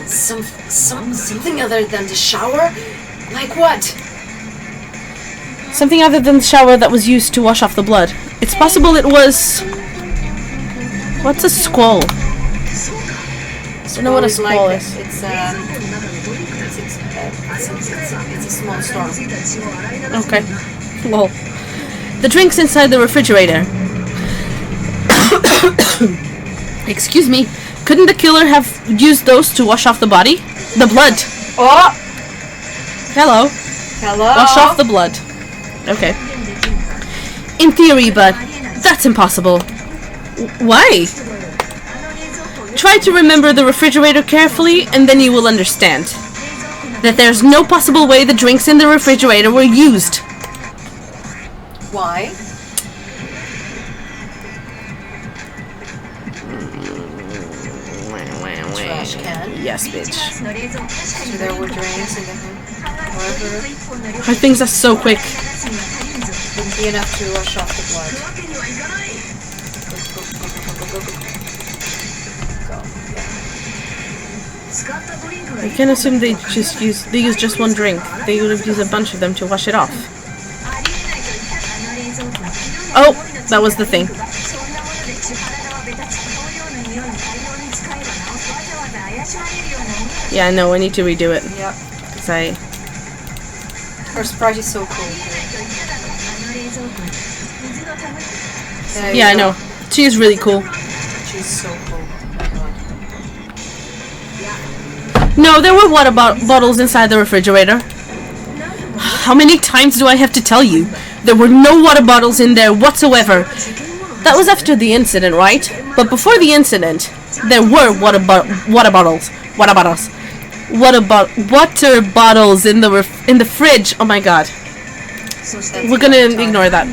Something other than the shower? Like what? Something other than the shower that was used to wash off the blood. It's possible it was... What's a squall? I don't know what a squall is. It's a small storm. Okay. Lol. The drinks inside the refrigerator. Excuse me. Couldn't the killer have used those to wash off the body? The blood. Oh! Hello. Hello? Wash off the blood. Okay. In theory, but that's impossible. Why? Try to remember the refrigerator carefully, and then you will understand that there's no possible way the drinks in the refrigerator were used. Why? Trash can. Yes, bitch. So there were drinks in the however. Her things are so quick. Wouldn't be enough to wash off the blood. I can assume they used just one drink. They would have used a bunch of them to wash it off. Oh, that was the thing. Yeah, no, I need to redo it. Yeah. Cause I... Her sprite is so cool. There Yeah, I you go. know. She is really cool. She's so cool. No, there were water bottles inside the refrigerator. How many times do I have to tell you? There were no water bottles in there whatsoever. That was after the incident, right? But before the incident, there were water bottles in the fridge. Oh my god. We're gonna ignore that.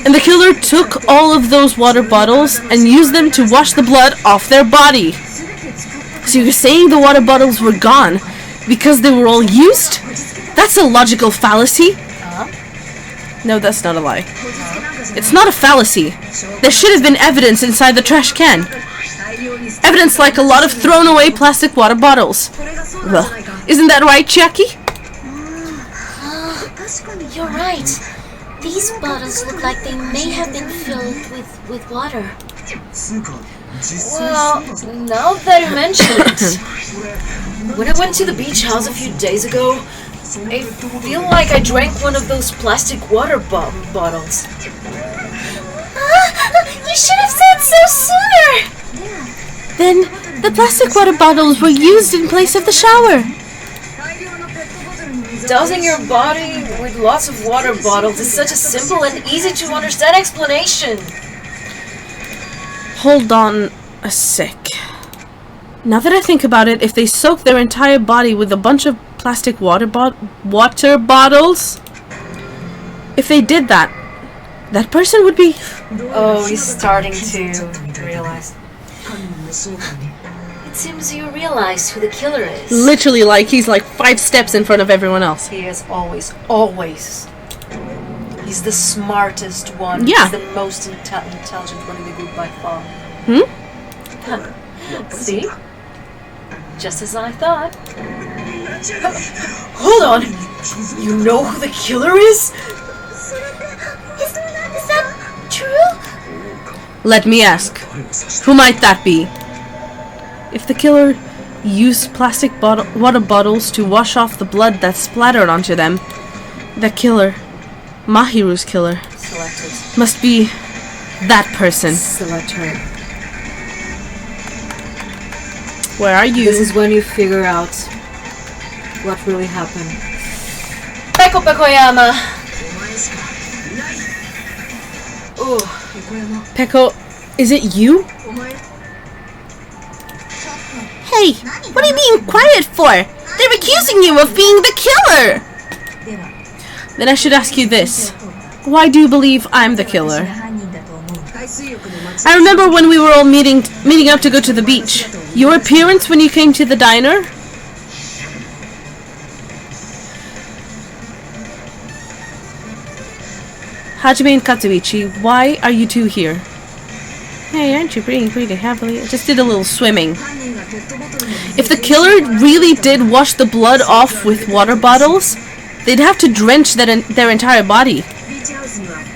And the killer took all of those water bottles and used them to wash the blood off their body. So you're saying the water bottles were gone because they were all used? That's a logical fallacy. No, that's not a lie. It's not a fallacy. There should have been evidence inside the trash can. Evidence like a lot of thrown away plastic water bottles. Well, isn't that right, Chiaki? You're right. These bottles look like they may have been filled with water. Well, now that you mention it, when I went to the beach house a few days ago, I feel like I drank one of those plastic water bottles. You should have said so sooner! Then the plastic water bottles were used in place of the shower. Dousing your body with lots of water bottles is such a simple and easy to understand explanation. Hold on a sec. Now that I think about it, if they soak their entire body with a bunch of plastic water bottles, if they did that, that person would be... Oh, he's starting to realize. It seems you realize who the killer is. Literally, like, he's like 5 steps in front of everyone else. He is always. He's the smartest one. Yeah. He's the most intelligent one in the group by far. See? Just as I thought. Hold on! You know who the killer is? Is that true? Let me ask, who might that be? If the killer used plastic water bottles to wash off the blood that splattered onto them, the killer, Mahiru's killer, Selected. must be that person. Select her. Where are you? This is when you figure out what really happened. Peko Pekoyama! Ooh. Peko, is it you? Hey, what are you being quiet for? They're accusing you of being the killer! Then I should ask you this. Why do you believe I'm the killer? I remember when we were all meeting up to go to the beach. Your appearance when you came to the diner? Hajime and Katsuichi, why are you two here? Hey, aren't you breathing pretty heavily? I just did a little swimming. If the killer really did wash the blood off with water bottles, they'd have to drench their entire body.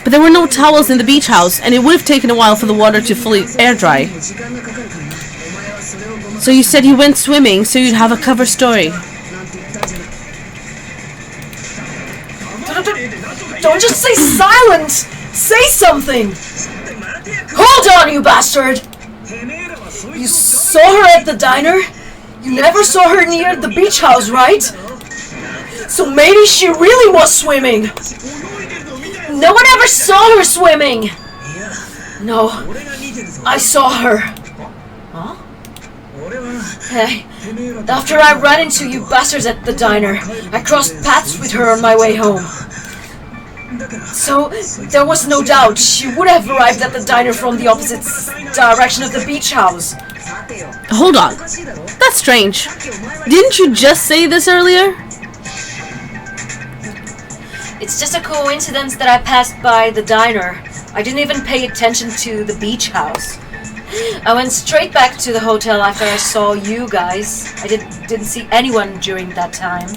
But there were no towels in the beach house, and it would have taken a while for the water to fully air dry. So you said you went swimming so you'd have a cover story. Don't just stay silent! Say something! Hold on, you bastard! You saw her at the diner? You never saw her near the beach house, right? So maybe she really was swimming! No one ever saw her swimming! No, I saw her. Huh? Hey, after I ran into you bastards at the diner, I crossed paths with her on my way home. So, there was no doubt she would have arrived at the diner from the opposite direction of the beach house. Hold on. That's strange. Didn't you just say this earlier? It's just a coincidence that I passed by the diner. I didn't even pay attention to the beach house. I went straight back to the hotel after I saw you guys. I didn't see anyone during that time.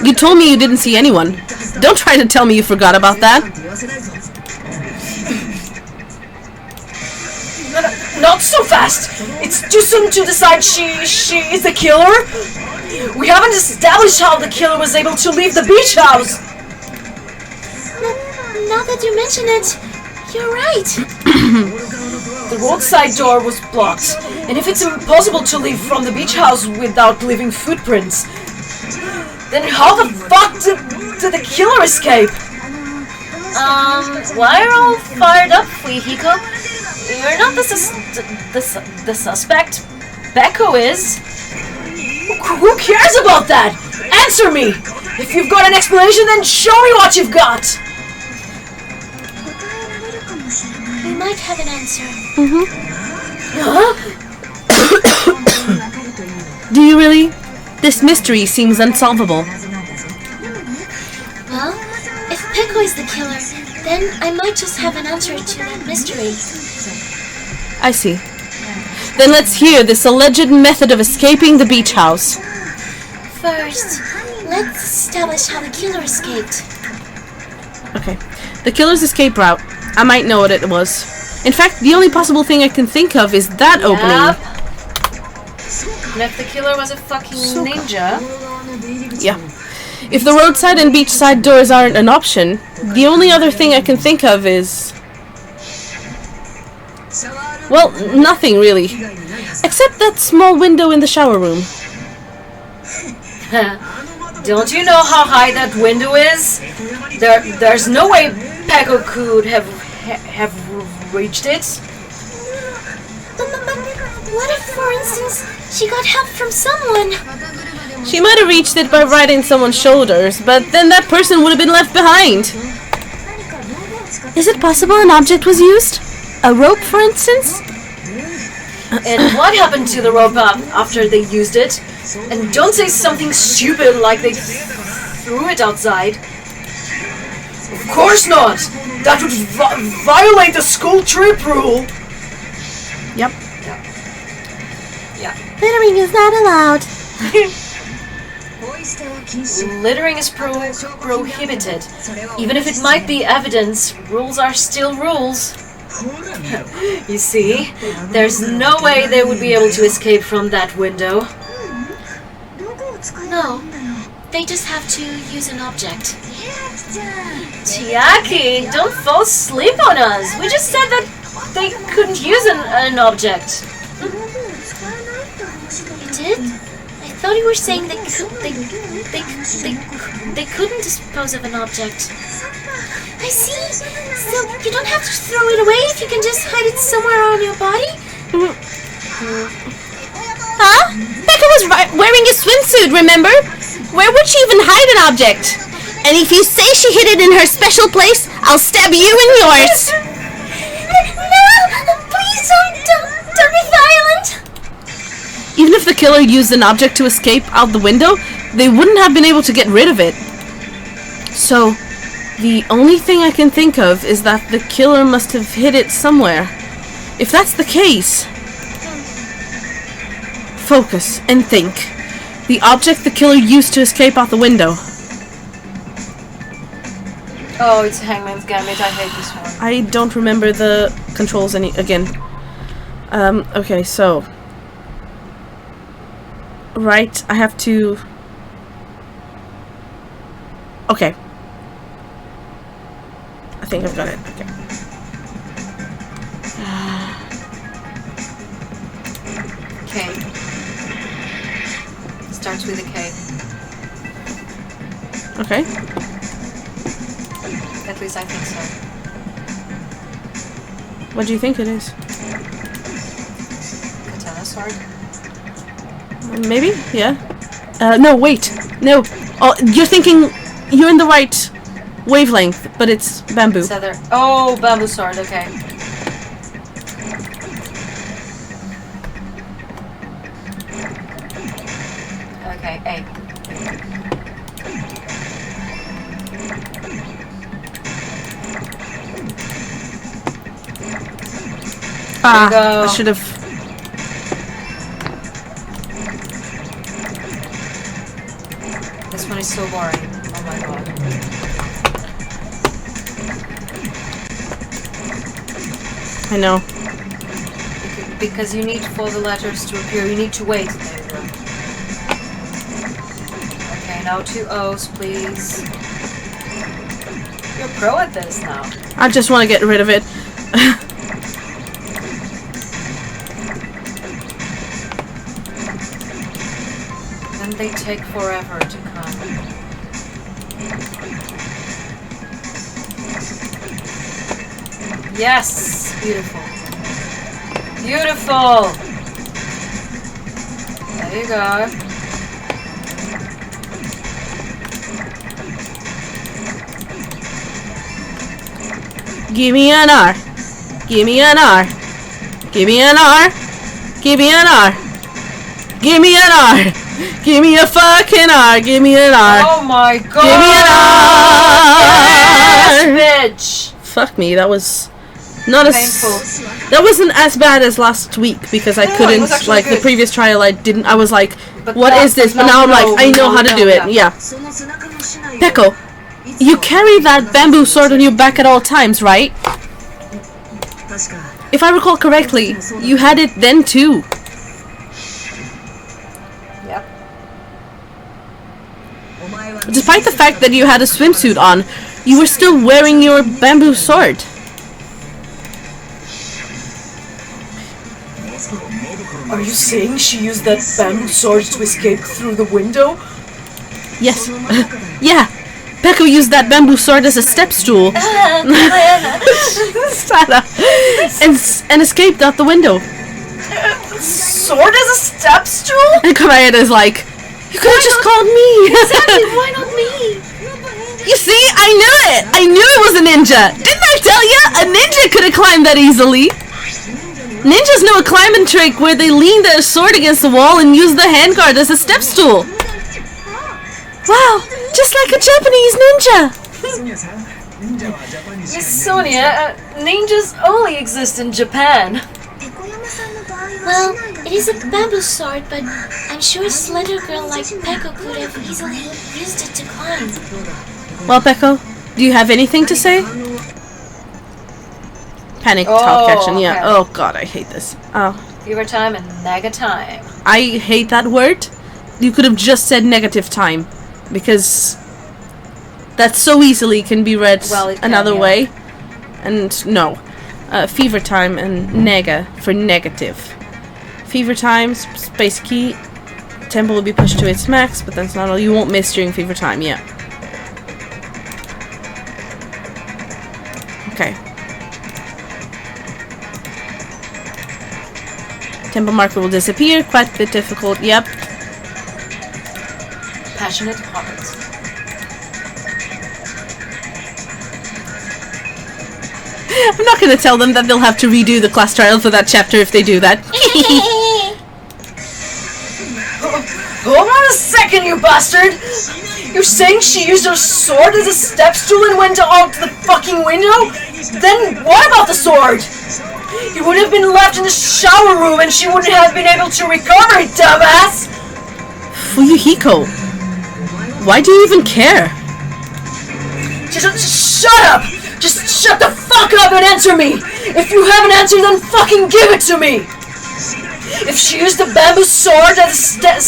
You told me you didn't see anyone. Don't try to tell me you forgot about that. Not so fast! It's too soon to decide she is the killer! We haven't established how the killer was able to leave the beach house! Now that you mention it, you're right. The roadside door was blocked, and if it's impossible to leave from the beach house without leaving footprints, then how the fuck did the killer escape? Why are all fired up, Fuyuhiko? You're not the suspect. Beko is. Who cares about that? Answer me! If you've got an explanation, then show me what you've got! We might have an answer. Huh? Do you really? This mystery seems unsolvable. Well, if Peko is the killer, then I might just have an answer to that mystery. I see. Then let's hear this alleged method of escaping the beach house. First, let's establish how the killer escaped. Okay. The killer's escape route. I might know what it was. In fact, the only possible thing I can think of is that opening. And if the killer was a fucking ninja... Yeah. If the roadside and beachside doors aren't an option, the only other thing I can think of is... well, nothing really. Except that small window in the shower room. Don't you know how high that window is? There's no way Peko could have reached it. But What if, for instance, she got help from someone? She might have reached it by riding someone's shoulders, but then that person would have been left behind. Is it possible an object was used? A rope, for instance? And what happened to the rope after they used it? And don't say something stupid like they threw it outside. Of course not! That would violate the school trip rule! Yep. Yeah. Littering is not allowed. Littering is prohibited. Even if it might be evidence, rules are still rules. You see, there's no way they would be able to escape from that window. No, they just have to use an object. Chiaki, don't fall asleep on us. We just said that they couldn't use an object. You did? I thought you were saying they couldn't dispose of an object. I see. So you don't have to throw it away if you can just hide it somewhere on your body? Huh? Becca was wearing a swimsuit, remember? Where would she even hide an object? And if you say she hid it in her special place, I'll stab you in yours. No! Please don't be violent! Even if the killer used an object to escape out the window, they wouldn't have been able to get rid of it. So, the only thing I can think of is that the killer must have hid it somewhere. If that's the case... Focus and think. The object the killer used to escape out the window. Oh, it's Hangman's Gambit. I hate this one. I don't remember the controls again. Okay, so... Right, I have to... Okay. I think I've got it. Okay. K. Starts with a K. Okay. At least I think so. What do you think it is? Katana sword? Maybe? Yeah. No, wait. No. Oh, you're thinking... You're in the right wavelength, but it's bamboo. Oh, bamboo sword, okay. Okay, A. Ah, go. I should have... This one is so boring. Oh my god. I know. Because you need for the letters to appear, you need to wait. There you go. Okay, now 2 O's, please. You're pro at this now. I just want to get rid of it. Then they take forever to come. Yes! Beautiful. Beautiful! There you go. Give me an R. Give me an R. Give me an R. Give me an R. Give me an R. Give me a fucking R. Give me an R. Oh my god! Give me an R. Yes, bitch! Fuck me, that was not as Painful. that wasn't as bad as last week because I No, it couldn't was actually like the good. previous trial I didn't I was like But what that- is this? But but now I'm like no, I know no, how to no, do it. yeah. Yeah. Peko, you carry that bamboo sword on your back at all times, right? If I recall correctly, you had it then too. Yep. Despite the fact that you had a swimsuit on, you were still wearing your bamboo sword. Are you saying she used that bamboo sword to escape through the window? Yes. Yeah. Peko used that bamboo sword as a step stool. and escaped out the window. sword as a step stool? And Kamayada's like, you could have just called me. Exactly, why not me? You see, I knew it. I knew it was a ninja. Didn't I tell ya? A ninja could have climbed that easily. Ninjas know a climbing trick where they lean their sword against the wall and use the handguard as a step stool. Wow, just like a Japanese ninja. Miss Sonia, ninjas only exist in Japan. Well, it is a bamboo sword, but I'm sure a slender girl like Peko could have easily used it to climb. Well, Peko, do you have anything to say? Panic talk action, yeah. okay. Oh god, I hate this. Oh, Fever time and naga time. I hate that word. You could have just said negative time, because that so easily can be read Well, it can, another yeah. way. And no. Fever time and nega for negative. Fever time, space key. Tempo will be pushed to its max, but that's not all. You won't miss during fever time, yeah. Okay. Tempo marker will disappear. Quite a bit difficult, yep. Passionate hearts. I'm not going to tell them that they'll have to redo the class trial for that chapter if they do that. Hold on a second, you bastard! You're saying she used her sword as a step stool and went out the fucking window? Then what about the sword? It would have been left in the shower room and she wouldn't have been able to recover it, dumbass! Fuyuhiko, why do you even care? Just shut up! Just shut the fuck up and answer me! If you have an answer, then fucking give it to me! If she used the bamboo sword as a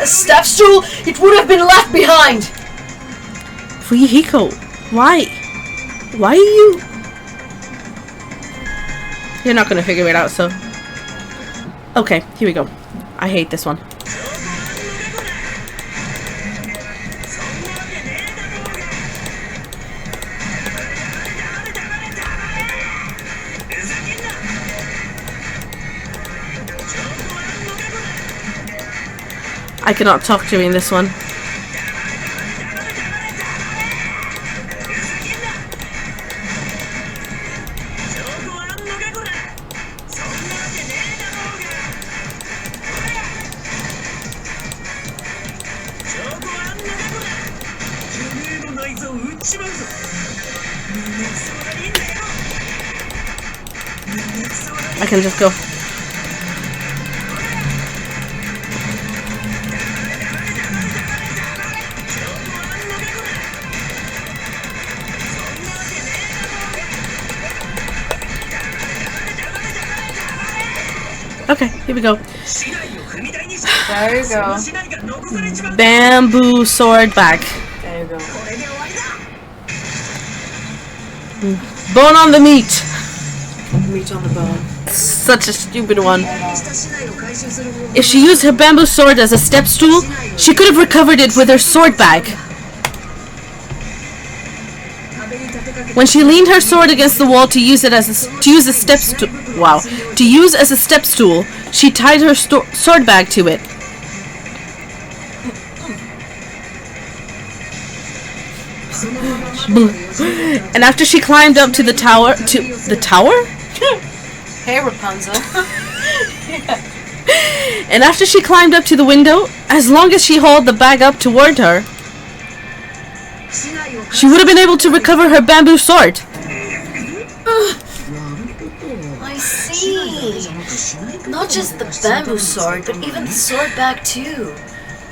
step stool, it would have been left behind! Fuyuhiko, why? Why are you... You're not gonna figure it out, so... Okay, here we go. I hate this one. I cannot talk during this one. I can just go. Okay, here we go. There you go. Bamboo sword back. There you go. Bone on the meat. Meat on the bone. Such a stupid one. If she used her bamboo sword as a step stool, she could have recovered it with her sword bag. When she leaned her sword against the wall to use it as a step stool, she tied her sword bag to it. And after she climbed up to the tower, Hey, Rapunzel. And after she climbed up to the window, as long as she hauled the bag up toward her, she would have been able to recover her bamboo sword. I see. Not just the bamboo sword, but even the sword bag too.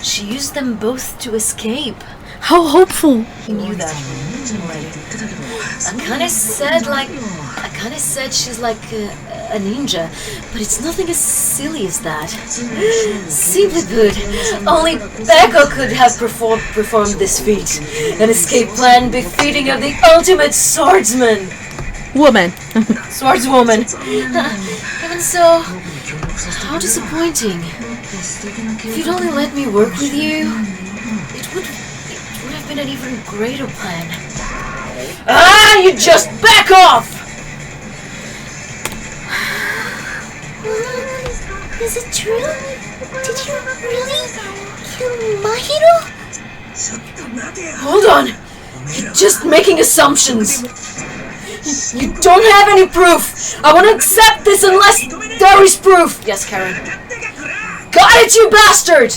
She used them both to escape. How hopeful. You knew that already. I kind of said she's like a ninja, but it's nothing as silly as that. Simply put, only Peko could have performed this feat. An escape plan befitting of the ultimate swordsman. Woman. Swordswoman. Even so, how disappointing. If you'd only let me work with you, it would have been an even greater plan. Ah, you just back off! Is it true? Did you really kill Mahiro? Hold on! You're just making assumptions! You don't have any proof! I won't accept this unless there is proof! Yes, Karen. Got it, you bastard!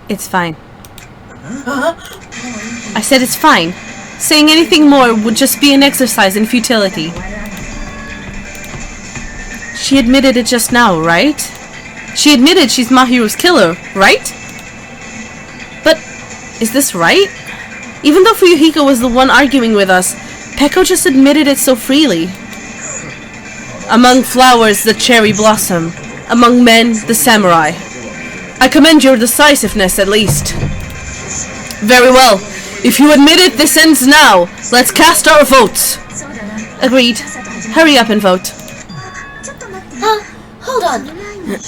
It's fine. I said it's fine. Saying anything more would just be an exercise in futility. She admitted it just now, right? She admitted she's Mahiro's killer, right? But is this right? Even though Fuyuhiko was the one arguing with us, Peko just admitted it so freely. Among flowers, the cherry blossom. Among men, the samurai. I commend your decisiveness, at least. Very well. If you admit it, this ends now. Let's cast our votes. Agreed. Hurry up and vote. Hold on.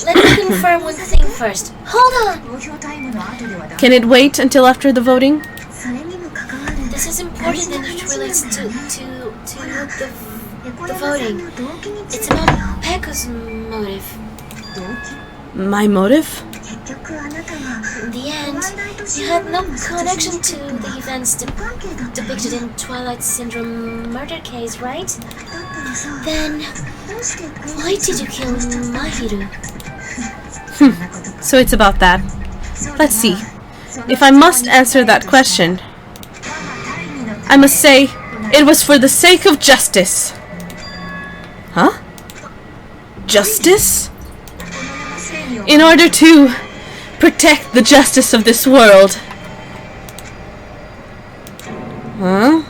Let me confirm one thing first. Hold on. Can it wait until after the voting? This is important and it relates to the voting. It's about Peko's motive. My motive? In the end, you had no connection to the events depicted in Twilight Syndrome murder case, right? Then, why did you kill Mahiro? So it's about that. Let's see. If I must answer that question, I must say, it was for the sake of justice. Huh? Justice? In order to protect the justice of this world. Huh?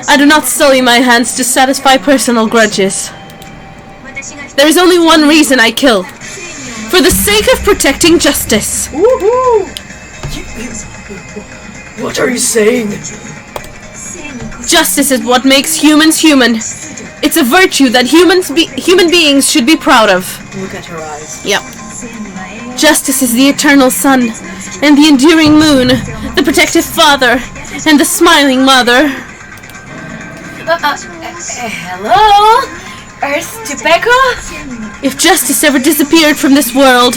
I do not sully my hands to satisfy personal grudges. There is only one reason I kill. For the sake of protecting justice. Woohoo! What are you saying? Justice is what makes humans human. It's a virtue that human beings should be proud of. Look at her eyes. Yep. Justice is the eternal sun, and the enduring moon, the protective father, and the smiling mother. Hello? Earth to Peko? If justice ever disappeared from this world,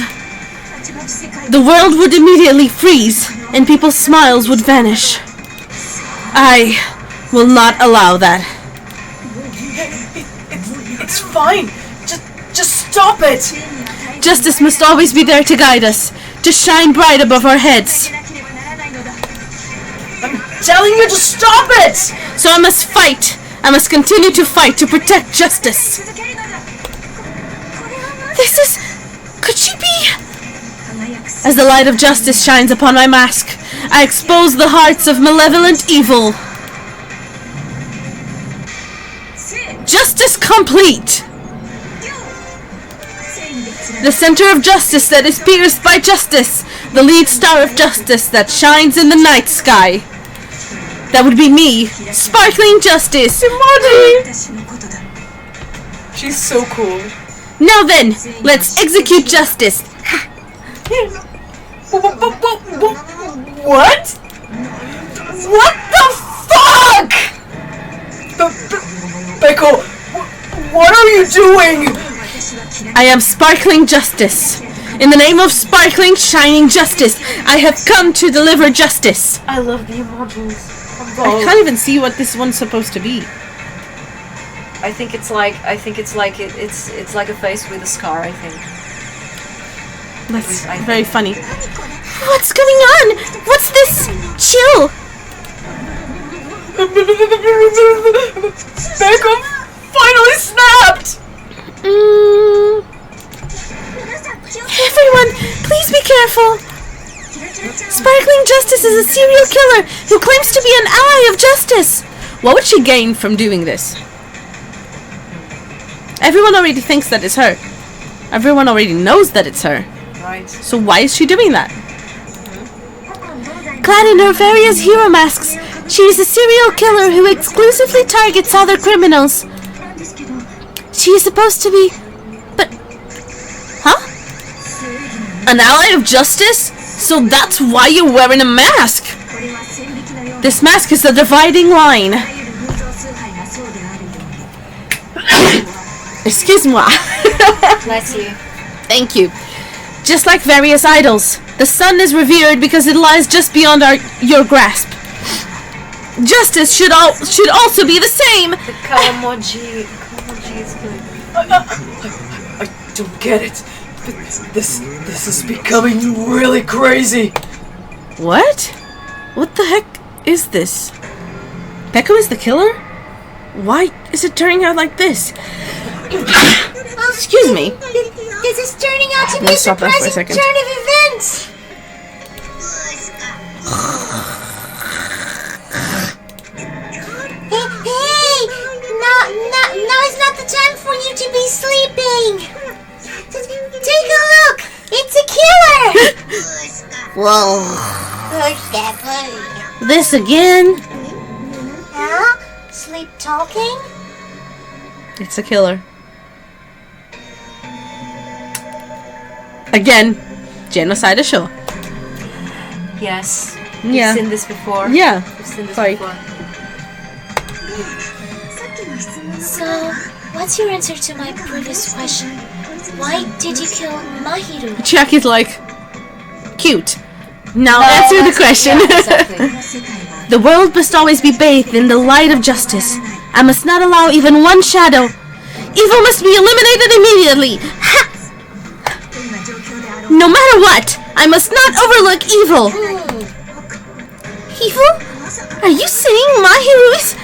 the world would immediately freeze, and people's smiles would vanish. I will not allow that. It's fine. Just stop it. Justice must always be there to guide us, to shine bright above our heads. I'm telling you to stop it! So I must fight. I must continue to fight to protect justice. This is... Could she be... As the light of justice shines upon my mask, I expose the hearts of malevolent evil. Justice complete! The center of justice that is pierced by justice, the lead star of justice that shines in the night sky. That would be me, sparkling justice. She's so cool. Now then, let's execute justice. What? What the fuck? Peko, what are you doing? I am sparkling justice. In the name of sparkling, shining justice, I have come to deliver justice. I love the emojis. I can't even see what this one's supposed to be. I think it's like it's like a face with a scar. I think. That's very funny. What's going on? What's this? Chill. Peko finally snapped. Everyone, please be careful. Sparkling Justice is a serial killer who claims to be an ally of justice. What would she gain from doing this? Everyone already thinks that it's her. Everyone already knows that it's her. Right. So why is she doing that? Clad in her various hero masks, she is a serial killer who exclusively targets other criminals. She is supposed to be... But... Huh? An ally of justice? So that's why you're wearing a mask! This mask is the dividing line. Excuse-moi. Bless you. Thank you. Just like various idols, the sun is revered because it lies just beyond your grasp. Justice should also be the same. The Kawamoji is good. I don't get it. This is becoming really crazy. What? What the heck is this? Peko is the killer? Why is it turning out like this? Excuse me. This is turning out to be a Let's stop that for a surprising second. turn of events. Hey! Now is not the time for you to be sleeping. Take a look. It's a killer. Whoa. Who's that? This again? Huh? Sleep talking? It's a killer. Again, genocide show. Yes. Yeah. We've seen this before. Yeah. We've seen this Like- before. So, what's your answer to my previous question? Why did you kill Mahiru? Jack is like, cute. Now answer the question. Yeah, exactly. The world must always be bathed in the light of justice. I must not allow even one shadow. Evil must be eliminated immediately. Ha! No matter what, I must not overlook evil. Evil? Are you saying Mahiru is...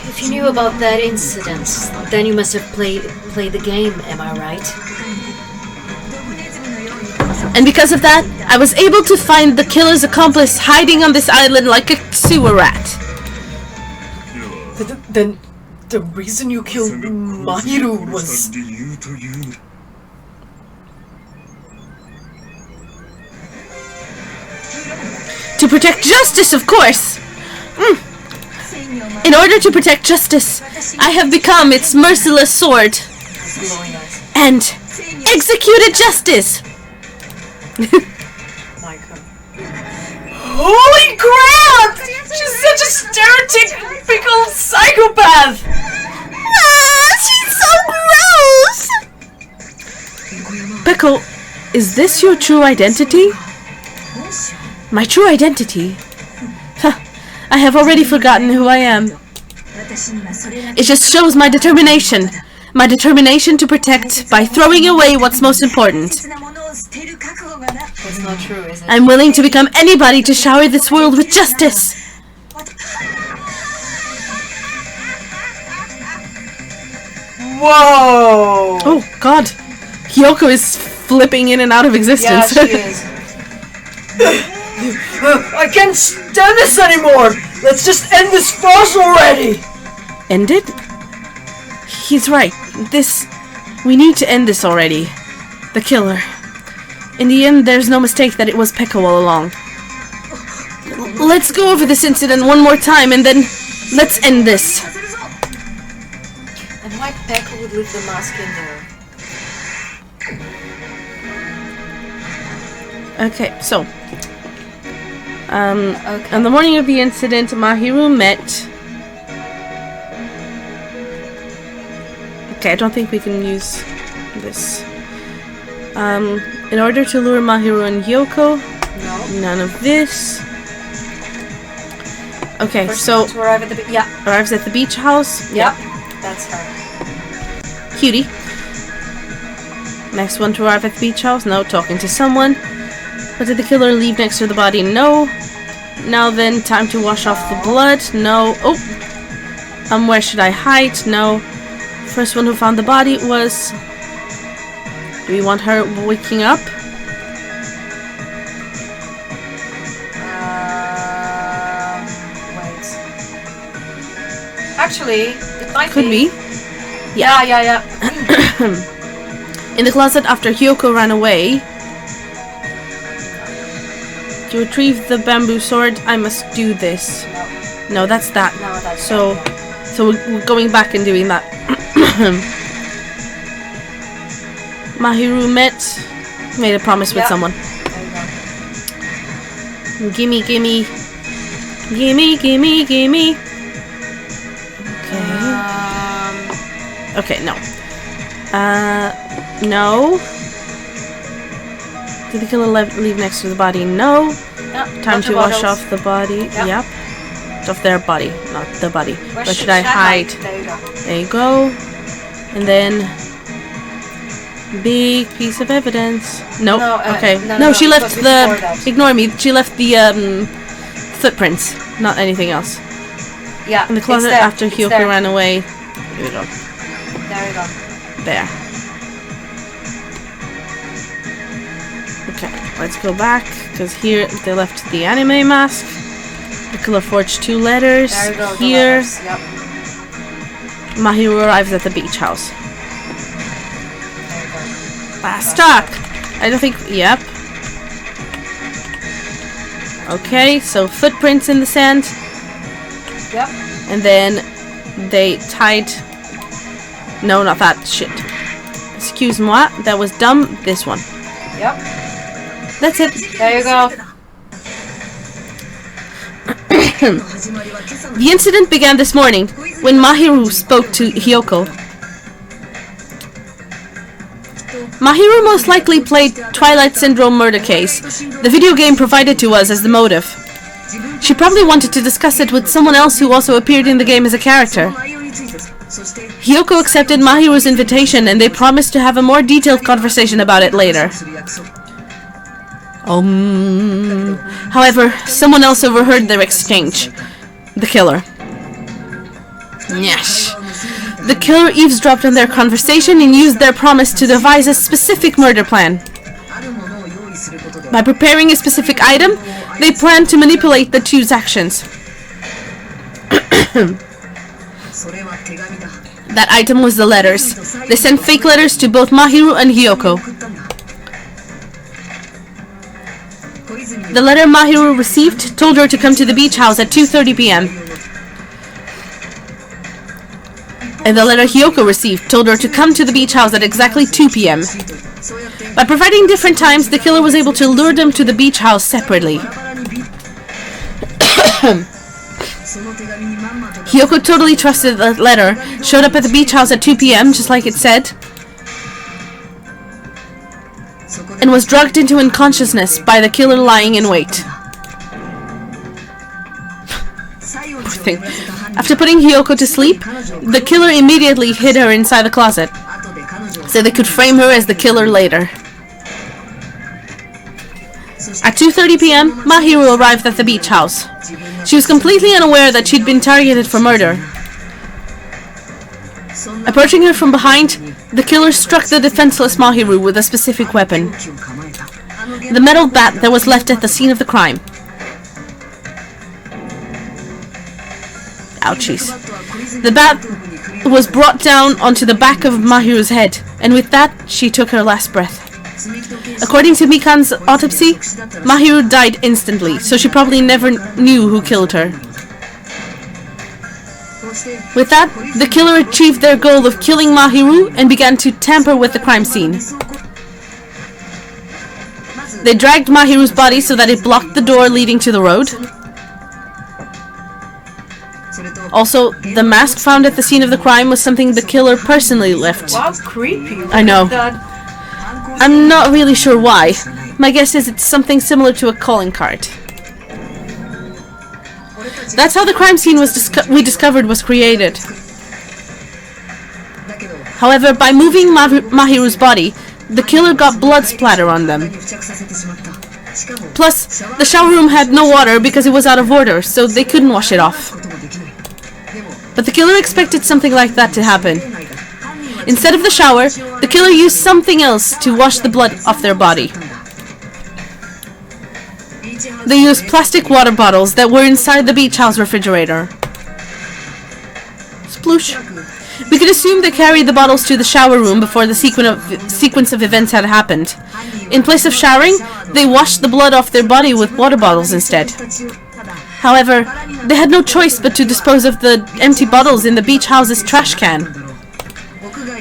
If you knew about that incident, then you must have played the game, am I right? And because of that, I was able to find the killer's accomplice hiding on this island like a sewer rat. Then the reason you killed Mahiru was... To protect justice, of course! In order to protect justice, I have become its merciless sword. Glowing eyes. And executed justice! My God. Holy crap! She's such a stereotypical psychopath! She's so gross! Peko, is this your true identity? My true identity? Huh, I have already forgotten who I am. It just shows my determination. My determination to protect by throwing away what's most important. That's not true, is it? I'm willing to become anybody to shower this world with justice. Whoa! Oh, God. Kyoko is flipping in and out of Yeah, existence. she is. I can't stand this anymore! Let's just end this farce already! End it? He's right. We need to end this already. The killer. In the end, there's no mistake that it was Peko all along. Let's go over this incident one more time and then let's end this. And why Peko would leave the mask in there? Okay, so. Okay. On the morning of the incident, Mahiru met... Okay, I don't think we can use this. In order to lure Mahiru and Yoko, No. none of this. Okay, First so to arrive at the arrives at the beach house. Yep. That's her. Cutie. Next one to arrive at the beach house. No, talking to someone. But did the killer leave next to the body? No. Now then, time to wash off the blood. No. Oh. Where should I hide? No. First one who found the body was... Do we want her waking up? Wait. Actually, it might Could be. Yeah. In the closet after Hyoko ran away. To retrieve the bamboo sword, I must do this. No, that's that. No, that's So we're going back and doing that. Mahiru made a promise with Yeah. someone. There you go. Gimme. Okay. Okay, no. No. Did the killer leave next to the body? No. Time to wash off the body. Yep. Off their body, not the body. Where should I hide? There you go. And then big piece of evidence. Nope. Okay. No, she left the. Ignore me. She left the footprints, not anything else. Yeah. In the closet after Hyoko ran away. Here we go. There we go. There. Okay, let's go back because here they left the anime mask. The killer forged 2 letters. There we go. Here, Yep. Mahiru arrives at the beach house. Stuck! I don't think... Yep. Okay, so footprints in the sand. Yep. And then they tied... No, not that. Shit. Excuse moi. That was dumb. This one. Yep. That's it. There you go. The incident began this morning when Mahiru spoke to Hyoko. Mahiru most likely played Twilight Syndrome murder case, the video game provided to us as the motive. She probably wanted to discuss it with someone else who also appeared in the game as a character. Hyoko accepted Mahiru's invitation and they promised to have a more detailed conversation about it later. However, someone else overheard their exchange. The killer. Yes. The killer eavesdropped on their conversation and used their promise to devise a specific murder plan. By preparing a specific item, they planned to manipulate the two's actions. That item was the letters. They sent fake letters to both Mahiru and Hyoko. The letter Mahiru received told her to come to the beach house at 2:30 p.m. And the letter Hyoko received told her to come to the beach house at exactly 2 p.m. By providing different times, the killer was able to lure them to the beach house separately. Hyoko totally trusted the letter, showed up at the beach house at 2 p.m. just like it said, and was drugged into unconsciousness by the killer lying in wait. After putting Hyoko to sleep, the killer immediately hid her inside the closet, so they could frame her as the killer later. At 2:30 p.m., Mahiru arrived at the beach house. She was completely unaware that she'd been targeted for murder. Approaching her from behind, the killer struck the defenseless Mahiru with a specific weapon. The metal bat that was left at the scene of the crime. Ouchies. The bat was brought down onto the back of Mahiru's head, and with that, she took her last breath. According to Mikan's autopsy, Mahiru died instantly, so she probably never knew who killed her. With that, the killer achieved their goal of killing Mahiru and began to tamper with the crime scene. They dragged Mahiru's body so that it blocked the door leading to the road. Also, the mask found at the scene of the crime was something the killer personally left. Wow, creepy. I know. I'm not really sure why. My guess is it's something similar to a calling card. That's how the crime scene we discovered was created. However, by moving Mahiru's body, the killer got blood splatter on them. Plus, the shower room had no water because it was out of order, so they couldn't wash it off. But the killer expected something like that to happen. Instead of the shower, the killer used something else to wash the blood off their body. They used plastic water bottles that were inside the beach house refrigerator. Sploosh. We could assume they carried the bottles to the shower room before the sequence of events had happened. In place of showering, they washed the blood off their body with water bottles instead. However, they had no choice but to dispose of the empty bottles in the beach house's trash can.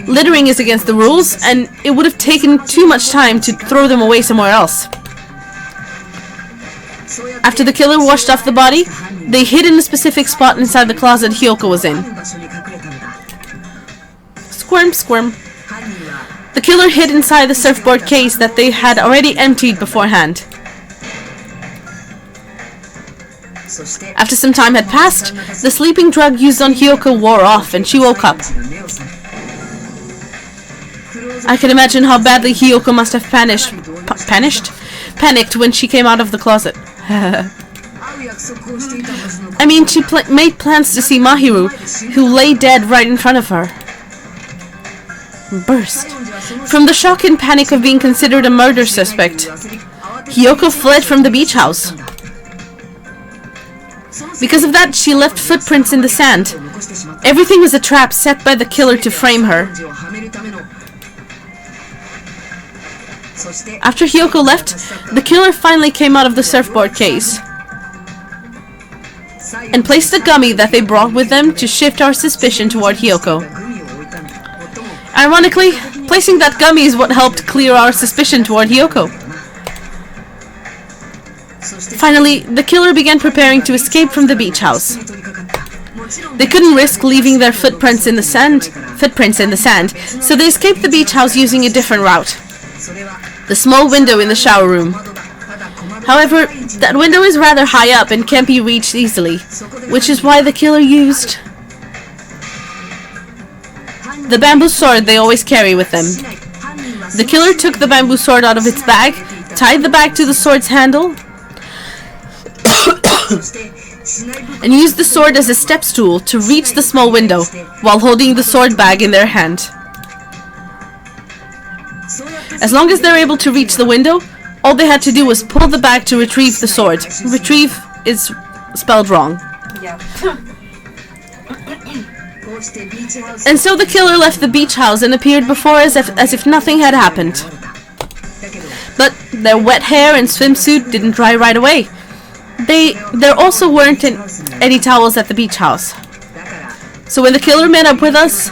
Littering is against the rules, and it would have taken too much time to throw them away somewhere else. After the killer washed off the body, they hid in a specific spot inside the closet Hyoko was in. Squirm, squirm. The killer hid inside the surfboard case that they had already emptied beforehand. After some time had passed, the sleeping drug used on Hiyoko wore off and she woke up. I can imagine how badly Hiyoko must have panicked when she came out of the closet. I mean, she made plans to see Mahiru, who lay dead right in front of her. Burst. From the shock and panic of being considered a murder suspect, Hiyoko fled from the beach house. Because of that, she left footprints in the sand. Everything was a trap set by the killer to frame her. After Hiyoko left, the killer finally came out of the surfboard case and placed a gummy that they brought with them to shift our suspicion toward Hiyoko. Ironically, placing that gummy is what helped clear our suspicion toward Hiyoko. Finally, the killer began preparing to escape from the beach house. They couldn't risk leaving their footprints in the sand, so they escaped the beach house using a different route. The small window in the shower room. However, that window is rather high up and can't be reached easily, which is why the killer used the bamboo sword they always carry with them. The killer took the bamboo sword out of its bag, tied the bag to the sword's handle, and used the sword as a step stool to reach the small window while holding the sword bag in their hand. As long as they're able to reach the window, all they had to do was pull the bag to retrieve the sword. Retrieve is spelled wrong. Yeah. And so the killer left the beach house and appeared before as if nothing had happened. But their wet hair and swimsuit didn't dry right away. There also weren't any towels at the beach house. So when the killer met up with us,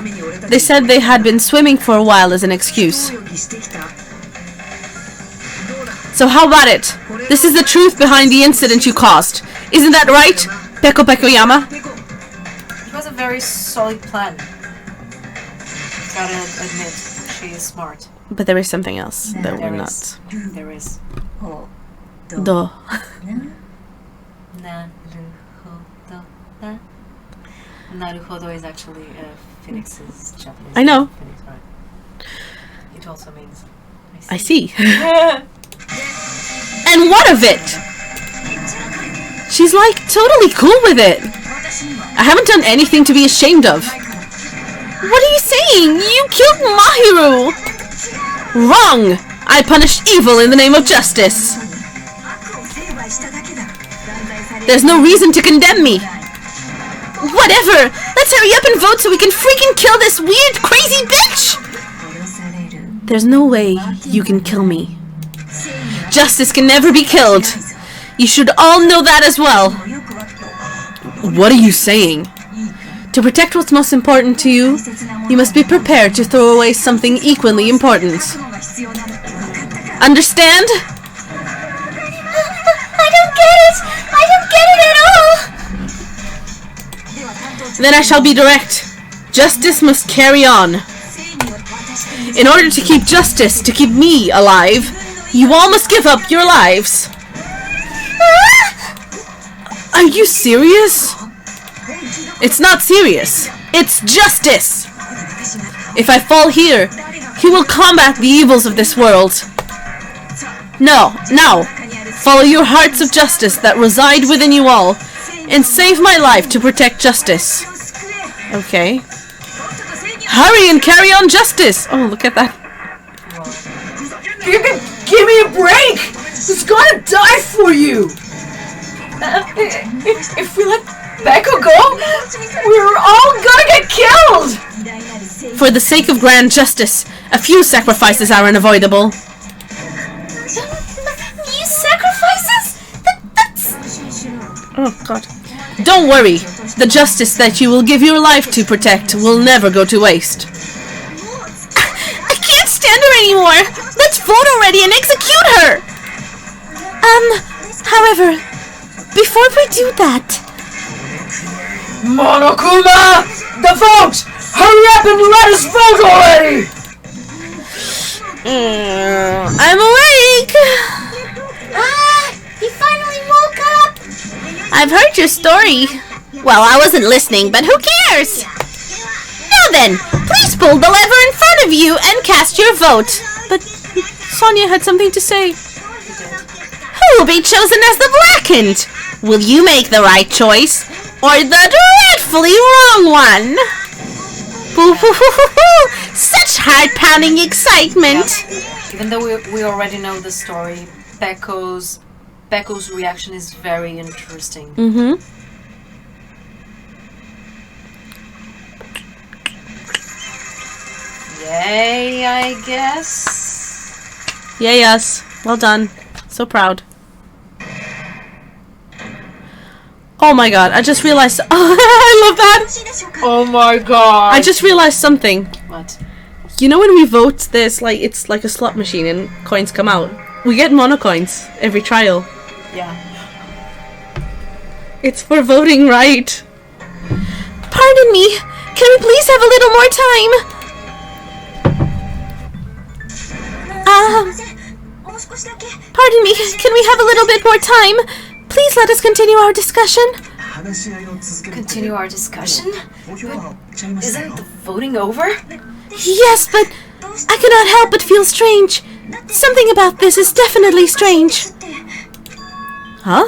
they said they had been swimming for a while as an excuse. So how about it? This is the truth behind the incident you caused. Isn't that right, Peko Pekoyama? It was a very solid plan. Gotta admit, she is smart. But there is something else that we're There not. is. There is. Do. Naruhodo is actually Phoenix's Japanese. I know. Phoenix, right? It also means I see. And what of it? She's like totally cool with it. I haven't done anything to be ashamed of. What are you saying? You killed Mahiru! Wrong! I punished evil in the name of justice. There's no reason to condemn me. Whatever! Let's hurry up and vote so we can freaking kill this weird, crazy bitch! There's no way you can kill me. Justice can never be killed. You should all know that as well. What are you saying? To protect what's most important to you, you must be prepared to throw away something equally important. Understand? I don't get it! I don't get it at all! Then I shall be direct. Justice must carry on. In order to keep justice, to keep me alive, you all must give up your lives. Are you serious? It's not serious. It's justice. If I fall here, he will combat the evils of this world. No, now, follow your hearts of justice that reside within you all, and save my life to protect justice. Okay. Hurry and carry on justice! Oh, look at that. Give me a break! Who's gonna die for you? If we let Beko go, we're all gonna get killed! For the sake of grand justice, a few sacrifices are unavoidable. You sacrifices? That's... Oh, God. Don't worry. The justice that you will give your life to protect will never go to waste. I can't stand her anymore! Let's vote already and execute her! However, before we do that... Monokuma! The vote! Hurry up and let us vote already! I'm awake! You finally woke up! I've heard your story. Well, I wasn't listening, but who cares? Now then, please pull the lever in front of you and cast your vote. But Sonia had something to say. Who will be chosen as the blackened? Will you make the right choice or the dreadfully wrong one? Such heart-pounding excitement. Yeah. Even though we already know the story, Becco's reaction is very interesting. Mm-hmm. Yay, I guess. Yay, us. Well done. So proud. Oh my god, I just realized... Oh, I love that! Oh my god. I just realized something. What? You know when we vote, there's like, it's like a slot machine and coins come out. We get monocoins every trial. Yeah. It's for voting right. Pardon me, can we please have a little more time? Pardon me, can we have a little bit more time? Please let us continue our discussion. Continue our discussion? But isn't the voting over? Yes, but I cannot help but feel strange. Something about this is definitely strange. Huh?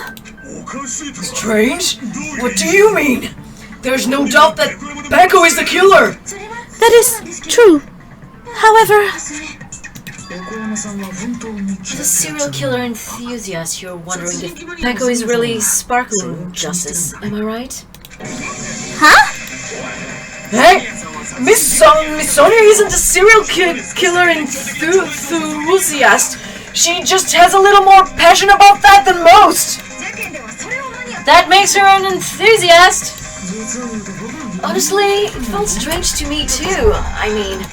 Strange? What do you mean? There's no doubt that Becco is the killer! That is true. However... The serial killer enthusiast, you're wondering if Becco is really sparkling justice, am I right? Huh? Hey! Miss Sonia isn't a serial killer enthusiast. She just has a little more passion about that than most. That makes her an enthusiast! Honestly, it felt strange to me too. I mean,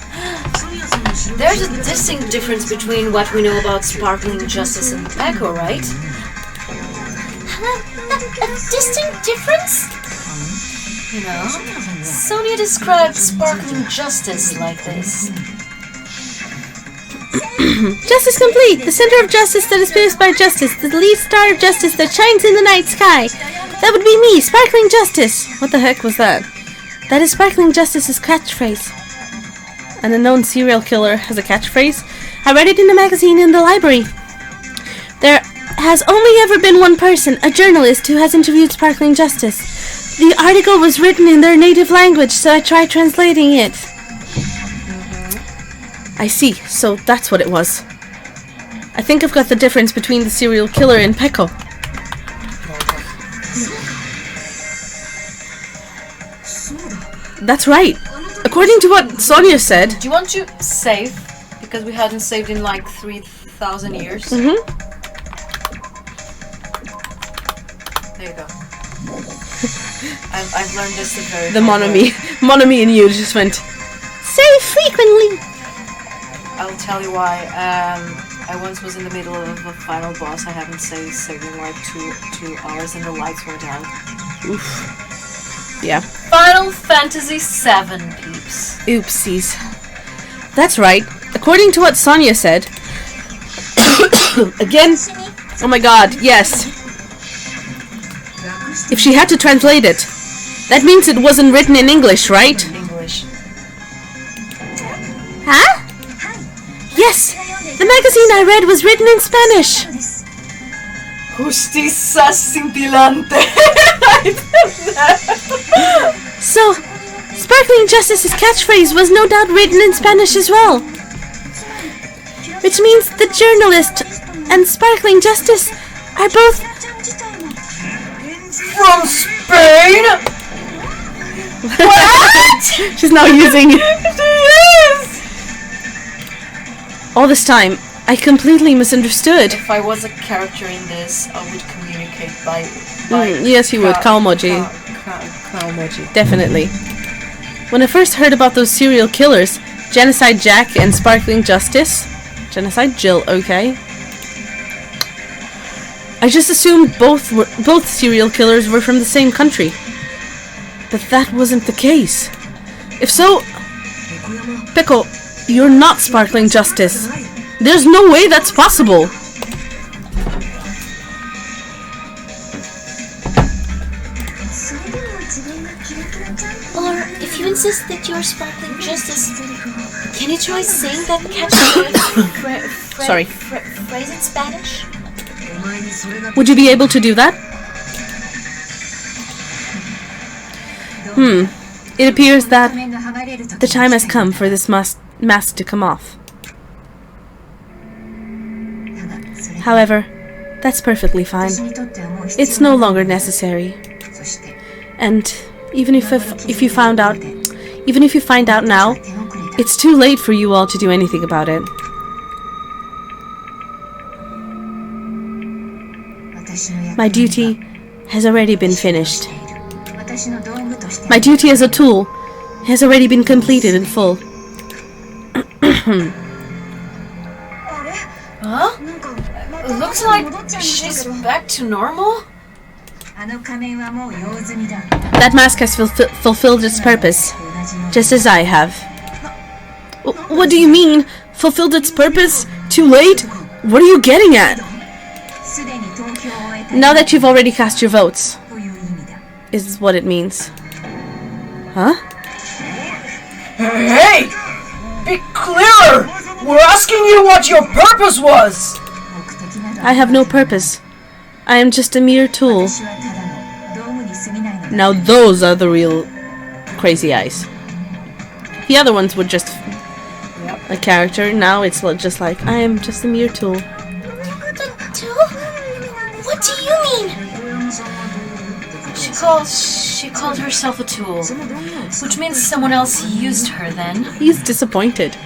there's a distinct difference between what we know about sparkling justice and Becco, right? A distinct difference? You know, Sonia described sparkling justice like this. Justice complete! The center of justice that is pierced by justice. The lead star of justice that shines in the night sky. That would be me, Sparkling Justice! What the heck was that? That is Sparkling Justice's catchphrase. An unknown serial killer has a catchphrase? I read it in a magazine in the library. There has only ever been one person, a journalist, who has interviewed Sparkling Justice. The article was written in their native language, so I tried translating it. I see, so that's what it was. I think I've got the difference between the serial killer and Becco. That's right. According to what Sonia said... Do you want to save? Because we hadn't saved in like 3,000 years. Mm-hmm. There you go. I've learned this the very The hard way. Monomy and you just went... Save frequently! I'll tell you why. I once was in the middle of a final boss. I haven't saved in like two hours and the lights went out. Oof. Yeah. Final Fantasy VII, peeps. Oopsies. That's right. According to what Sonia said... Again... Oh my god, yes. If she had to translate it, that means it wasn't written in English, right? English. Huh? Yes! The magazine I read was written in Spanish. Justicia scintillante. So, Sparkling Justice's catchphrase was no doubt written in Spanish as well. Which means the journalist and Sparkling Justice are both... From Spain? What? She's now using... Yes! All this time, I completely misunderstood. If I was a character in this, I would communicate by Yes, you would. Kaomoji. Kaomoji. Definitely. When I first heard about those serial killers, Genocide Jack and Sparkling Justice... Genocide Jill, okay. I just assumed both serial killers were from the same country. But that wasn't the case. If so... Becco, You're not sparkling justice. There's no way that's possible. Or, if you insist that you're sparkling justice, can you try saying that catchy Sorry. phrase in Spanish? Would you be able to do that? It appears that the time has come for this mask to come off. However, that's perfectly fine. It's no longer necessary. And even if you find out now, it's too late for you all to do anything about it. My duty has already been finished. My duty as a tool has already been completed in full. Huh? It looks like she's back to normal? That mask has fulfilled its purpose, just as I have. What do you mean? Fulfilled its purpose? Too late? What are you getting at? Now that you've already cast your votes, is what it means. Huh? Hey! Be clearer! We're asking you what your purpose was! I have no purpose. I am just a mere tool. Now those are the real crazy eyes. The other ones were just a character. Now it's just like, I am just a mere tool. What do you mean? She called herself a tool, which means someone else used her then. He's disappointed.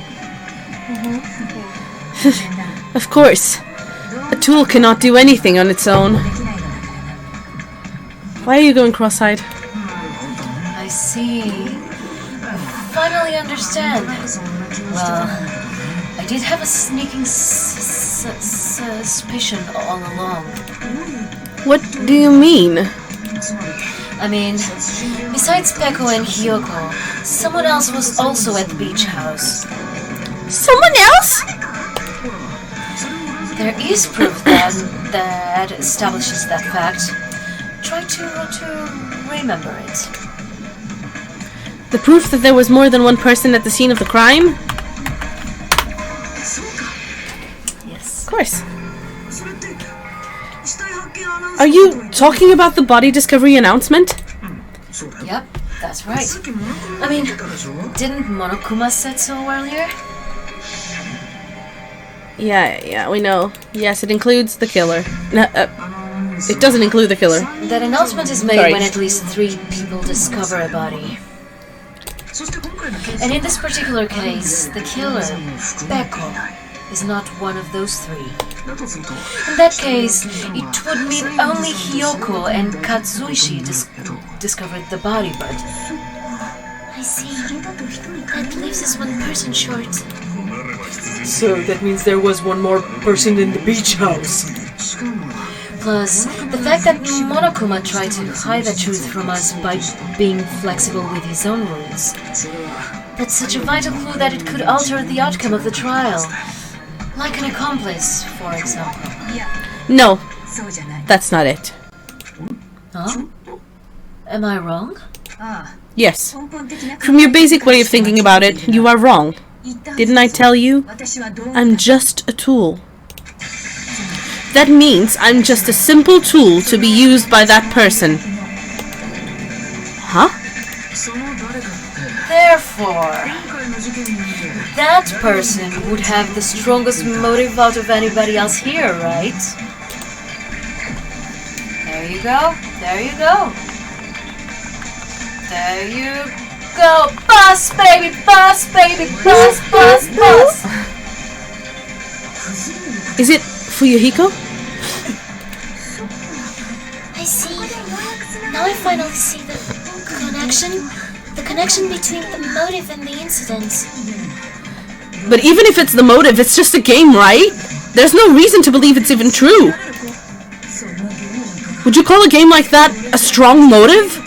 Of course. A tool cannot do anything on its own. Why are you going cross-eyed? I see. I finally understand. Well, I did have a sneaking suspicion all along. What do you mean? I mean, besides Peko and Hyoko, someone else was also at the beach house. Someone else? There is proof that establishes that fact. Try to remember it. The proof that there was more than one person at the scene of the crime? Yes. Of course. Are you talking about the body discovery announcement? Yep, that's right. I mean, didn't Monokuma said so earlier? Yeah, we know. Yes, it includes the killer. It doesn't include the killer. That announcement is made Sorry. when at least 3 people discover a body. And in this particular case, the killer, Peko, is not one of those 3. In that case, it would mean only Hyoko and Katsuishi discovered the body, but... I see. That leaves us one person short. So that means there was one more person in the beach house. Plus, the fact that Monokuma tried to hide the truth from us by being flexible with his own rules. That's such a vital clue that it could alter the outcome of the trial. Like an accomplice, for example. No, that's not it. Huh? Am I wrong? Yes. From your basic way of thinking about it, you are wrong. Didn't I tell you? I'm just a tool. That means I'm just a simple tool to be used by that person. Huh? Therefore, that person would have the strongest motive out of anybody else here, right? There you go. There you go. There you go. Boss, baby, boss, baby, boss, boss, boss. Is it Fuyuhiko? I see. Now I finally see the connection between the motive and the incident. But even if it's the motive, it's just a game, right? There's no reason to believe it's even true. Would you call a game like that a strong motive?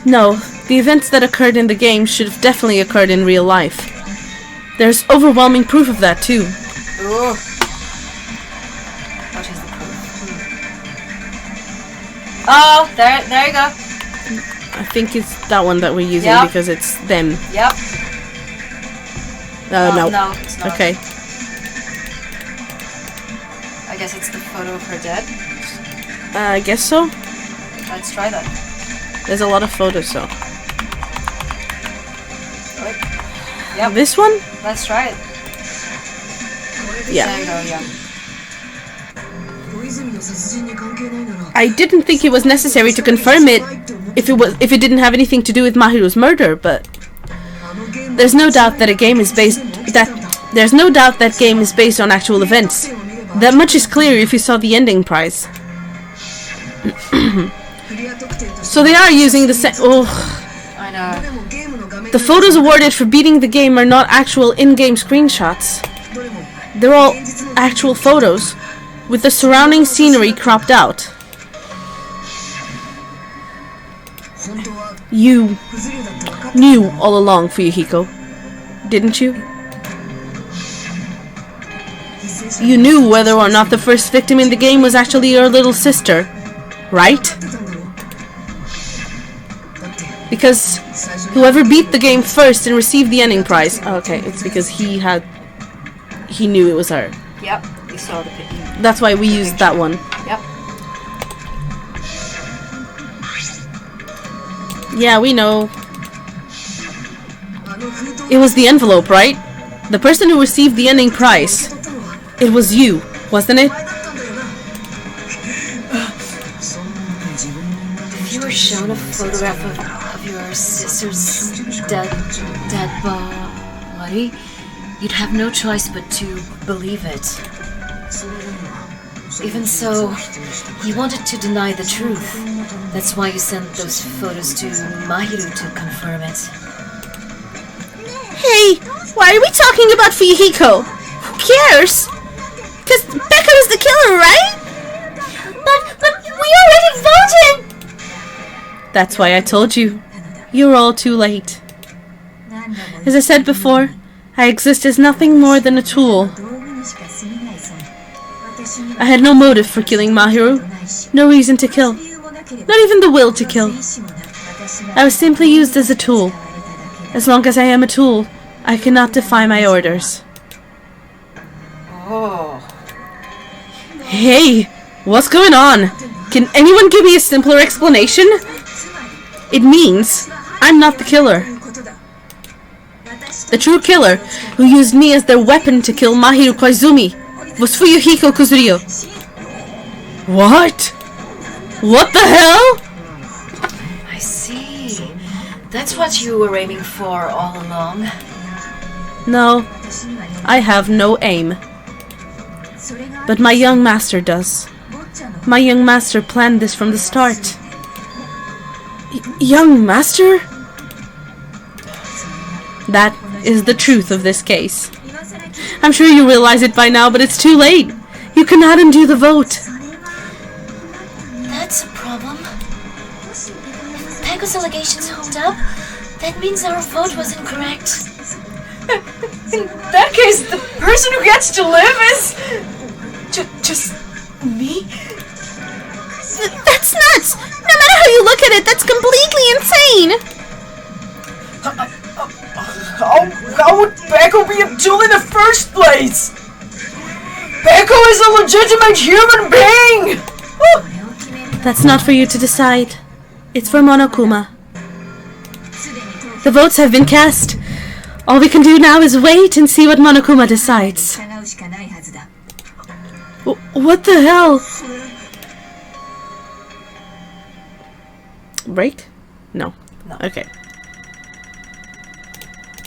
No, The events that occurred in the game should have definitely occurred in real life. There's overwhelming proof of that too. Ooh. What is the proof? Oh, there you go. I think it's that one that we're using Yep. because it's them. Yep. No. No, it's not. Okay. I guess it's the photo of her dead. I guess so. Let's try that. There's a lot of photos, so. Yep. This one? Let's try it. Yeah. There you go, yeah. I didn't think it was necessary to confirm it if it didn't have anything to do with Mahiru's murder, but there's no doubt that game is based on actual events. That much is clear if you saw the ending prize. So they are using the same. Oh, I know. the photos awarded for beating the game are not actual in-game screenshots. They're all actual photos, with the surrounding scenery cropped out. You knew all along, Fuyuhiko, didn't you? You knew whether or not the first victim in the game was actually your little sister, right? Because whoever beat the game first and received the ending prize... Okay, it's because he knew it was her. Yep, we saw the picture. That's why we used that one. Yep. Yeah, we know. It was the envelope, right? The person who received the ending prize. It was you, wasn't it? If you were shown a photograph of your sister's dead body, you'd have no choice but to believe it. Even so, he wanted to deny the truth. That's why you sent those photos to Mahiru to confirm it. Hey, why are we talking about Fuyuhiko? Who cares? Because Becca was the killer, right? But we already voted! That's why I told you. You're all too late. As I said before, I exist as nothing more than a tool. I had no motive for killing Mahiru. No reason to kill. Not even the will to kill. I was simply used as a tool. As long as I am a tool, I cannot defy my orders. Oh. Hey, what's going on? Can anyone give me a simpler explanation? It means I'm not the killer. The true killer, who used me as their weapon to kill Mahiru Koizumi, was Fuyuhiko Kuzurio. What? What the hell? I see. That's what you were aiming for all along. No, I have no aim. But my young master does. My young master planned this from the start. Young master? That is the truth of this case. I'm sure you realize it by now, but it's too late. You cannot undo the vote. That's a problem. If Peko's allegations hold up, that means our vote was incorrect. In that case, the person who gets to live is... just me? That's nuts! No matter how you look at it, that's completely insane! How would Peko be a tool in the first place? Peko is a legitimate human being! That's not for you to decide. It's for Monokuma. The votes have been cast. All we can do now is wait and see what Monokuma decides. What the hell? Break? No. Okay.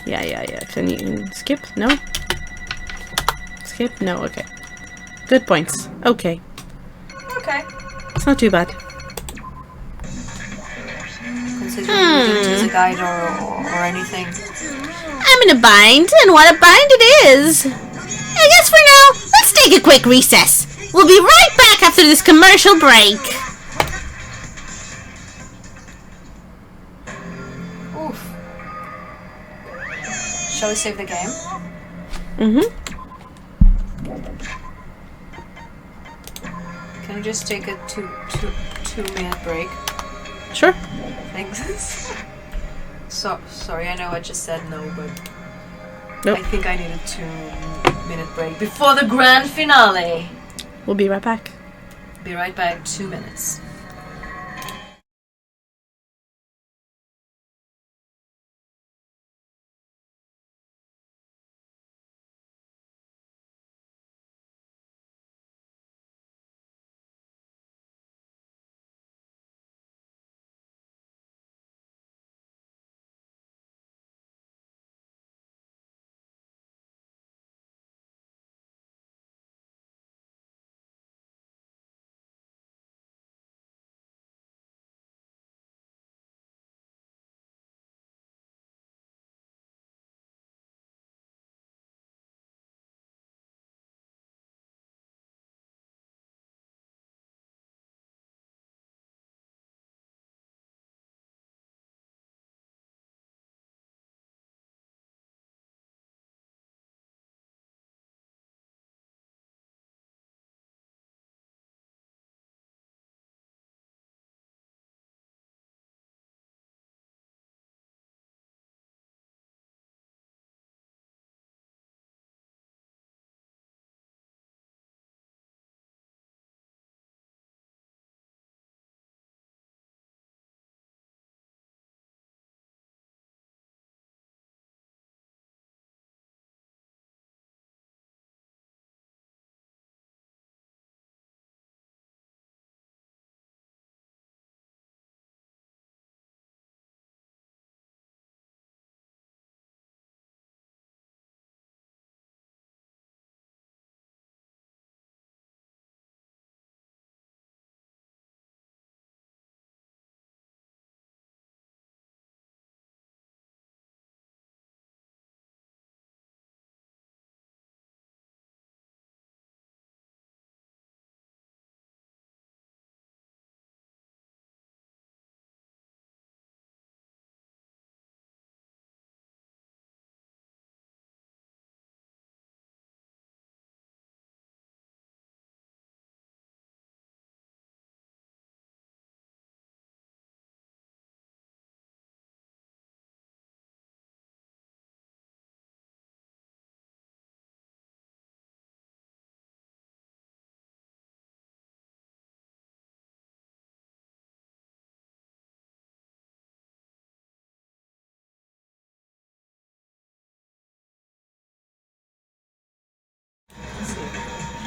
Yeah. Can you skip? No? Skip? No, okay. Good points. Okay. Okay. It's not too bad. Considering you didn't use a guide or anything. I'm in a bind, and what a bind it is! I guess for now, let's take a quick recess. We'll be right back after this commercial break. Shall we save the game? Mm-hmm. Can we just take a two-minute break? Sure. Thanks. Sorry, I know I just said no, but Nope. I think I need a 2-minute break before the grand finale. We'll be right back. Be right back, 2 minutes.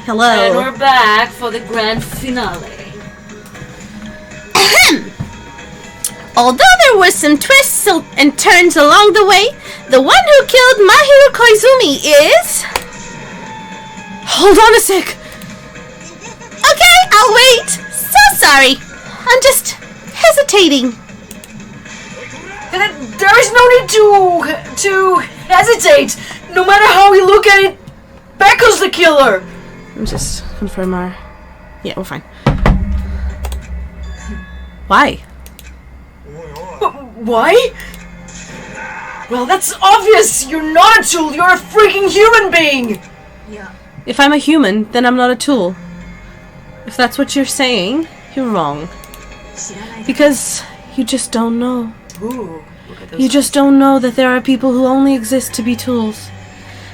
Hello. And we're back for the grand finale. Although there was some twists and turns along the way, the one who killed Mahiru Koizumi is... Hold on a sec. Okay, I'll wait. So sorry. I'm just hesitating. There is no need to hesitate. No matter how we look at it, Becca's the killer. Let me just confirm our... Yeah, we're fine. Why? Why? Well, that's obvious. You're not a tool. You're a freaking human being. If I'm a human, then I'm not a tool. If that's what you're saying, you're wrong. Because you just don't know. Ooh, look at those. You just don't know that there are people who only exist to be tools.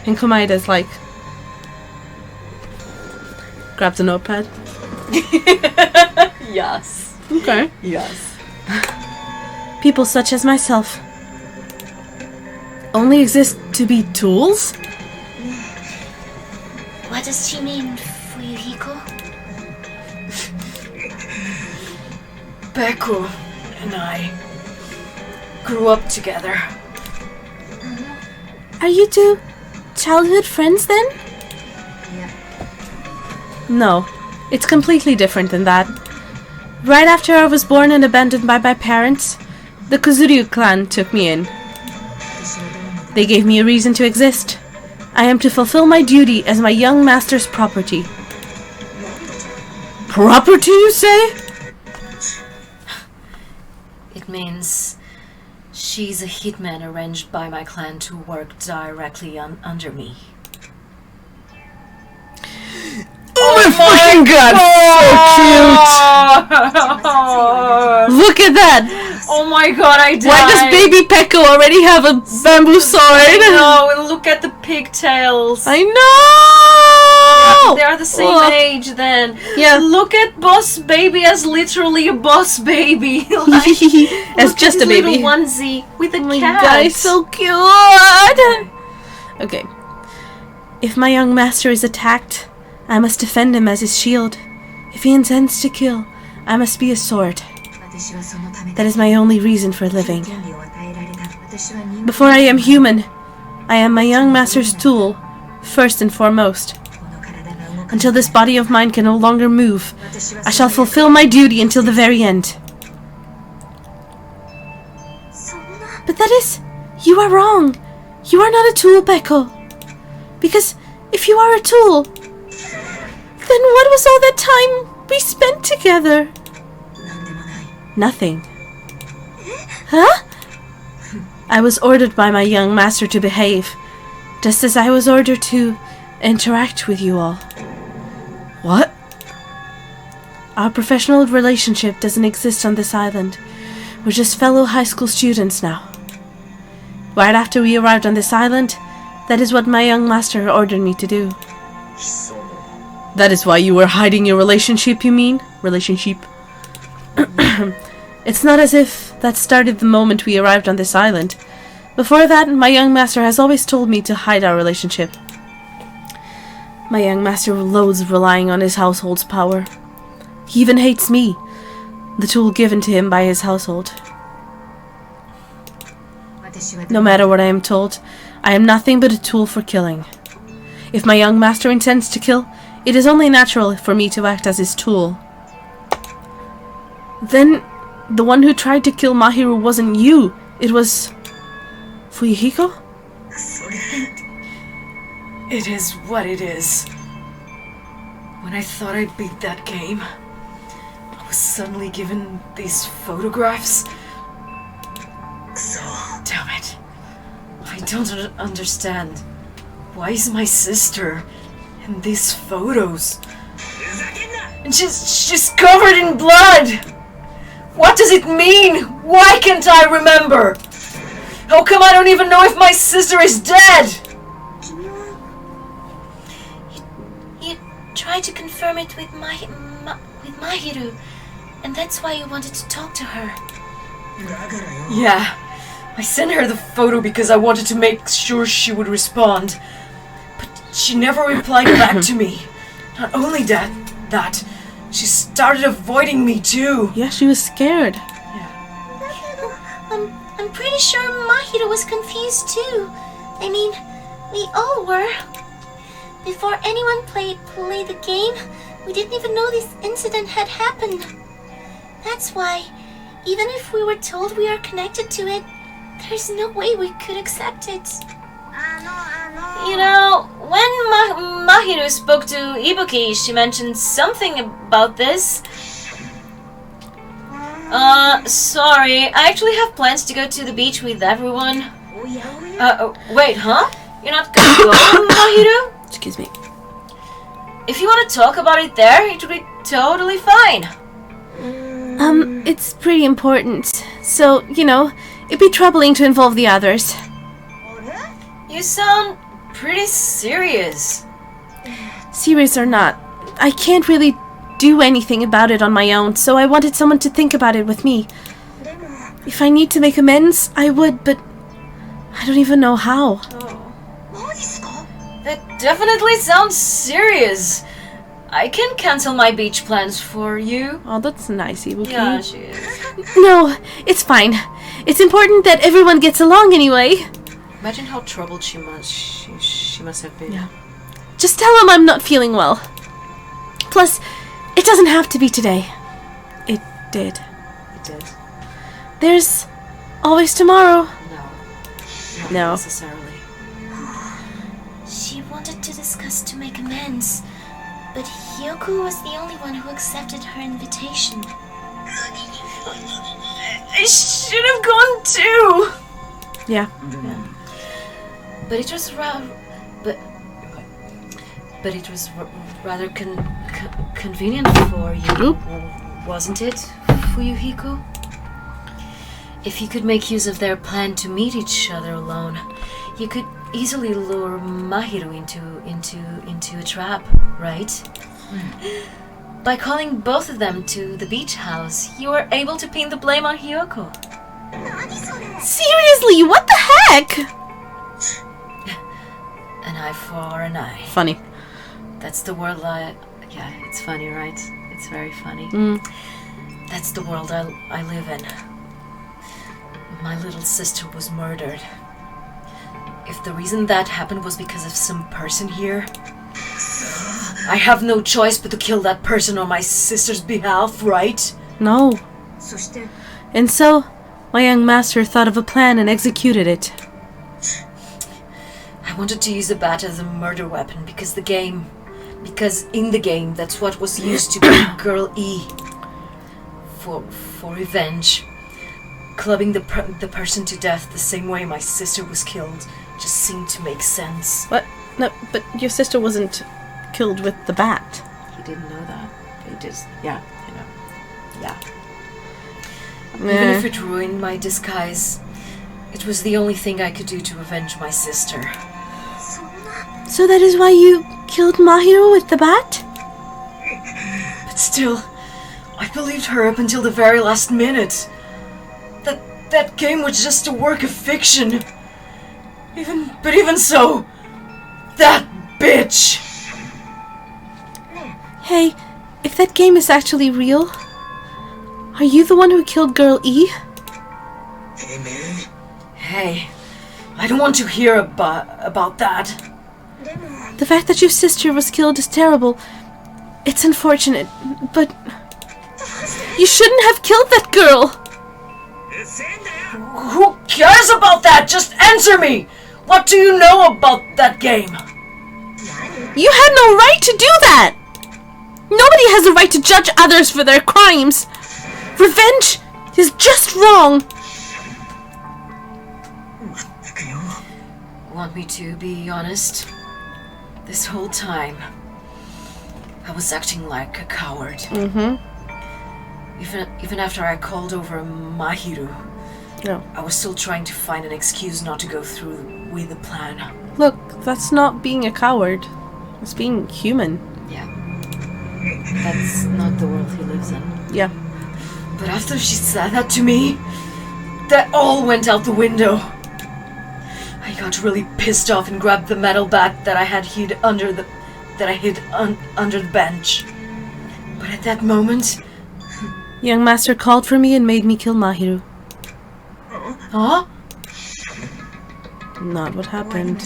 And Komaida's like... grabs a notepad. Yes. Okay. Yes. People such as myself only exist to be tools? What does she mean, Fuyuhiko? Becca and I grew up together. Are you two childhood friends then? Yeah. No, it's completely different than that. Right after I was born and abandoned by my parents, the Kuzuryu clan took me in. They gave me a reason to exist. I am to fulfill my duty as my young master's property. Property, you say? It means She's a hitman arranged by my clan to work directly under me. Oh my fucking god! So cute! Look at that! Oh my god, I died! Why does baby Pekko already have a bamboo sword? No, and look at the pigtails. I know! They're the same Ugh. age then. Yeah. Look at Boss Baby as literally a boss baby. As Look just at a his baby. little onesie with a Oh my cat. god, he's so cute! Okay. If my young master is attacked, I must defend him as his shield. If he intends to kill, I must be a sword. That is my only reason for living. Before I am human, I am my young master's tool, first and foremost. Until this body of mine can no longer move, I shall fulfill my duty until the very end. But that is... You are wrong. You are not a tool, Pekko. Because if you are a tool, then what was all that time we spent together? Nothing. Huh? I was ordered by my young master to behave, just as I was ordered to interact with you all. What? Our professional relationship doesn't exist on this island. We're just fellow high school students now. Right after we arrived on this island, that is what my young master ordered me to do. That is why you were hiding your relationship, you mean? Relationship. It's not as if that started the moment we arrived on this island. Before that, my young master has always told me to hide our relationship. My young master loathes relying on his household's power. He even hates me, the tool given to him by his household. No matter what I am told, I am nothing but a tool for killing. If my young master intends to kill, it is only natural for me to act as his tool. Then, the one who tried to kill Mahiru wasn't you. It was... Fuyuhiko? It is what it is. When I thought I beat that game, I was suddenly given these photographs. Damn it. I don't understand. Why is my sister in these photos? And she's covered in blood! What does it mean? Why can't I remember? How come I don't even know if my sister is dead? You tried to confirm it with Mahiru, and that's why you wanted to talk to her. Yeah. I sent her the photo because I wanted to make sure she would respond. But she never replied back to me. Not only that, she started avoiding me too. Yeah, she was scared. I'm pretty sure Mahiru was confused too. I mean, we all were. Before anyone played the game, we didn't even know this incident had happened. That's why, even if we were told we are connected to it, there's no way we could accept it. You know, when Mahiru spoke to Ibuki, she mentioned something about this. Sorry, I actually have plans to go to the beach with everyone. Wait, huh? You're not gonna go, Mahiru? Excuse me. If you want to talk about it there, it would be totally fine. It's pretty important. So, you know, it'd be troubling to involve the others. You sound pretty serious. Serious or not, I can't really do anything about it on my own, so I wanted someone to think about it with me. If I need to make amends, I would, but I don't even know how. That definitely sounds serious. I can cancel my beach plans for you. Oh, that's nice, Ibuki. Yeah, she is. No, it's fine. It's important that everyone gets along anyway. Imagine how troubled she must have been. Yeah. Just tell him I'm not feeling well. Plus, it doesn't have to be today. It did. It did. There's always tomorrow. No. Not No. necessarily. She wanted to discuss to make amends, but Hyoku was the only one who accepted her invitation. I should have gone too. Yeah. But it was rather convenient for you, wasn't it, Fuyuhiko? If you could make use of their plan to meet each other alone, you could easily lure Mahiru into a trap, right? By calling both of them to the beach house, you were able to pin the blame on Hyoko. Seriously, what the heck? An eye for an eye. Funny. That's the world yeah, it's funny, right? It's very funny. That's the world I live in. My little sister was murdered. If the reason that happened was because of some person here, I have no choice but to kill that person on my sister's behalf, right? No. And so, my young master thought of a plan and executed it. I wanted to use a bat as a murder weapon because in the game, that's what was used to kill Girl E. For revenge. Clubbing the person to death the same way my sister was killed just seemed to make sense. What? No, but your sister wasn't killed with the bat. He didn't know that. He just, yeah, you know. Yeah. Nah. Even if it ruined my disguise, it was the only thing I could do to avenge my sister. So that is why you killed Mahiru with the bat? But still, I believed her up until the very last minute. That game was just a work of fiction. Even so, that bitch! Hey, if that game is actually real, are you the one who killed Girl E? Hey, I don't want to hear about that. The fact that your sister was killed is terrible. It's unfortunate, but you shouldn't have killed that girl! Who cares about that? Just answer me! What do you know about that game? You had no right to do that! Nobody has a right to judge others for their crimes! Revenge is just wrong! Want me to be honest? This whole time, I was acting like a coward. Even after I called over Mahiru, No. I was still trying to find an excuse not to go through with the plan. Look, that's not being a coward. It's being human. Yeah. That's not the world he lives in. Yeah. But after she said that to me, that all went out the window. I got really pissed off and grabbed the metal bat that I had hid under the bench. But at that moment, Young master called for me and made me kill Mahiru. huh? Not what happened.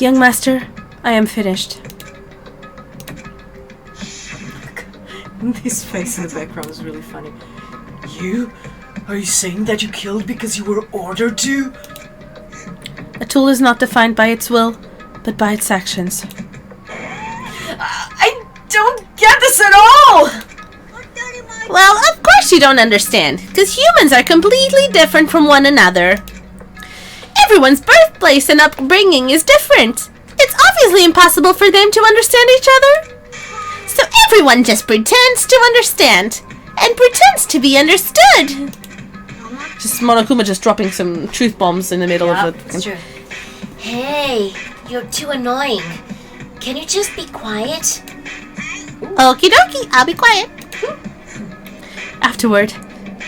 Young master, I am finished. This face in the background is really funny. You? Are you saying that you killed because you were ordered to? A tool is not defined by its will, but by its actions. I don't get this at all! Well, of course you don't understand, because humans are completely different from one another. Everyone's birthplace and upbringing is different. It's obviously impossible for them to understand each other. So everyone just pretends to understand, and pretends to be understood. Just Monokuma just dropping some truth bombs in the middle of it. It's true. Hey, you're too annoying. Can you just be quiet? Okie dokie, I'll be quiet. Afterward,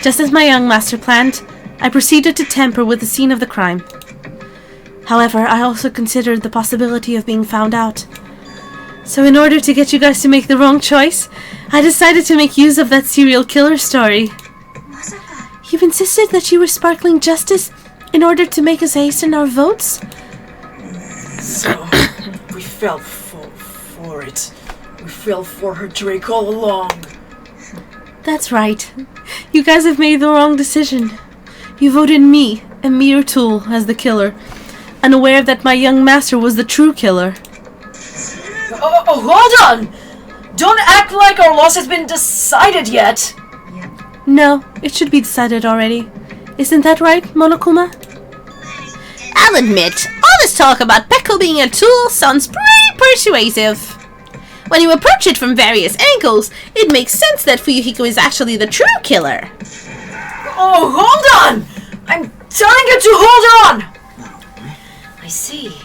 just as my young master planned, I proceeded to tamper with the scene of the crime. However, I also considered the possibility of being found out. So in order to get you guys to make the wrong choice, I decided to make use of that serial killer story. You insisted that you were sparkling justice in order to make us hasten our votes? So, we fell for it. We fell for her Drake all along. That's right. You guys have made the wrong decision. You voted me, a mere tool, as the killer, unaware that my young master was the true killer. Oh, hold on! Don't act like our loss has been decided yet! No, it should be decided already. Isn't that right, Monokuma? I'll admit, all this talk about Peko being a tool sounds pretty persuasive. When you approach it from various angles, it makes sense that Fuyuhiko is actually the true killer. Oh, hold on! I'm telling you to hold on! I see.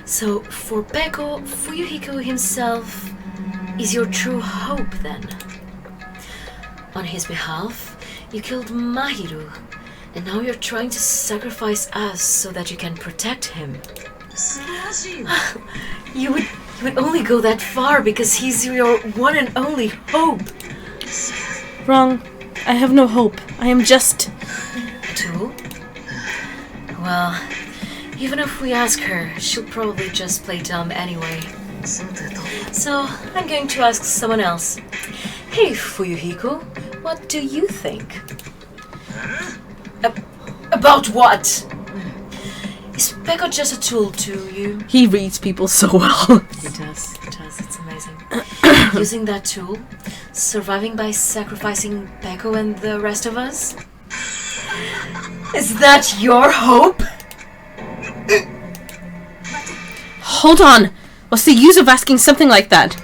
So, for Peko, Fuyuhiko himself is your true hope, then. On his behalf, you killed Mahiru, and now you're trying to sacrifice us so that you can protect him. You would only go that far because he's your one and only hope. Wrong. I have no hope. I am just... A tool? Well, even if we ask her, she'll probably just play dumb anyway. So, I'm going to ask someone else. Hey, Fuyuhiko, what do you think? About what? Is Peko just a tool to you? He reads people so well. He does, it's amazing. Using that tool, surviving by sacrificing Peko and the rest of us? Is that your hope? Hold on! What's the use of asking something like that?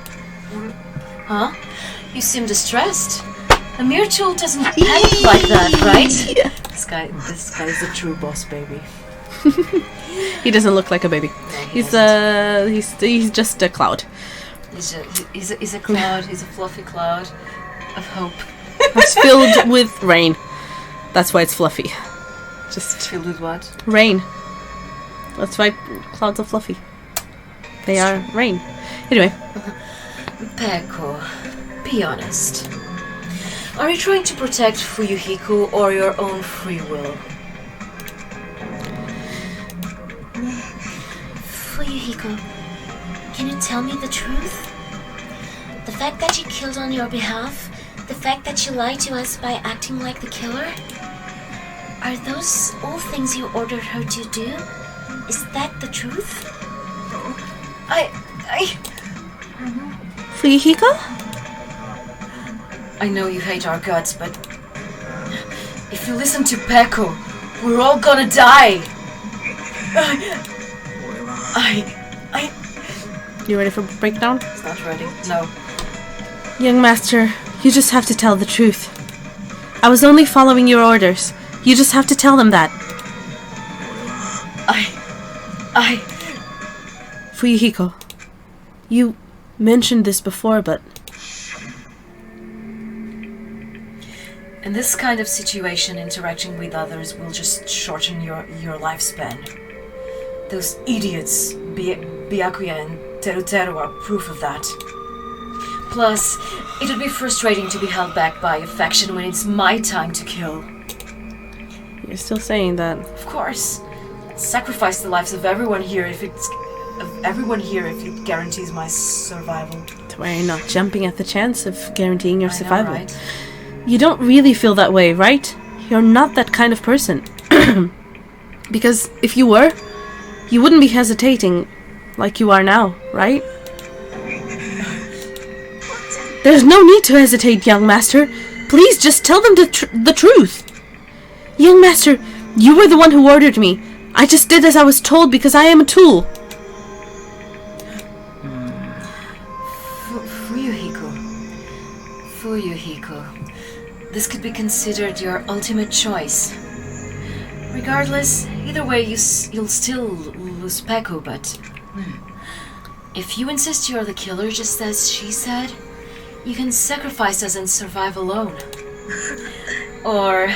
Huh? You seem distressed. A mere tool doesn't panic like that, right? This guy is the true boss baby. He doesn't look like a baby. He's just a cloud. He's a cloud. He's a fluffy cloud of hope. It's filled with rain. That's why it's fluffy. Just Filled with what? rain. That's why clouds are fluffy. They are rain. Anyway. Peko, be honest. Are you trying to protect Fuyuhiko or your own free will? Fuyuhiko, can you tell me the truth? The fact that she killed on your behalf, the fact that she lied to us by acting like the killer, are those all things you ordered her to do? Is that the truth? Fuyuhiko? I know you hate our guts, but if you listen to Peko, we're all gonna die. You ready for breakdown? It's not ready. No. Young master, you just have to tell the truth. I was only following your orders. You just have to tell them that. Fuyuhiko, you mentioned this before, but... In this kind of situation, interacting with others will just shorten your lifespan. Those idiots, Byakuya and Teruteru, are proof of that. Plus, it would be frustrating to be held back by a faction when it's my time to kill. You're still saying that. Of course. Sacrifice the lives of everyone here if it guarantees my survival. That's why you're not jumping at the chance of guaranteeing your I know, survival. right? You don't really feel that way, right? You're not that kind of person. Because if you were, you wouldn't be hesitating like you are now, right? There's no need to hesitate, young master. Please just tell them the truth. Young master, you were the one who ordered me. I just did as I was told because I am a tool. Fuyuhiko. This could be considered your ultimate choice. Regardless, either way, you'll still lose Peko, but... If you insist you're the killer, just as she said, you can sacrifice us and survive alone. Or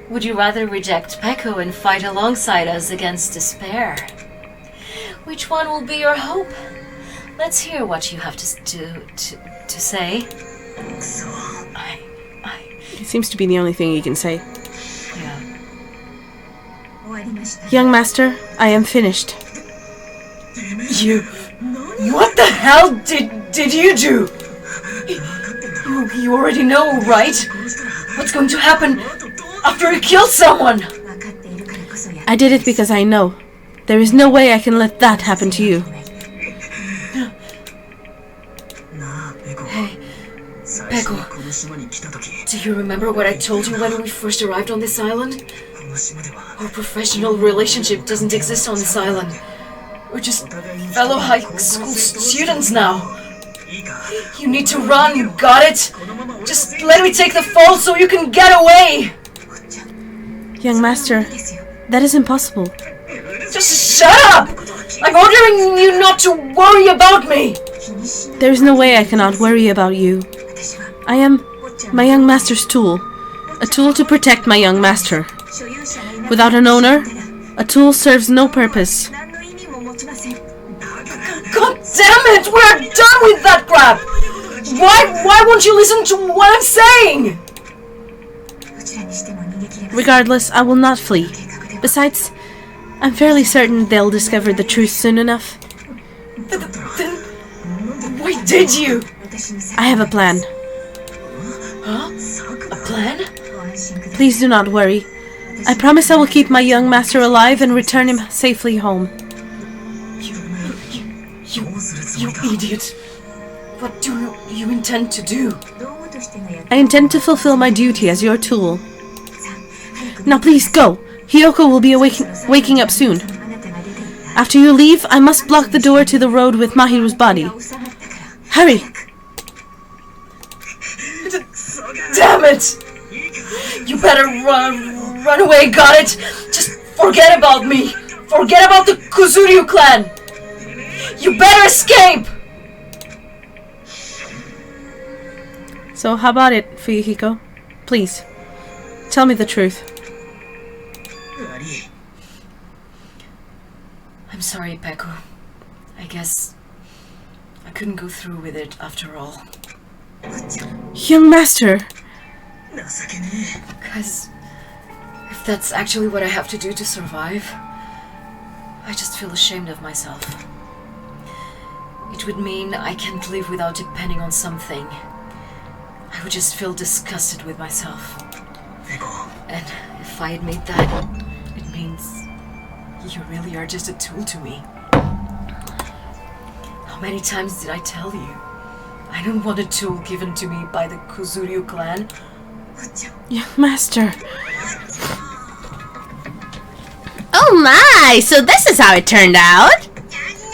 would you rather reject Peko and fight alongside us against despair? Which one will be your hope? Let's hear what you have to say. It seems to be the only thing you can say. Yeah. Young master, I am finished. You... What the hell did you do? You already know, right? What's going to happen after you kill someone? I did it because I know. There is no way I can let that happen to you. Hey, Peko, Do you remember what I told you when we first arrived on this island? Our professional relationship doesn't exist on this island. We're just fellow high school students now. You need to run, got it? Just let me take the fall so you can get away! Young master, that is impossible. Just shut up! I'm ordering you not to worry about me! There is no way I cannot worry about you. I am my young master's tool. A tool to protect my young master. Without an owner, a tool serves no purpose. God damn it! We're done with that crap! Why won't you listen to what I'm saying? Regardless, I will not flee. Besides, I'm fairly certain they'll discover the truth soon enough. Then why did you? I have a plan. Huh? A plan? Please do not worry. I promise I will keep my young master alive and return him safely home. You idiot. What do you intend to do? I intend to fulfill my duty as your tool. Now please go. Hiyoko will be waking up soon. After you leave, I must block the door to the road with Mahiru's body. Hurry! Damn it! You better run away, got it? Just forget about me. Forget about the Kuzuryu clan. You better escape! So how about it, Fuyuhiko? Please, tell me the truth. I'm sorry, Peko. I guess I couldn't go through with it after all. Young master! Because if that's actually what I have to do to survive, I just feel ashamed of myself. It would mean I can't live without depending on something. I would just feel disgusted with myself. And if I admit that, it means you really are just a tool to me. How many times did I tell you? I don't want a tool given to me by the Kuzuryu clan. Young master. Oh my, so this is how it turned out?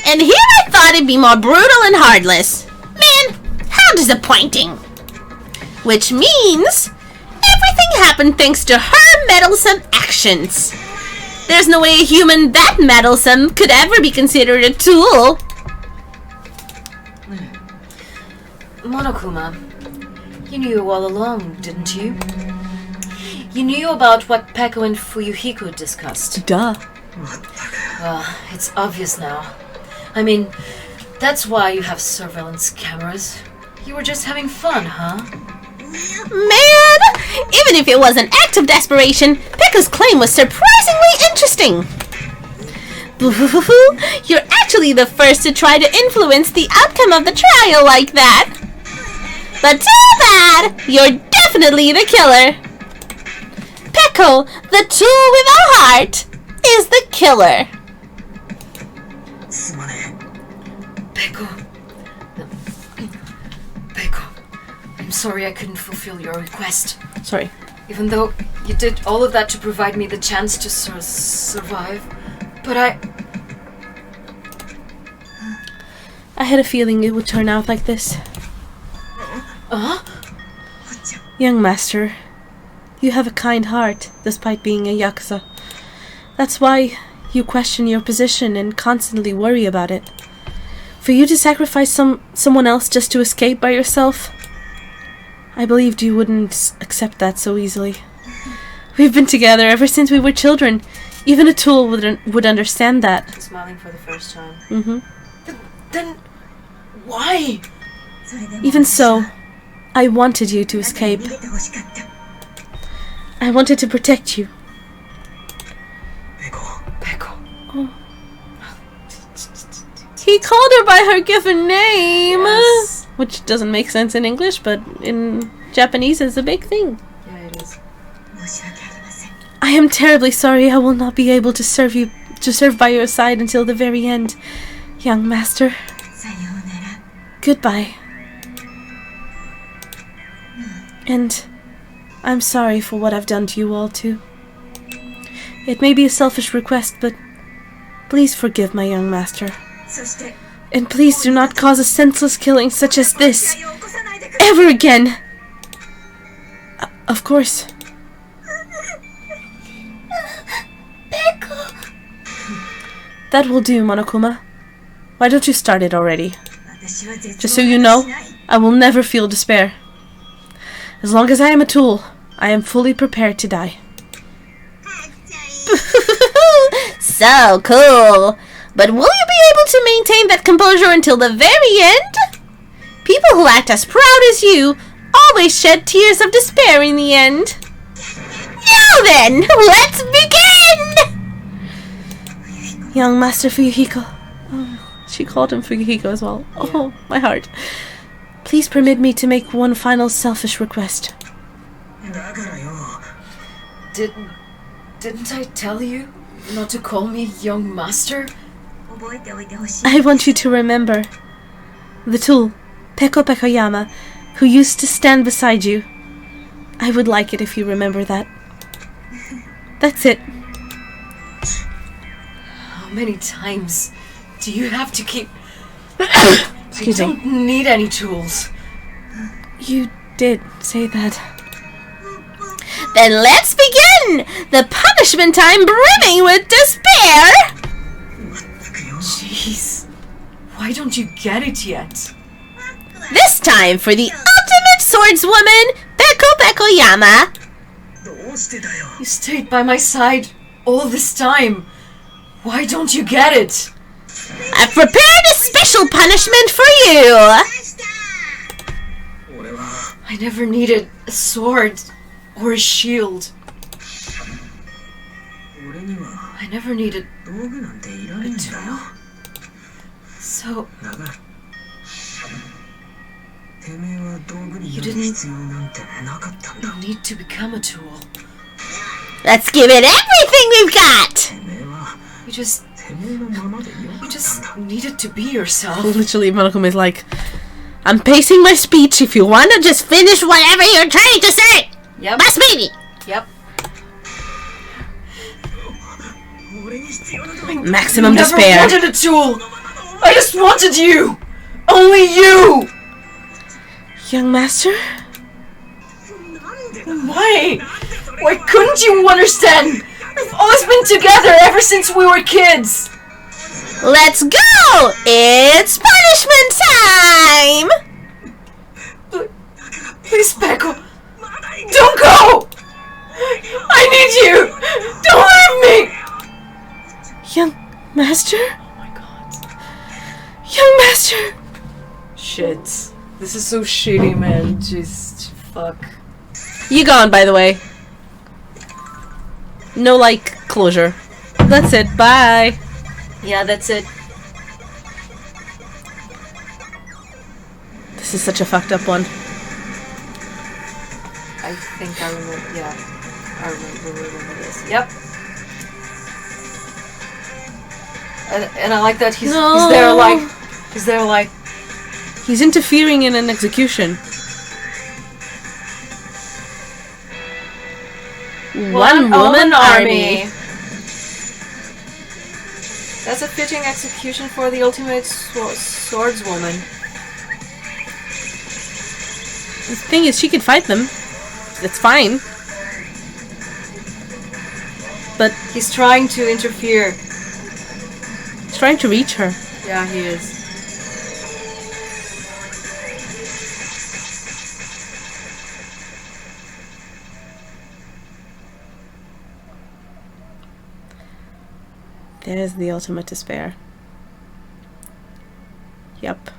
And here I thought it'd be more brutal and heartless. Man, how disappointing. Which means everything happened thanks to her meddlesome actions. There's no way a human that meddlesome could ever be considered a tool. Monokuma, you knew all along, didn't you? You knew about what Peko and Fuyuhiko discussed. Duh. Well, it's obvious now. I mean, that's why you have surveillance cameras. You were just having fun, huh? Man, even if it was an act of desperation, Pekka's claim was surprisingly interesting. Boo-hoo-hoo-hoo, you're actually the first to try to influence the outcome of the trial like that. But too bad, you're definitely the killer. Peko, the tool with a heart, is the killer. Peko, I'm sorry I couldn't fulfill your request. Sorry. Even though you did all of that to provide me the chance to survive, but I had a feeling it would turn out like this. Young master, you have a kind heart, despite being a yakuza. That's why you question your position and constantly worry about it. For you to sacrifice someone else just to escape by yourself, I believed you wouldn't accept that so easily. We've been together ever since we were children. Even a tool would understand that. smiling for the first time. Mm-hmm. Then why? Even so, I wanted you to escape. I wanted to protect you. Peko. He called her by her given name! Yes. Which doesn't make sense in English, but in Japanese it's a big thing. Yeah, it is. I am terribly sorry I will not be able to serve by your side until the very end, young master. Goodbye. And I'm sorry for what I've done to you all, too. It may be a selfish request, but please forgive my young master. And please do not cause a senseless killing such as this ever again. Of course. That will do, Monokuma. Why don't you start it already? Just so you know, I will never feel despair. As long as I am a tool, I am fully prepared to die. So cool! But will you be able to maintain that composure until the very end? People who act as proud as you always shed tears of despair in the end. Now then, let's begin! Young Master Fuyuhiko. Oh, she called him Fuyuhiko as well. Oh, my heart. Please permit me to make one final selfish request. Didn't I tell you not to call me young master? I want you to remember the tool, Peko Pekoyama, who used to stand beside you. I would like it if you remember that. That's it. How many times do you have to keep... Excuse me. I don't need any tools. You did say that. Then let's begin! The punishment time brimming with despair! Jeez. Why don't you get it yet? This time for the ultimate swordswoman, Peko Pekoyama! You stayed by my side all this time. Why don't you get it? I've prepared a special punishment for you! I never needed a sword or a shield. I never needed a tool. So... You didn't need to become a tool. Let's give it everything we've got! You just needed to be yourself. Literally, Monokuma is like, I'm pacing my speech. If you want to just finish whatever you're trying to say. Yep. Best baby! Yep. Maximum Never despair. wanted a tool. I just wanted you. Only you. Young master? Why? Why couldn't you understand? We've always been together ever since we were kids. Let's go! It's punishment time! Please, Peko. Don't go! I need you! Don't leave me! Young master? Oh my god. Young master! Shit. This is so shitty, man. Just fuck. You gone, by the way. No, like, closure. That's it. Bye. Yeah, that's it. This is such a fucked up one. I think I remember. Yeah, I remember this. Yep. And I like that he's there like He's interfering in an execution. One woman army. That's a fitting execution for the ultimate swordswoman. The thing is, she could fight them. It's fine. But He's trying to interfere. he's trying to reach her. Yeah, he is. There's the ultimate despair. Yep.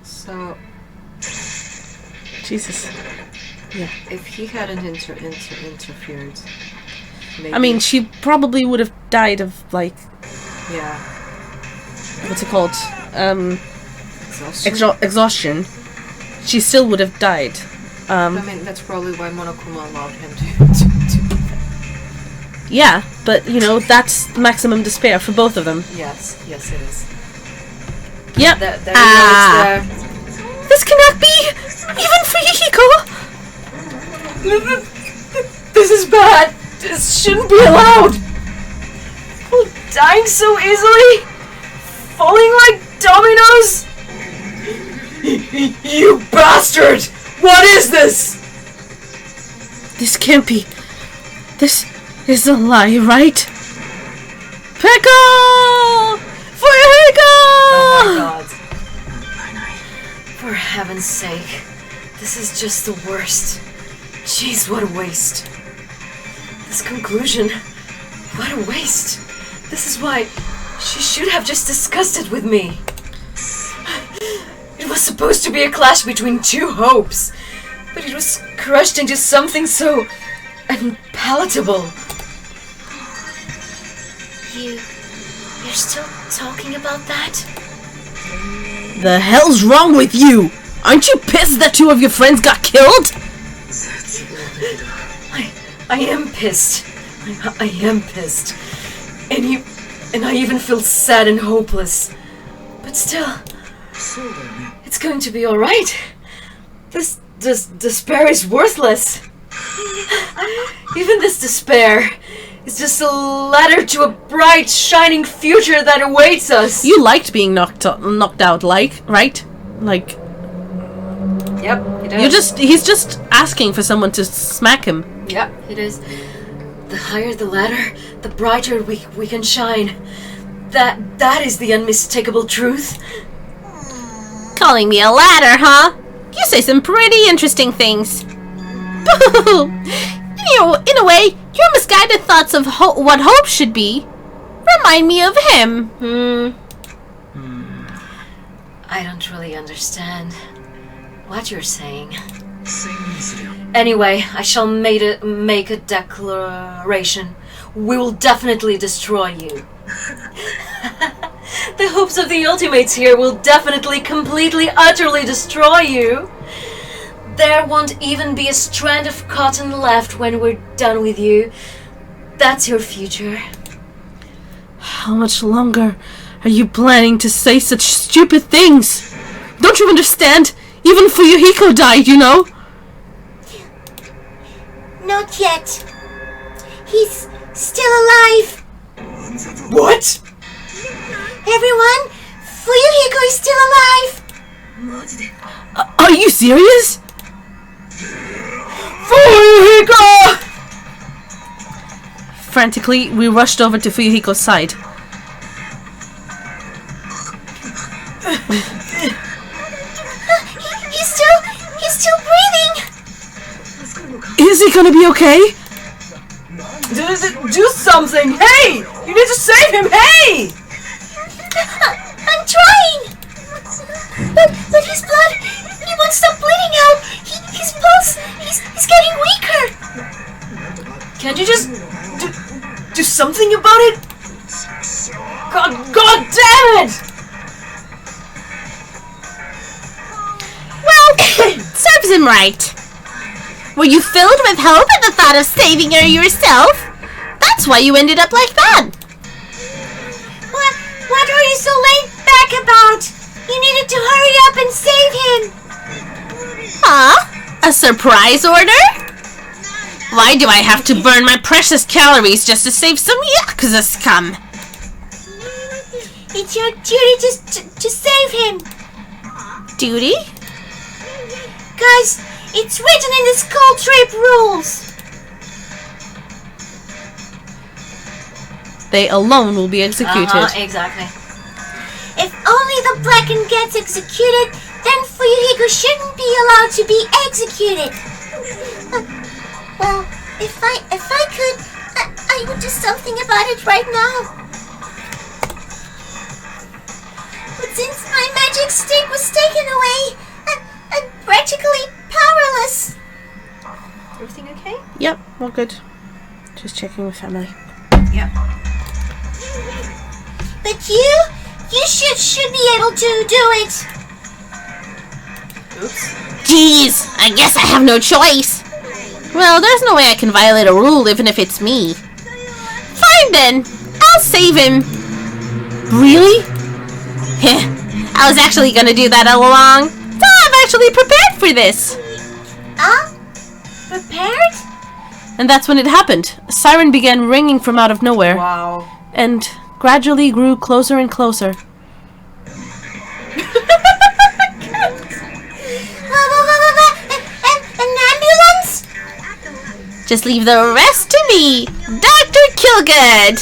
So, Jesus. Yeah. if he hadn't interfered, maybe, I mean, she probably would have died of, like, yeah, what's it called? exhaustion. Exhaustion. She still would have died. I mean, that's probably why Monokuma allowed him to Yeah, but, you know, that's maximum despair for both of them. Yes, it is. Yep. There you go, it's there. This cannot be! Even for Yahiko! This is bad. This shouldn't be allowed. People dying so easily. Falling like dominoes. You bastard! What is this? This can't be. This is a lie, right? Pickle! For Oh my Yahiko! god. For heaven's sake. This is just the worst. Jeez, what a waste. This conclusion. What a waste. This is why she should have just discussed it with me. It was supposed to be a clash between two hopes, but it was crushed into something so unpalatable. You're still talking about that? The hell's wrong with you? Aren't you pissed that two of your friends got killed? I am pissed. I am pissed. And I even feel sad and hopeless. But still, it's going to be alright. This despair is worthless. Even this despair is just a ladder to a bright, shining future that awaits us. You liked being knocked out, like, right? Like, Yep, he does. he's just asking for someone to smack him. Yep, it is. The higher the ladder, the brighter we can shine. That is the unmistakable truth. Calling me a ladder, huh? You say some pretty interesting things. In a way, your misguided thoughts of what hope should be remind me of him. I don't really understand what you're saying. Anyway, I shall make a declaration. We will definitely destroy you. The hopes of the ultimates here will definitely, completely, utterly destroy you. There won't even be a strand of cotton left when we're done with you. That's your future. How much longer are you planning to say such stupid things? Don't you understand? Even Fuyuhiko died, you know? Not yet. He's still alive. What? Everyone, Fuyuhiko is still alive. Are you serious? Fuyuhiko! Frantically, we rushed over to Fuyuhiko's side. He's still breathing. Is he gonna be okay? Do something! Hey! You need to save him! Hey! I'm trying. But his blood, he won't stop bleeding out. His pulse, he's getting weaker. Can't you just do something about it? God damn it! Well, serves him right. Were you filled with hope at the thought of saving her yourself? That's why you ended up like that. What are you so laid back about? You needed to hurry up and save him. Huh? A surprise order? Why do I have to burn my precious calories just to save some Yakuza scum? It's your duty to save him. Duty? Guys, it's written in the skull trip rules. They alone will be executed. Exactly. If only the Blackened gets executed, then Fuyuhiko shouldn't be allowed to be executed. Well, if I could, I would do something about it right now. But since my magic stick was taken away, I'm practically powerless. Everything okay? Yep, all good. Just checking with family. Yeah. But you should be able to do it. Oops. Jeez, I guess I have no choice. Well, there's no way I can violate a rule even if it's me. Fine then, I'll save him. Really? Heh, I was actually gonna do that all along. So have actually prepared for this. Prepared? And that's when it happened. A siren began ringing from out of nowhere. Wow. And gradually grew closer and closer. An ambulance? Just leave the rest to me, Dr. Kilgood.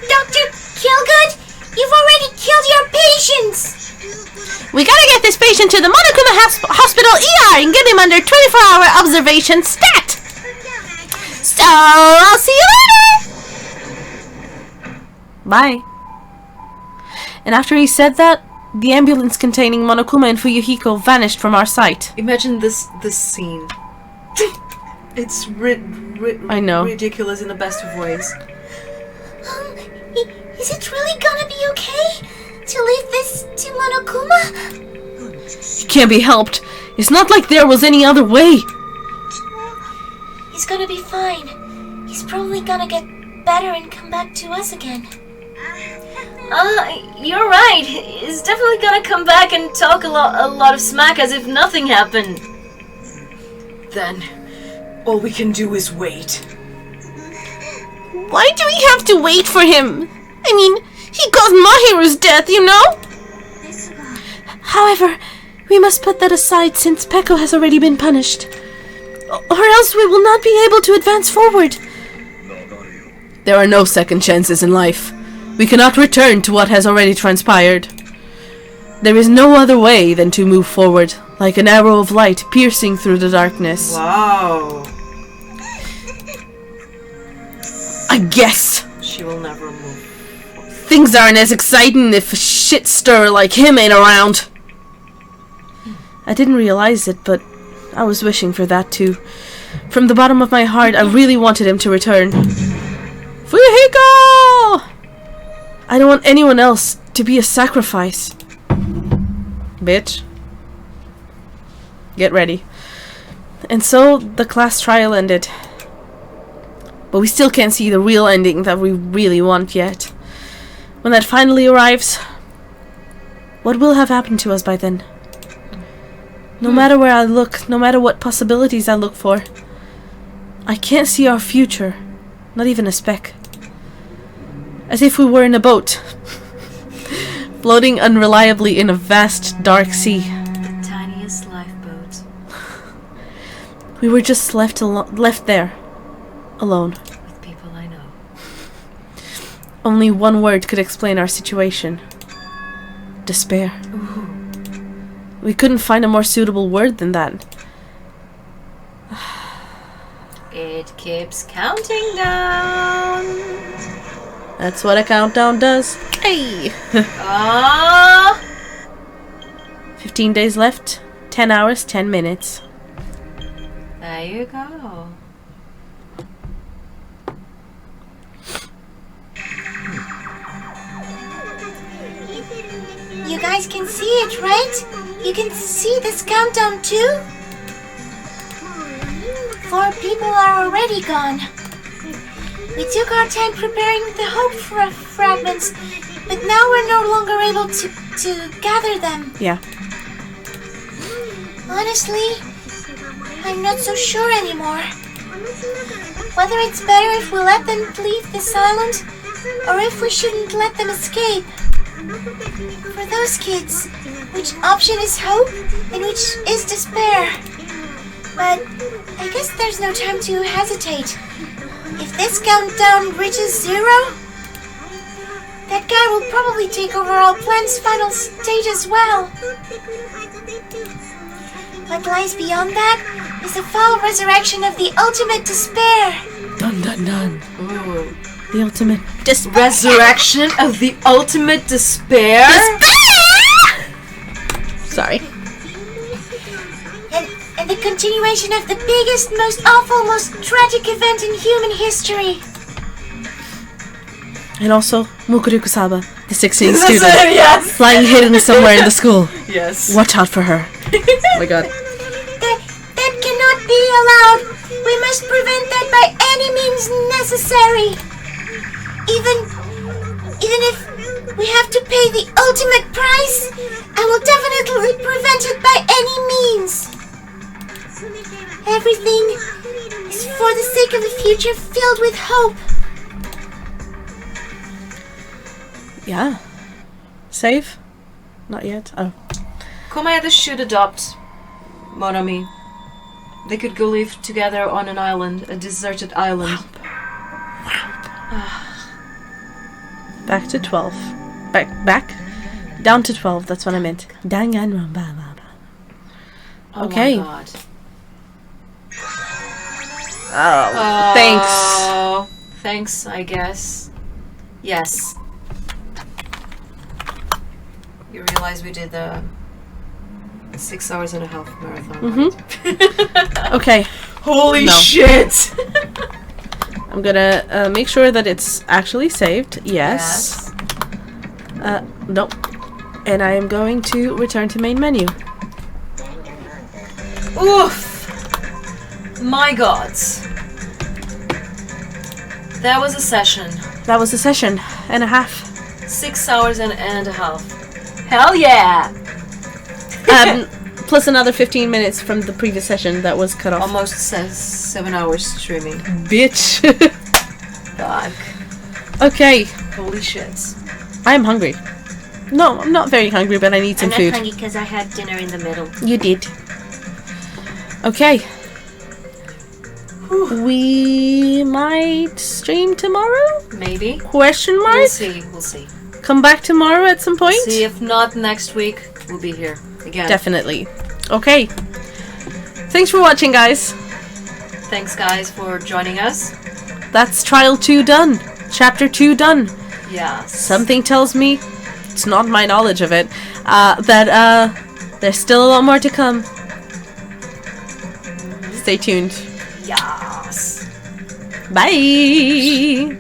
Dr. Kilgood, you've already killed your patients. We gotta get this patient to the Monokuma Hospital ER and get him under 24-hour observation stat. So, I'll see you later. Bye. And after he said that, the ambulance containing Monokuma and Fuyuhiko vanished from our sight. Imagine this scene. It's I know. ridiculous in the best of ways. Is it really gonna be okay to leave this to Monokuma? It can't be helped. It's not like there was any other way. He's gonna be fine. He's probably gonna get better and come back to us again. You're right. He's definitely gonna come back and talk a lot of smack as if nothing happened. Then, all we can do is wait. Why do we have to wait for him? I mean, he caused Mahiru's death, you know? However, we must put that aside since Peko has already been punished. Or else we will not be able to advance forward. There are no second chances in life. We cannot return to what has already transpired. There is no other way than to move forward, like an arrow of light piercing through the darkness. Wow. I guess. She will never move. Things aren't as exciting if a shit stirrer like him ain't around. I didn't realize it, but I was wishing for that too. From the bottom of my heart, I really wanted him to return. Fuyuhiko! I don't want anyone else to be a sacrifice. Bitch. Get ready. And so, the class trial ended. But we still can't see the real ending that we really want yet. When that finally arrives, what will have happened to us by then? No matter where I look, no matter what possibilities I look for, I can't see our future, not even a speck. As if we were in a boat, floating unreliably in a vast, dark sea. The tiniest lifeboat. We were just left there, alone. With people I know. Only one word could explain our situation. Despair. Ooh. We couldn't find a more suitable word than that. It keeps counting down. That's what a countdown does. Hey! 15 days left, 10 hours, 10 minutes. There you go. You guys can see it, right? You can see this countdown too? 4 people are already gone. We took our time preparing the hope fragments, but now we're no longer able to gather them. Yeah. Honestly, I'm not so sure anymore. Whether it's better if we let them leave this island, or if we shouldn't let them escape. For those kids, which option is hope and which is despair? But I guess there's no time to hesitate. If this countdown reaches 0, that guy will probably take over all plan's final stage as well. What lies beyond that is the fall resurrection of the ultimate despair. Dun dun dun. Ooh. The ultimate despair. Resurrection of the ultimate despair? Sorry. And the continuation of the biggest, most awful, most tragic event in human history. And also, Mukuriku Saba, the 16th That's student, it, yes. flying hidden somewhere in the school. Yes. Watch out for her. Oh my god. That cannot be allowed. We must prevent that by any means necessary. Even if we have to pay the ultimate price, I will definitely prevent it by any means. Everything is for the sake of a future filled with hope. Yeah. Save? Not yet. Oh. Komayada should adopt Monami. They could go live together on an island, a deserted island. Back to 12. Back? Down to 12, that's what I meant. Danganronpa. Okay. Oh my god. Oh, thanks. Oh, thanks, I guess. Yes. You realize we did the 6 hours and a half marathon. Mm-hmm. Okay. Holy No. shit! I'm gonna make sure that it's actually saved. Yes. Nope. And I am going to return to main menu. Oof! My gods. That was a session. That was a session and a half. 6 hours and a half. Hell yeah! Plus another 15 minutes from the previous session that was cut off. Almost 7 hours streaming. Bitch. Fuck. Okay. Holy shit. I am hungry. No, I'm not very hungry, but I need some I'm food. not hungry because I had dinner in the middle. You did. Okay. We might stream tomorrow? Maybe. Question mark? We'll see. We'll see. Come back tomorrow at some point? See, if not next week, we'll be here again. Definitely. Okay. Thanks for watching, guys. Thanks, guys, for joining us. That's Trial 2 done. Chapter 2 done. Yeah. Something tells me, it's not my knowledge of it, that there's still a lot more to come. Stay tuned. Yes. Bye!